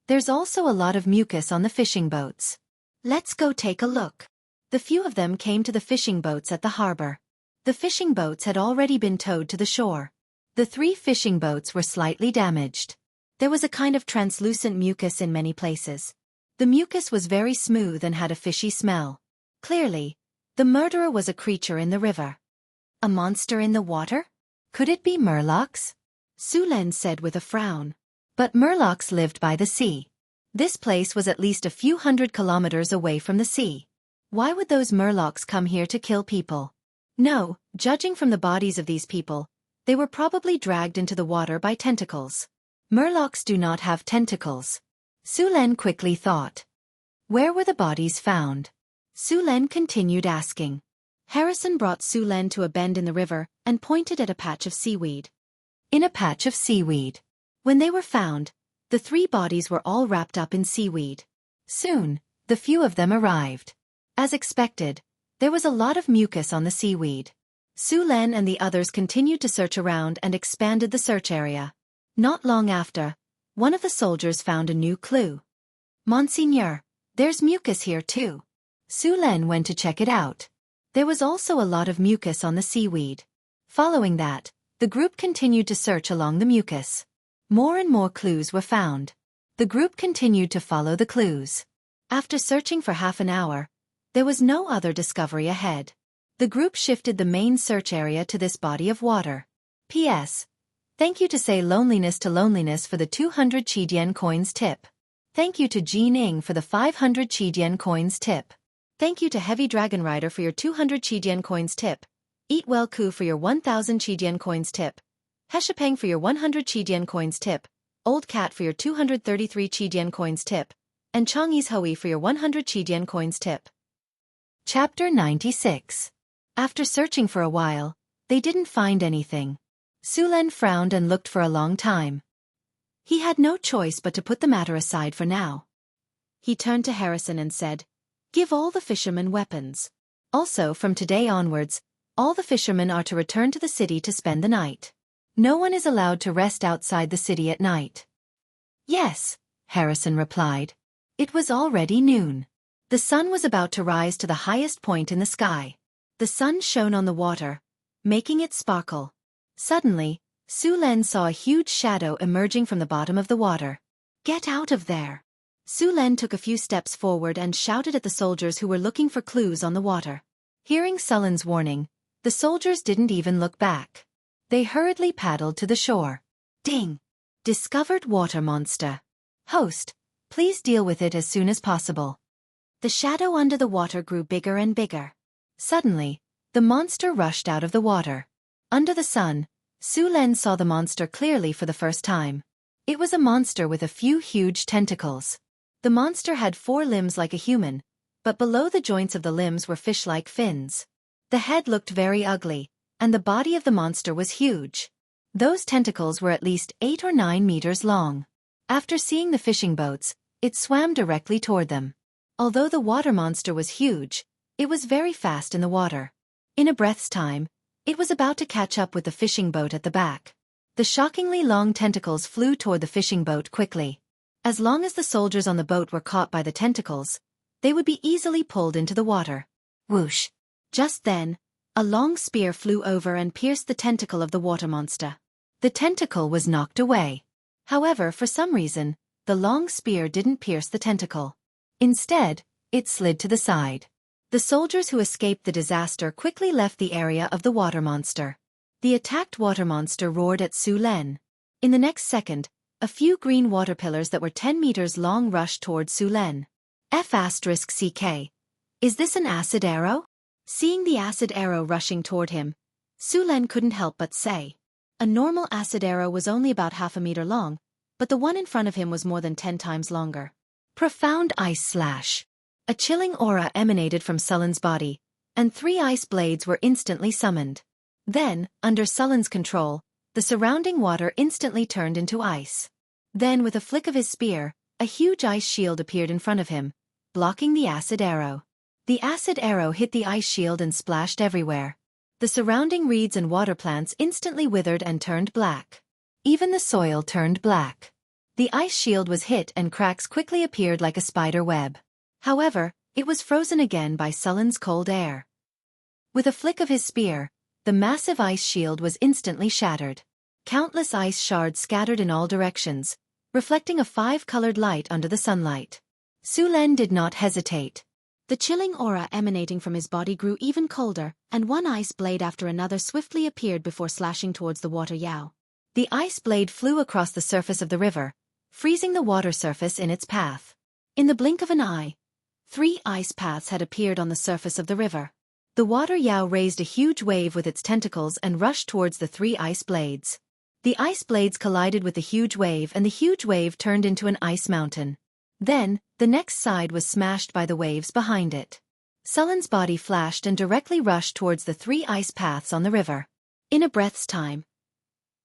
There's also a lot of mucus on the fishing boats. Let's go take a look. The few of them came to the fishing boats at the harbor. The fishing boats had already been towed to the shore. The 3 fishing boats were slightly damaged. There was a kind of translucent mucus in many places. The mucus was very smooth and had a fishy smell. Clearly, the murderer was a creature in the river. A monster in the water? Could it be murlocs? Su Len said with a frown. But murlocs lived by the sea. This place was at least a few hundred kilometers away from the sea. Why would those murlocs come here to kill people? No, judging from the bodies of these people, they were probably dragged into the water by tentacles. Murlocs do not have tentacles. Su Len quickly thought. Where were the bodies found? Su Len continued asking. Harrison brought Su Len to a bend in the river and pointed at a patch of seaweed. In a patch of seaweed. When they were found, the 3 bodies were all wrapped up in seaweed. Soon, the few of them arrived. As expected, there was a lot of mucus on the seaweed. Su Len and the others continued to search around and expanded the search area. Not long after, one of the soldiers found a new clue. Monseigneur, there's mucus here too. Su Len went to check it out. There was also a lot of mucus on the seaweed. Following that, the group continued to search along the mucus. More and more clues were found. The group continued to follow the clues. After searching for half an hour, there was no other discovery ahead. The group shifted the main search area to this body of water. P.S. Thank you to say loneliness to loneliness for the 200 Qidian coins tip. Thank you to Jean Ing for the 500 Qidian coins tip. Thank you to Heavy Dragon Rider for your 200 Qidian coins tip. Eat Well Ku for your 1000 Qidian coins tip. Heshapeng for your 100 Qidian coins tip. Old Cat for your 233 Qidian coins tip. And Chang'e's Hui for your 100 Qidian coins tip. Chapter 96. After searching for a while, they didn't find anything. Su Len frowned and looked for a long time. He had no choice but to put the matter aside for now. He turned to Harrison and said, Give all the fishermen weapons. Also, from today onwards, all the fishermen are to return to the city to spend the night. No one is allowed to rest outside the city at night. Yes, Harrison replied. It was already noon. The sun was about to rise to the highest point in the sky. The sun shone on the water, making it sparkle. Suddenly, Su Len saw a huge shadow emerging from the bottom of the water. Get out of there! Su Len took a few steps forward and shouted at the soldiers who were looking for clues on the water. Hearing Sullen's warning, the soldiers didn't even look back. They hurriedly paddled to the shore. Ding! Discovered water monster. Host, please deal with it as soon as possible. The shadow under the water grew bigger and bigger. Suddenly, the monster rushed out of the water. Under the sun, Su Len saw the monster clearly for the first time. It was a monster with a few huge tentacles. The monster had 4 limbs like a human, but below the joints of the limbs were fish-like fins. The head looked very ugly, and the body of the monster was huge. Those tentacles were at least 8 or 9 meters long. After seeing the fishing boats, it swam directly toward them. Although the water monster was huge, it was very fast in the water. In a breath's time, it was about to catch up with the fishing boat at the back. The shockingly long tentacles flew toward the fishing boat quickly. As long as the soldiers on the boat were caught by the tentacles, they would be easily pulled into the water. Whoosh! Just then, a long spear flew over and pierced the tentacle of the water monster. The tentacle was knocked away. However, for some reason, the long spear didn't pierce the tentacle. Instead, it slid to the side. The soldiers who escaped the disaster quickly left the area of the water monster. The attacked water monster roared at Su Len. In the next second, a few green water pillars that were 10 meters long rushed toward Su Len. F***CK. Is this an acid arrow? Seeing the acid arrow rushing toward him, Su Len couldn't help but say. A normal acid arrow was only about half a meter long, but the one in front of him was more than 10 times longer. Profound ice slash. A chilling aura emanated from Sullen's body, and 3 ice blades were instantly summoned. Then, under Sullen's control, the surrounding water instantly turned into ice. Then, with a flick of his spear, a huge ice shield appeared in front of him, blocking the acid arrow. The acid arrow hit the ice shield and splashed everywhere. The surrounding reeds and water plants instantly withered and turned black. Even the soil turned black. The ice shield was hit and cracks quickly appeared like a spider web. However, it was frozen again by Sullen's cold air. With a flick of his spear, the massive ice shield was instantly shattered. Countless ice shards scattered in all directions, reflecting a 5-colored light under the sunlight. Su Len did not hesitate. The chilling aura emanating from his body grew even colder, and one ice blade after another swiftly appeared before slashing towards the water Yao. The ice blade flew across the surface of the river, freezing the water surface in its path. In the blink of an eye, 3 ice paths had appeared on the surface of the river. The water Yao raised a huge wave with its tentacles and rushed towards the 3 ice blades. The ice blades collided with the huge wave and the huge wave turned into an ice mountain. Then, the next side was smashed by the waves behind it. Sullen's body flashed and directly rushed towards the 3 ice paths on the river. In a breath's time,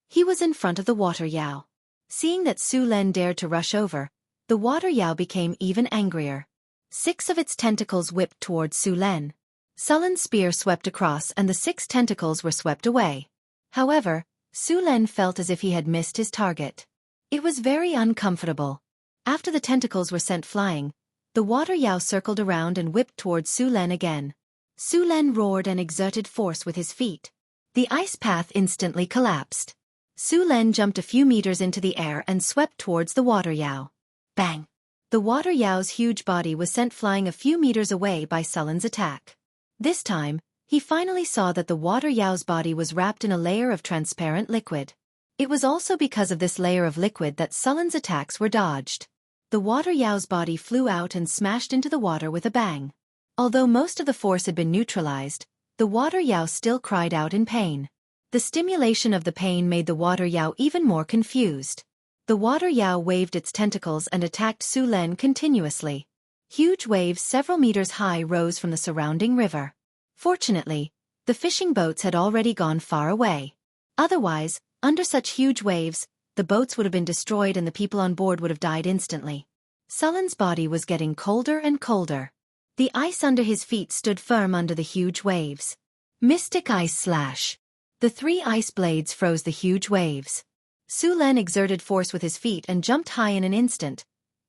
he was in front of the water Yao. Seeing that Su Len dared to rush over, the water Yao became even angrier. 6 of its tentacles whipped towards Su Len. Sullen's spear swept across and the 6 tentacles were swept away. However, Su Len felt as if he had missed his target. It was very uncomfortable. After the tentacles were sent flying, the water Yao circled around and whipped towards Su Len again. Su Len roared and exerted force with his feet. The ice path instantly collapsed. Su Len jumped a few meters into the air and swept towards the water Yao. Bang! The water Yao's huge body was sent flying a few meters away by Sullen's attack. This time, he finally saw that the water Yao's body was wrapped in a layer of transparent liquid. It was also because of this layer of liquid that Sullen's attacks were dodged. The water Yao's body flew out and smashed into the water with a bang. Although most of the force had been neutralized, the water Yao still cried out in pain. The stimulation of the pain made the water Yao even more confused. The water Yao waved its tentacles and attacked Su Len continuously. Huge waves several meters high rose from the surrounding river. Fortunately, the fishing boats had already gone far away. Otherwise, under such huge waves, the boats would have been destroyed and the people on board would have died instantly. Sullen's body was getting colder and colder. The ice under his feet stood firm under the huge waves. Mystic Ice Slash. The 3 ice blades froze the huge waves. Su Len exerted force with his feet and jumped high in an instant,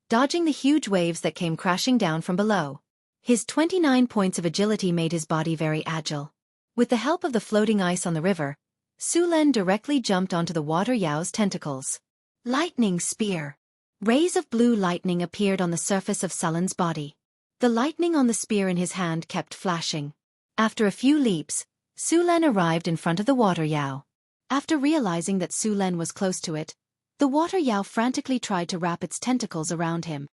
dodging the huge waves that came crashing down from below. His 29 points of agility made his body very agile. With the help of the floating ice on the river, Su Len directly jumped onto the water Yao's tentacles. Lightning Spear. Rays of blue lightning appeared on the surface of Sullen's body. The lightning on the spear in his hand kept flashing. After a few leaps, Su Len arrived in front of the water Yao. After realizing that Su Len was close to it, the water Yao frantically tried to wrap its tentacles around him.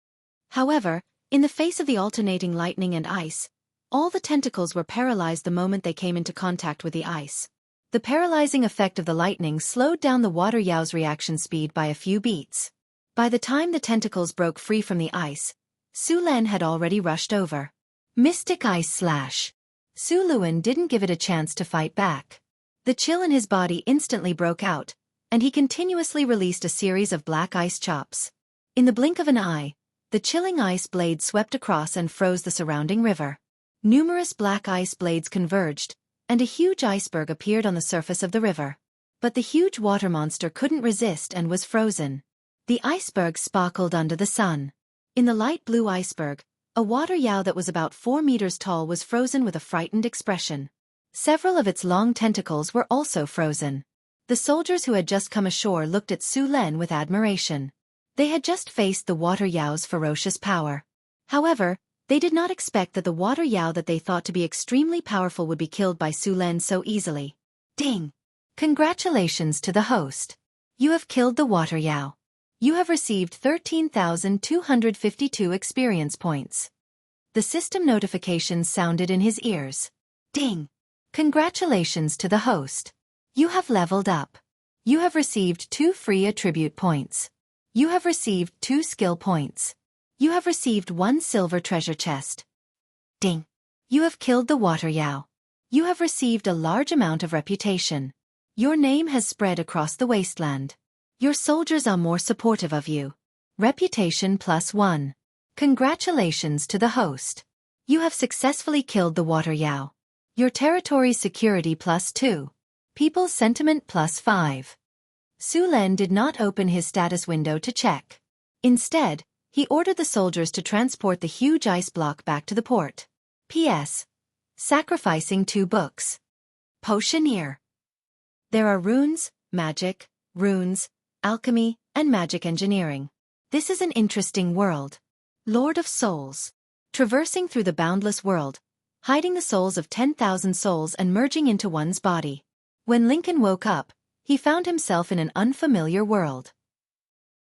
However, in the face of the alternating lightning and ice, all the tentacles were paralyzed the moment they came into contact with the ice. The paralyzing effect of the lightning slowed down the water Yao's reaction speed by a few beats. By the time the tentacles broke free from the ice, Su Len had already rushed over. Mystic Ice Slash. Su Luen didn't give it a chance to fight back. The chill in his body instantly broke out, and he continuously released a series of black ice chops. In the blink of an eye, the chilling ice blades swept across and froze the surrounding river. Numerous black ice blades converged, and a huge iceberg appeared on the surface of the river. But the huge water monster couldn't resist and was frozen. The iceberg sparkled under the sun. In the light blue iceberg, a water Yao that was about 4 meters tall was frozen with a frightened expression. Several of its long tentacles were also frozen. The soldiers who had just come ashore looked at Su Len with admiration. They had just faced the water Yao's ferocious power. However, they did not expect that the water Yao that they thought to be extremely powerful would be killed by Su Len so easily. Ding! Congratulations to the host. You have killed the water Yao. You have received 13,252 experience points. The system notification sounded in his ears. Ding! Congratulations to the host. You have leveled up. You have received 2 free attribute points. You have received 2 skill points. You have received 1 silver treasure chest. Ding! You have killed the water Yao. You have received a large amount of reputation. Your name has spread across the wasteland. Your soldiers are more supportive of you. Reputation +1. Congratulations to the host. You have successfully killed the water Yao. Your territory's security +2. People's sentiment +5. Su Len did not open his status window to check. Instead, he ordered the soldiers to transport the huge ice block back to the port. P.S. Sacrificing 2 books. Potioneer. There are runes, magic, runes, alchemy, and magic engineering. This is an interesting world. Lord of Souls. Traversing through the boundless world, hiding the souls of 10,000 souls and merging into one's body. When Lincoln woke up, he found himself in an unfamiliar world.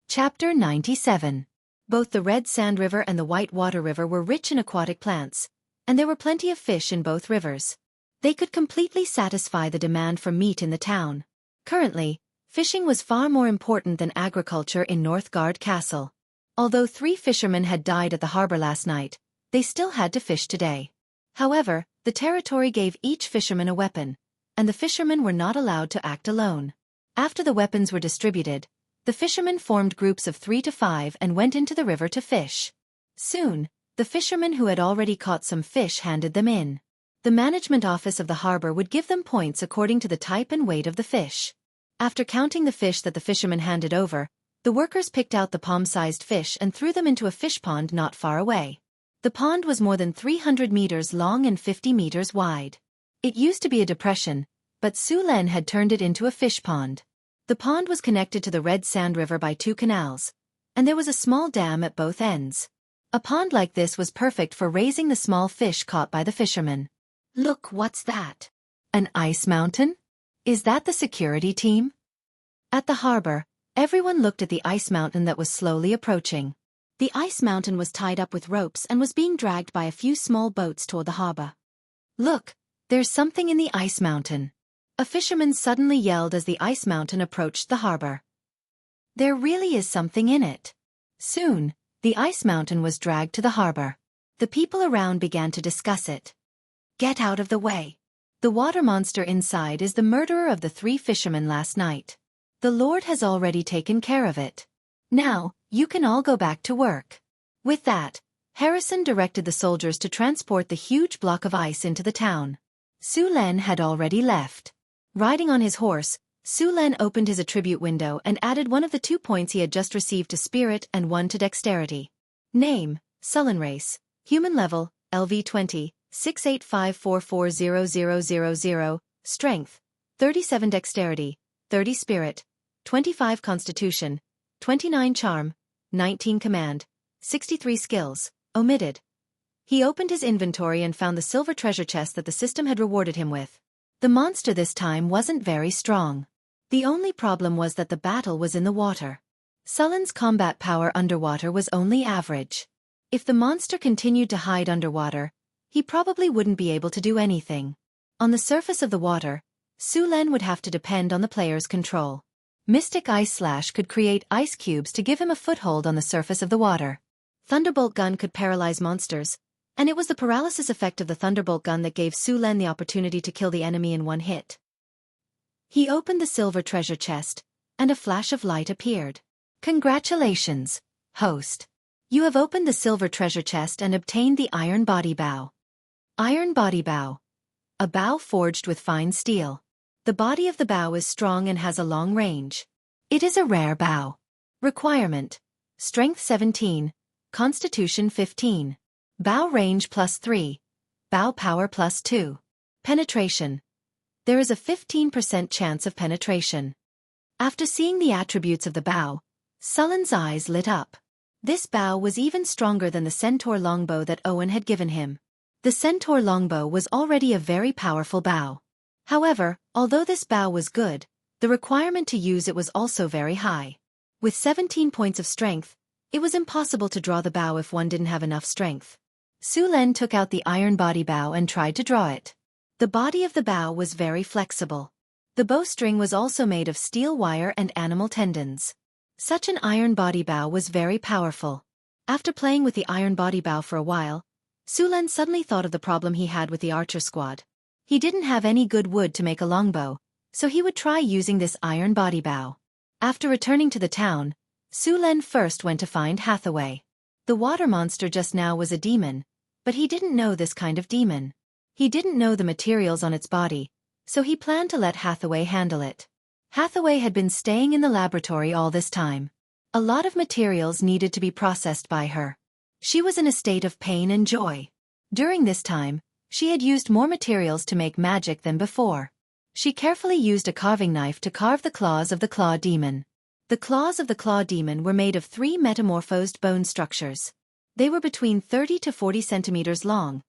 Chapter 97. Both the Red Sand River and the White Water River were rich in aquatic plants, and there were plenty of fish in both rivers. They could completely satisfy the demand for meat in the town. Currently, fishing was far more important than agriculture in Northgard Castle. Although 3 fishermen had died at the harbor last night, they still had to fish today. However, the territory gave each fisherman a weapon, and the fishermen were not allowed to act alone. After the weapons were distributed, the fishermen formed groups of 3 to 5 and went into the river to fish. Soon, the fishermen who had already caught some fish handed them in. The management office of the harbor would give them points according to the type and weight of the fish. After counting the fish that the fishermen handed over, the workers picked out the palm-sized fish and threw them into a fish pond not far away. The pond was more than 300 meters long and 50 meters wide. It used to be a depression, but Su Len had turned it into a fish pond. The pond was connected to the Red Sand River by 2 canals, and there was a small dam at both ends. A pond like this was perfect for raising the small fish caught by the fishermen. Look, what's that? An ice mountain? Is that the security team? At the harbor, everyone looked at the ice mountain that was slowly approaching. The ice mountain was tied up with ropes and was being dragged by a few small boats toward the harbor. Look, there's something in the ice mountain. A fisherman suddenly yelled as the ice mountain approached the harbor. There really is something in it. Soon, the ice mountain was dragged to the harbor. The people around began to discuss it. Get out of the way. The water monster inside is the murderer of the 3 fishermen last night. The Lord has already taken care of it. Now, you can all go back to work. With that, Harrison directed the soldiers to transport the huge block of ice into the town. Su Len had already left. Riding on his horse, Su Len opened his attribute window and added one of the 2 points he had just received to spirit and one to dexterity. Name, Sullen Race. Human level, LV20, 685440000. Strength, 37 dexterity, 30 spirit, 25 constitution, 29 charm, 19 command, 63 skills, omitted. He opened his inventory and found the silver treasure chest that the system had rewarded him with. The monster this time wasn't very strong. The only problem was that the battle was in the water. Sullen's combat power underwater was only average. If the monster continued to hide underwater, he probably wouldn't be able to do anything. On the surface of the water, Su Len would have to depend on the player's control. Mystic Ice Slash could create ice cubes to give him a foothold on the surface of the water. Thunderbolt Gun could paralyze monsters, and it was the paralysis effect of the Thunderbolt Gun that gave Su Len the opportunity to kill the enemy in one hit. He opened the silver treasure chest, and a flash of light appeared. Congratulations, host. You have opened the silver treasure chest and obtained the Iron Body Bow. Iron Body Bow. A bow forged with fine steel. The body of the bow is strong and has a long range. It is a rare bow. Requirement. Strength 17, Constitution 15. Bow range +3. Bow power +2. Penetration. There is a 15% chance of penetration. After seeing the attributes of the bow, Sullen's eyes lit up. This bow was even stronger than the centaur longbow that Owen had given him. The centaur longbow was already a very powerful bow. However, although this bow was good, the requirement to use it was also very high. With 17 points of strength, it was impossible to draw the bow if one didn't have enough strength. Su Len took out the iron body bow and tried to draw it. The body of the bow was very flexible. The bowstring was also made of steel wire and animal tendons. Such an iron body bow was very powerful. After playing with the iron body bow for a while, Su Len suddenly thought of the problem he had with the archer squad. He didn't have any good wood to make a longbow, so he would try using this iron body bow. After returning to the town, Su Len first went to find Hathaway. The water monster just now was a demon, but he didn't know this kind of demon. He didn't know the materials on its body, so he planned to let Hathaway handle it. Hathaway had been staying in the laboratory all this time. A lot of materials needed to be processed by her. She was in a state of pain and joy. During this time, she had used more materials to make magic than before. She carefully used a carving knife to carve the claws of the claw demon. The claws of the claw demon were made of 3 metamorphosed bone structures. They were between 30 to 40 centimeters long,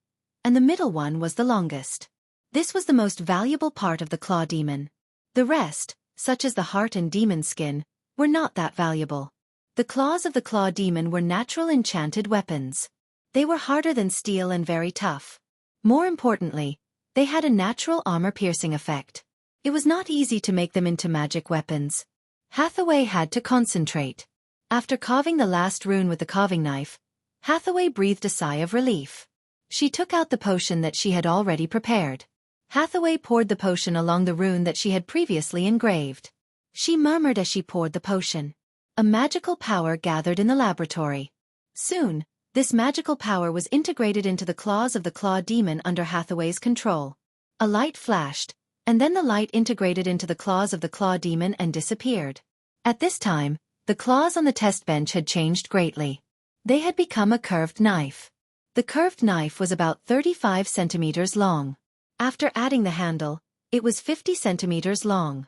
and the middle one was the longest. This was the most valuable part of the claw demon. The rest, such as the heart and demon skin, were not that valuable. The claws of the claw demon were natural enchanted weapons. They were harder than steel and very tough. More importantly, they had a natural armor-piercing effect. It was not easy to make them into magic weapons. Hathaway had to concentrate. After carving the last rune with the carving knife, Hathaway breathed a sigh of relief. She took out the potion that she had already prepared. Hathaway poured the potion along the rune that she had previously engraved. She murmured as she poured the potion. A magical power gathered in the laboratory. Soon, this magical power was integrated into the claws of the claw demon under Hathaway's control. A light flashed, and then the light integrated into the claws of the claw demon and disappeared. At this time, the claws on the test bench had changed greatly. They had become a curved knife. The curved knife was about 35 centimeters long. After adding the handle, it was 50 centimeters long.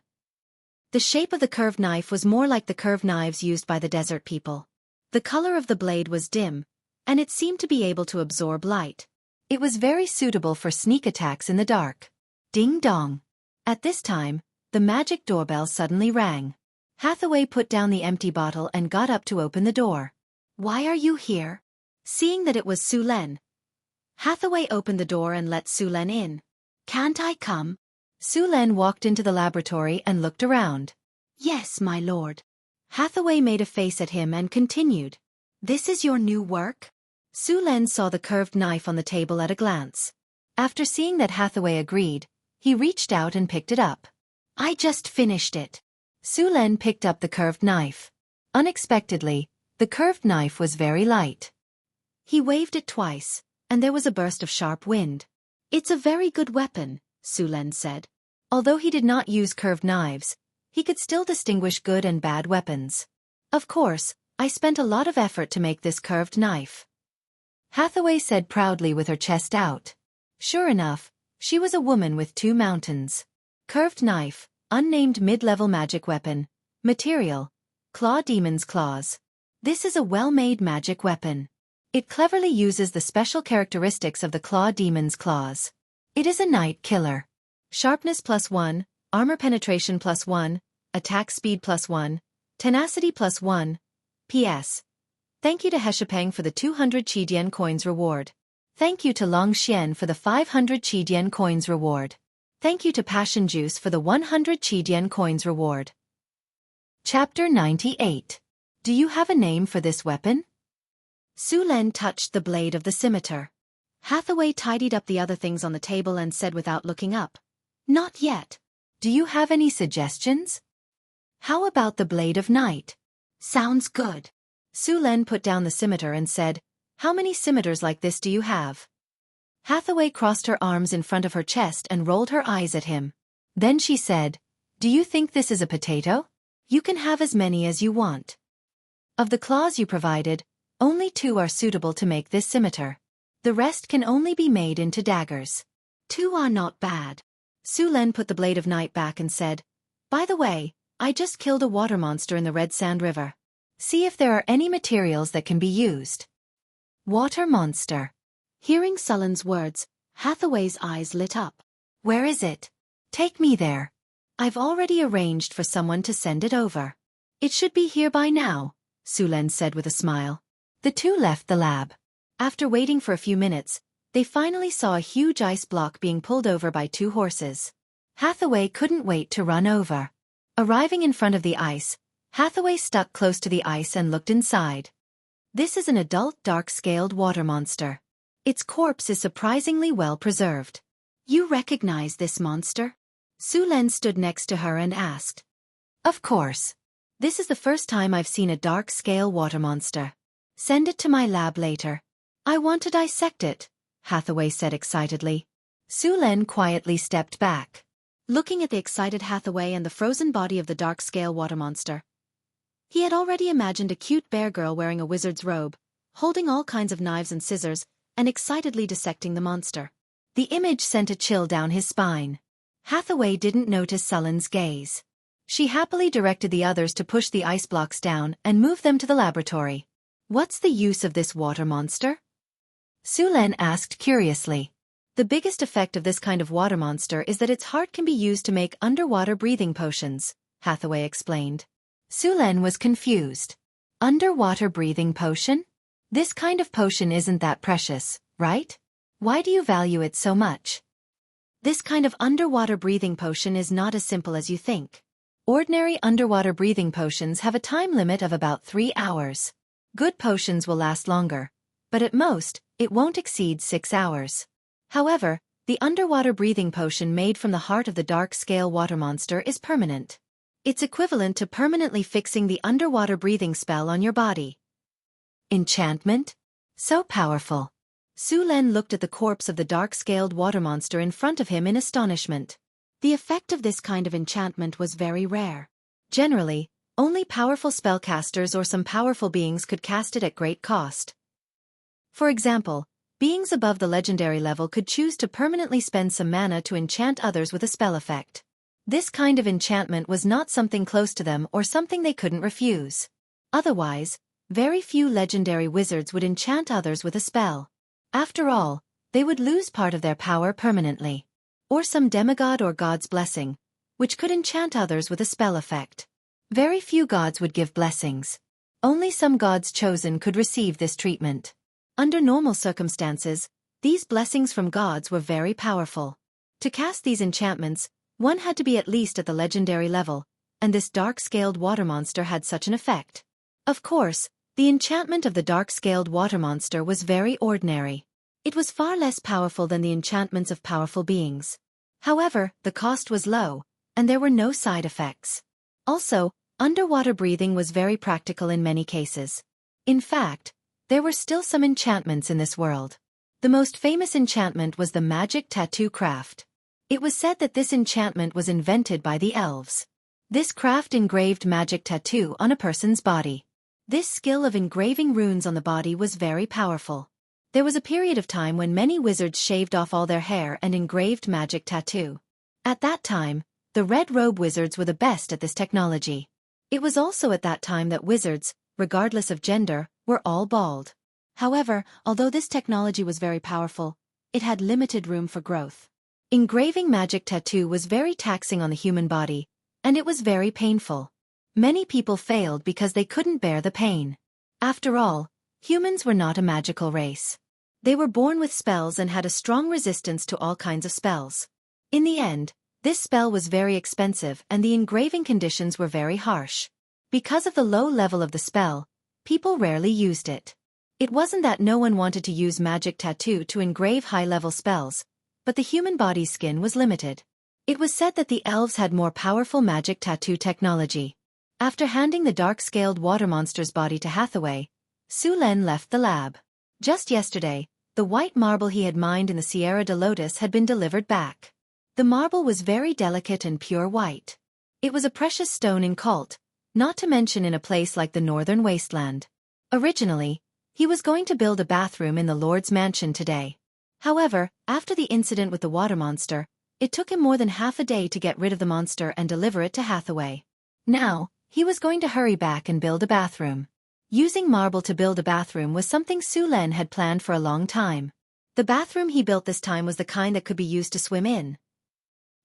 The shape of the curved knife was more like the curved knives used by the desert people. The color of the blade was dim, and it seemed to be able to absorb light. It was very suitable for sneak attacks in the dark. Ding dong. At this time, the magic doorbell suddenly rang. Hathaway put down the empty bottle and got up to open the door. "Why are you here?" Seeing that it was Su Len, Hathaway opened the door and let Su Len in. "Can't I come?" Su Len walked into the laboratory and looked around. "Yes, my lord." Hathaway made a face at him and continued. "This is your new work?" Su Len saw the curved knife on the table at a glance. After seeing that Hathaway agreed, he reached out and picked it up. "I just finished it." Su Len picked up the curved knife. Unexpectedly, the curved knife was very light. He waved it twice, and there was a burst of sharp wind. "It's a very good weapon," Su Len said. Although he did not use curved knives, he could still distinguish good and bad weapons. "Of course, I spent a lot of effort to make this curved knife," Hathaway said proudly with her chest out. Sure enough, she was a woman with 2 mountains. Curved knife, unnamed mid-level magic weapon. Material: Claw Demon's Claws. This is a well-made magic weapon. It cleverly uses the special characteristics of the Claw Demon's Claws. It is a night killer. Sharpness +1, armor penetration +1, attack speed +1, tenacity +1. P.S. Thank you to Heshapeng for the 200 Qidian coins reward. Thank you to Long Xian for the 500 Qidian coins reward. Thank you to Passion Juice for the 100 Qidian coins reward. Chapter 98. Do you have a name for this weapon? Su Len touched the blade of the scimitar. Hathaway tidied up the other things on the table and said without looking up, "Not yet. Do you have any suggestions?" "How about the Blade of Night?" "Sounds good." Su Len put down the scimitar and said, "How many scimitars like this do you have?" Hathaway crossed her arms in front of her chest and rolled her eyes at him. Then she said, "Do you think this is a potato? You can have as many as you want. Of the claws you provided, only 2 are suitable to make this scimitar. The rest can only be made into daggers." "2 are not bad." Su Len put the Blade of Night back and said, "By the way, I just killed a water monster in the Red Sand River. See if there are any materials that can be used." Water monster. Hearing Sullen's words, Hathaway's eyes lit up. "Where is it? Take me there." "I've already arranged for someone to send it over. It should be here by now," Su Len said with a smile. The two left the lab. After waiting for a few minutes, they finally saw a huge ice block being pulled over by 2 horses. Hathaway couldn't wait to run over. Arriving in front of the ice, Hathaway stuck close to the ice and looked inside. This is an adult dark-scaled water monster. Its corpse is surprisingly well preserved. "You recognize this monster?" Su Len stood next to her and asked. "Of course. This is the first time I've seen a dark-scale water monster. Send it to my lab later. I want to dissect it," Hathaway said excitedly. Su Len quietly stepped back. Looking at the excited Hathaway and the frozen body of the dark-scale water monster, he had already imagined a cute bear girl wearing a wizard's robe, holding all kinds of knives and scissors, and excitedly dissecting the monster. The image sent a chill down his spine. Hathaway didn't notice Sullen's gaze. She happily directed the others to push the ice blocks down and move them to the laboratory. "What's the use of this water monster?" Su Len asked curiously. "The biggest effect of this kind of water monster is that its heart can be used to make underwater breathing potions," Hathaway explained. Su Len was confused. Underwater breathing potion? This kind of potion isn't that precious, right? Why do you value it so much? This kind of underwater breathing potion is not as simple as you think. Ordinary underwater breathing potions have a time limit of about 3 hours. Good potions will last longer, but at most, it won't exceed 6 hours. However, the underwater breathing potion made from the heart of the dark-scale water monster is permanent. It's equivalent to permanently fixing the underwater breathing spell on your body. Enchantment? So powerful. Su Len looked at the corpse of the dark-scaled water monster in front of him in astonishment. The effect of this kind of enchantment was very rare. Generally, only powerful spellcasters or some powerful beings could cast it at great cost. For example, beings above the legendary level could choose to permanently spend some mana to enchant others with a spell effect. This kind of enchantment was not something close to them or something they couldn't refuse. Otherwise, very few legendary wizards would enchant others with a spell. After all, they would lose part of their power permanently. Or some demigod or god's blessing, which could enchant others with a spell effect. Very few gods would give blessings. Only some gods chosen could receive this treatment. Under normal circumstances, these blessings from gods were very powerful. To cast these enchantments, one had to be at least at the legendary level, and this dark-scaled water monster had such an effect. Of course, the enchantment of the dark-scaled water monster was very ordinary. It was far less powerful than the enchantments of powerful beings. However, the cost was low, and there were no side effects. Also, underwater breathing was very practical in many cases. In fact, There were still some enchantments in this world. The most famous enchantment was the magic tattoo craft. It was said that this enchantment was invented by the elves. This craft engraved magic tattoo on a person's body. This skill of engraving runes on the body was very powerful. There was a period of time when many wizards shaved off all their hair and engraved magic tattoo. At that time, the Red Robe wizards were the best at this technology. It was also at that time that wizards, regardless of gender, were all bald. However, although this technology was very powerful, it had limited room for growth. Engraving magic tattoo was very taxing on the human body, and it was very painful. Many people failed because they couldn't bear the pain. After all, humans were not a magical race. They were born with spells and had a strong resistance to all kinds of spells. In the end, this spell was very expensive and the engraving conditions were very harsh. Because of the low level of the spell, people rarely used it. It wasn't that no one wanted to use magic tattoo to engrave high-level spells, but the human body's skin was limited. It was said that the elves had more powerful magic tattoo technology. After handing the dark-scaled water monster's body to Hathaway, Su Len left the lab. Just yesterday, the white marble he had mined in the Sierra de Lotus had been delivered back. The marble was very delicate and pure white. It was a precious stone in Cult, not to mention in a place like the northern wasteland. Originally, he was going to build a bathroom in the Lord's mansion today. However, after the incident with the water monster, it took him more than half a day to get rid of the monster and deliver it to Hathaway. Now, he was going to hurry back and build a bathroom. Using marble to build a bathroom was something Su Len had planned for a long time. The bathroom he built this time was the kind that could be used to swim in.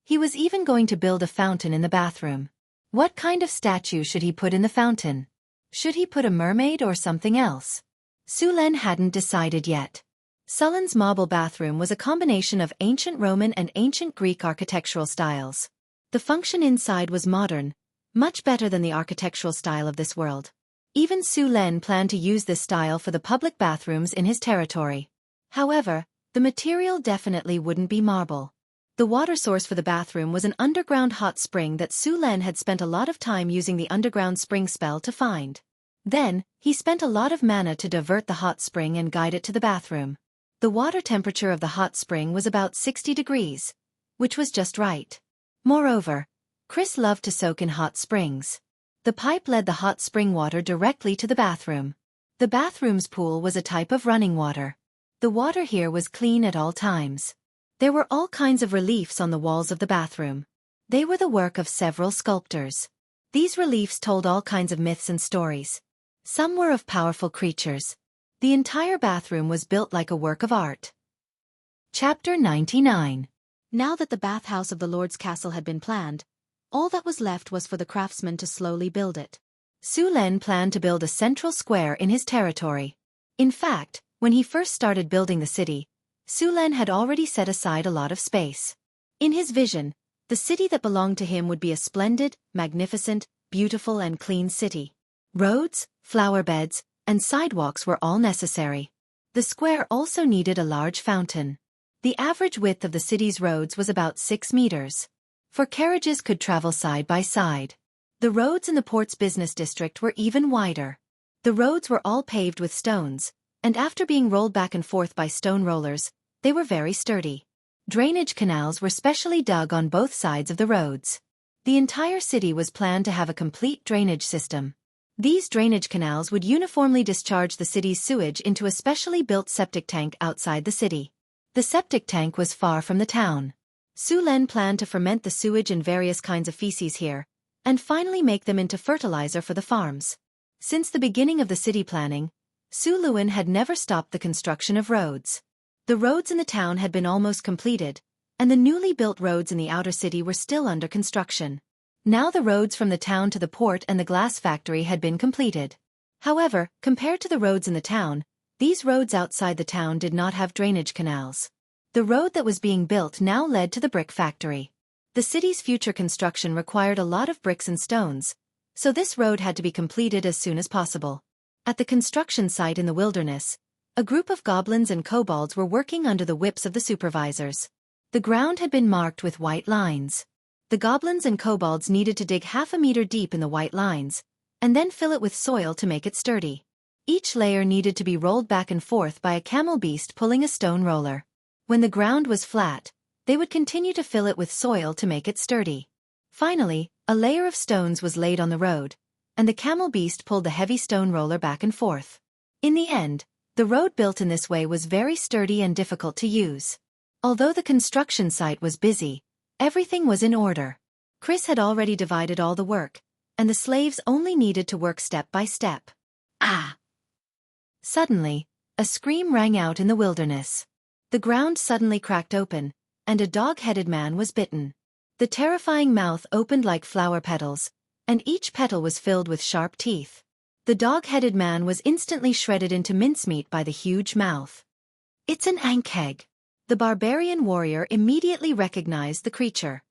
He was even going to build a fountain in the bathroom. What kind of statue should he put in the fountain? Should he put a mermaid or something else? Su Len hadn't decided yet. Sullen's marble bathroom was a combination of ancient Roman and ancient Greek architectural styles. The function inside was modern, much better than the architectural style of this world. Even Su Len planned to use this style for the public bathrooms in his territory. However, the material definitely wouldn't be marble. The water source for the bathroom was an underground hot spring that Su Len had spent a lot of time using the underground spring spell to find. Then, he spent a lot of mana to divert the hot spring and guide it to the bathroom. The water temperature of the hot spring was about 60 degrees, which was just right. Moreover, Chris loved to soak in hot springs. The pipe led the hot spring water directly to the bathroom. The bathroom's pool was a type of running water. The water here was clean at all times. There were all kinds of reliefs on the walls of the bathroom. They were the work of several sculptors. These reliefs told all kinds of myths and stories. Some were of powerful creatures. The entire bathroom was built like a work of art. Chapter 99. Now that the bathhouse of the Lord's castle had been planned, all that was left was for the craftsman to slowly build it. Su Len planned to build a central square in his territory. In fact, when he first started building the city, Su Len had already set aside a lot of space. In his vision, the city that belonged to him would be a splendid, magnificent, beautiful and clean city. Roads, flower beds, and sidewalks were all necessary. The square also needed a large fountain. The average width of the city's roads was about 6 meters. For carriages could travel side by side. The roads in the port's business district were even wider. The roads were all paved with stones, and after being rolled back and forth by stone rollers, they were very sturdy. Drainage canals were specially dug on both sides of the roads. The entire city was planned to have a complete drainage system. These drainage canals would uniformly discharge the city's sewage into a specially built septic tank outside the city. The septic tank was far from the town. Su Len planned to ferment the sewage and various kinds of feces here, and finally make them into fertilizer for the farms. Since the beginning of the city planning, Su Luen had never stopped the construction of roads. The roads in the town had been almost completed, and the newly built roads in the outer city were still under construction. Now the roads from the town to the port and the glass factory had been completed. However, compared to the roads in the town, these roads outside the town did not have drainage canals. The road that was being built now led to the brick factory. The city's future construction required a lot of bricks and stones, so this road had to be completed as soon as possible. At the construction site in the wilderness, a group of goblins and kobolds were working under the whips of the supervisors. The ground had been marked with white lines. The goblins and kobolds needed to dig half a meter deep in the white lines, and then fill it with soil to make it sturdy. Each layer needed to be rolled back and forth by a camel beast pulling a stone roller. When the ground was flat, they would continue to fill it with soil to make it sturdy. Finally, a layer of stones was laid on the road, and the camel beast pulled the heavy stone roller back and forth. In the end, the road built in this way was very sturdy and difficult to use. Although the construction site was busy, everything was in order. Chris had already divided all the work, and the slaves only needed to work step by step. Ah! Suddenly, a scream rang out in the wilderness. The ground suddenly cracked open, and a dog-headed man was bitten. The terrifying mouth opened like flower petals, and each petal was filled with sharp teeth. The dog-headed man was instantly shredded into mincemeat by the huge mouth. It's an ankheg. The barbarian warrior immediately recognized the creature.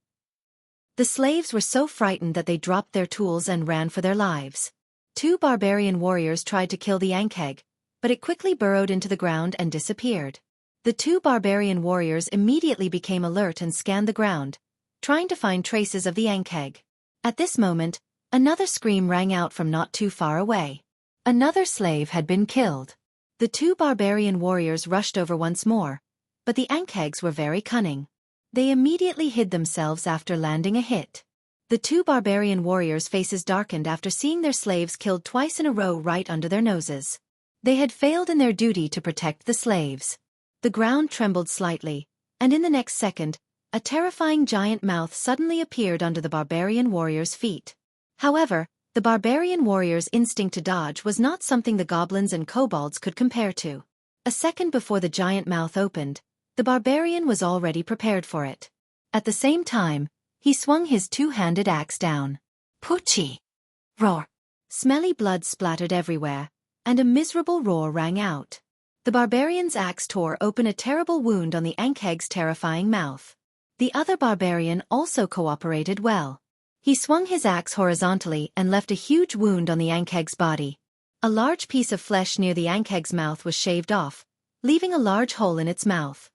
The slaves were so frightened that they dropped their tools and ran for their lives. Two barbarian warriors tried to kill the ankheg, but it quickly burrowed into the ground and disappeared. The two barbarian warriors immediately became alert and scanned the ground, trying to find traces of the ankheg. At this moment, another scream rang out from not too far away. Another slave had been killed. The two barbarian warriors rushed over once more, but the ankhegs were very cunning. They immediately hid themselves after landing a hit. The two barbarian warriors' faces darkened after seeing their slaves killed twice in a row right under their noses. They had failed in their duty to protect the slaves. The ground trembled slightly, and in the next second, a terrifying giant mouth suddenly appeared under the barbarian warrior's feet. However, the barbarian warrior's instinct to dodge was not something the goblins and kobolds could compare to. A second before the giant mouth opened, the barbarian was already prepared for it. At the same time, he swung his two-handed axe down. Poochie! Roar! Smelly blood splattered everywhere, and a miserable roar rang out. The barbarian's axe tore open a terrible wound on the ankheg's terrifying mouth. The other barbarian also cooperated well. He swung his axe horizontally and left a huge wound on the ankheg's body. A large piece of flesh near the ankheg's mouth was shaved off, leaving a large hole in its mouth.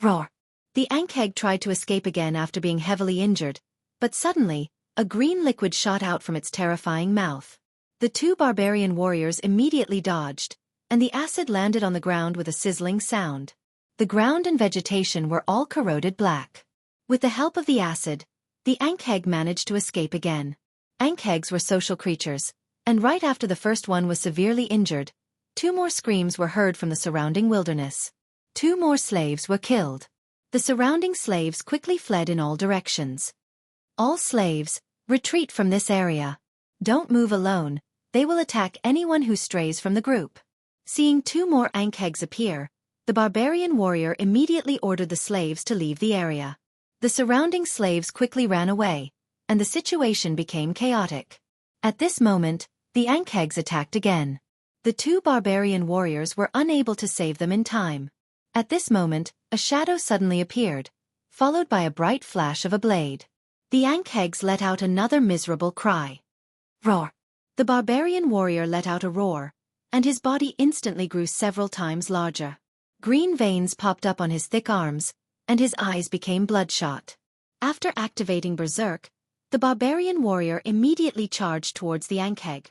Roar! The ankheg tried to escape again after being heavily injured, but suddenly, a green liquid shot out from its terrifying mouth. The two barbarian warriors immediately dodged, and the acid landed on the ground with a sizzling sound. The ground and vegetation were all corroded black. With the help of the acid, the ankheg managed to escape again. Ankhegs were social creatures, and right after the first one was severely injured, two more screams were heard from the surrounding wilderness. Two more slaves were killed. The surrounding slaves quickly fled in all directions. All slaves, retreat from this area. Don't move alone, they will attack anyone who strays from the group. Seeing two more ankhegs appear, the barbarian warrior immediately ordered the slaves to leave the area. The surrounding slaves quickly ran away, and the situation became chaotic. At this moment, the ankhegs attacked again. The two barbarian warriors were unable to save them in time. At this moment, a shadow suddenly appeared, followed by a bright flash of a blade. The ankhegs let out another miserable cry. Roar! The barbarian warrior let out a roar, and his body instantly grew several times larger. Green veins popped up on his thick arms, and his eyes became bloodshot. After activating Berserk, the barbarian warrior immediately charged towards the ankheg.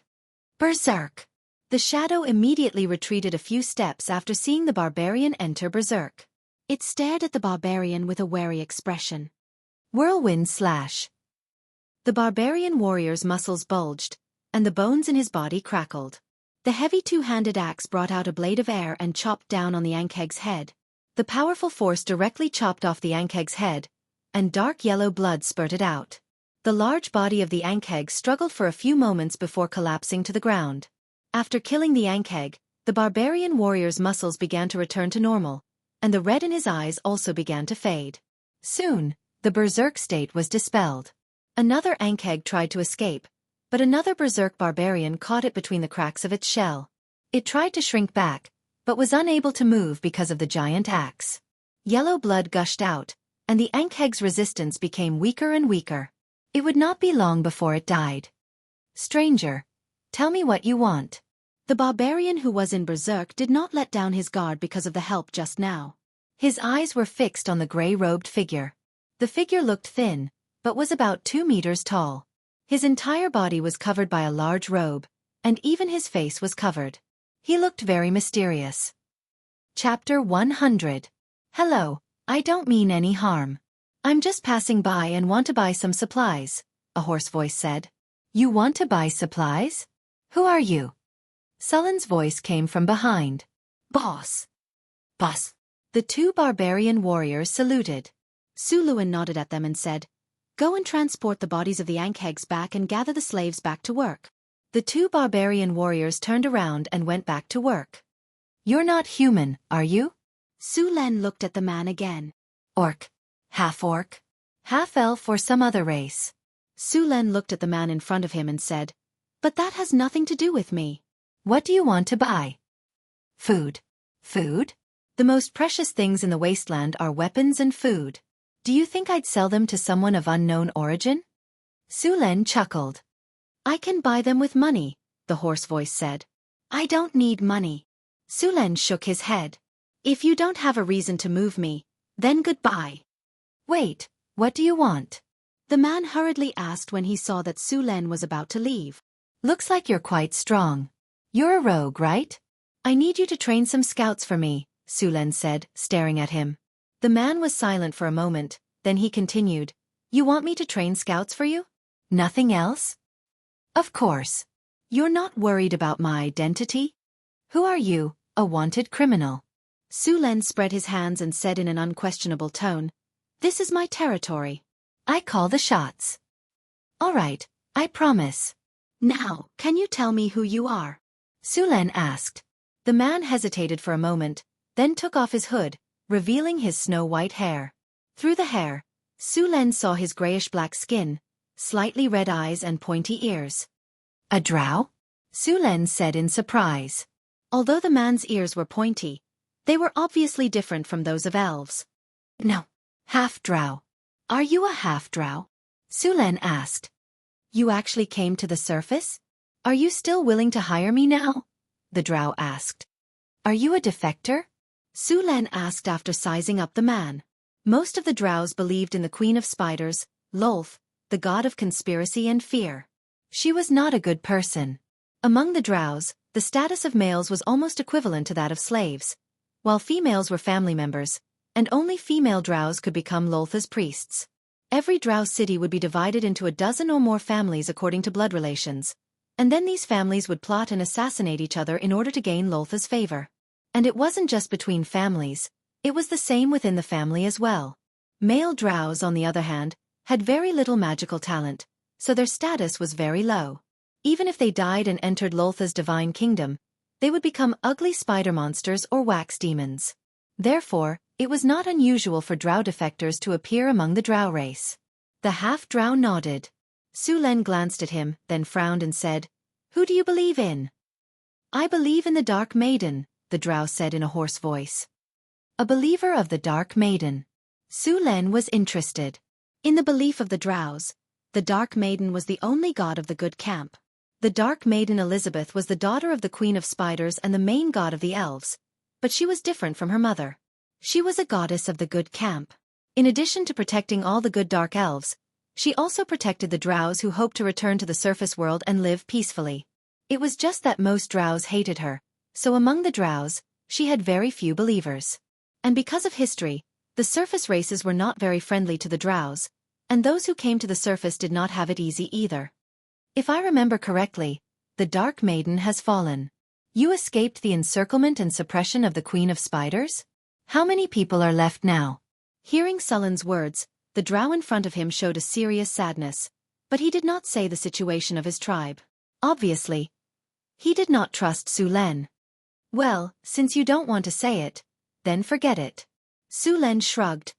Berserk! The shadow immediately retreated a few steps after seeing the barbarian enter Berserk. It stared at the barbarian with a wary expression. Whirlwind slash! The barbarian warrior's muscles bulged, and the bones in his body crackled. The heavy two-handed axe brought out a blade of air and chopped down on the ankheg's head. The powerful force directly chopped off the ankheg's head, and dark yellow blood spurted out. The large body of the ankheg struggled for a few moments before collapsing to the ground. After killing the ankheg, the barbarian warrior's muscles began to return to normal, and the red in his eyes also began to fade. Soon, the berserk state was dispelled. Another ankheg tried to escape, but another berserk barbarian caught it between the cracks of its shell. It tried to shrink back, but was unable to move because of the giant axe. Yellow blood gushed out, and the ankheg's resistance became weaker and weaker. It would not be long before it died. Stranger, tell me what you want. The barbarian who was in berserk did not let down his guard because of the help just now. His eyes were fixed on the gray-robed figure. The figure looked thin, but was about 2 meters tall. His entire body was covered by a large robe, and even his face was covered. He looked very mysterious. Chapter 100. Hello, I don't mean any harm. I'm just passing by and want to buy some supplies, a hoarse voice said. You want to buy supplies? Who are you? Sullen's voice came from behind. Boss. Boss. The two barbarian warriors saluted. Suluan nodded at them and said, Go and transport the bodies of the Ankhegs back and gather the slaves back to work. The two barbarian warriors turned around and went back to work. You're not human, are you? Sulen looked at the man again. Orc. Half-orc. Half-elf or some other race. Sulen looked at the man in front of him and said, But that has nothing to do with me. What do you want to buy? Food. Food? The most precious things in the wasteland are weapons and food. Do you think I'd sell them to someone of unknown origin? Sulen chuckled. I can buy them with money, the hoarse voice said. I don't need money. Sulen shook his head. If you don't have a reason to move me, then goodbye. Wait, what do you want? The man hurriedly asked when he saw that Sulen was about to leave. Looks like you're quite strong. You're a rogue, right? I need you to train some scouts for me, Sulen said, staring at him. The man was silent for a moment, then he continued, You want me to train scouts for you? Nothing else? Of course. You're not worried about my identity? Who are you, a wanted criminal? Sulen spread his hands and said in an unquestionable tone, This is my territory. I call the shots. All right, I promise. Now, can you tell me who you are? Sulen asked. The man hesitated for a moment, then took off his hood, revealing his snow-white hair. Through the hair, Sulen saw his grayish-black skin, slightly red eyes and pointy ears. A drow? Sulen said in surprise. Although the man's ears were pointy, they were obviously different from those of elves. No. Half-drow. Are you a half-drow? Sulen asked. You actually came to the surface? Are you still willing to hire me now? The drow asked. Are you a defector? Sulen asked after sizing up the man. Most of the drows believed in the Queen of Spiders, Lolth, the god of conspiracy and fear. She was not a good person. Among the drows, the status of males was almost equivalent to that of slaves, while females were family members, and only female drows could become Lolth's priests. Every drow city would be divided into a dozen or more families according to blood relations, and then these families would plot and assassinate each other in order to gain Lolth's favor. And it wasn't just between families, it was the same within the family as well. Male drows, on the other hand, had very little magical talent, so their status was very low. Even if they died and entered Lolth's divine kingdom, they would become ugly spider monsters or wax demons. Therefore, it was not unusual for drow defectors to appear among the drow race. The half-drow nodded. Sulen glanced at him, then frowned and said, Who do you believe in? I believe in the Dark Maiden, the drow said in a hoarse voice. A believer of the Dark Maiden. Sulen was interested. In the belief of the drows, the Dark Maiden was the only god of the good camp. The Dark Maiden Elizabeth was the daughter of the Queen of Spiders and the main god of the elves, but she was different from her mother. She was a goddess of the good camp. In addition to protecting all the good dark elves, she also protected the drows who hoped to return to the surface world and live peacefully. It was just that most drows hated her, so among the drows, she had very few believers. And because of history, the surface races were not very friendly to the drows, and those who came to the surface did not have it easy either. If I remember correctly, the Dark Maiden has fallen. You escaped the encirclement and suppression of the Queen of Spiders? How many people are left now? Hearing Sullen's words, the drow in front of him showed a serious sadness, but he did not say the situation of his tribe. Obviously, he did not trust Sulen. Well, since you don't want to say it, then forget it. Sulen shrugged,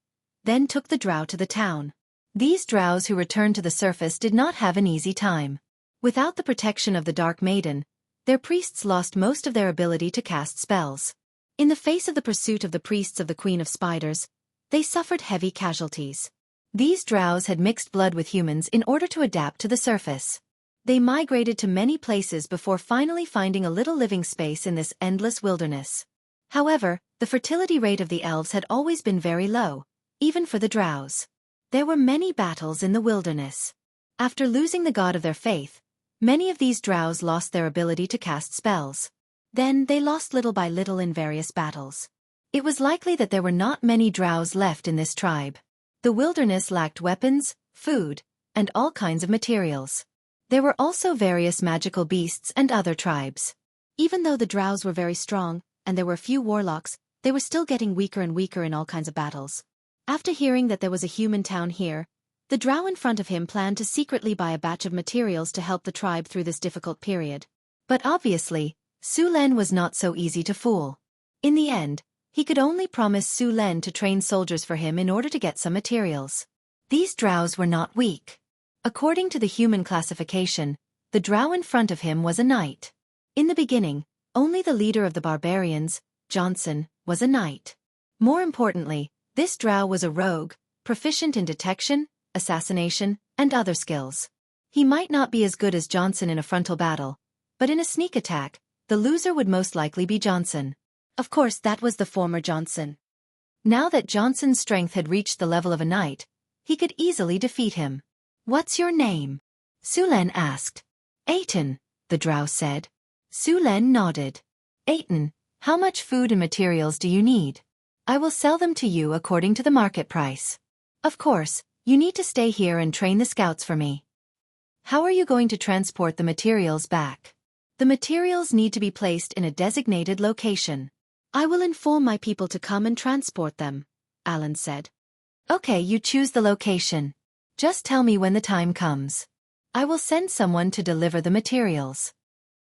then took the drow to the town. These drows who returned to the surface did not have an easy time. Without the protection of the Dark Maiden, their priests lost most of their ability to cast spells. In the face of the pursuit of the priests of the Queen of Spiders, they suffered heavy casualties. These drows had mixed blood with humans in order to adapt to the surface. They migrated to many places before finally finding a little living space in this endless wilderness. However, the fertility rate of the elves had always been very low, even for the drows. There were many battles in the wilderness. After losing the god of their faith, many of these drows lost their ability to cast spells. Then they lost little by little in various battles. It was likely that there were not many drows left in this tribe. The wilderness lacked weapons, food, and all kinds of materials. There were also various magical beasts and other tribes. Even though the drows were very strong, and there were few warlocks, they were still getting weaker and weaker in all kinds of battles. After hearing that there was a human town here, the drow in front of him planned to secretly buy a batch of materials to help the tribe through this difficult period. But obviously, Su Len was not so easy to fool. In the end, he could only promise Su Len to train soldiers for him in order to get some materials. These drows were not weak. According to the human classification, the drow in front of him was a knight. In the beginning, only the leader of the barbarians, Johnson, was a knight. More importantly, this drow was a rogue, proficient in detection, assassination, and other skills. He might not be as good as Johnson in a frontal battle, but in a sneak attack, the loser would most likely be Johnson. Of course, that was the former Johnson. Now that Johnson's strength had reached the level of a knight, he could easily defeat him. "What's your name?" Su Len asked. "Aiton," the drow said. Su Len nodded. "Aiton, how much food and materials do you need? I will sell them to you according to the market price. Of course, you need to stay here and train the scouts for me." "How are you going to transport the materials back?" "The materials need to be placed in a designated location. I will inform my people to come and transport them," Alan said. "Okay, you choose the location. Just tell me when the time comes. I will send someone to deliver the materials."